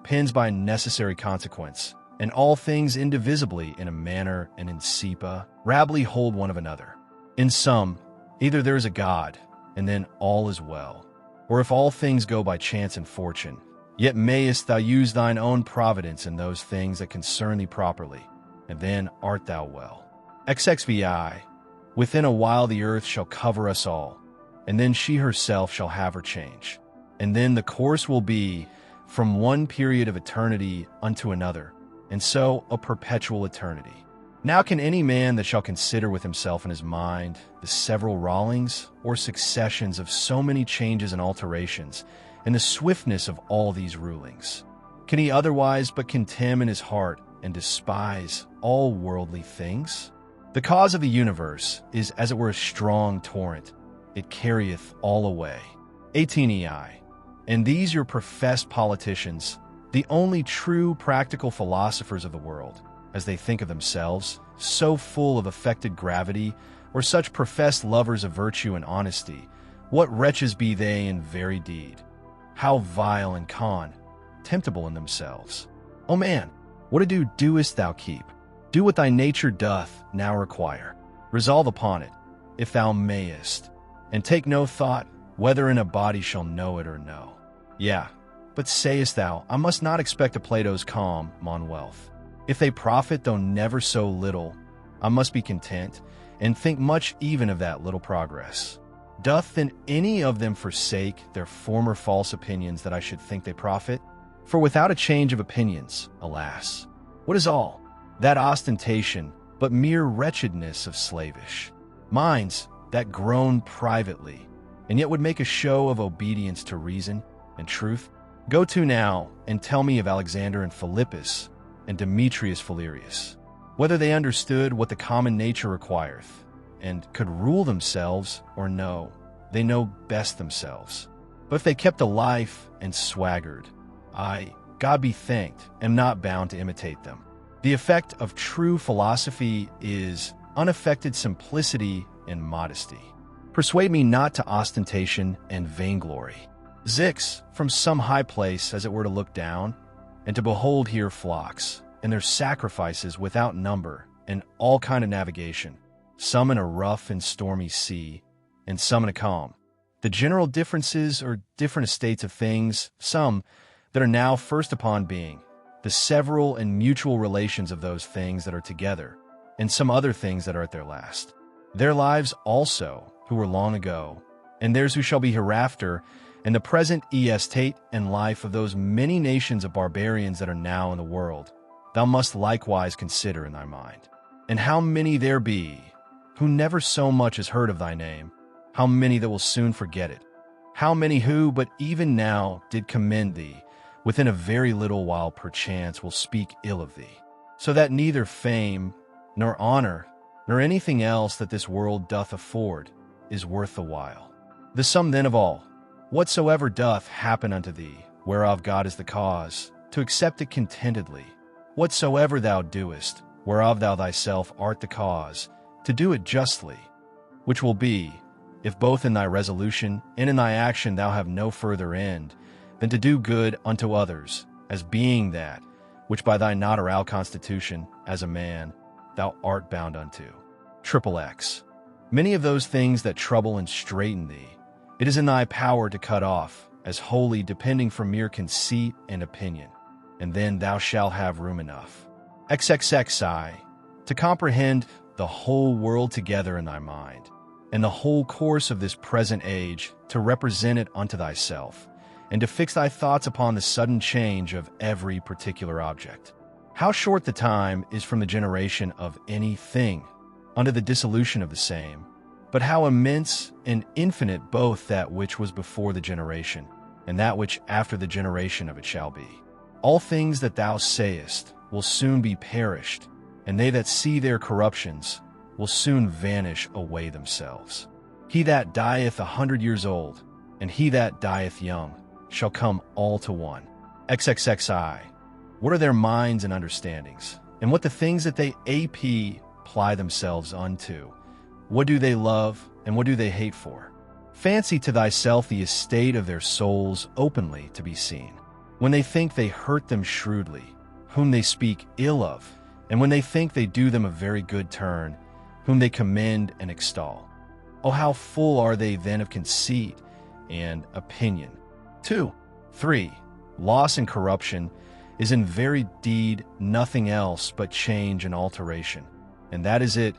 pens by necessary consequence, and all things indivisibly in a manner and in sepa, rably hold one of another. In sum, either there is a God, and then all is well, or if all things go by chance and fortune, yet mayest thou use thine own providence in those things that concern thee properly, and then art thou well. XXVI, within a while the earth shall cover us all, and then she herself shall have her change, and then the course will be from one period of eternity unto another, and so a perpetual eternity. Now can any man that shall consider with himself in his mind the several rollings or successions of so many changes and alterations, and the swiftness of all these rulings, can he otherwise but contemn in his heart and despise all worldly things? The cause of the universe is as it were a strong torrent, it carrieth all away. 18EI, and these your professed politicians, the only true practical philosophers of the world, as they think of themselves, so full of affected gravity, or such professed lovers of virtue and honesty, what wretches be they in very deed! How vile and contemptible in themselves! O man, what ado doest thou keep? Do what thy nature doth now require. Resolve upon it, if thou mayest, and take no thought whether in a body shall know it or no. Yeah, but sayest thou, I must not expect of Plato's calm, wealth. If they profit, though never so little, I must be content, and think much even of that little progress. Doth then any of them forsake their former false opinions that I should think they profit? For without a change of opinions, alas, what is all? That ostentation, but mere wretchedness of slavish minds that groan privately, and yet would make a show of obedience to reason and truth, Go to now, and tell me of Alexander and Philippus, and Demetrius Phalereus, whether they understood what the common nature requireth, and could rule themselves, or no, they know best themselves. But if they kept a life and swaggered, I, God be thanked, am not bound to imitate them. The effect of true philosophy is unaffected simplicity and modesty. Persuade me not to ostentation and vainglory. Zix, from some high place as it were to look down, and to behold here flocks, and their sacrifices without number, and all kind of navigation, some in a rough and stormy sea, and some in a calm. The general differences or different estates of things, some that are now first upon being, the several and mutual relations of those things that are together, and some other things that are at their last. Their lives also, who were long ago, and theirs who shall be hereafter, and the present estate and life of those many nations of barbarians that are now in the world, thou must likewise consider in thy mind. And how many there be, who never so much as heard of thy name, how many that will soon forget it, how many who, but even now, did commend thee, within a very little while perchance will speak ill of thee, so that neither fame, nor honor, nor anything else that this world doth afford, is worth the while. The sum then of all, whatsoever doth happen unto thee, whereof God is the cause, to accept it contentedly. Whatsoever thou doest, whereof thou thyself art the cause, to do it justly, which will be, if both in thy resolution and in thy action thou have no further end, than to do good unto others, as being that, which by thy natural constitution, as a man, thou art bound unto. XXX. Many of those things that trouble and straiten thee, it is in thy power to cut off, as wholly depending from mere conceit and opinion, and then thou shalt have room enough. XXXI, to comprehend the whole world together in thy mind, and the whole course of this present age, to represent it unto thyself, and to fix thy thoughts upon the sudden change of every particular object. How short the time is from the generation of any thing unto the dissolution of the same, but how immense and infinite both that which was before the generation, and that which after the generation of it shall be. All things that thou sayest will soon be perished, and they that see their corruptions will soon vanish away themselves. He that dieth 100 years old, and he that dieth young, shall come all to one. XXXI. What are their minds and understandings, and what the things that they apply themselves unto? What do they love, and what do they hate for? Fancy to thyself the estate of their souls openly to be seen, when they think they hurt them shrewdly, whom they speak ill of, and when they think they do them a very good turn, whom they commend and extol. Oh, how full are they then of conceit and opinion! 2. 3. Loss and corruption is in very deed nothing else but change and alteration, and that is it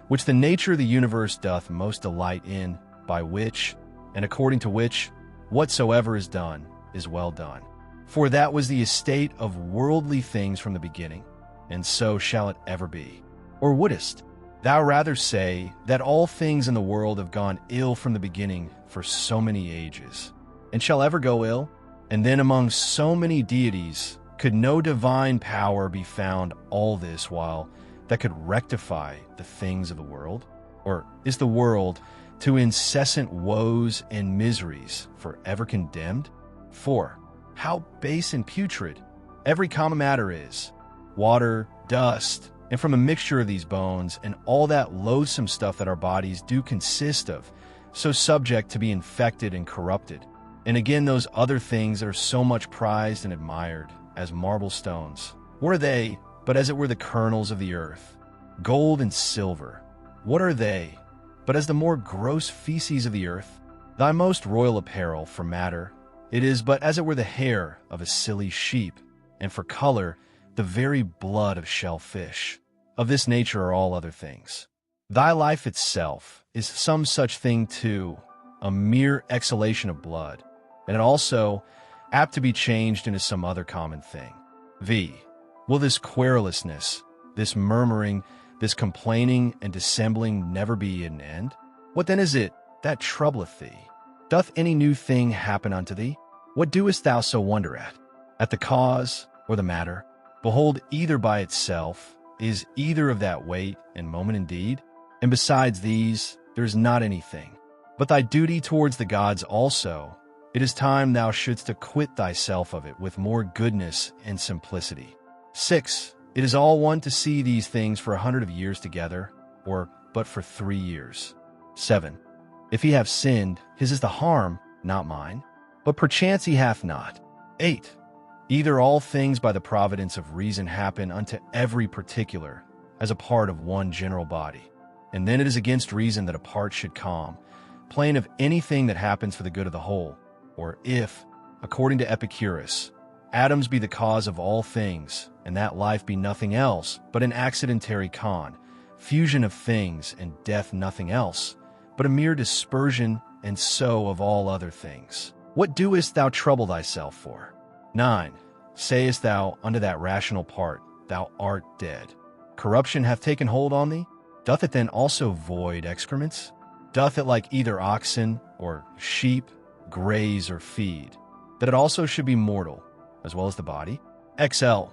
which the nature of the universe doth most delight in, by which, and according to which, whatsoever is done is well done. For that was the estate of worldly things from the beginning, and so shall it ever be. Or wouldest thou rather say that all things in the world have gone ill from the beginning for so many ages, and shall ever go ill? And then among so many deities could no divine power be found all this while that could rectify the things of the world? Or is the world to incessant woes and miseries forever condemned? 4. How base and putrid every common matter is, water, dust, and from a mixture of these bones and all that loathsome stuff that our bodies do consist of, so subject to be infected and corrupted. And again those other things that are so much prized and admired, as marble stones, what are they but as it were the kernels of the earth? Gold and silver, what are they but as the more gross feces of the earth? Thy most royal apparel, for matter, it is but as it were the hair of a silly sheep, and for color, the very blood of shellfish. Of this nature are all other things. Thy life itself is some such thing too, a mere exhalation of blood, and also apt to be changed into some other common thing. V. Will this querulousness, this murmuring, this complaining and dissembling never be an end? What then is it that troubleth thee? Doth any new thing happen unto thee? What doest thou so wonder at? At the cause or the matter? Behold, either by itself is either of that weight and moment indeed, and besides these there is not anything. But thy duty towards the gods also, it is time thou shouldst acquit thyself of it with more goodness and simplicity. 6. It is all one to see these things for 100 of years together, or but for 3 years. 7. If he have sinned, his is the harm, not mine, but perchance he hath not. 8. Either all things by the providence of reason happen unto every particular, as a part of one general body. And then it is against reason that a part should come, plain of anything that happens for the good of the whole. Or if, according to Epicurus, atoms be the cause of all things, and that life be nothing else but an accidentary fusion of things, and death nothing else, but a mere dispersion and so of all other things. What doest thou trouble thyself for? 9. Sayest thou unto that rational part, thou art dead? Corruption hath taken hold on thee? Doth it then also void excrements? Doth it like either oxen or sheep graze or feed, that it also should be mortal, as well as the body? XL.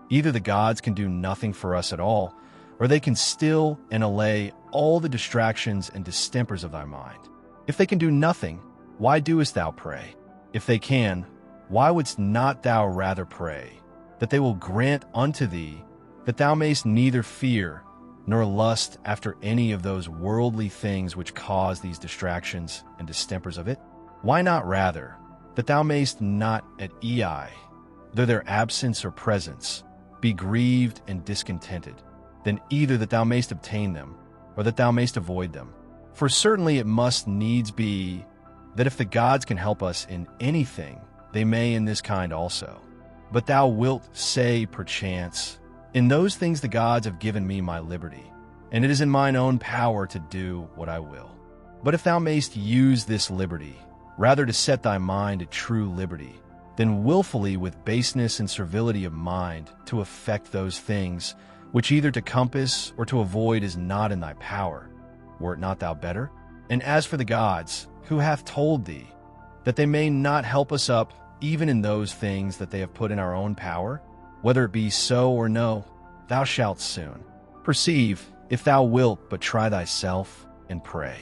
Either the gods can do nothing for us at all, or they can still and allay all the distractions and distempers of thy mind. If they can do nothing, why doest thou pray? If they can, why wouldst not thou rather pray, that they will grant unto thee, that thou mayst neither fear nor lust after any of those worldly things which cause these distractions and distempers of it? Why not rather, that thou mayst not at ei, though their absence or presence, be grieved and discontented, than either that thou mayst obtain them, or that thou mayst avoid them? For certainly it must needs be, that if the gods can help us in anything, they may in this kind also. But thou wilt say, perchance, in those things the gods have given me my liberty, and it is in mine own power to do what I will. But if thou mayst use this liberty, rather to set thy mind at true liberty, than willfully with baseness and servility of mind to effect those things, which either to compass or to avoid is not in thy power, were it not thou better? And as for the gods, who hath told thee, that they may not help us up even in those things that they have put in our own power? Whether it be so or no, thou shalt soon perceive, if thou wilt but try thyself and pray.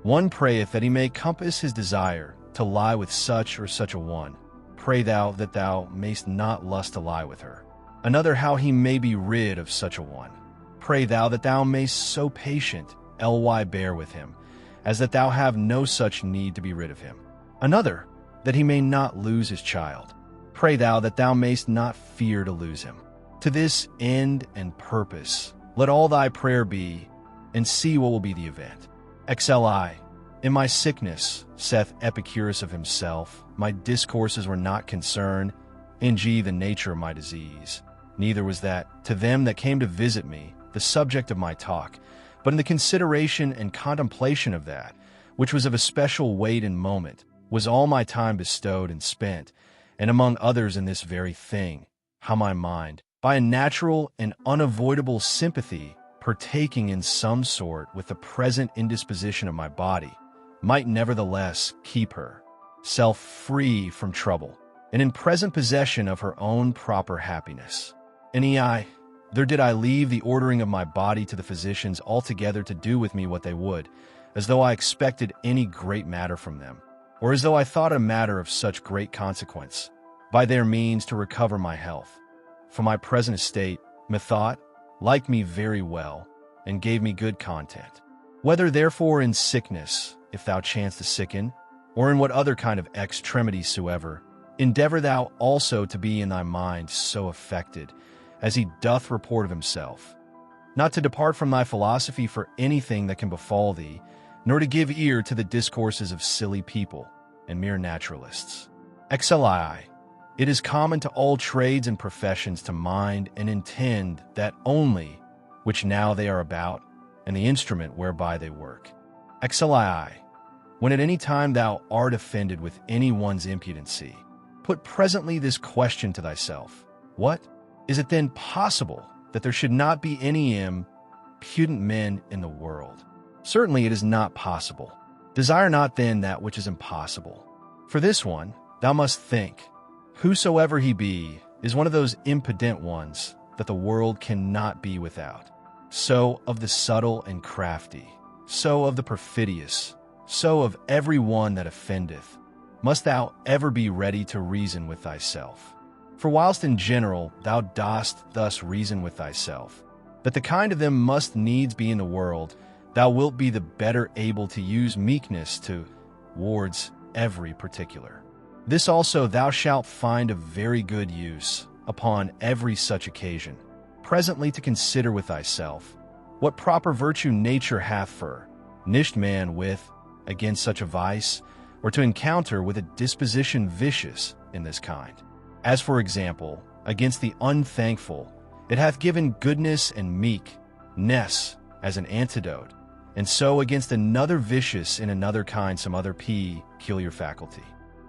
One prayeth that he may compass his desire to lie with such or such a one. Pray thou that thou mayst not lust to lie with her. Another how he may be rid of such a one. Pray thou that thou mayst so patient bear with him, as that thou have no such need to be rid of him. Another, that he may not lose his child. Pray thou that thou mayst not fear to lose him. To this end and purpose, let all thy prayer be, and see what will be the event. XLI. In my sickness, saith Epicurus of himself, my discourses were not concerned, ng the nature of my disease. Neither was that, to them that came to visit me, the subject of my talk, but in the consideration and contemplation of that, which was of a special weight and moment, was all my time bestowed and spent, and among others in this very thing, how my mind, by a natural and unavoidable sympathy, partaking in some sort with the present indisposition of my body, might nevertheless keep her self free from trouble, and in present possession of her own proper happiness. And there did I leave the ordering of my body to the physicians altogether to do with me what they would, as though I expected any great matter from them, or as though I thought a matter of such great consequence, by their means to recover my health. For my present estate, methought, liked me very well, and gave me good content. Whether therefore in sickness, if thou chance to sicken, or in what other kind of extremity soever, endeavor thou also to be in thy mind so affected, as he doth report of himself, not to depart from thy philosophy for anything that can befall thee, nor to give ear to the discourses of silly people and mere naturalists. XLI. It is common to all trades and professions to mind and intend that only which now they are about, and the instrument whereby they work. XLI. When at any time thou art offended with any one's impudency, put presently this question to thyself: what? Is it then possible that there should not be any impudent men in the world? Certainly it is not possible. Desire not then that which is impossible. For this one, thou must think. Whosoever he be is one of those impotent ones that the world cannot be without. So of the subtle and crafty, so of the perfidious, so of every one that offendeth, must thou ever be ready to reason with thyself. For whilst in general thou dost thus reason with thyself, that the kind of them must needs be in the world, thou wilt be the better able to use meekness towards every particular. This also thou shalt find of very good use upon every such occasion, presently to consider with thyself what proper virtue nature hath furnished man with against such a vice, or to encounter with a disposition vicious in this kind. As for example, against the unthankful, it hath given goodness and meekness as an antidote, and so against another vicious in another kind some other peculiar faculty.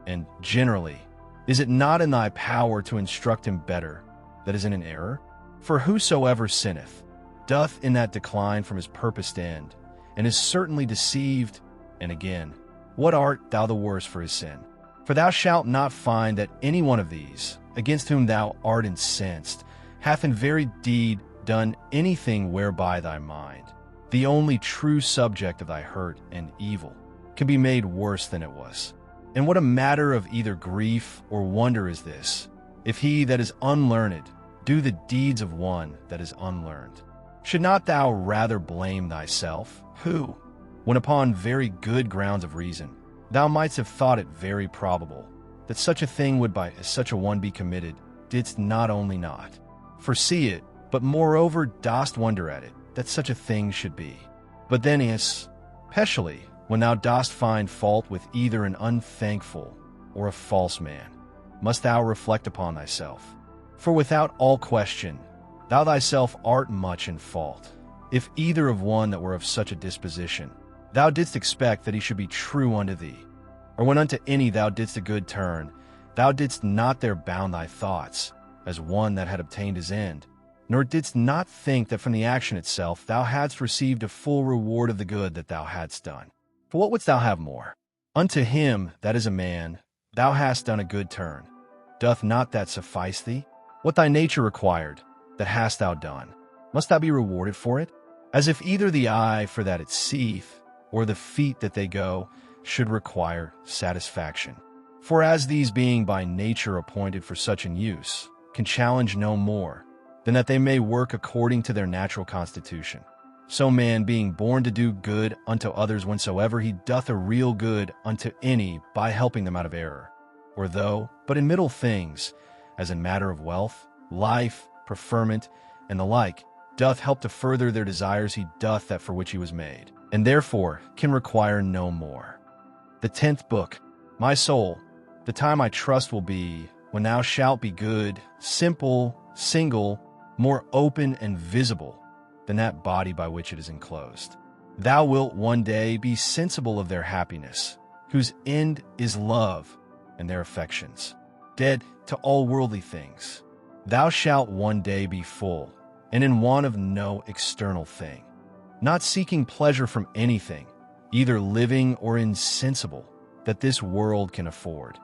And generally, is it not in thy power to instruct him better that is in an error? For whosoever sinneth doth in that decline from his purposed end, and is certainly deceived. And again, what art thou the worse for his sin? For thou shalt not find that any one of these, against whom thou art incensed, hath in very deed done anything whereby thy mind, the only true subject of thy hurt and evil, can be made worse than it was. And what a matter of either grief or wonder is this, if he that is unlearned do the deeds of one that is unlearned? Should not thou rather blame thyself, who, when upon very good grounds of reason, thou mightst have thought it very probable that such a thing would by such a one be committed, didst not only not foresee it, but moreover dost wonder at it, that such a thing should be? But then especially when thou dost find fault with either an unthankful or a false man, must thou reflect upon thyself. For without all question, thou thyself art much in fault, if either of one that were of such a disposition, thou didst expect that he should be true unto thee, or when unto any thou didst a good turn, thou didst not there bound thy thoughts, as one that had obtained his end, nor didst not think that from the action itself thou hadst received a full reward of the good that thou hadst done. For what wouldst thou have more? Unto him that is a man, thou hast done a good turn. Doth not that suffice thee? What thy nature required, that hast thou done. Must thou be rewarded for it? As if either the eye for that it seeth, or the feet that they go, should require satisfaction. For as these being by nature appointed for such an use, can challenge no more, than that they may work according to their natural constitution, so man being born to do good unto others whensoever he doth a real good unto any by helping them out of error, or though but in middle things, as in matter of wealth, life, preferment, and the like, doth help to further their desires, he doth that for which he was made, and therefore can require no more. The 10th Book. My soul, the time I trust will be, when thou shalt be good, simple, single, more open and visible than that body by which it is enclosed. Thou wilt one day be sensible of their happiness, whose end is love and their affections, dead to all worldly things. Thou shalt one day be full, and in want of no external thing, not seeking pleasure from anything, either living or insensible, that this world can afford,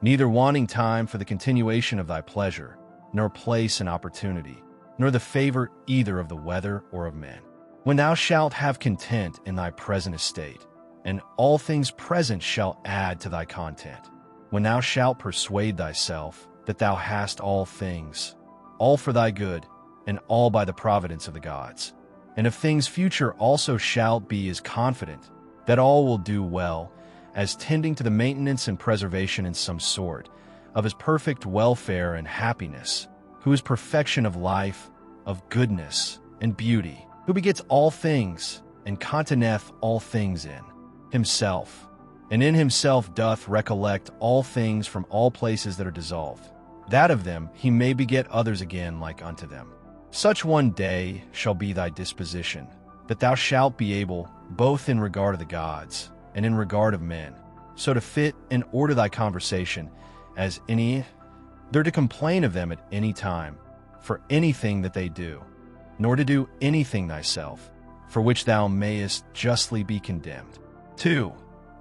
neither wanting time for the continuation of thy pleasure, nor place and opportunity, nor the favor either of the weather or of men. When thou shalt have content in thy present estate, and all things present shall add to thy content, when thou shalt persuade thyself that thou hast all things, all for thy good, and all by the providence of the gods, and of things future also shalt be as confident that all will do well, as tending to the maintenance and preservation in some sort of his perfect welfare and happiness, who is perfection of life, of goodness, and beauty, who begets all things, and containeth all things in himself, and in himself doth recollect all things from all places that are dissolved, that of them he may beget others again like unto them. Such one day shall be thy disposition, that thou shalt be able, both in regard of the gods and in regard of men, so to fit and order thy conversation as any they're to complain of them at any time, for anything that they do, nor to do anything thyself, for which thou mayest justly be condemned. 2.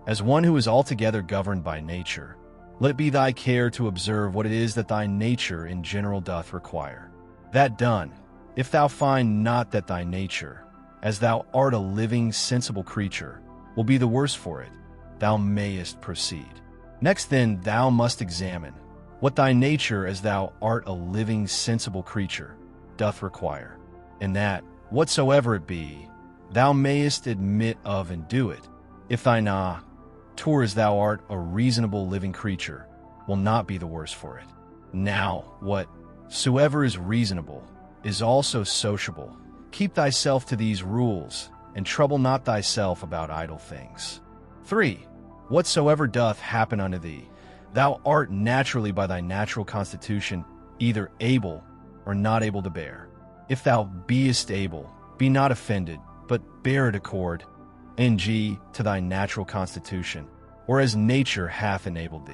As one who is altogether governed by nature, Let it be thy care to observe what it is that thy nature in general doth require. That done, if thou find not that thy nature, as thou art a living, sensible creature, will be the worse for it, thou mayest proceed. Next then thou must examine what thy nature, as thou art a living, sensible creature, doth require, and that, whatsoever it be, thou mayest admit of and do it, if thy nature, as thou art a reasonable living creature, will not be the worse for it. Now, whatsoever is reasonable is also sociable. Keep thyself to these rules, and trouble not thyself about idle things. 3. Whatsoever doth happen unto thee, thou art naturally by thy natural constitution either able or not able to bear. If thou beest able, be not offended, but bear it accord, to thy natural constitution, or as nature hath enabled thee.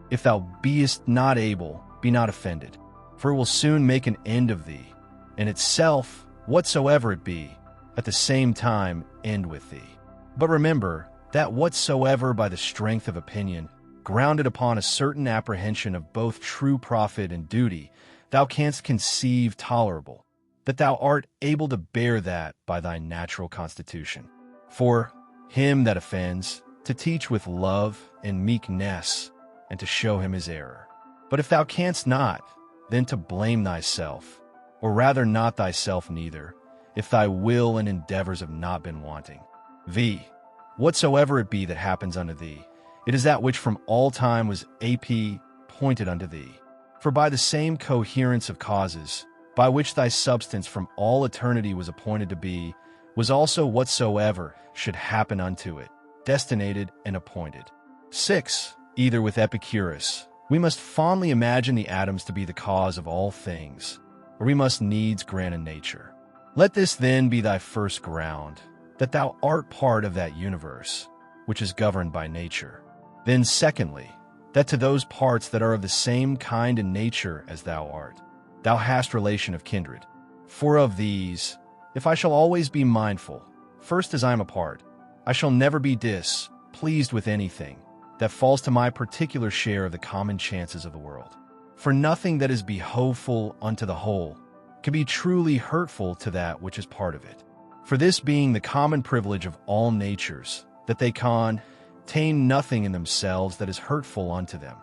If thou beest not able, be not offended, for it will soon make an end of thee, and itself, whatsoever it be, at the same time end with thee. But remember that whatsoever by the strength of opinion, grounded upon a certain apprehension of both true profit and duty, thou canst conceive tolerable, that thou art able to bear that by thy natural constitution. For him that offends, to teach with love and meekness, and to show him his error. But if thou canst not, then to blame thyself, or rather not thyself neither, if thy will and endeavors have not been wanting. Whatsoever it be that happens unto thee, it is that which from all time was appointed unto thee. For by the same coherence of causes, by which thy substance from all eternity was appointed to be, was also whatsoever should happen unto it, destinated and appointed. 6. Either with Epicurus, we must fondly imagine the atoms to be the cause of all things, or we must needs grant a nature. Let this then be thy first ground, that thou art part of that universe, which is governed by nature. Then secondly, that to those parts that are of the same kind and nature as thou art, thou hast relation of kindred. For of these, if I shall always be mindful, first as I am apart, I shall never be displeased with anything that falls to my particular share of the common chances of the world. For nothing that is behoveful unto the whole can be truly hurtful to that which is part of it. For this being the common privilege of all natures, that they contain nothing in themselves that is hurtful unto them,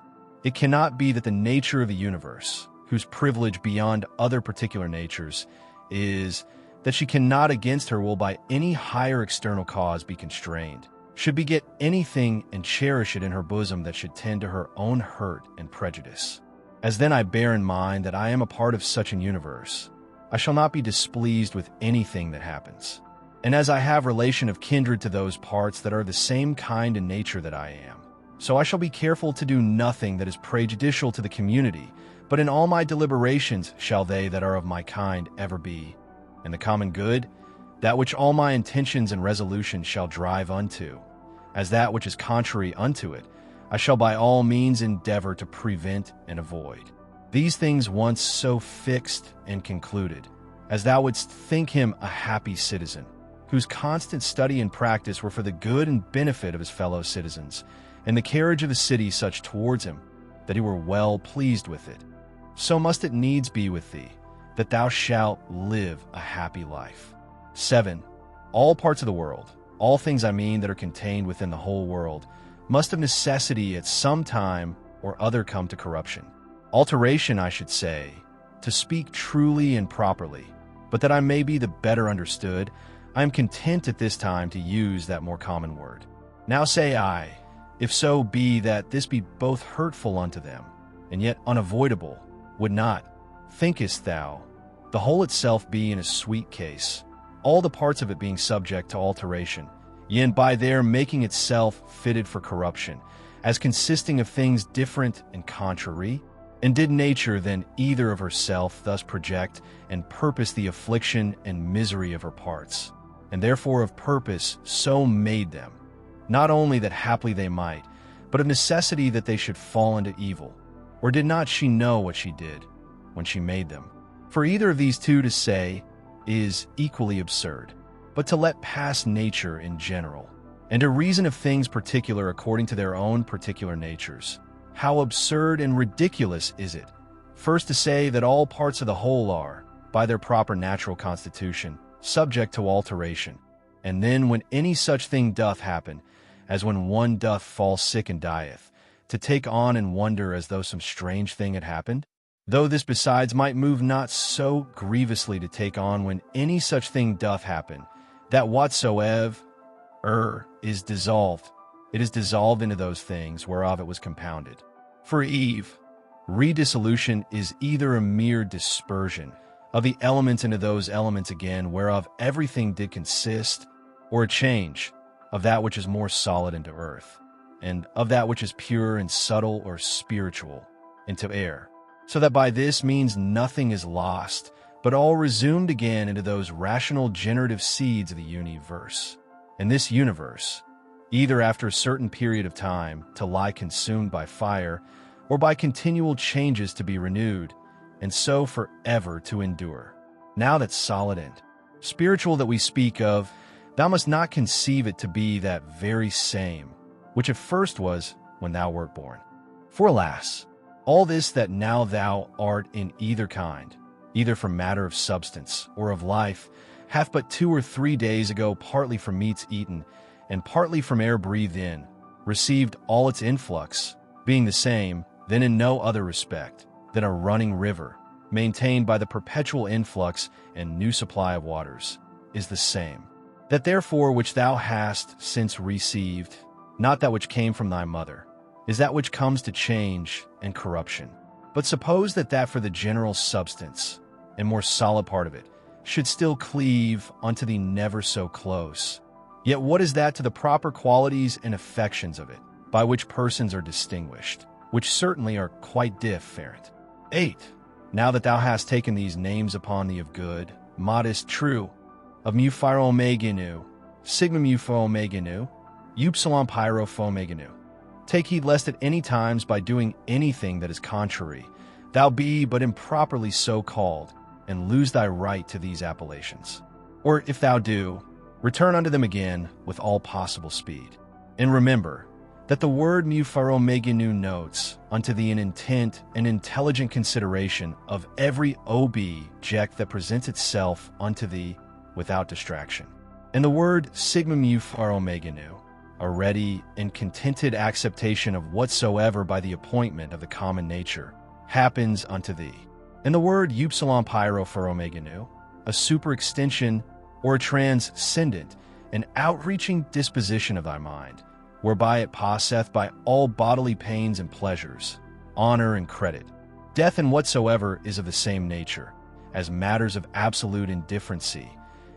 it cannot be that the nature of the universe, whose privilege beyond other particular natures is that she cannot against her will by any higher external cause be constrained, should beget anything and cherish it in her bosom that should tend to her own hurt and prejudice. As then I bear in mind that I am a part of such an universe, I shall not be displeased with anything that happens. And as I have relation of kindred to those parts that are the same kind and nature that I am, so I shall be careful to do nothing that is prejudicial to the community, but in all my deliberations shall they that are of my kind ever be, and the common good, that which all my intentions and resolutions shall drive unto, as that which is contrary unto it, I shall by all means endeavor to prevent and avoid. These things once so fixed and concluded, as thou wouldst think him a happy citizen, whose constant study and practice were for the good and benefit of his fellow citizens, and the carriage of the city such towards him, that he were well pleased with it. So must it needs be with thee, that thou shalt live a happy life. 7. All parts of the world, all things I mean that are contained within the whole world, must of necessity at some time or other come to corruption. Alteration, I should say, to speak truly and properly, but that I may be the better understood, I am content at this time to use that more common word. Now say I, if so be that this be both hurtful unto them, and yet unavoidable, would not, thinkest thou, the whole itself be in a sweet case, all the parts of it being subject to alteration, yea, and by their making itself fitted for corruption, as consisting of things different and contrary? And did nature then either of herself thus project and purpose the affliction and misery of her parts, and therefore of purpose so made them, not only that haply they might, but of necessity that they should fall into evil? Or did not she know what she did when she made them? For either of these two to say is equally absurd, but to let pass nature in general, and to reason of things particular according to their own particular natures, how absurd and ridiculous is it, first to say that all parts of the whole are, by their proper natural constitution, subject to alteration, and then when any such thing doth happen, as when one doth fall sick and dieth, to take on and wonder as though some strange thing had happened? Though this besides might move not so grievously to take on when any such thing doth happen, that whatsoever is dissolved, it is dissolved into those things whereof it was compounded. For redissolution is either a mere dispersion of the elements into those elements again whereof everything did consist, or a change of that which is more solid into earth, and of that which is pure and subtle or spiritual into air, so that by this means nothing is lost, but all resumed again into those rational generative seeds of the universe. And this universe, either after a certain period of time to lie consumed by fire, or by continual changes to be renewed, and so forever to endure. Now that solid and spiritual that we speak of, thou must not conceive it to be that very same, which at first was when thou wert born. For alas, all this that now thou art in either kind, either from matter of substance or of life, hath but 2 or 3 days ago partly from meats eaten, and partly from air breathed in, received all its influx, being the same, then in no other respect, than a running river, maintained by the perpetual influx and new supply of waters, is the same. That therefore which thou hast since received, not that which came from thy mother, is that which comes to change and corruption. But suppose that for the general substance, and more solid part of it, should still cleave unto thee never so close. Yet what is that to the proper qualities and affections of it, by which persons are distinguished, which certainly are quite different? 8. Now that thou hast taken these names upon thee of good, modest, true, of mu phiro meganu, sigma mu pho meganu, upsilon pyro pho meganu, take heed lest at any times by doing anything that is contrary, thou be but improperly so called, and lose thy right to these appellations. Or if thou do, return unto them again with all possible speed. And remember that the word mu phiro meganu notes unto thee an intent and intelligent consideration of every object that presents itself unto thee without distraction. And the word sigma mu phiro meganu, a ready and contented acceptation of whatsoever by the appointment of the common nature happens unto thee. And the word upsilon pyro phiro meganu, a superextension or a transcendent and outreaching disposition of thy mind, whereby it passeth by all bodily pains and pleasures, honor and credit. Death and whatsoever is of the same nature, as matters of absolute indifferency,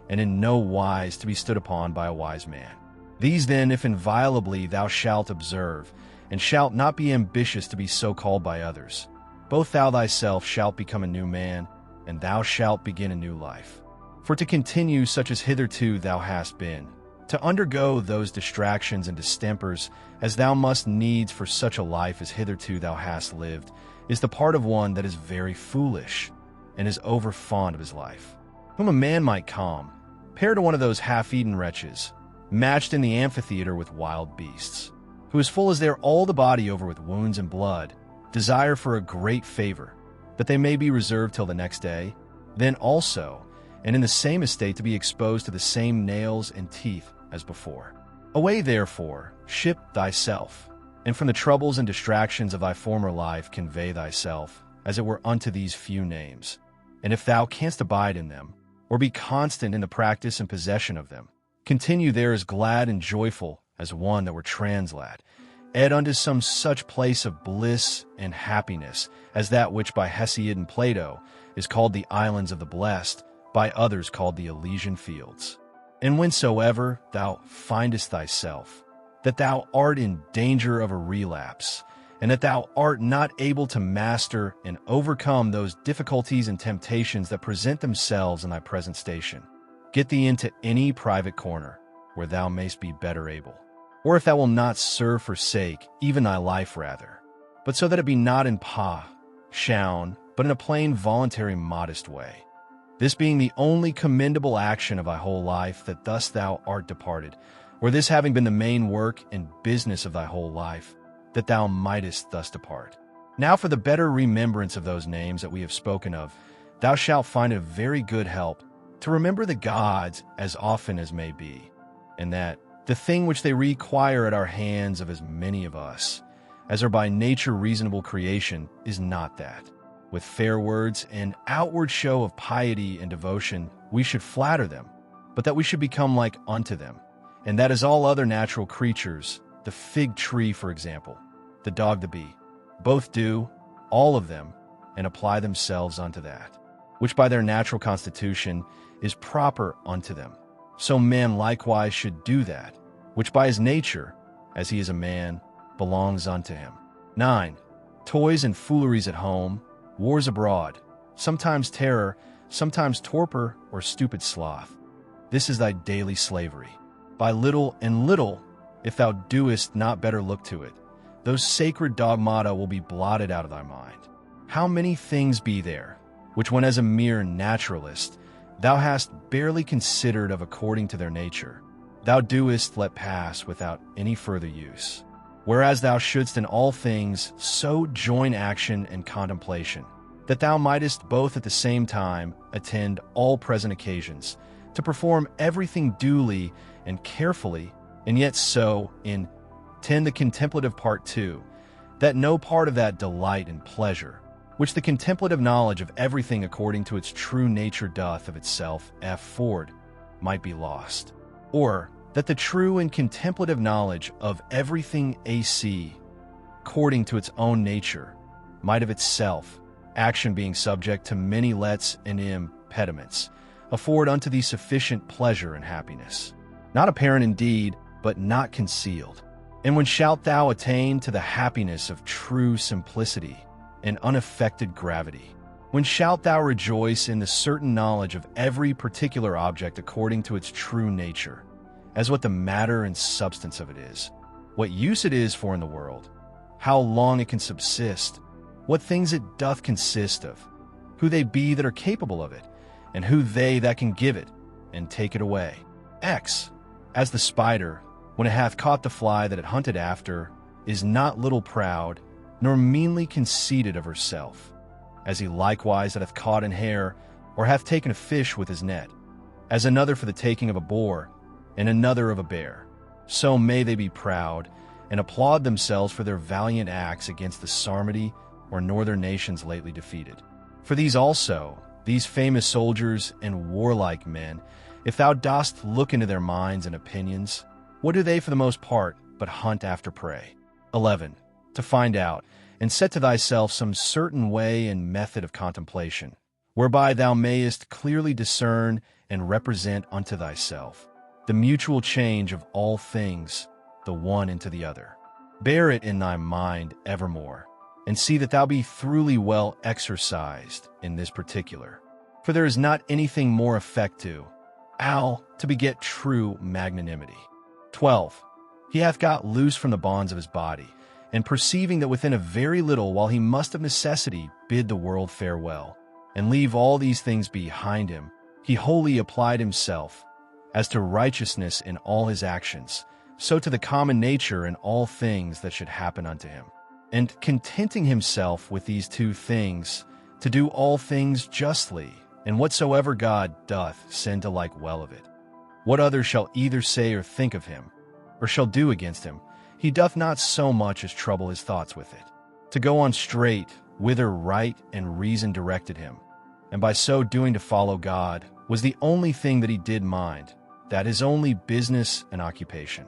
and in no wise to be stood upon by a wise man. These then, if inviolably thou shalt observe, and shalt not be ambitious to be so called by others, both thou thyself shalt become a new man, and thou shalt begin a new life. For to continue such as hitherto thou hast been, to undergo those distractions and distempers as thou must needs for such a life as hitherto thou hast lived, is the part of one that is very foolish, and is over fond of his life, whom a man might calm, pair to one of those half-eaten wretches, matched in the amphitheater with wild beasts, who as full as they're all the body over with wounds and blood, desire for a great favor, that they may be reserved till the next day, then also, and in the same estate to be exposed to the same nails and teeth as before. Away therefore, ship thyself, and from the troubles and distractions of thy former life convey thyself, as it were unto these few names. And if thou canst abide in them, or be constant in the practice and possession of them, continue there as glad and joyful as one that were translate, ed unto some such place of bliss and happiness as that which by Hesiod and Plato is called the Islands of the Blessed, by others called the Elysian Fields. And whensoever thou findest thyself, that thou art in danger of a relapse, and that thou art not able to master and overcome those difficulties and temptations that present themselves in thy present station, get thee into any private corner where thou mayst be better able. Or if thou wilt not serve forsake even thy life rather, but so that it be not in passion, but in a plain voluntary modest way. This being the only commendable action of thy whole life, that thus thou art departed, or this having been the main work and business of thy whole life, that thou mightest thus depart. Now for the better remembrance of those names that we have spoken of, thou shalt find a very good help to remember the gods as often as may be, and that the thing which they require at our hands of as many of us, as are by nature reasonable creation, is not that. With fair words and outward show of piety and devotion, we should flatter them, but that we should become like unto them, and that as all other natural creatures, the fig tree, for example, the dog, the bee, both do, all of them, and apply themselves unto that, which by their natural constitution is proper unto them. So man likewise should do that, which by his nature, as he is a man, belongs unto him. 9. Toys and fooleries at home, wars abroad, sometimes terror, sometimes torpor or stupid sloth. This is thy daily slavery. By little and little, if thou doest not better look to it, those sacred dogmata will be blotted out of thy mind. How many things be there, which when as a mere naturalist, thou hast barely considered of according to their nature, thou doest let pass without any further use. Whereas thou shouldst in all things so join action and contemplation, that thou mightest both at the same time attend all present occasions, to perform everything duly and carefully, and yet so in 10 the contemplative part too, that no part of that delight and pleasure, which the contemplative knowledge of everything according to its true nature doth of itself afford, might be lost. Or that the true and contemplative knowledge of everything according to its own nature, might of itself, action being subject to many lets and impediments, afford unto thee sufficient pleasure and happiness, not apparent indeed, but not concealed. And when shalt thou attain to the happiness of true simplicity and unaffected gravity? When shalt thou rejoice in the certain knowledge of every particular object according to its true nature, as what the matter and substance of it is, what use it is for in the world, how long it can subsist, what things it doth consist of, who they be that are capable of it, and who they that can give it, and take it away. X, as the spider, when it hath caught the fly that it hunted after, is not little proud, nor meanly conceited of herself, as he likewise that hath caught an hare, or hath taken a fish with his net, as another for the taking of a boar, and another of a bear. So may they be proud, and applaud themselves for their valiant acts against the Sarmati or northern nations lately defeated. For these also, these famous soldiers and warlike men, if thou dost look into their minds and opinions, what do they for the most part but hunt after prey? 11. To find out, and set to thyself some certain way and method of contemplation, whereby thou mayest clearly discern and represent unto thyself the mutual change of all things, the one into the other. Bear it in thy mind evermore, and see that thou be thoroughly well exercised in this particular. For there is not anything more effective, to beget true magnanimity. 12. He hath got loose from the bonds of his body, and perceiving that within a very little while he must of necessity bid the world farewell, and leave all these things behind him, he wholly applied himself, as to righteousness in all his actions, so to the common nature in all things that should happen unto him. And contenting himself with these two things, to do all things justly, and whatsoever God doth send to like well of it. What other shall either say or think of him, or shall do against him, he doth not so much as trouble his thoughts with it. To go on straight, whither right and reason directed him, and by so doing to follow God, was the only thing that he did mind, that is only business and occupation.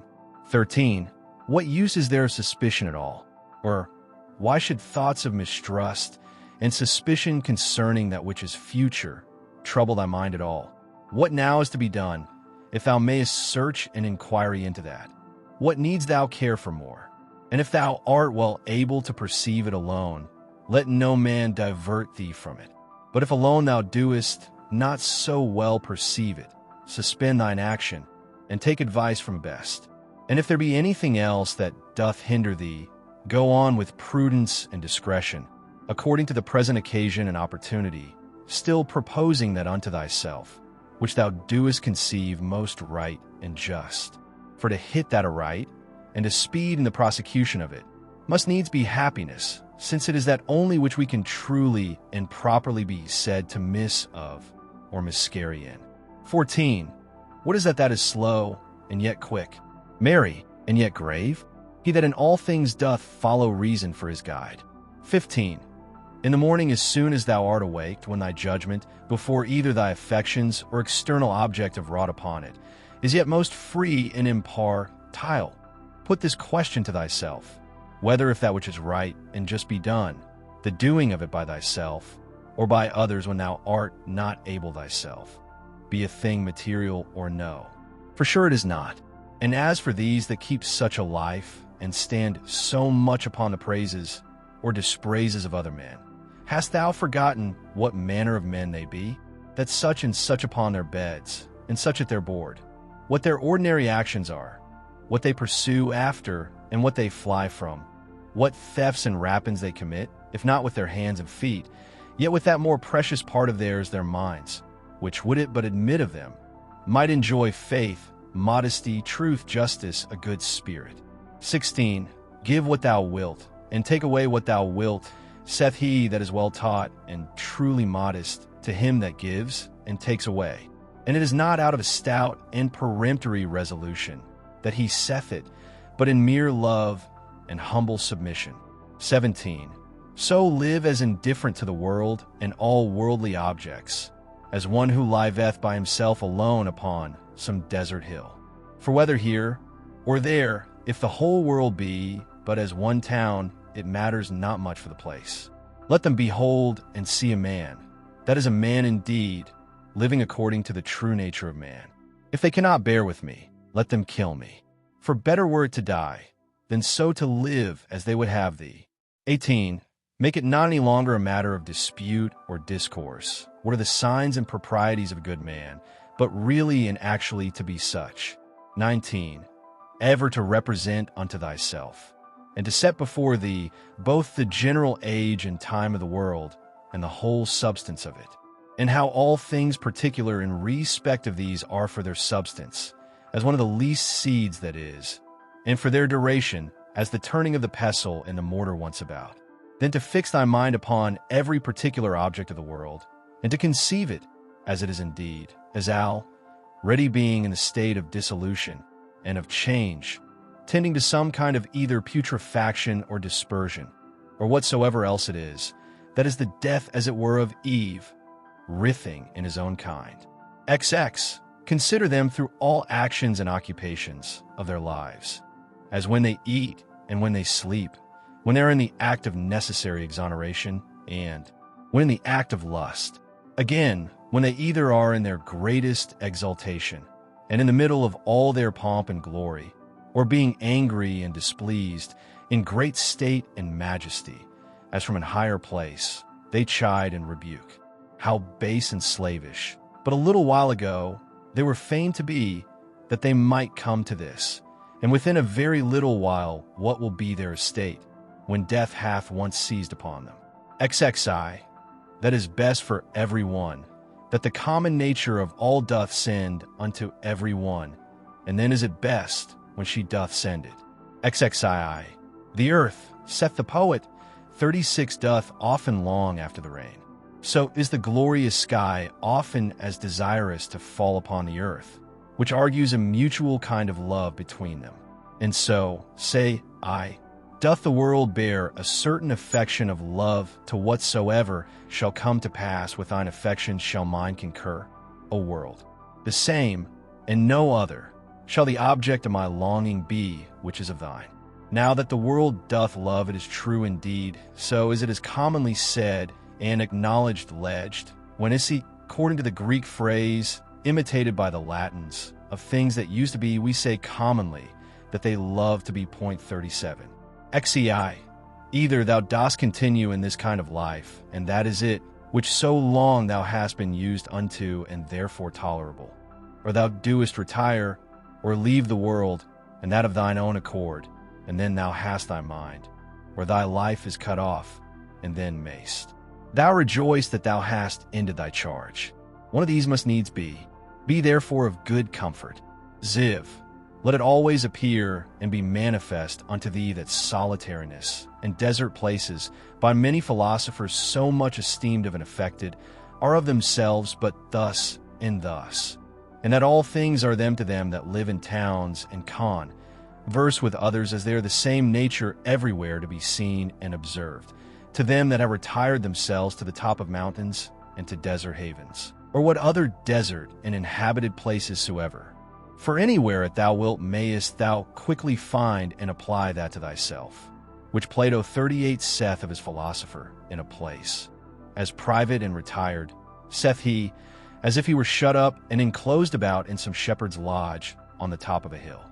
13. What use is there of suspicion at all? Or why should thoughts of mistrust and suspicion concerning that which is future trouble thy mind at all? What now is to be done, if thou mayest search and inquiry into that? What needs thou care for more? And if thou art well able to perceive it alone, let no man divert thee from it. But if alone thou doest not so well perceive it, suspend thine action, and take advice from best. And if there be anything else that doth hinder thee, go on with prudence and discretion, according to the present occasion and opportunity, still proposing that unto thyself, which thou doest conceive most right and just. For to hit that aright, and to speed in the prosecution of it, must needs be happiness, since it is that only which we can truly and properly be said to miss of or miscarry in. 14. What is that is slow and yet quick, merry and yet grave? He that in all things doth follow reason for his guide. 15. In the morning, as soon as thou art awaked, when thy judgment, before either thy affections or external object have wrought upon it, is yet most free and impartial, put this question to thyself, whether if that which is right and just be done, the doing of it by thyself, or by others when thou art not able thyself, be a thing material or no. For sure it is not. And as for these that keep such a life, and stand so much upon the praises or dispraises of other men, hast thou forgotten what manner of men they be, that such and such upon their beds, and such at their board, what their ordinary actions are, what they pursue after, and what they fly from, what thefts and rapines they commit, if not with their hands and feet, yet with that more precious part of theirs, their minds, which, would it but admit of them, might enjoy faith, modesty, truth, justice, a good spirit. 16. Give what thou wilt, and take away what thou wilt, saith he that is well taught and truly modest, to him that gives and takes away. And it is not out of a stout and peremptory resolution that he saith it, but in mere love and humble submission. 17. So live as indifferent to the world and all worldly objects, as one who liveth by himself alone upon some desert hill. For whether here or there, if the whole world be but as one town, it matters not much for the place. Let them behold and see a man, that is a man indeed, living according to the true nature of man. If they cannot bear with me, let them kill me. For better were it to die, than so to live as they would have thee. 18. Make it not any longer a matter of dispute or discourse, what are the signs and proprieties of a good man, but really and actually to be such. 19. Ever to represent unto thyself, and to set before thee both the general age and time of the world, and the whole substance of it, and how all things particular in respect of these are for their substance, as one of the least seeds that is, and for their duration, as the turning of the pestle and the mortar once about. Then to fix thy mind upon every particular object of the world, and to conceive it, as it is indeed, as already being in the state of dissolution, and of change, tending to some kind of either putrefaction or dispersion, or whatsoever else it is, that is the death as it were of Eve, writhing in his own kind. XX. Consider them through all actions and occupations of their lives, as when they eat and when they sleep, when they are in the act of necessary exoneration, and when in the act of lust. Again, when they either are in their greatest exaltation, and in the middle of all their pomp and glory, or being angry and displeased, in great state and majesty, as from an higher place, they chide and rebuke. How base and slavish! But a little while ago, they were fain to be, that they might come to this, and within a very little while what will be their estate, when death hath once seized upon them. XXI. That is best for every one, that the common nature of all doth send unto every one, and then is it best when she doth send it. XXII. The earth, saith the poet, 36 doth often long after the rain. So is the glorious sky often as desirous to fall upon the earth, which argues a mutual kind of love between them. And so, say I, doth the world bear a certain affection of love to whatsoever shall come to pass with thine affections shall mine concur, O world. The same, and no other, shall the object of my longing be which is of thine. Now that the world doth love, it is true indeed, so is it as commonly said and acknowledged alleged, when is he, according to the Greek phrase, imitated by the Latins, of things that used to be, we say commonly, that they love to be .37. XEI. Either thou dost continue in this kind of life, and that is it, which so long thou hast been used unto, and therefore tolerable. Or thou doest retire, or leave the world, and that of thine own accord, and then thou hast thy mind. Or thy life is cut off, and then mayst. Thou rejoice that thou hast ended thy charge. One of these must needs be. Be therefore of good comfort. Ziv. Let it always appear and be manifest unto thee that solitariness and desert places, by many philosophers so much esteemed of and affected, are of themselves but thus and thus, and that all things are them to them that live in towns and converse with others, as they are the same nature everywhere to be seen and observed, to them that have retired themselves to the top of mountains and to desert havens, or what other desert and inhabited places soever. For anywhere thou wilt mayest thou quickly find and apply that to thyself, which Plato 38 saith of his philosopher in a place, as private and retired, saith he, as if he were shut up and enclosed about in some shepherd's lodge on the top of a hill.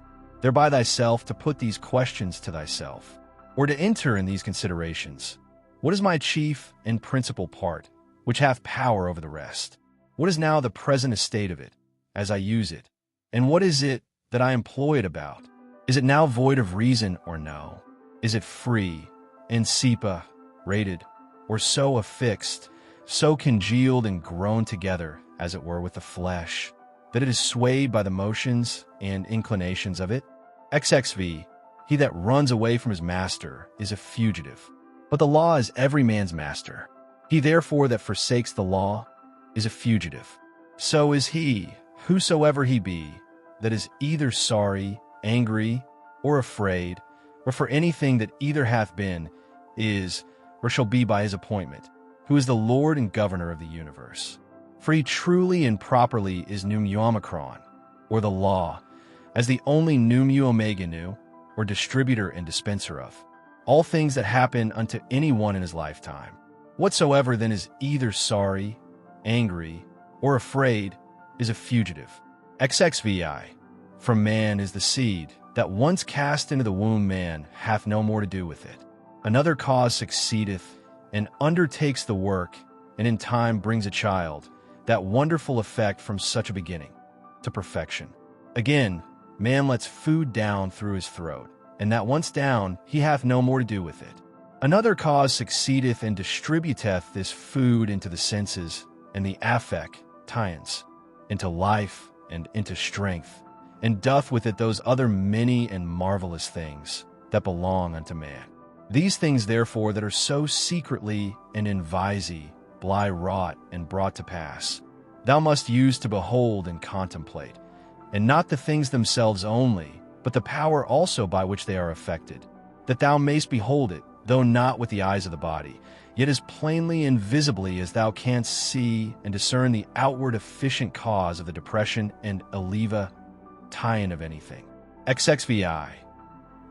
Thereby thyself to put these questions to thyself, or to enter in these considerations. What is my chief and principal part, which hath power over the rest? What is now the present estate of it, as I use it? And what is it that I employ it about? Is it now void of reason or no? Is it free, insipa, rated, or so affixed, so congealed and grown together, as it were, with the flesh, that it is swayed by the motions and inclinations of it? XXV, he that runs away from his master is a fugitive, but the law is every man's master. He therefore that forsakes the law is a fugitive. So is he, whosoever he be, that is either sorry, angry, or afraid, or for anything that either hath been, is, or shall be by his appointment, who is the Lord and Governor of the universe. For he truly and properly is pneumaomicron, or the law, as the only pneumo or distributor and dispenser of all things that happen unto any one in his lifetime. Whatsoever then is either sorry, angry, or afraid is a fugitive. XXVI, from man is the seed, that once cast into the womb man hath no more to do with it. Another cause succeedeth, and undertakes the work, and in time brings a child, that wonderful effect from such a beginning, to perfection. Again, man lets food down through his throat, and that once down, he hath no more to do with it. Another cause succeedeth and distributeth this food into the senses, and the affect, tiens, into life and into strength, and doth with it those other many and marvelous things that belong unto man. These things therefore that are so secretly and in visy, bly wrought and brought to pass, thou must use to behold and contemplate, and not the things themselves only, but the power also by which they are affected, that thou mayst behold it, though not with the eyes of the body, yet as plainly and visibly as thou canst see and discern the outward efficient cause of the depression and tie-in of anything. XXVI,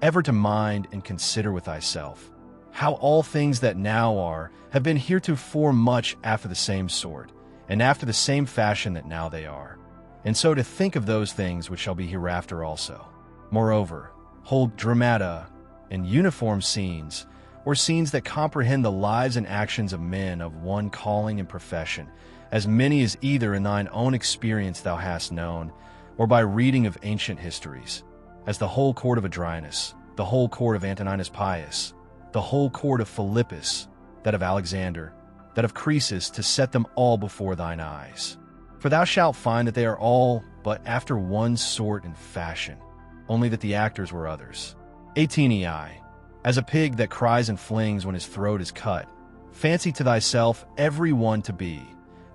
ever to mind and consider with thyself, how all things that now are have been heretofore much after the same sort, and after the same fashion that now they are, and so to think of those things which shall be hereafter also. Moreover, hold dramata and uniform scenes, or scenes that comprehend the lives and actions of men of one calling and profession, as many as either in thine own experience thou hast known, or by reading of ancient histories, as the whole court of Adrianus, the whole court of Antoninus Pius, the whole court of Philippus, that of Alexander, that of Croesus, to set them all before thine eyes. For thou shalt find that they are all but after one sort and fashion, only that the actors were others. 18ei, as a pig that cries and flings when his throat is cut, fancy to thyself every one to be,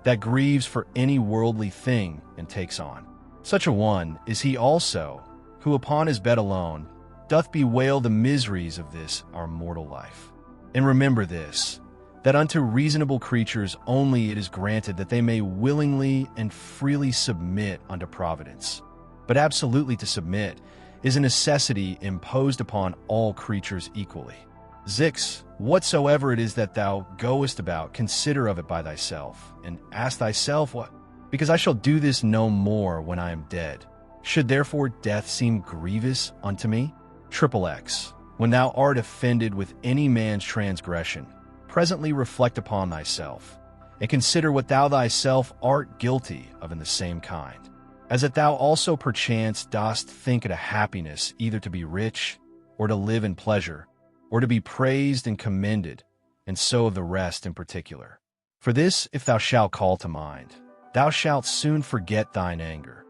that grieves for any worldly thing and takes on. Such a one is he also, who upon his bed alone doth bewail the miseries of this our mortal life. And remember this, that unto reasonable creatures only it is granted that they may willingly and freely submit unto providence. But absolutely to submit is a necessity imposed upon all creatures equally. Zix, whatsoever it is that thou goest about, consider of it by thyself, and ask thyself what, because I shall do this no more when I am dead. Should therefore death seem grievous unto me? XXX, when thou art offended with any man's transgression, presently reflect upon thyself, and consider what thou thyself art guilty of in the same kind, as that thou also perchance dost think it a happiness either to be rich, or to live in pleasure, or to be praised and commended, and so of the rest in particular. For this if thou shalt call to mind, thou shalt soon forget thine anger,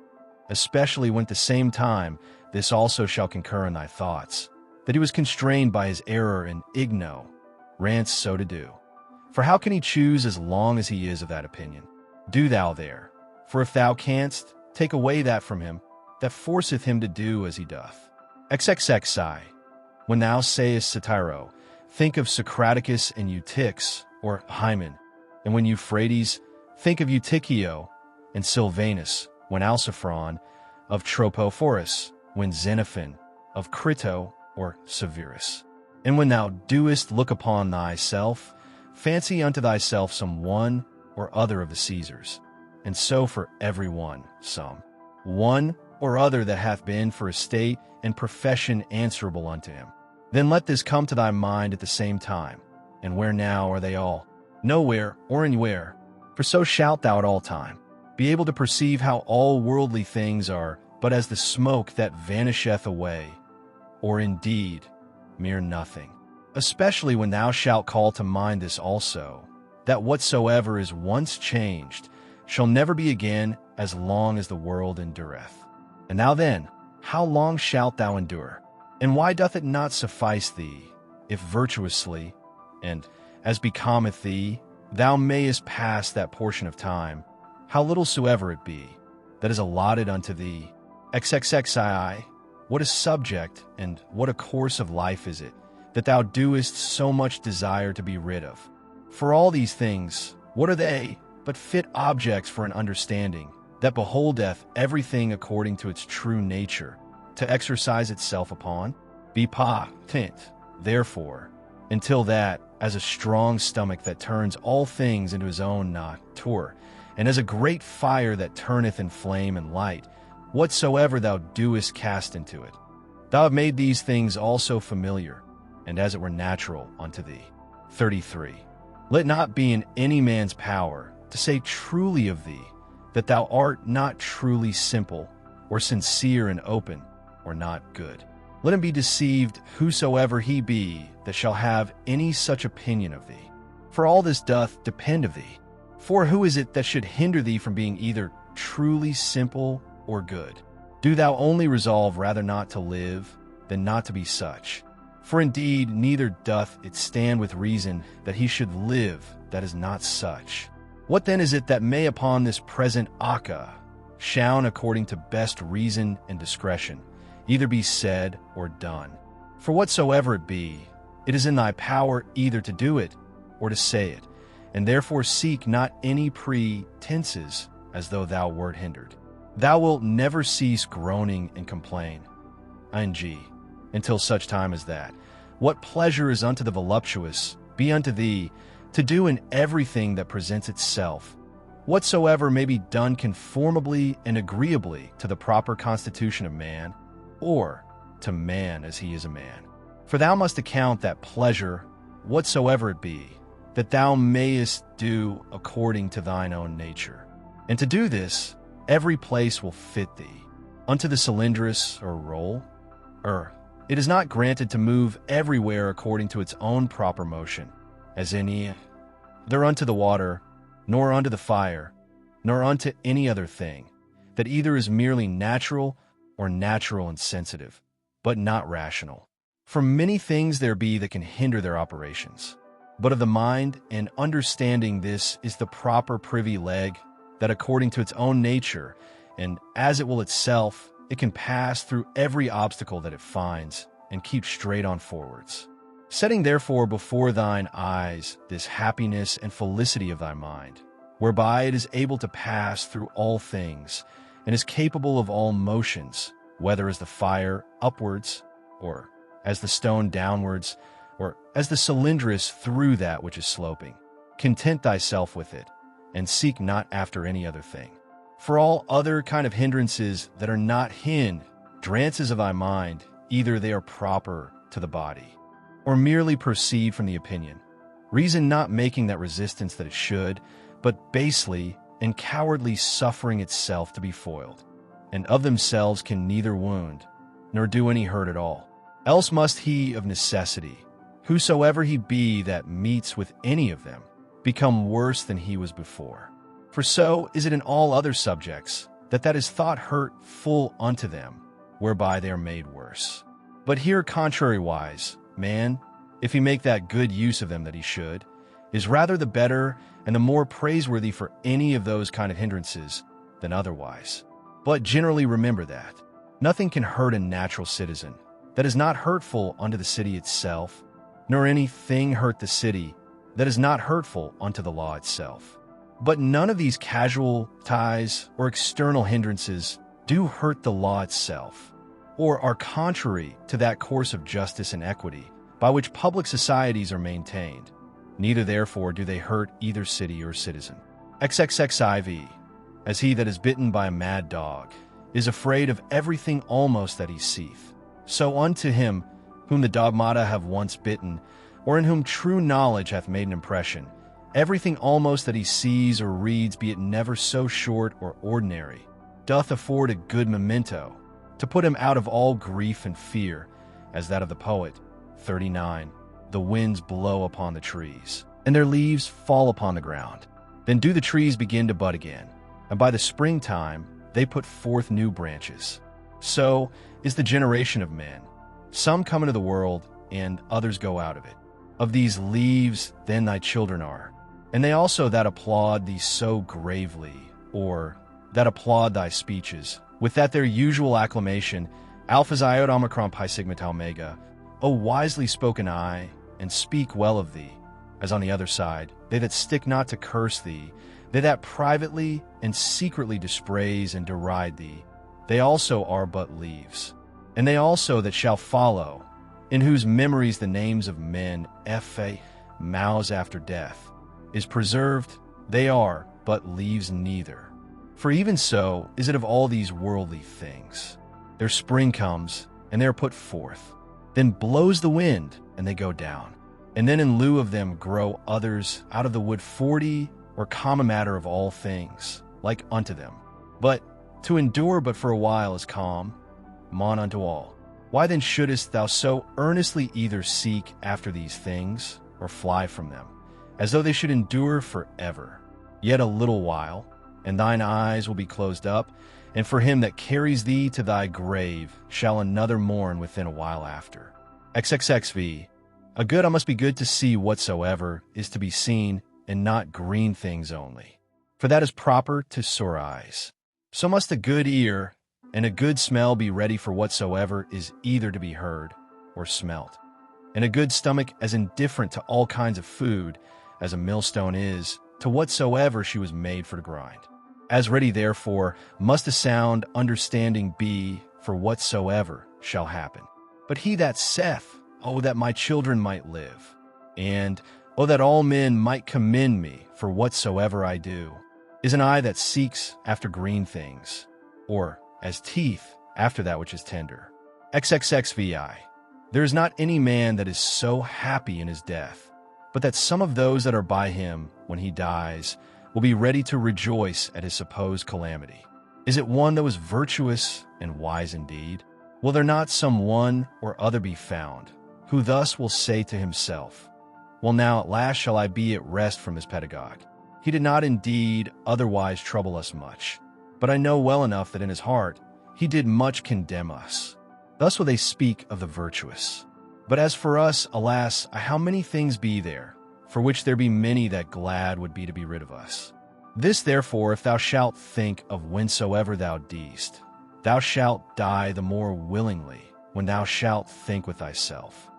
especially when at the same time this also shall concur in thy thoughts, that he was constrained by his error and ignorance so to do. For how can he choose as long as he is of that opinion? Do thou there, for if thou canst, take away that from him, that forceth him to do as he doth. XXXI. When thou sayest Satiro, think of Socraticus and Eutychus, or Hymen, and when Euphrates, think of Eutychio and Sylvanus, when Alciphron, of Tropophorus, when Xenophon, of Crito, or Severus. And when thou doest look upon thyself, fancy unto thyself some one or other of the Caesars, and so for every one some one or other that hath been for estate and profession answerable unto him. Then let this come to thy mind at the same time. And where now are they all? Nowhere or anywhere. For so shalt thou at all time be able to perceive how all worldly things are but as the smoke that vanisheth away, or indeed mere nothing. Especially when thou shalt call to mind this also, that whatsoever is once changed shall never be again as long as the world endureth. And now then, how long shalt thou endure? And why doth it not suffice thee, if virtuously, and as becometh thee, thou mayest pass that portion of time, how little soever it be, that is allotted unto thee? XXXII. What a subject and what a course of life is it, that thou doest so much desire to be rid of? For all these things, what are they but fit objects for an understanding, that beholdeth everything according to its true nature, to exercise itself upon? Be patent, therefore, until that, as a strong stomach that turns all things into his own nature, and as a great fire that turneth in flame and light, whatsoever thou doest cast into it. Thou have made these things also familiar, and as it were natural unto thee. 33. Let not be in any man's power to say truly of thee, that thou art not truly simple, or sincere and open, or not good. Let him be deceived whosoever he be that shall have any such opinion of thee. For all this doth depend of thee. For who is it that should hinder thee from being either truly simple or good? Do thou only resolve rather not to live than not to be such. For indeed neither doth it stand with reason that he should live that is not such. What then is it that may upon this present Akka shall, according to best reason and discretion, either be said or done? For whatsoever it be, it is in thy power either to do it or to say it, and therefore seek not any pretenses as though thou wert hindered. Thou wilt never cease groaning and complain, ing, until such time as that. What pleasure is unto the voluptuous be unto thee, to do in everything that presents itself, whatsoever may be done conformably and agreeably to the proper constitution of man, or to man as he is a man. For thou must account that pleasure, whatsoever it be, that thou mayest do according to thine own nature. And to do this, every place will fit thee. Unto the cylindrous or roll, it is not granted to move everywhere according to its own proper motion, as in there unto the water, nor unto the fire, nor unto any other thing, that either is merely natural or natural and sensitive, but not rational. For many things there be that can hinder their operations. But of the mind and understanding this is the proper privy leg, that according to its own nature, and as it will itself, it can pass through every obstacle that it finds, and keep straight on forwards. Setting therefore before thine eyes this happiness and felicity of thy mind, whereby it is able to pass through all things, and is capable of all motions, whether as the fire upwards, or as the stone downwards, or as the cylindrous through that which is sloping. Content thyself with it, and seek not after any other thing. For all other kind of hindrances that are not hindrances of thy mind, either they are proper to the body, or merely proceed from the opinion, reason not making that resistance that it should, but basely and cowardly suffering itself to be foiled, and of themselves can neither wound, nor do any hurt at all. Else must he of necessity, whosoever he be that meets with any of them, become worse than he was before. For so is it in all other subjects, that is thought hurtful unto them, whereby they are made worse. But here contrariwise, man, if he make that good use of them that he should, is rather the better and the more praiseworthy for any of those kind of hindrances than otherwise. But generally remember that nothing can hurt a natural citizen that is not hurtful unto the city itself, nor anything hurt the city that is not hurtful unto the law itself. But none of these casual ties or external hindrances do hurt the law itself, or are contrary to that course of justice and equity by which public societies are maintained. Neither therefore do they hurt either city or citizen. XXXIV, as he that is bitten by a mad dog is afraid of everything almost that he seeth, so unto him whom the dogmata have once bitten, or in whom true knowledge hath made an impression, everything almost that he sees or reads, be it never so short or ordinary, doth afford a good memento to put him out of all grief and fear, as that of the poet. 39. The winds blow upon the trees, and their leaves fall upon the ground. Then do the trees begin to bud again, and by the springtime they put forth new branches. So is the generation of men. Some come into the world, and others go out of it. Of these leaves then thy children are, and they also that applaud thee so gravely, or that applaud thy speeches, with that their usual acclamation, Alphas iota omicron pi sigma tau omega, O wisely spoken I, and speak well of thee, as on the other side, they that stick not to curse thee, they that privately and secretly dispraise and deride thee, they also are but leaves. And they also that shall follow, in whose memories the names of men, fa, mouths after death, is preserved, they are but leaves neither. For even so is it of all these worldly things. Their spring comes, and they are put forth. Then blows the wind, and they go down. And then in lieu of them grow others out of the wood 40, or common matter of all things, like unto them. But to endure but for a while is calm, mon unto all. Why then shouldest thou so earnestly either seek after these things, or fly from them, as though they should endure forever? Yet a little while, and thine eyes will be closed up, and for him that carries thee to thy grave shall another mourn within a while after. XXXV. A good I must be good to see whatsoever is to be seen, and not green things only, for that is proper to sore eyes. So must a good ear and a good smell be ready for whatsoever is either to be heard or smelt, and a good stomach as indifferent to all kinds of food as a millstone is to whatsoever she was made for to grind. As ready therefore must a sound understanding be for whatsoever shall happen. But he that saith, O that my children might live, and O that all men might commend me for whatsoever I do, is an eye that seeks after green things, or as teeth after that which is tender. XXXVI. There is not any man that is so happy in his death, but that some of those that are by him when he dies will be ready to rejoice at his supposed calamity. Is it one that was virtuous and wise indeed? Will there not some one or other be found, who thus will say to himself, Well, now at last shall I be at rest from this pedagogue. He did not indeed otherwise trouble us much, but I know well enough that in his heart he did much condemn us. Thus will they speak of the virtuous. But as for us, alas, how many things be there, for which there be many that glad would be to be rid of us. This therefore, if thou shalt think of whensoever thou deest, thou shalt die the more willingly when thou shalt think with thyself,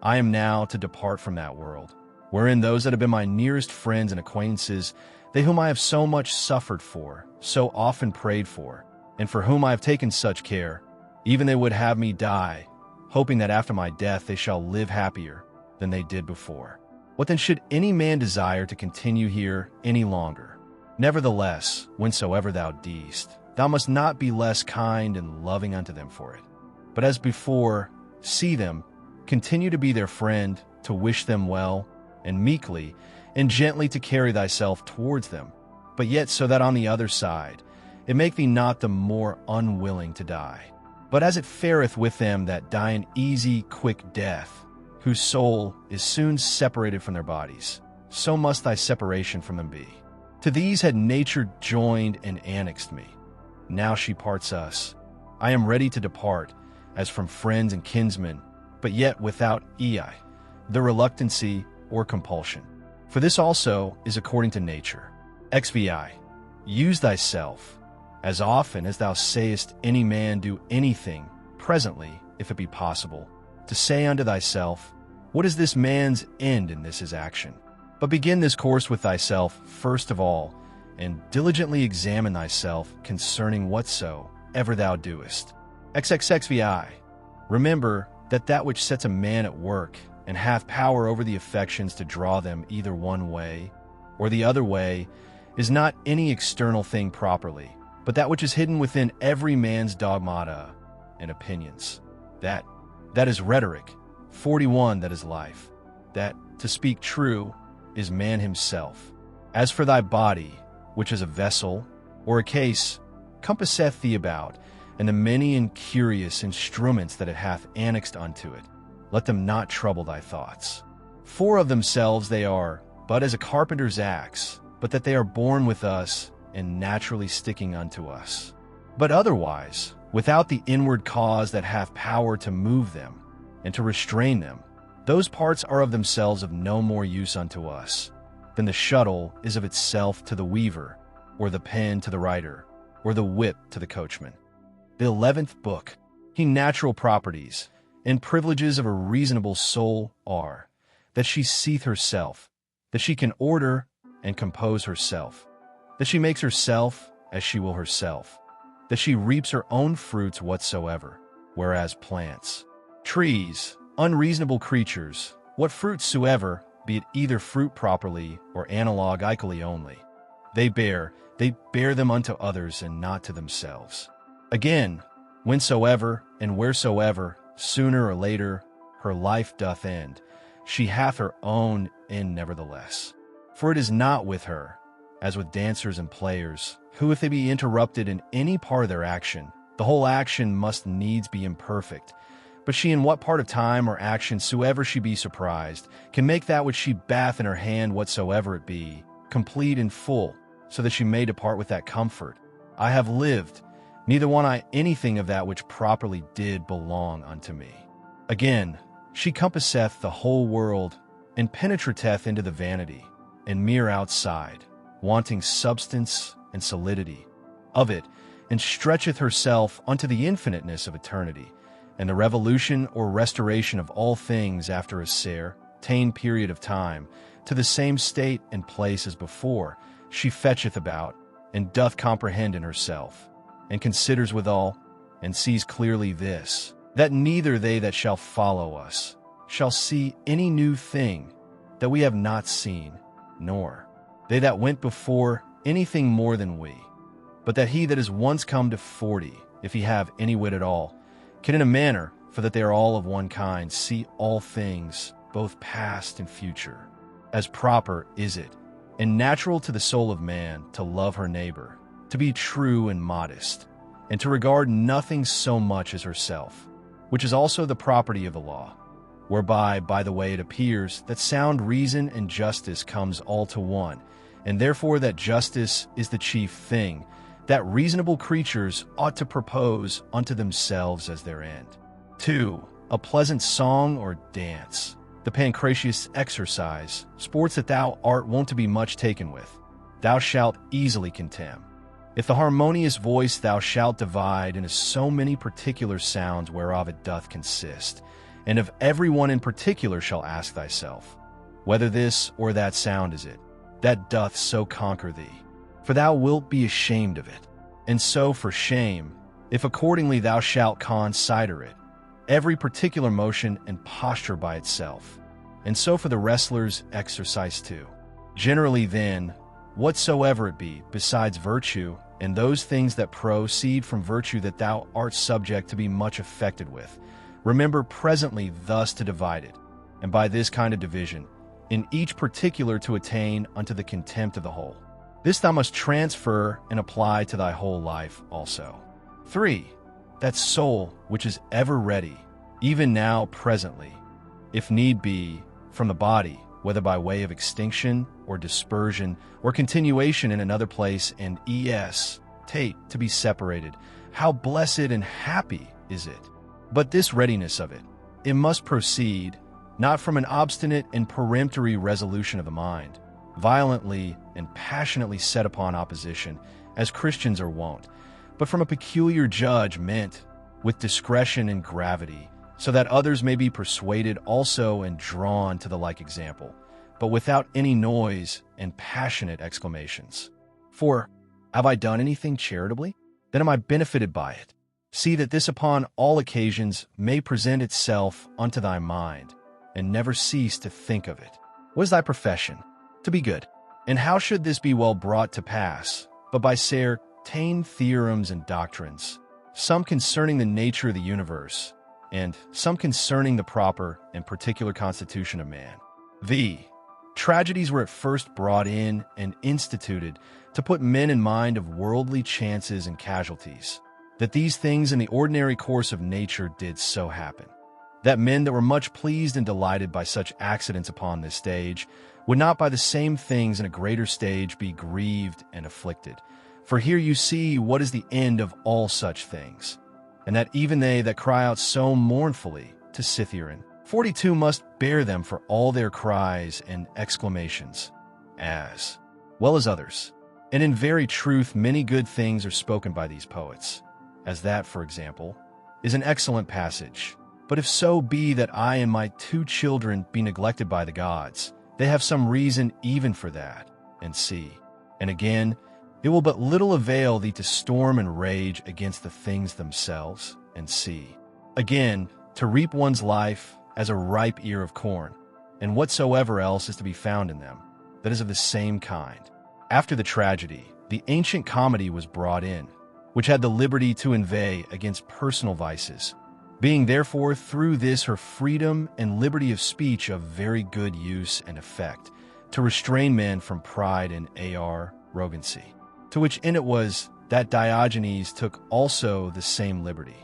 I am now to depart from that world, wherein those that have been my nearest friends and acquaintances, they whom I have so much suffered for, so often prayed for, and for whom I have taken such care, even they would have me die, hoping that after my death they shall live happier than they did before. What then should any man desire to continue here any longer? Nevertheless, whensoever thou deest, thou must not be less kind and loving unto them for it. But as before, see them, continue to be their friend, to wish them well, and meekly and gently to carry thyself towards them, but yet so that on the other side it make thee not the more unwilling to die. But as it fareth with them that die an easy, quick death, whose soul is soon separated from their bodies, so must thy separation from them be. To these had nature joined and annexed me. now she parts us. I am ready to depart, as from friends and kinsmen, but yet without ei, the reluctancy or compulsion. For this also is according to nature. XVI. Use thyself, as often as thou sayest any man do anything, presently, if it be possible, to say unto thyself, what is this man's end in this his action? But begin this course with thyself first of all, and diligently examine thyself concerning whatsoever thou doest. XXXVI. Remember that which sets a man at work and hath power over the affections to draw them either one way or the other way is not any external thing properly, but that which is hidden within every man's dogmata and opinions. That is rhetoric. 41. That is life. That, to speak true, is man himself. As for thy body, which is a vessel or a case, compasseth thee about, and the many and curious instruments that it hath annexed unto it, let them not trouble thy thoughts. For of themselves they are but as a carpenter's axe, but that they are born with us and naturally sticking unto us. But otherwise, without the inward cause that hath power to move them and to restrain them, those parts are of themselves of no more use unto us than the shuttle is of itself to the weaver, or the pen to the writer, or the whip to the coachman. The 11th Book. He natural properties and privileges of a reasonable soul are, that she seeth herself, that she can order and compose herself, that she makes herself as she will herself, that she reaps her own fruits whatsoever, whereas plants, trees, unreasonable creatures, what fruits soever, be it either fruit properly or analogically only, they bear them unto others and not to themselves. Again, whensoever and wheresoever, sooner or later, her life doth end, she hath her own end nevertheless. For it is not with her, as with dancers and players, who if they be interrupted in any part of their action, the whole action must needs be imperfect. But she in what part of time or action soever she be surprised, can make that which she bath in her hand whatsoever it be, complete and full, so that she may depart with that comfort. I have lived, neither want I anything of that which properly did belong unto me. Again, she compasseth the whole world, and penetrateth into the vanity, and mere outside, wanting substance and solidity of it, and stretcheth herself unto the infiniteness of eternity, and the revolution or restoration of all things after a ta'en period of time, to the same state and place as before, she fetcheth about, and doth comprehend in herself, and considers withal, and sees clearly this, that neither they that shall follow us shall see any new thing that we have not seen, nor they that went before anything more than we, but that he that is once come to 40, if he have any wit at all, can in a manner, for that they are all of one kind, see all things, both past and future. As proper is it, and natural to the soul of man, to love her neighbor, to be true and modest, and to regard nothing so much as herself, which is also the property of the law, whereby, by the way, it appears that sound reason and justice comes all to one, and therefore that justice is the chief thing, that reasonable creatures ought to propose unto themselves as their end. 2. A pleasant song or dance, the pancratius exercise, sports that thou art wont to be much taken with, thou shalt easily contemn. If the harmonious voice thou shalt divide into so many particular sounds whereof it doth consist, and of every one in particular shall ask thyself, whether this or that sound is it, that doth so conquer thee, for thou wilt be ashamed of it. And so for shame, if accordingly thou shalt consider it, every particular motion and posture by itself, and so for the wrestler's exercise too. Generally then, whatsoever it be, besides virtue, and those things that proceed from virtue that thou art subject to be much affected with, remember presently thus to divide it, and by this kind of division, in each particular to attain unto the contempt of the whole. This thou must transfer and apply to thy whole life also. 3. That soul which is ever ready, even now presently, if need be, from the body, whether by way of extinction or dispersion or continuation in another place, and to be separated. How blessed and happy is it! But this readiness of it, it must proceed, not from an obstinate and peremptory resolution of the mind, violently and passionately set upon opposition, as Christians are wont, but from a peculiar judge meant with discretion and gravity, so that others may be persuaded also and drawn to the like example, but without any noise and passionate exclamations. For, have I done anything charitably? Then am I benefited by it? See that this upon all occasions may present itself unto thy mind, and never cease to think of it. What is thy profession? To be good. And how should this be well brought to pass, but by certain theorems and doctrines, some concerning the nature of the universe, and some concerning the proper and particular constitution of man. The tragedies were at first brought in and instituted to put men in mind of worldly chances and casualties, that these things in the ordinary course of nature did so happen, that men that were much pleased and delighted by such accidents upon this stage would not by the same things in a greater stage be grieved and afflicted. For here you see what is the end of all such things, and that even they that cry out so mournfully to Cytheron 42 must bear them for all their cries and exclamations, as well as others. And in very truth many good things are spoken by these poets, as that, for example, is an excellent passage. But if so be that I and my 2 children be neglected by the gods, they have some reason even for that, and see. And again, it will but little avail thee to storm and rage against the things themselves, and see. Again, to reap one's life as a ripe ear of corn, and whatsoever else is to be found in them, that is of the same kind. After the tragedy, the ancient comedy was brought in, which had the liberty to inveigh against personal vices, being therefore through this her freedom and liberty of speech of very good use and effect, to restrain men from pride and arrogancy, to which end it was that Diogenes took also the same liberty.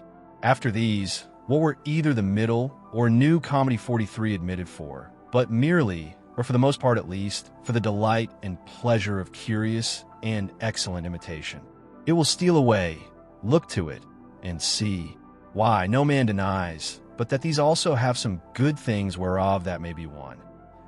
After these, what were either the middle or new comedy 43 admitted for, but merely, or for the most part at least, for the delight and pleasure of curious and excellent imitation. It will steal away, look to it, and see. Why, no man denies, but that these also have some good things whereof that may be one.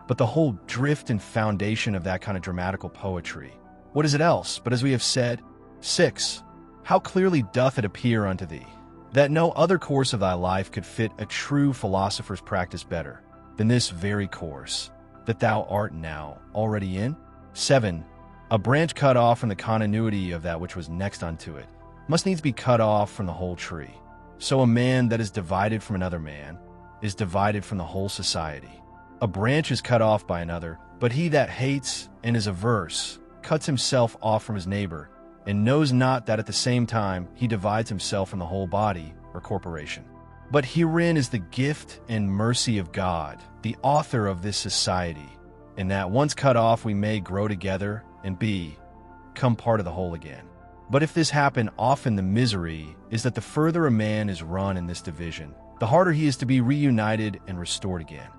But the whole drift and foundation of that kind of dramatical poetry, what is it else, but as we have said? 6. How clearly doth it appear unto thee, that no other course of thy life could fit a true philosopher's practice better than this very course, that thou art now already in? 7. A branch cut off from the continuity of that which was next unto it must needs be cut off from the whole tree. So a man that is divided from another man is divided from the whole society. A branch is cut off by another, but he that hates and is averse cuts himself off from his neighbor, and knows not that at the same time he divides himself from the whole body or corporation. But herein is the gift and mercy of God, the author of this society, in that once cut off we may grow together and become part of the whole again. But if this happen, often the misery is that the further a man is run in this division, the harder he is to be reunited and restored again.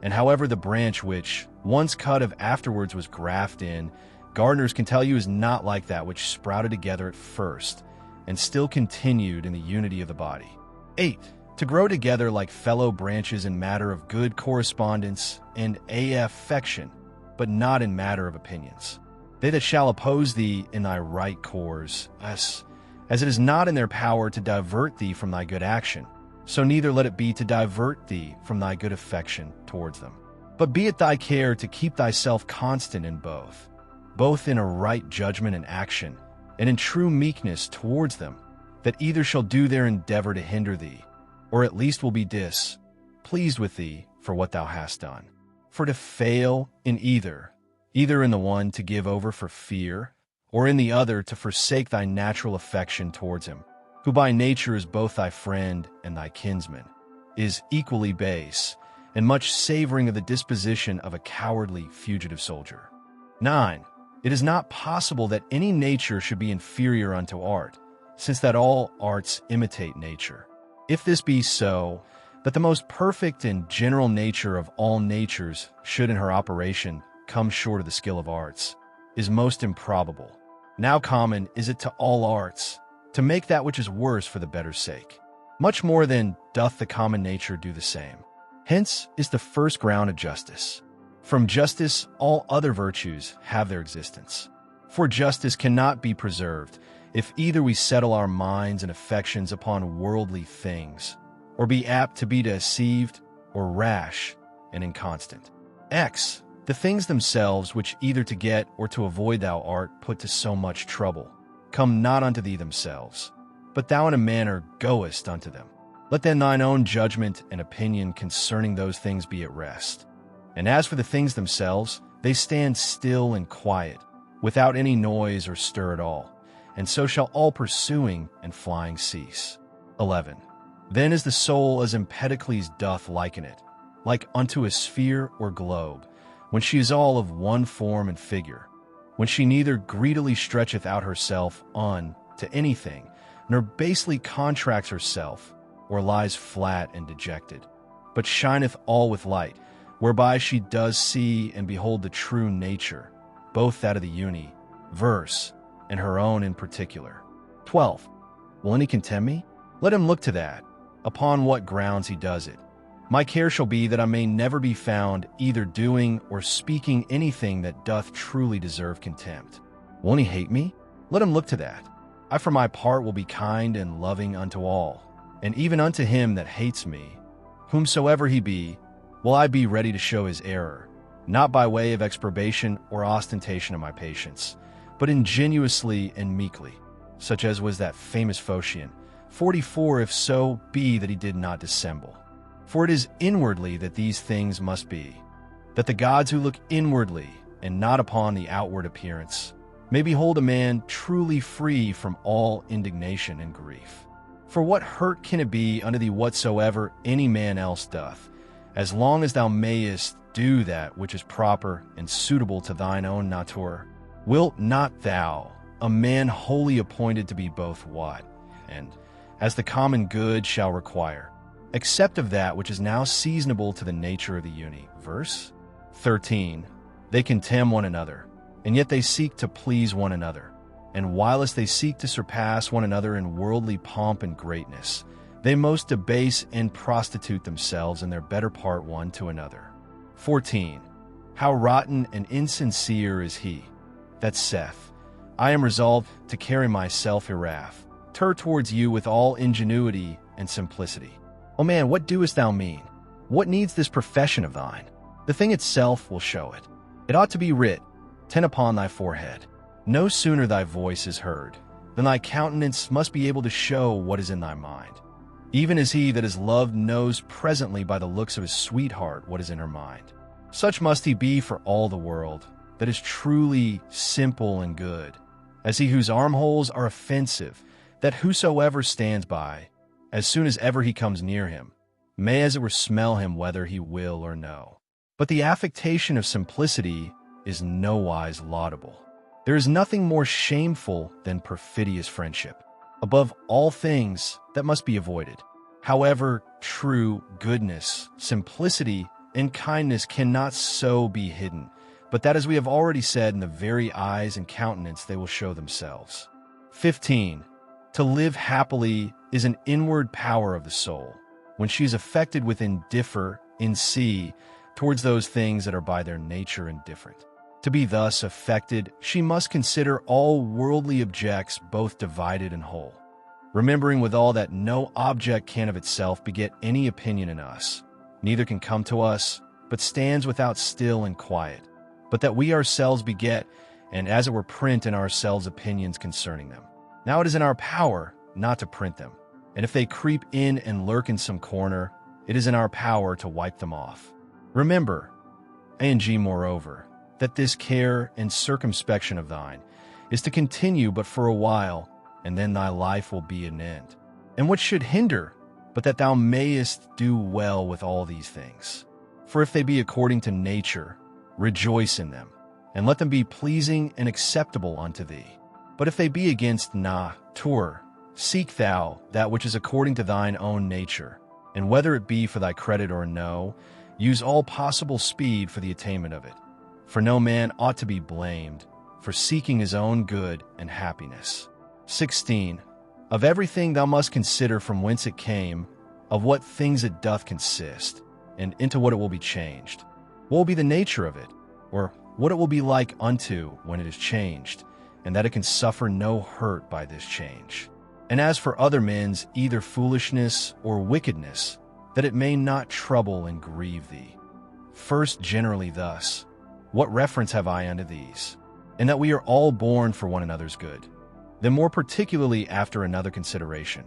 And however the branch which, once cut of afterwards was grafted in, gardeners can tell you is not like that which sprouted together at first, and still continued in the unity of the body. 8. To grow together like fellow branches in matter of good correspondence and affection, but not in matter of opinions. They that shall oppose thee in thy right course, as it is not in their power to divert thee from thy good action, so neither let it be to divert thee from thy good affection towards them. But be it thy care to keep thyself constant in both in a right judgment and action, and in true meekness towards them, that either shall do their endeavor to hinder thee, or at least will be displeased with thee for what thou hast done. For to fail in either in the one to give over for fear, or in the other to forsake thy natural affection towards him, who by nature is both thy friend and thy kinsman, is equally base, and much savoring of the disposition of a cowardly fugitive soldier. 9. It is not possible that any nature should be inferior unto art, since that all arts imitate nature. If this be so, that the most perfect and general nature of all natures should in her operation come short of the skill of arts, is most improbable. Now common is it to all arts, to make that which is worse for the better's sake. Much more than doth the common nature do the same. Hence is the first ground of justice. From justice all other virtues have their existence. For justice cannot be preserved if either we settle our minds and affections upon worldly things, or be apt to be deceived, or rash and inconstant. X. The things themselves which either to get or to avoid thou art put to so much trouble, come not unto thee themselves, but thou in a manner goest unto them. Let then thine own judgment and opinion concerning those things be at rest. And as for the things themselves, they stand still and quiet, without any noise or stir at all, and so shall all pursuing and flying cease. 11. Then is the soul as Empedocles doth liken it, like unto a sphere or globe, when she is all of one form and figure, when she neither greedily stretcheth out herself to anything, nor basely contracts herself, or lies flat and dejected, but shineth all with light, whereby she does see and behold the true nature, both that of the universe and her own in particular. 12. Will any contemn me? Let him look to that, upon what grounds he does it. My care shall be that I may never be found either doing or speaking anything that doth truly deserve contempt. Will any hate me? Let him look to that. I for my part will be kind and loving unto all, and even unto him that hates me, whomsoever he be, will I be ready to show his error, not by way of exprobation or ostentation of my patience, but ingenuously and meekly, such as was that famous Phocion, 44, if so be that he did not dissemble. For it is inwardly that these things must be, that the gods who look inwardly and not upon the outward appearance may behold a man truly free from all indignation and grief. For what hurt can it be unto thee whatsoever any man else doth, as long as thou mayest do that which is proper and suitable to thine own nature? Wilt not thou, a man wholly appointed to be both what, and as the common good shall require, except of that which is now seasonable to the nature of the universe? 13. They contemn one another, and yet they seek to please one another. And whilst they seek to surpass one another in worldly pomp and greatness, they most debase and prostitute themselves in their better part one to another. 14. How rotten and insincere is he that saith, I am resolved to carry myself hereafter towards you with all ingenuity and simplicity. O man, what doest thou mean? What needs this profession of thine? The thing itself will show it. It ought to be writ, 10 upon thy forehead. No sooner thy voice is heard, than thy countenance must be able to show what is in thy mind. Even as he that is loved knows presently by the looks of his sweetheart what is in her mind. Such must he be for all the world, that is truly simple and good, as he whose armholes are offensive, that whosoever stands by, as soon as ever he comes near him, may as it were smell him whether he will or no. But the affectation of simplicity is nowise laudable. There is nothing more shameful than perfidious friendship. Above all things, that must be avoided. However, true goodness, simplicity, and kindness cannot so be hidden, but that, as we have already said, in the very eyes and countenance they will show themselves. 15. To live happily is an inward power of the soul, when she is affected with indifferency towards those things that are by their nature indifferent. To be thus affected, she must consider all worldly objects both divided and whole, remembering withal that no object can of itself beget any opinion in us, neither can come to us, but stands without still and quiet, but that we ourselves beget, and as it were print in ourselves opinions concerning them. Now it is in our power not to print them, and if they creep in and lurk in some corner, it is in our power to wipe them off. Remember, and moreover, that this care and circumspection of thine is to continue but for a while, and then thy life will be an end. And what should hinder, but that thou mayest do well with all these things? For if they be according to nature, rejoice in them, and let them be pleasing and acceptable unto thee. But if they be against nature, seek thou that which is according to thine own nature, and whether it be for thy credit or no, use all possible speed for the attainment of it. For no man ought to be blamed for seeking his own good and happiness. 16. Of everything thou must consider from whence it came, of what things it doth consist, and into what it will be changed. What will be the nature of it, or what it will be like unto when it is changed, and that it can suffer no hurt by this change. And as for other men's either foolishness or wickedness, that it may not trouble and grieve thee. First, generally thus, what reference have I unto these? And that we are all born for one another's good. Then more particularly after another consideration,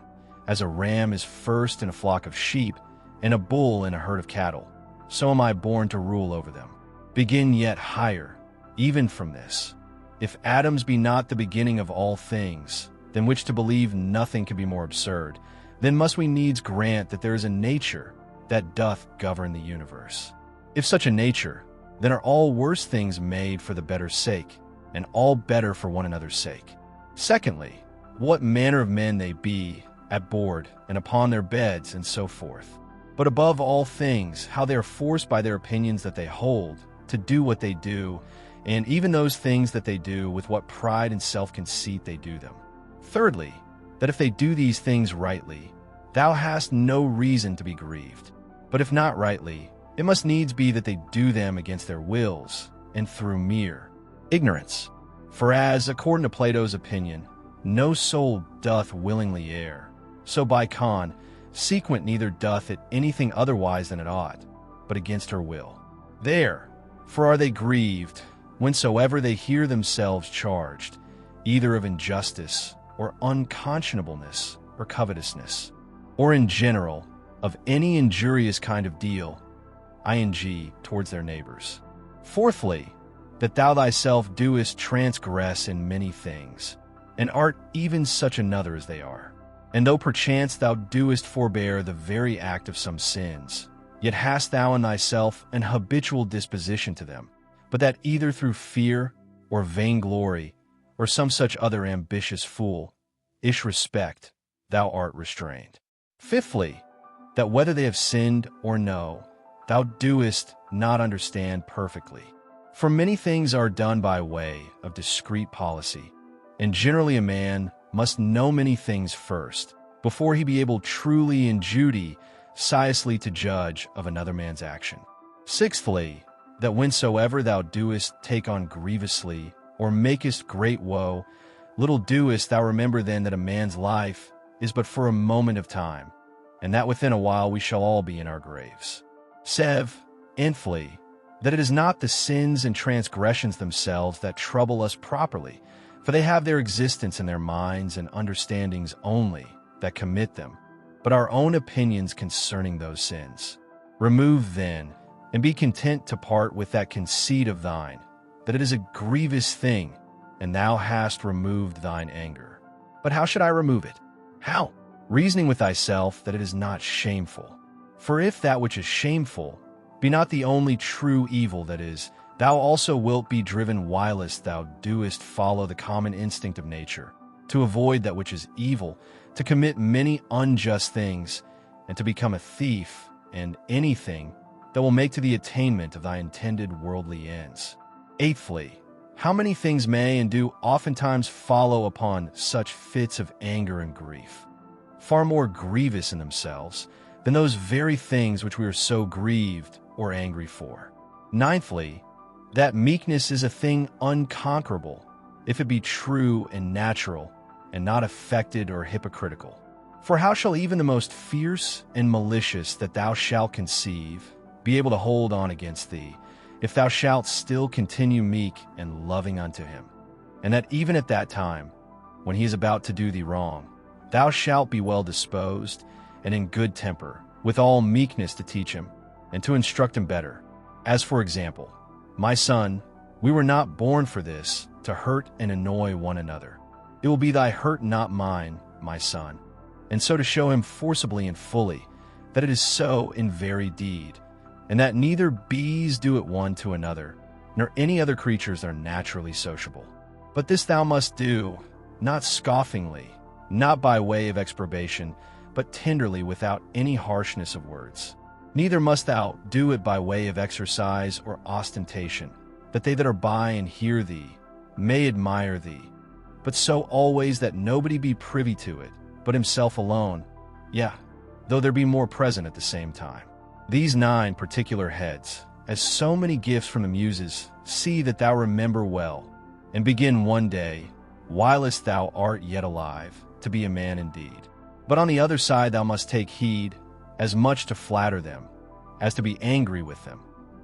as a ram is first in a flock of sheep, and a bull in a herd of cattle, so am I born to rule over them. Begin yet higher, even from this. If atoms be not the beginning of all things, than which to believe nothing can be more absurd, then must we needs grant that there is a nature that doth govern the universe. If such a nature, then are all worse things made for the better sake, and all better for one another's sake. Secondly, what manner of men they be, at board, and upon their beds, and so forth. But above all things, how they are forced by their opinions that they hold, to do what they do, and even those things that they do, with what pride and self-conceit they do them. Thirdly, that if they do these things rightly, thou hast no reason to be grieved. But if not rightly, it must needs be that they do them against their wills, and through mere ignorance. For as, according to Plato's opinion, no soul doth willingly err, so by consequent neither doth it anything otherwise than it ought, but against her will. Therefore are they grieved, whensoever they hear themselves charged, either of injustice, or unconscionableness, or covetousness, or in general, of any injurious kind of deal, ing, towards their neighbors. Fourthly, that thou thyself doest transgress in many things, and art even such another as they are. And though perchance thou doest forbear the very act of some sins, yet hast thou in thyself an habitual disposition to them, but that either through fear, or vainglory, or some such other ambitious fool-ish respect, thou art restrained. Fifthly, that whether they have sinned or no, thou doest not understand perfectly. For many things are done by way of discreet policy, and generally a man must know many things first, before he be able truly and judiciously to judge of another man's action. Sixthly, that whensoever thou doest take on grievously, or makest great woe, little doest thou remember then that a man's life is but for a moment of time, and that within a while we shall all be in our graves. Seventhly, that it is not the sins and transgressions themselves that trouble us properly, for they have their existence in their minds and understandings only that commit them, but our own opinions concerning those sins. Remove then, and be content to part with that conceit of thine, that it is a grievous thing, and thou hast removed thine anger. But how should I remove it? How? Reasoning with thyself that it is not shameful. For if that which is shameful be not the only true evil that is, thou also wilt be driven whilst thou doest follow the common instinct of nature, to avoid that which is evil, to commit many unjust things, and to become a thief and anything that will make to the attainment of thy intended worldly ends. Eighthly, how many things may and do oftentimes follow upon such fits of anger and grief, far more grievous in themselves than those very things which we are so grieved or angry for. Ninthly, that meekness is a thing unconquerable, if it be true and natural, and not affected or hypocritical. For how shall even the most fierce and malicious that thou shalt conceive be able to hold on against thee, if thou shalt still continue meek and loving unto him? And that even at that time, when he is about to do thee wrong, thou shalt be well disposed and in good temper, with all meekness to teach him, and to instruct him better. As for example, my son, we were not born for this, to hurt and annoy one another. It will be thy hurt, not mine, my son. And so to show him forcibly and fully that it is so in very deed, and that neither bees do it one to another, nor any other creatures are naturally sociable. But this thou must do, not scoffingly, not by way of exprobation, but tenderly, without any harshness of words. Neither must thou do it by way of exercise or ostentation, that they that are by and hear thee may admire thee, but so always that nobody be privy to it, but himself alone, yeah, though there be more present at the same time. These 9 particular heads, as so many gifts from the Muses, see that thou remember well, and begin one day, whilst thou art yet alive, to be a man indeed. But on the other side thou must take heed, as much to flatter them, as to be angry with them.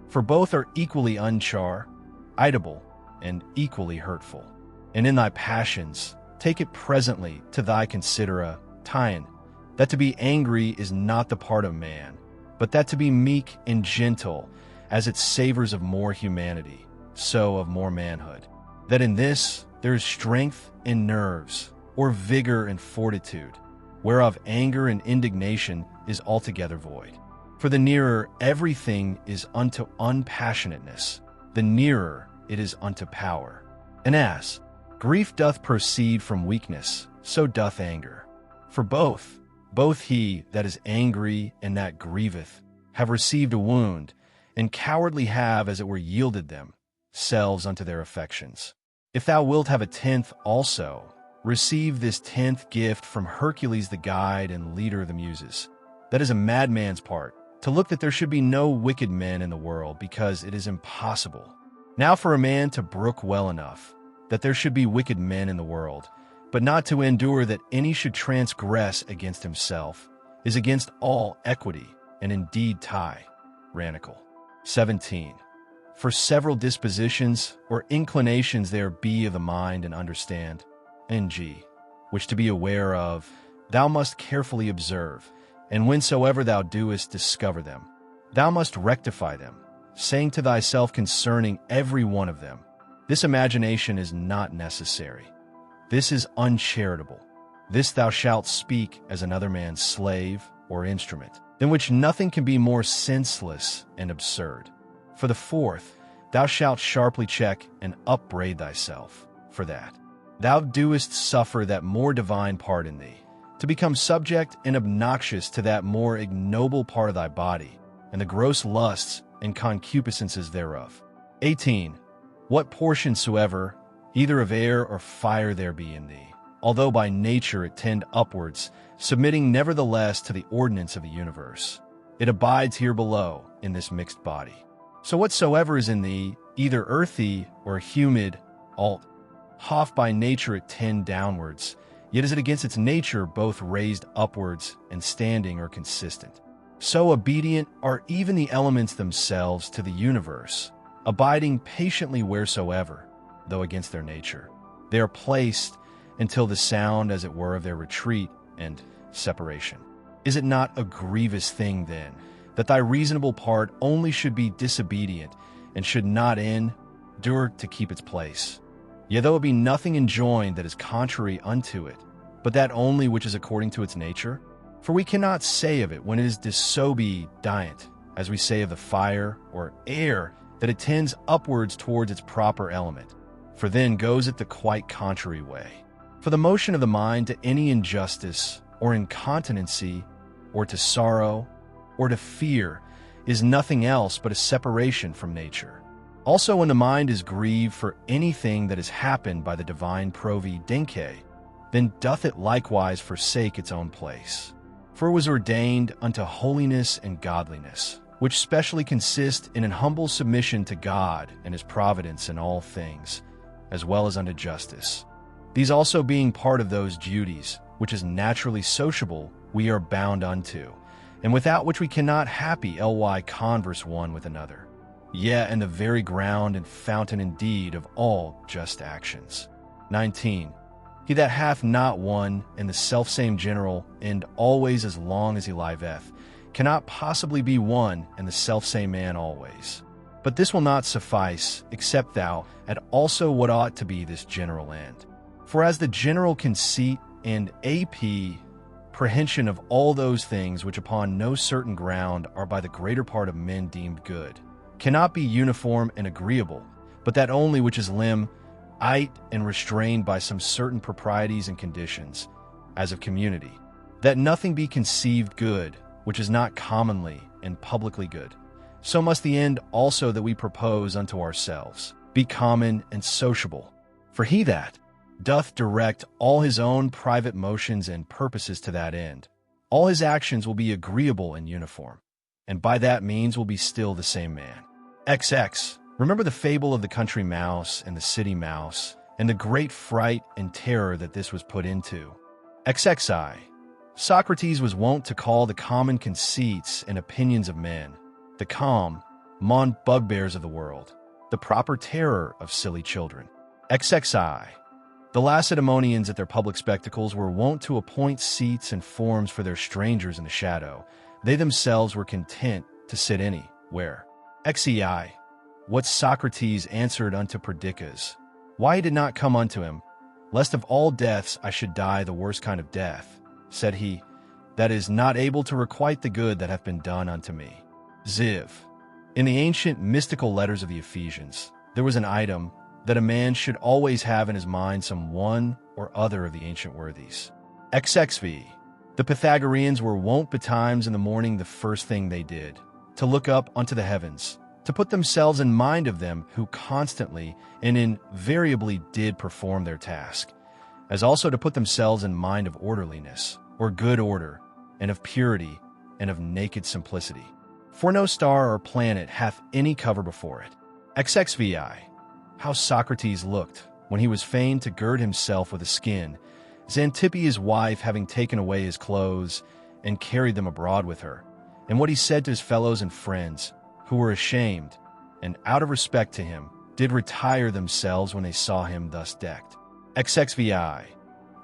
For both are equally uncharitable, and equally hurtful. And in thy passions, take it presently to thy consideration, that to be angry is not the part of man, but that to be meek and gentle, as it savors of more humanity, so of more manhood. That in this there is strength in nerves, or vigor and fortitude, whereof anger and indignation is altogether void. For the nearer everything is unto unpassionateness, the nearer it is unto power. And as grief doth proceed from weakness, so doth anger. For both he that is angry and that grieveth, have received a wound, and cowardly have, as it were, yielded themselves unto their affections. If thou wilt have a 10th also, receive this 10th gift from Hercules the guide and leader of the Muses. That is a madman's part, to look that there should be no wicked men in the world, because it is impossible. Now for a man to brook well enough, that there should be wicked men in the world, but not to endure that any should transgress against himself, is against all equity, and indeed tyrannical. 17. For several dispositions or inclinations there be of the mind and understand, ng, which to be aware of, thou must carefully observe, and whensoever thou doest discover them, thou must rectify them, saying to thyself concerning every one of them, this imagination is not necessary. This is uncharitable. This thou shalt speak as another man's slave or instrument, than which nothing can be more senseless and absurd. For the 4th, thou shalt sharply check and upbraid thyself, for that thou doest suffer that more divine part in thee, to become subject and obnoxious to that more ignoble part of thy body, and the gross lusts and concupiscences thereof. 18. What portion soever, either of air or fire there be in thee, although by nature it tend upwards, submitting nevertheless to the ordinance of the universe, it abides here below in this mixed body. So whatsoever is in thee, either earthy or humid, half by nature it tend downwards, yet is it against its nature both raised upwards and standing or consistent. So obedient are even the elements themselves to the universe, abiding patiently wheresoever, though against their nature, they are placed until the sound, as it were, of their retreat and separation. Is it not a grievous thing, then, that thy reasonable part only should be disobedient, and should not endure to keep its place? Yea, though it be nothing enjoined that is contrary unto it, but that only which is according to its nature? For we cannot say of it when it is disobedient, as we say of the fire or air, that it tends upwards towards its proper element, for then goes it the quite contrary way. For the motion of the mind to any injustice, or incontinency, or to sorrow, or to fear, is nothing else but a separation from nature. Also when the mind is grieved for anything that has happened by the divine providence, then doth it likewise forsake its own place. For it was ordained unto holiness and godliness, which specially consist in an humble submission to God and his providence in all things, as well as unto justice. These also being part of those duties, which is naturally sociable, we are bound unto, and without which we cannot happy converse one with another. Yea, and the very ground and fountain indeed of all just actions. 19. He that hath not one and the selfsame general end always as long as he liveth, cannot possibly be one and the selfsame man always. But this will not suffice, except thou add also what ought to be this general end. For as the general conceit and apprehension of all those things which upon no certain ground are by the greater part of men deemed good, cannot be uniform and agreeable, but that only which is limit and restrained by some certain proprieties and conditions, as of community, that nothing be conceived good, which is not commonly and publicly good. So must the end also that we propose unto ourselves be common and sociable. For he that doth direct all his own private motions and purposes to that end, all his actions will be agreeable and uniform, and by that means will be still the same man. XX. Remember the fable of the country mouse and the city mouse, and the great fright and terror that this was put into. XXI. Socrates was wont to call the common conceits and opinions of men, the mon bugbears of the world, the proper terror of silly children. XXI. The Lacedaemonians at their public spectacles were wont to appoint seats and forms for their strangers in the shadow. They themselves were content to sit anywhere. XEI. What Socrates answered unto Perdiccas, why he did not come unto him, lest of all deaths I should die the worst kind of death, said he, that is not able to requite the good that hath been done unto me. Ziv. In the ancient mystical letters of the Ephesians, there was an item that a man should always have in his mind some one or other of the ancient worthies. XXV. The Pythagoreans were wont betimes in the morning the first thing they did, to look up unto the heavens, to put themselves in mind of them who constantly and invariably did perform their task, as also to put themselves in mind of orderliness, or good order, and of purity, and of naked simplicity. For no star or planet hath any cover before it. XXVI. How Socrates looked when he was fain to gird himself with a skin, Xanthippe his wife having taken away his clothes and carried them abroad with her, and what he said to his fellows and friends, who were ashamed, and out of respect to him, did retire themselves when they saw him thus decked. XXVI.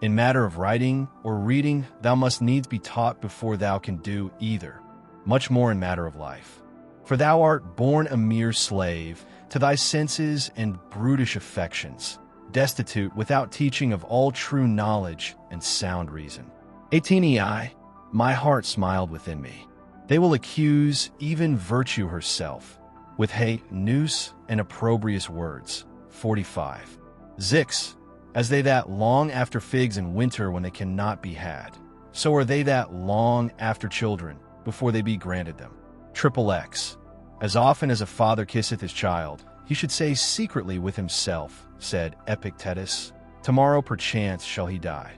In matter of writing or reading, thou must needs be taught before thou can do either, much more in matter of life. For thou art born a mere slave to thy senses and brutish affections, destitute without teaching of all true knowledge and sound reason. 18EI. My heart smiled within me. They will accuse even virtue herself, with hate, noose, and opprobrious words. 45. Zix. As they that long after figs in winter when they cannot be had, so are they that long after children before they be granted them. XXX. As often as a father kisseth his child, he should say secretly with himself, said Epictetus, tomorrow perchance shall he die.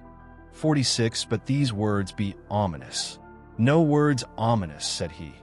46. But these words be ominous. No words ominous, said he,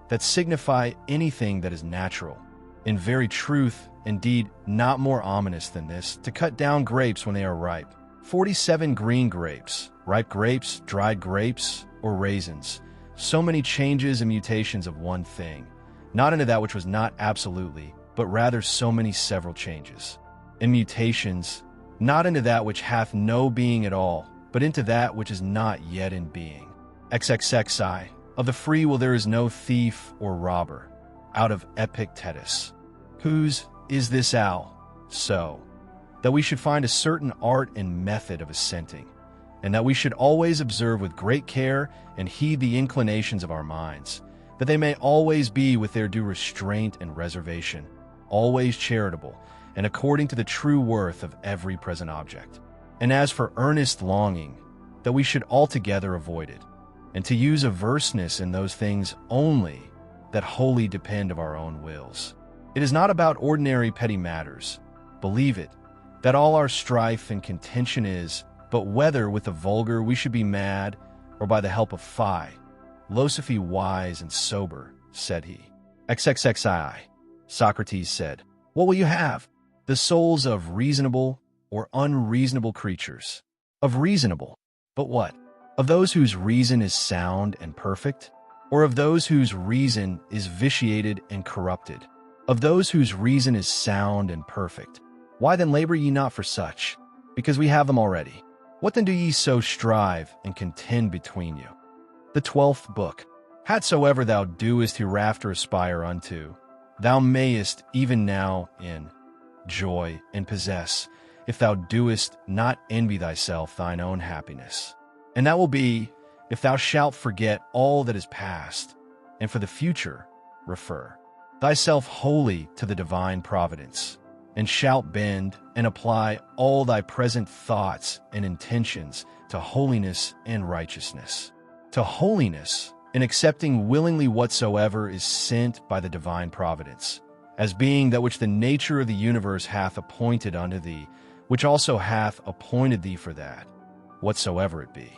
that signify anything that is natural. In very truth, indeed, not more ominous than this, to cut down grapes when they are ripe. 47. Green grapes, ripe grapes, dried grapes, or raisins. So many changes and mutations of one thing, not into that which was not absolutely, but rather so many several changes. And mutations, not into that which hath no being at all, but into that which is not yet in being. XXXI. Of the free will there is no thief or robber, out of Epictetus. Whose is this owl? So, that we should find a certain art and method of assenting, and that we should always observe with great care and heed the inclinations of our minds, that they may always be with their due restraint and reservation, always charitable, and according to the true worth of every present object. And as for earnest longing, that we should altogether avoid it, and to use averseness in those things only that wholly depend of our own wills. It is not about ordinary petty matters, believe it, that all our strife and contention is, but whether with the vulgar we should be mad, or by the help of philosophy wise and sober, said he. XXXI. Socrates said, what will you have? The souls of reasonable or unreasonable creatures. Of reasonable, but what? Of those whose reason is sound and perfect? Or of those whose reason is vitiated and corrupted? Of those whose reason is sound and perfect. Why then labor ye not for such? Because we have them already. What then do ye so strive and contend between you? The 12th Book. Hatsoever thou doest hereafter aspire unto, thou mayest even now in joy and possess, if thou doest not envy thyself thine own happiness. And that will be, if thou shalt forget all that is past, and for the future refer thyself wholly to the divine providence, and shalt bend and apply all thy present thoughts and intentions to holiness and righteousness. To holiness, in accepting willingly whatsoever is sent by the divine providence, as being that which the nature of the universe hath appointed unto thee, which also hath appointed thee for that, whatsoever it be.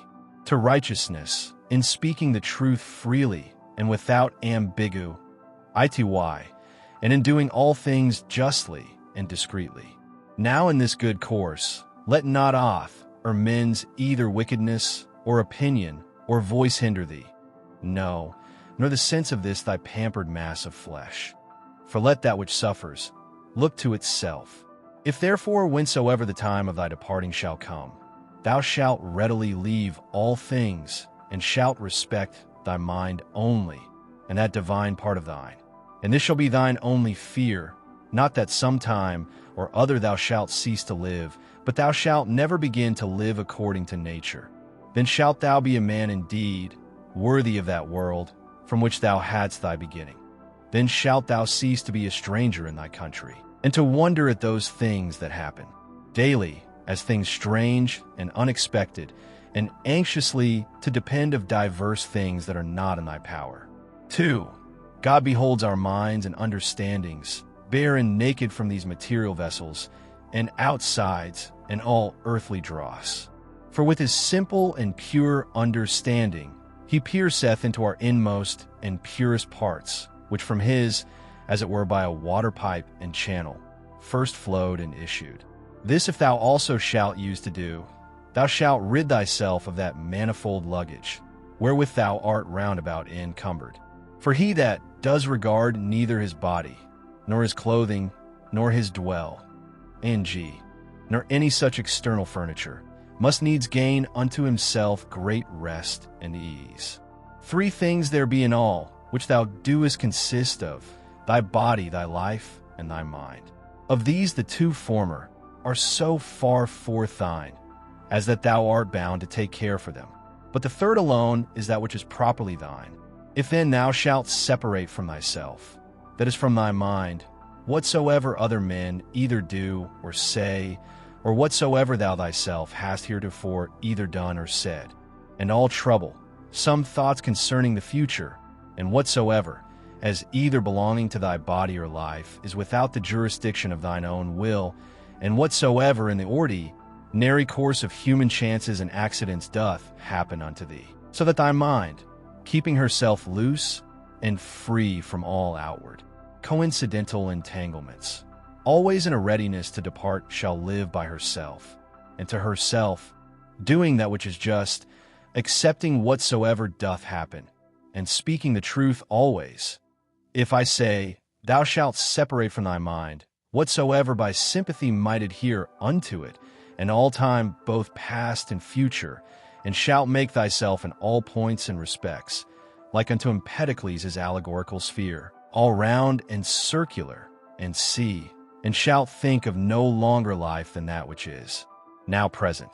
To righteousness, in speaking the truth freely and without ambigu, and in doing all things justly and discreetly. Now in this good course, let not aught or men's either wickedness or opinion or voice hinder thee. No, nor the sense of this thy pampered mass of flesh. For let that which suffers look to itself. If therefore whensoever the time of thy departing shall come, thou shalt readily leave all things, and shalt respect thy mind only, and that divine part of thine. And this shall be thine only fear, not that sometime or other thou shalt cease to live, but thou shalt never begin to live according to nature. Then shalt thou be a man indeed, worthy of that world from which thou hadst thy beginning. Then shalt thou cease to be a stranger in thy country, and to wonder at those things that happen daily, as things strange and unexpected, and anxiously to depend of diverse things that are not in thy power. 2. God beholds our minds and understandings, bare and naked from these material vessels, and outsides and all earthly dross. For with his simple and pure understanding, he pierceth into our inmost and purest parts, which from his, as it were by a water pipe and channel, first flowed and issued. This if thou also shalt use to do, thou shalt rid thyself of that manifold luggage, wherewith thou art round about encumbered. For he that does regard neither his body, nor his clothing, nor his dwell, nor any such external furniture, must needs gain unto himself great rest and ease. 3 things there be in all, which thou doest consist of, thy body, thy life, and thy mind. Of these the 2 former are so far forth thine, as that thou art bound to take care for them. But the 3rd alone is that which is properly thine. If then thou shalt separate from thyself, that is from thy mind, whatsoever other men either do or say, or whatsoever thou thyself hast heretofore either done or said, and all trouble, some thoughts concerning the future, and whatsoever, as either belonging to thy body or life, is without the jurisdiction of thine own will, and whatsoever in the ordinary course of human chances and accidents doth happen unto thee, so that thy mind, keeping herself loose and free from all outward, coincidental entanglements, always in a readiness to depart, shall live by herself, and to herself, doing that which is just, accepting whatsoever doth happen, and speaking the truth always. If I say, thou shalt separate from thy mind, whatsoever by sympathy might adhere unto it, and all time both past and future, and shalt make thyself in all points and respects, like unto Empedocles' allegorical sphere, all round and circular, and see, and shalt think of no longer life than that which is, now present.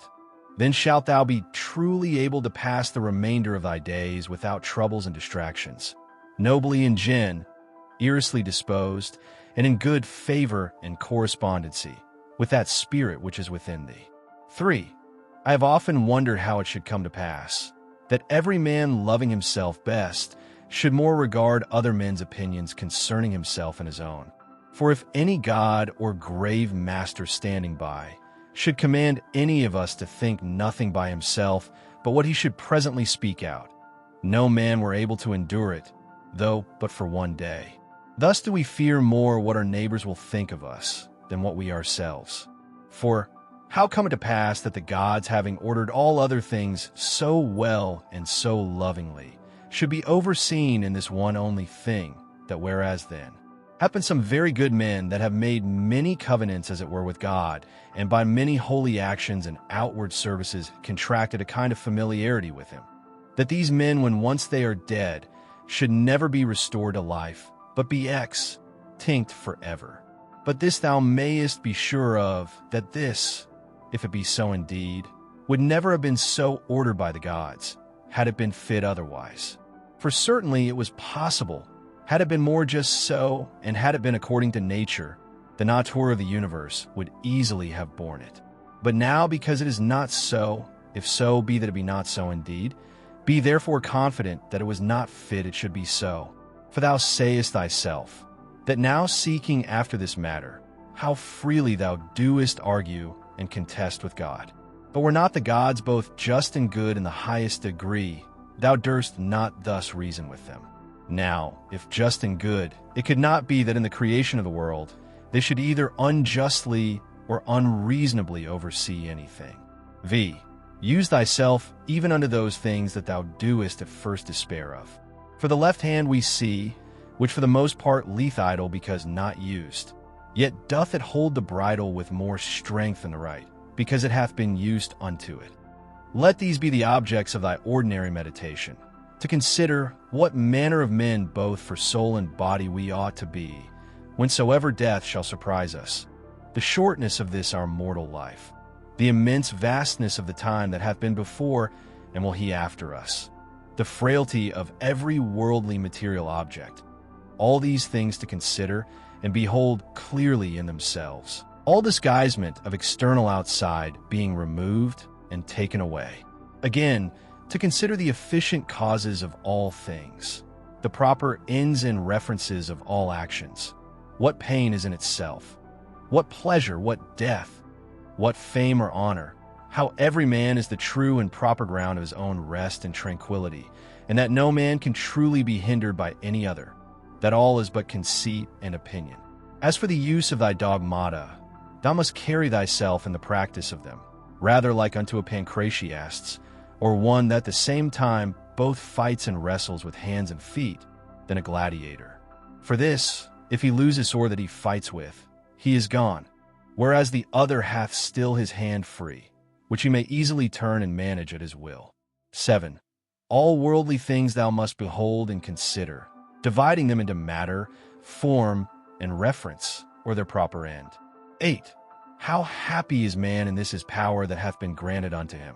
Then shalt thou be truly able to pass the remainder of thy days without troubles and distractions, nobly and generously disposed, and in good favor and correspondency with that spirit which is within thee. 3. I have often wondered how it should come to pass, that every man loving himself best should more regard other men's opinions concerning himself and his own. For if any god or grave master standing by should command any of us to think nothing by himself but what he should presently speak out, no man were able to endure it, though but for one day. Thus do we fear more what our neighbors will think of us than what we ourselves. For how come it to pass that the gods, having ordered all other things so well and so lovingly, should be overseen in this one only thing, that whereas then happen some very good men that have made many covenants as it were with God, and by many holy actions and outward services contracted a kind of familiarity with him, that these men, when once they are dead, should never be restored to life, but be extinct forever. But this thou mayest be sure of, that this, if it be so indeed, would never have been so ordered by the gods, had it been fit otherwise. For certainly it was possible, had it been more just so, and had it been according to nature, the nature of the universe would easily have borne it. But now, because it is not so, if so be that it be not so indeed, be therefore confident that it was not fit it should be so. For thou sayest thyself, that now seeking after this matter, how freely thou doest argue and contest with God. But were not the gods both just and good in the highest degree, thou durst not thus reason with them. Now, if just and good, it could not be that in the creation of the world they should either unjustly or unreasonably oversee anything. V. Use thyself even unto those things that thou doest at first despair of. For the left hand we see, which for the most part lieth idle because not used, yet doth it hold the bridle with more strength than the right, because it hath been used unto it. Let these be the objects of thy ordinary meditation, to consider what manner of men both for soul and body we ought to be, whensoever death shall surprise us, the shortness of this our mortal life, the immense vastness of the time that hath been before and will he after us, the frailty of every worldly material object, all these things to consider and behold clearly in themselves, all disguisement of external outside being removed and taken away. Again, to consider the efficient causes of all things, the proper ends and references of all actions, what pain is in itself, what pleasure, what death, what fame or honor, how every man is the true and proper ground of his own rest and tranquility, and that no man can truly be hindered by any other, that all is but conceit and opinion. As for the use of thy dogmata, thou must carry thyself in the practice of them, rather like unto a pancratiast, or one that at the same time both fights and wrestles with hands and feet, than a gladiator. For this, if he lose his sword that he fights with, he is gone, whereas the other hath still his hand free, which he may easily turn and manage at his will. 7. All worldly things thou must behold and consider, dividing them into matter, form, and reference, or their proper end. 8. How happy is man in this his power that hath been granted unto him,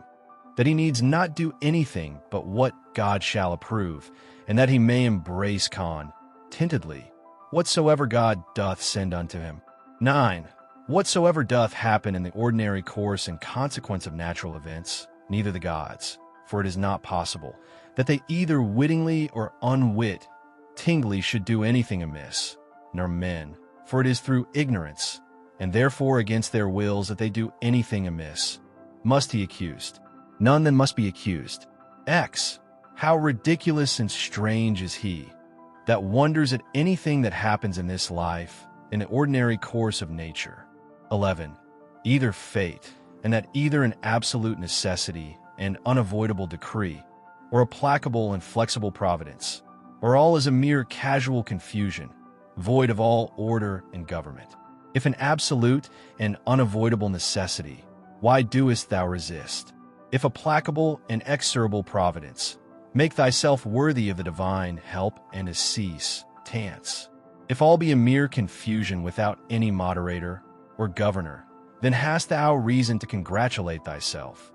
that he needs not do anything but what God shall approve, and that he may embrace contentedly whatsoever God doth send unto him. 9. Whatsoever doth happen in the ordinary course and consequence of natural events, neither the gods, for it is not possible, that they either wittingly or unwittingly should do anything amiss, nor men, for it is through ignorance, and therefore against their wills that they do anything amiss. Must he accused? None then must be accused. X. How ridiculous and strange is he that wonders at anything that happens in this life, in the ordinary course of nature. 11. Either fate, and that either an absolute necessity and unavoidable decree, or a placable and flexible providence, or all is a mere casual confusion, void of all order and government. If an absolute and unavoidable necessity, why doest thou resist? If a placable and exorable providence, make thyself worthy of the divine help and assistance. If all be a mere confusion without any moderator or governor, then hast thou reason to congratulate thyself,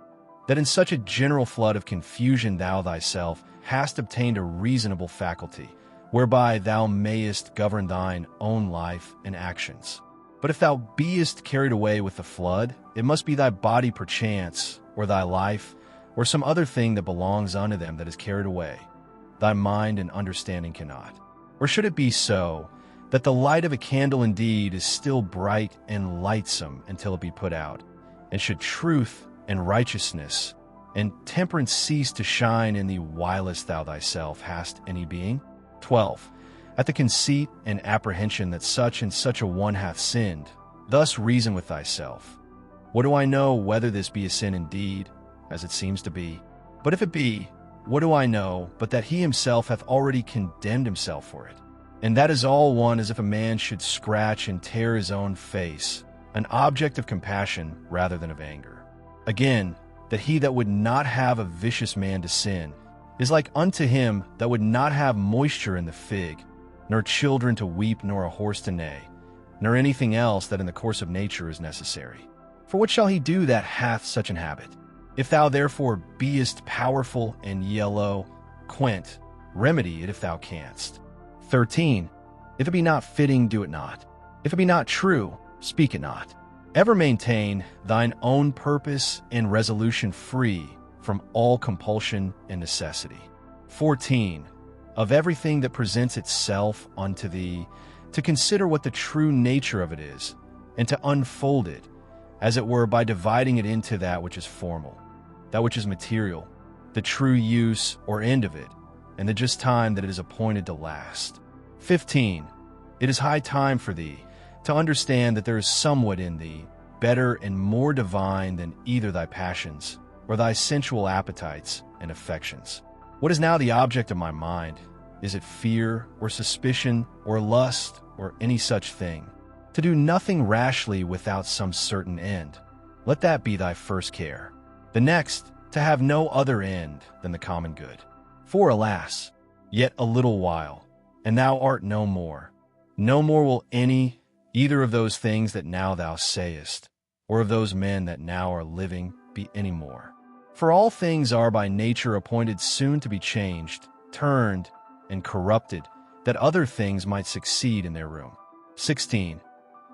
that in such a general flood of confusion thou thyself hast obtained a reasonable faculty, whereby thou mayest govern thine own life and actions. But if thou beest carried away with the flood, it must be thy body perchance, or thy life, or some other thing that belongs unto them that is carried away. Thy mind and understanding cannot. Or should it be so, that the light of a candle indeed is still bright and lightsome until it be put out, and should truth and righteousness and temperance cease to shine in thee whilst thou thyself hast any being? 12. At the conceit and apprehension that such and such a one hath sinned, thus reason with thyself. What do I know whether this be a sin indeed, as it seems to be? But if it be, what do I know but that he himself hath already condemned himself for it? And that is all one as if a man should scratch and tear his own face, an object of compassion rather than of anger. Again, that he that would not have a vicious man to sin is like unto him that would not have moisture in the fig, nor children to weep, nor a horse to neigh, nor anything else that in the course of nature is necessary. For what shall he do that hath such an habit? If thou therefore beest powerful and eloquent, remedy it if thou canst. 13. If it be not fitting, do it not. If it be not true, speak it not. Ever maintain thine own purpose and resolution free from all compulsion and necessity. 14. Of everything that presents itself unto thee, to consider what the true nature of it is, and to unfold it, as it were by dividing it into that which is formal, that which is material, the true use or end of it, and the just time that it is appointed to last. 15. It is high time for thee to understand that there is somewhat in thee, better and more divine than either thy passions, or thy sensual appetites and affections. What is now the object of my mind? Is it fear, or suspicion, or lust, or any such thing? To do nothing rashly without some certain end. Let that be thy first care. The next, to have no other end than the common good. For alas, yet a little while, and thou art no more. No more will any, either of those things that now thou sayest, or of those men that now are living, be any more. For all things are by nature appointed soon to be changed, turned, and corrupted, that other things might succeed in their room. 16.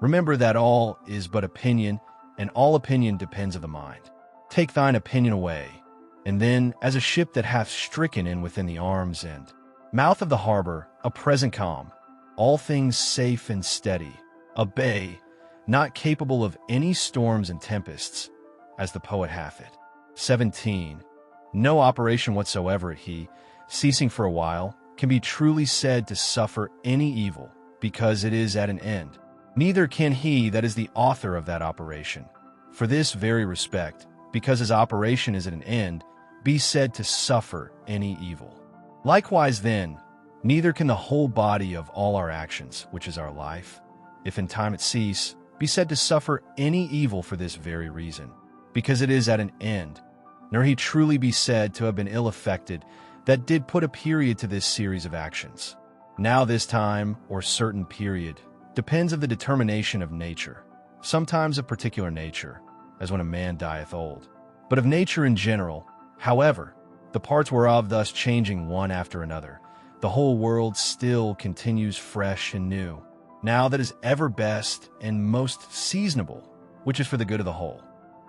Remember that all is but opinion, and all opinion depends of the mind. Take thine opinion away, and then, as a ship that hath stricken in within the arm's end, mouth of the harbor, a present calm, all things safe and steady, a bay, not capable of any storms and tempests, as the poet hath it. 17. No operation whatsoever he, ceasing for a while, can be truly said to suffer any evil, because it is at an end. Neither can he that is the author of that operation, for this very respect, because his operation is at an end, be said to suffer any evil. Likewise then, neither can the whole body of all our actions, which is our life, if in time it cease, be said to suffer any evil for this very reason, because it is at an end, nor he truly be said to have been ill affected that did put a period to this series of actions. Now this time, or certain period, depends of the determination of nature, sometimes of particular nature, as when a man dieth old, but of nature in general. However, the parts whereof thus changing one after another, the whole world still continues fresh and new, now that is ever best and most seasonable, which is for the good of the whole.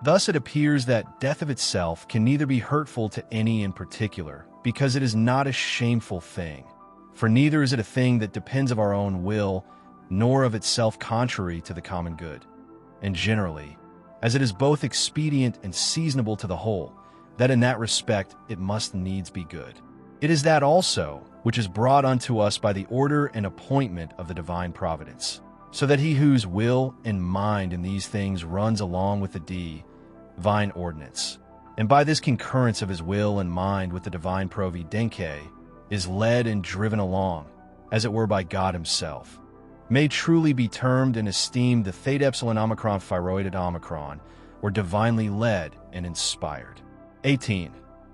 Thus it appears that death of itself can neither be hurtful to any in particular, because it is not a shameful thing, for neither is it a thing that depends of our own will, nor of itself contrary to the common good. And generally, as it is both expedient and seasonable to the whole, that in that respect it must needs be good. It is that also which is brought unto us by the order and appointment of the divine providence, so that he whose will and mind in these things runs along with the divine ordinance, and by this concurrence of his will and mind with the divine providenque, is led and driven along, as it were by God himself, may truly be termed and esteemed the theta epsilon omicron phyroided omicron, or divinely led and inspired. 18.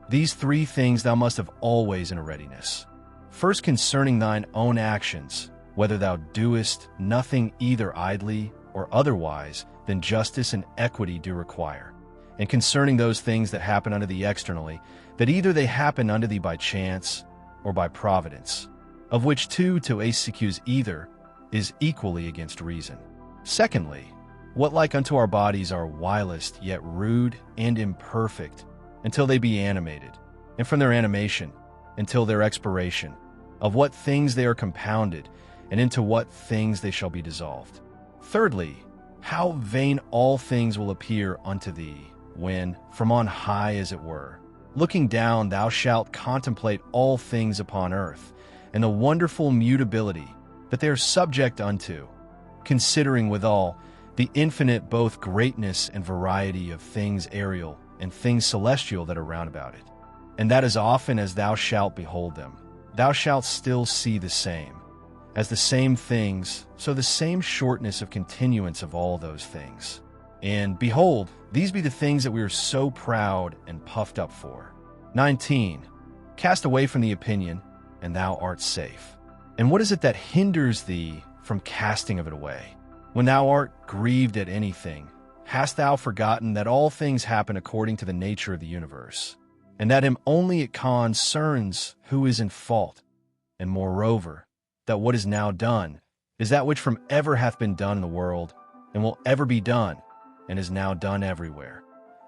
These three things thou must have always in a readiness. First, concerning thine own actions, whether thou doest nothing either idly or otherwise than justice and equity do require, and concerning those things that happen unto thee externally, that either they happen unto thee by chance or by providence, of which two to excuse either is equally against reason. Secondly, what like unto our bodies are wilest yet rude and imperfect, until they be animated, and from their animation until their expiration, of what things they are compounded, and into what things they shall be dissolved. Thirdly, how vain all things will appear unto thee, when, from on high as it were, looking down thou shalt contemplate all things upon earth, and the wonderful mutability that they are subject unto, considering withal the infinite both greatness and variety of things aerial and things celestial that are round about it. And that as often as thou shalt behold them, thou shalt still see the same. As the same things, so the same shortness of continuance of all those things. And behold, these be the things that we are so proud and puffed up for. 19. Cast away from the opinion, and thou art safe. And what is it that hinders thee from casting of it away? When thou art grieved at anything, hast thou forgotten that all things happen according to the nature of the universe, and that him only it concerns who is in fault, and moreover, that what is now done is that which from ever hath been done in the world, and will ever be done, and is now done everywhere.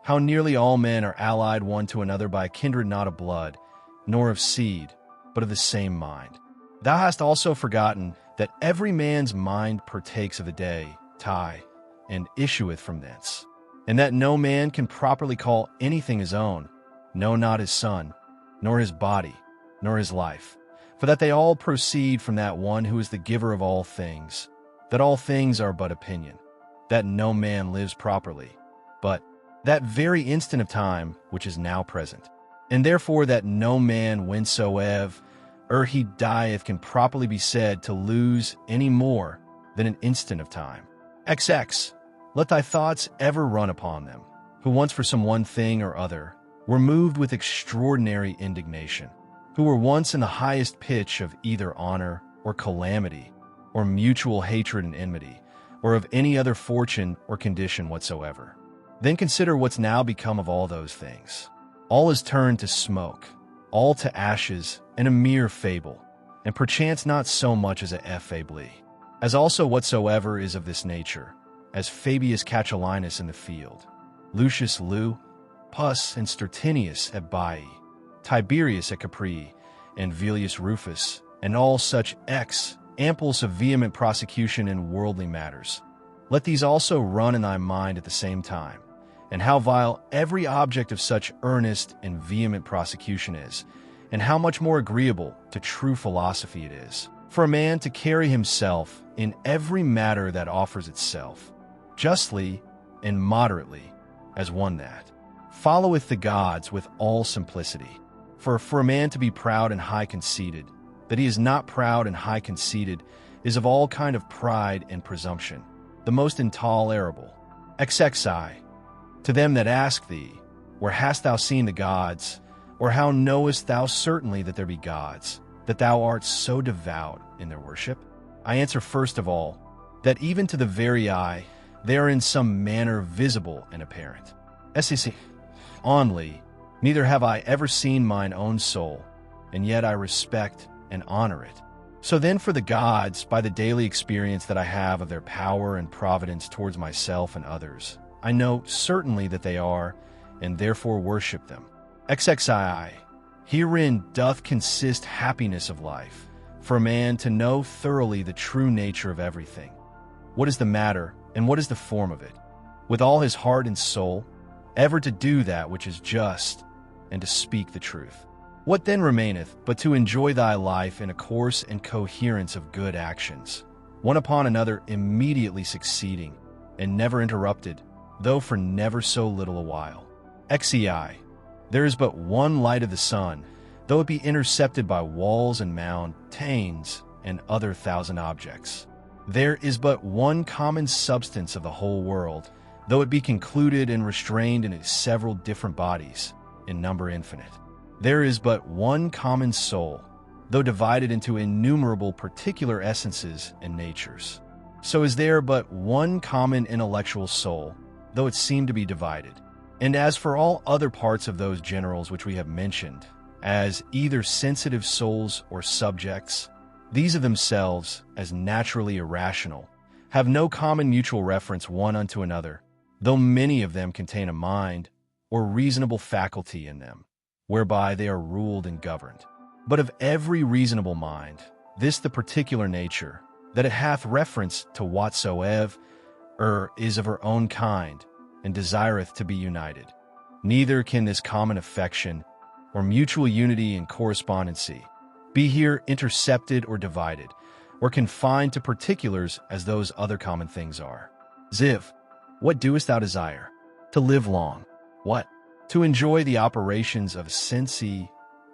How nearly all men are allied one to another by a kindred not of blood, nor of seed, but of the same mind. Thou hast also forgotten that every man's mind partakes of the day, and issueth from thence. and that no man can properly call anything his own, no, not his son, nor his body, nor his life, for that they all proceed from that one who is the giver of all things, that all things are but opinion, that no man lives properly, but that very instant of time which is now present, and therefore that no man whensoever he dieth can properly be said to lose any more than an instant of time. XX, let thy thoughts ever run upon them, who once for some one thing or other were moved with extraordinary indignation, who were once in the highest pitch of either honor or calamity, or mutual hatred and enmity, or of any other fortune or condition whatsoever. Then consider what's now become of all those things. All is turned to smoke, all to ashes, and a mere fable, and perchance not so much as a fable, as also whatsoever is of this nature, as Fabius Catulinus in the field, Lucius Lu, Pus and Stertinius at Baiae, Tiberius at Capri, and Velius Rufus, and all such amples of vehement prosecution in worldly matters. Let these also run in thy mind at the same time, and how vile every object of such earnest and vehement prosecution is, and how much more agreeable to true philosophy it is, for a man to carry himself in every matter that offers itself, justly and moderately, as one that followeth the gods with all simplicity. For a man to be proud and high-conceited, that he is not proud and high-conceited, is of all kind of pride and presumption, the most intolerable. XXI, to them that ask thee, where hast thou seen the gods, or how knowest thou certainly that there be gods, that thou art so devout in their worship? I answer first of all, that even to the very eye, they are in some manner visible and apparent. SEC. Only, neither have I ever seen mine own soul, and yet I respect and honor it. So then for the gods, by the daily experience that I have of their power and providence towards myself and others, I know certainly that they are, and therefore worship them. XXII. Herein doth consist happiness of life, for a man to know thoroughly the true nature of everything. What is the matter, and what is the form of it? With all his heart and soul, ever to do that which is just, and to speak the truth. What then remaineth but to enjoy thy life in a course and coherence of good actions, one upon another immediately succeeding, and never interrupted, though for never so little a while. XEI. There is but one light of the sun, though it be intercepted by walls and mountains and other thousand objects. There is but one common substance of the whole world, though it be concluded and restrained in its several different bodies, in number infinite. There is but one common soul, though divided into innumerable particular essences and natures. So is there but one common intellectual soul, though it seem to be divided. And as for all other parts of those generals which we have mentioned, as either sensitive souls or subjects, these of themselves, as naturally irrational, have no common mutual reference one unto another, though many of them contain a mind or reasonable faculty in them, whereby they are ruled and governed. But of every reasonable mind, this the particular nature, that it hath reference to whatsoever is of her own kind, and desireth to be united. Neither can this common affection, or mutual unity and correspondency, be here intercepted or divided, or confined to particulars as those other common things are. Ziv, what doest thou desire? To live long. What? To enjoy the operations of sensi,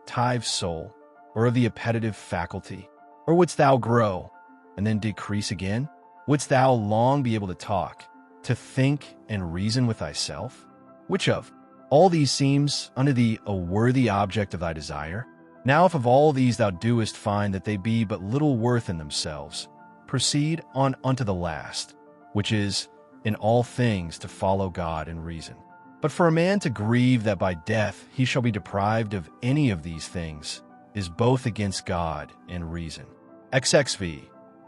tive soul, or of the appetitive faculty? Or wouldst thou grow, and then decrease again? Wouldst thou long be able to talk, to think and reason with thyself? Which of all these seems unto thee a worthy object of thy desire? Now if of all these thou doest find that they be but little worth in themselves, proceed on unto the last, which is, in all things to follow God and reason. But for a man to grieve that by death he shall be deprived of any of these things, is both against God and reason. XXV.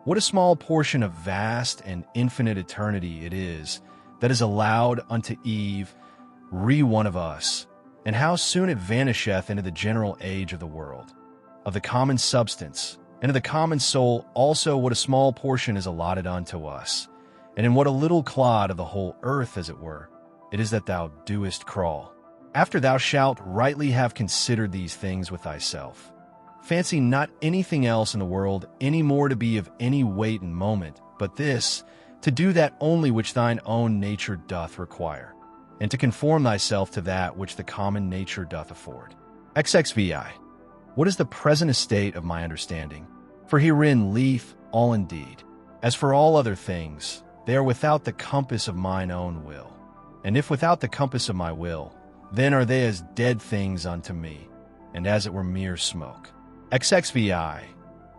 What a small portion of vast and infinite eternity it is that is allowed unto Eve, one of us, and how soon it vanisheth into the general age of the world, of the common substance, and of the common soul also what a small portion is allotted unto us, and in what a little clod of the whole earth, as it were, it is that thou doest crawl. After thou shalt rightly have considered these things with thyself. Fancy not anything else in the world any more to be of any weight and moment, but this, to do that only which thine own nature doth require, and to conform thyself to that which the common nature doth afford. XXVI. What is the present estate of my understanding? For herein lieth all indeed. As for all other things, they are without the compass of mine own will. And if without the compass of my will, then are they as dead things unto me, and as it were mere smoke. XXVI.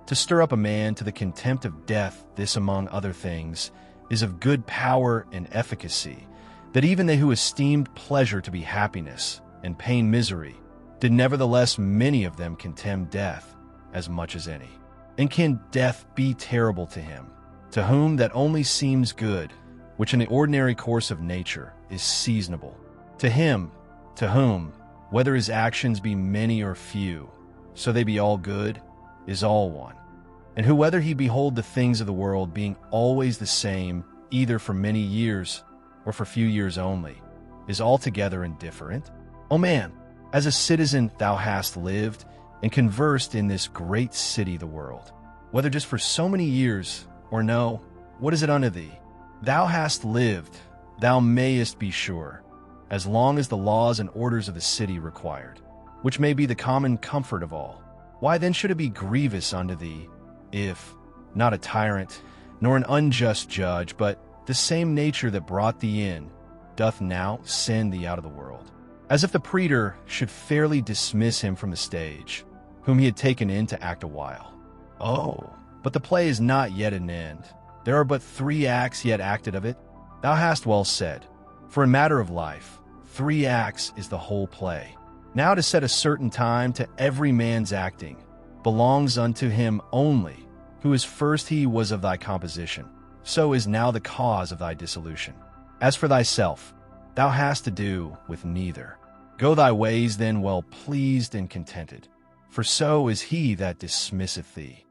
To stir up a man to the contempt of death, this among other things, is of good power and efficacy, that even they who esteemed pleasure to be happiness, and pain misery, did nevertheless many of them contemn death as much as any. And can death be terrible to him, to whom that only seems good, which in the ordinary course of nature is seasonable? To him, to whom, whether his actions be many or few, so they be all good, is all one. And who whether he behold the things of the world being always the same, either for many years or for few years only, is altogether indifferent? O man, as a citizen thou hast lived and conversed in this great city the world, whether just for so many years or no, what is it unto thee? Thou hast lived, thou mayest be sure, as long as the laws and orders of the city required, which may be the common comfort of all. Why then should it be grievous unto thee, if, not a tyrant, nor an unjust judge, but the same nature that brought thee in, doth now send thee out of the world? As if the praetor should fairly dismiss him from the stage, whom he had taken in to act a while. Oh, but the play is not yet an end. There are but 3 acts yet acted of it. Thou hast well said, for in matter of life, 3 acts is the whole play. Now to set a certain time to every man's acting, belongs unto him only, who as first he was of thy composition, so is now the cause of thy dissolution. As for thyself, thou hast to do with neither. Go thy ways then well pleased and contented, for so is he that dismisseth thee.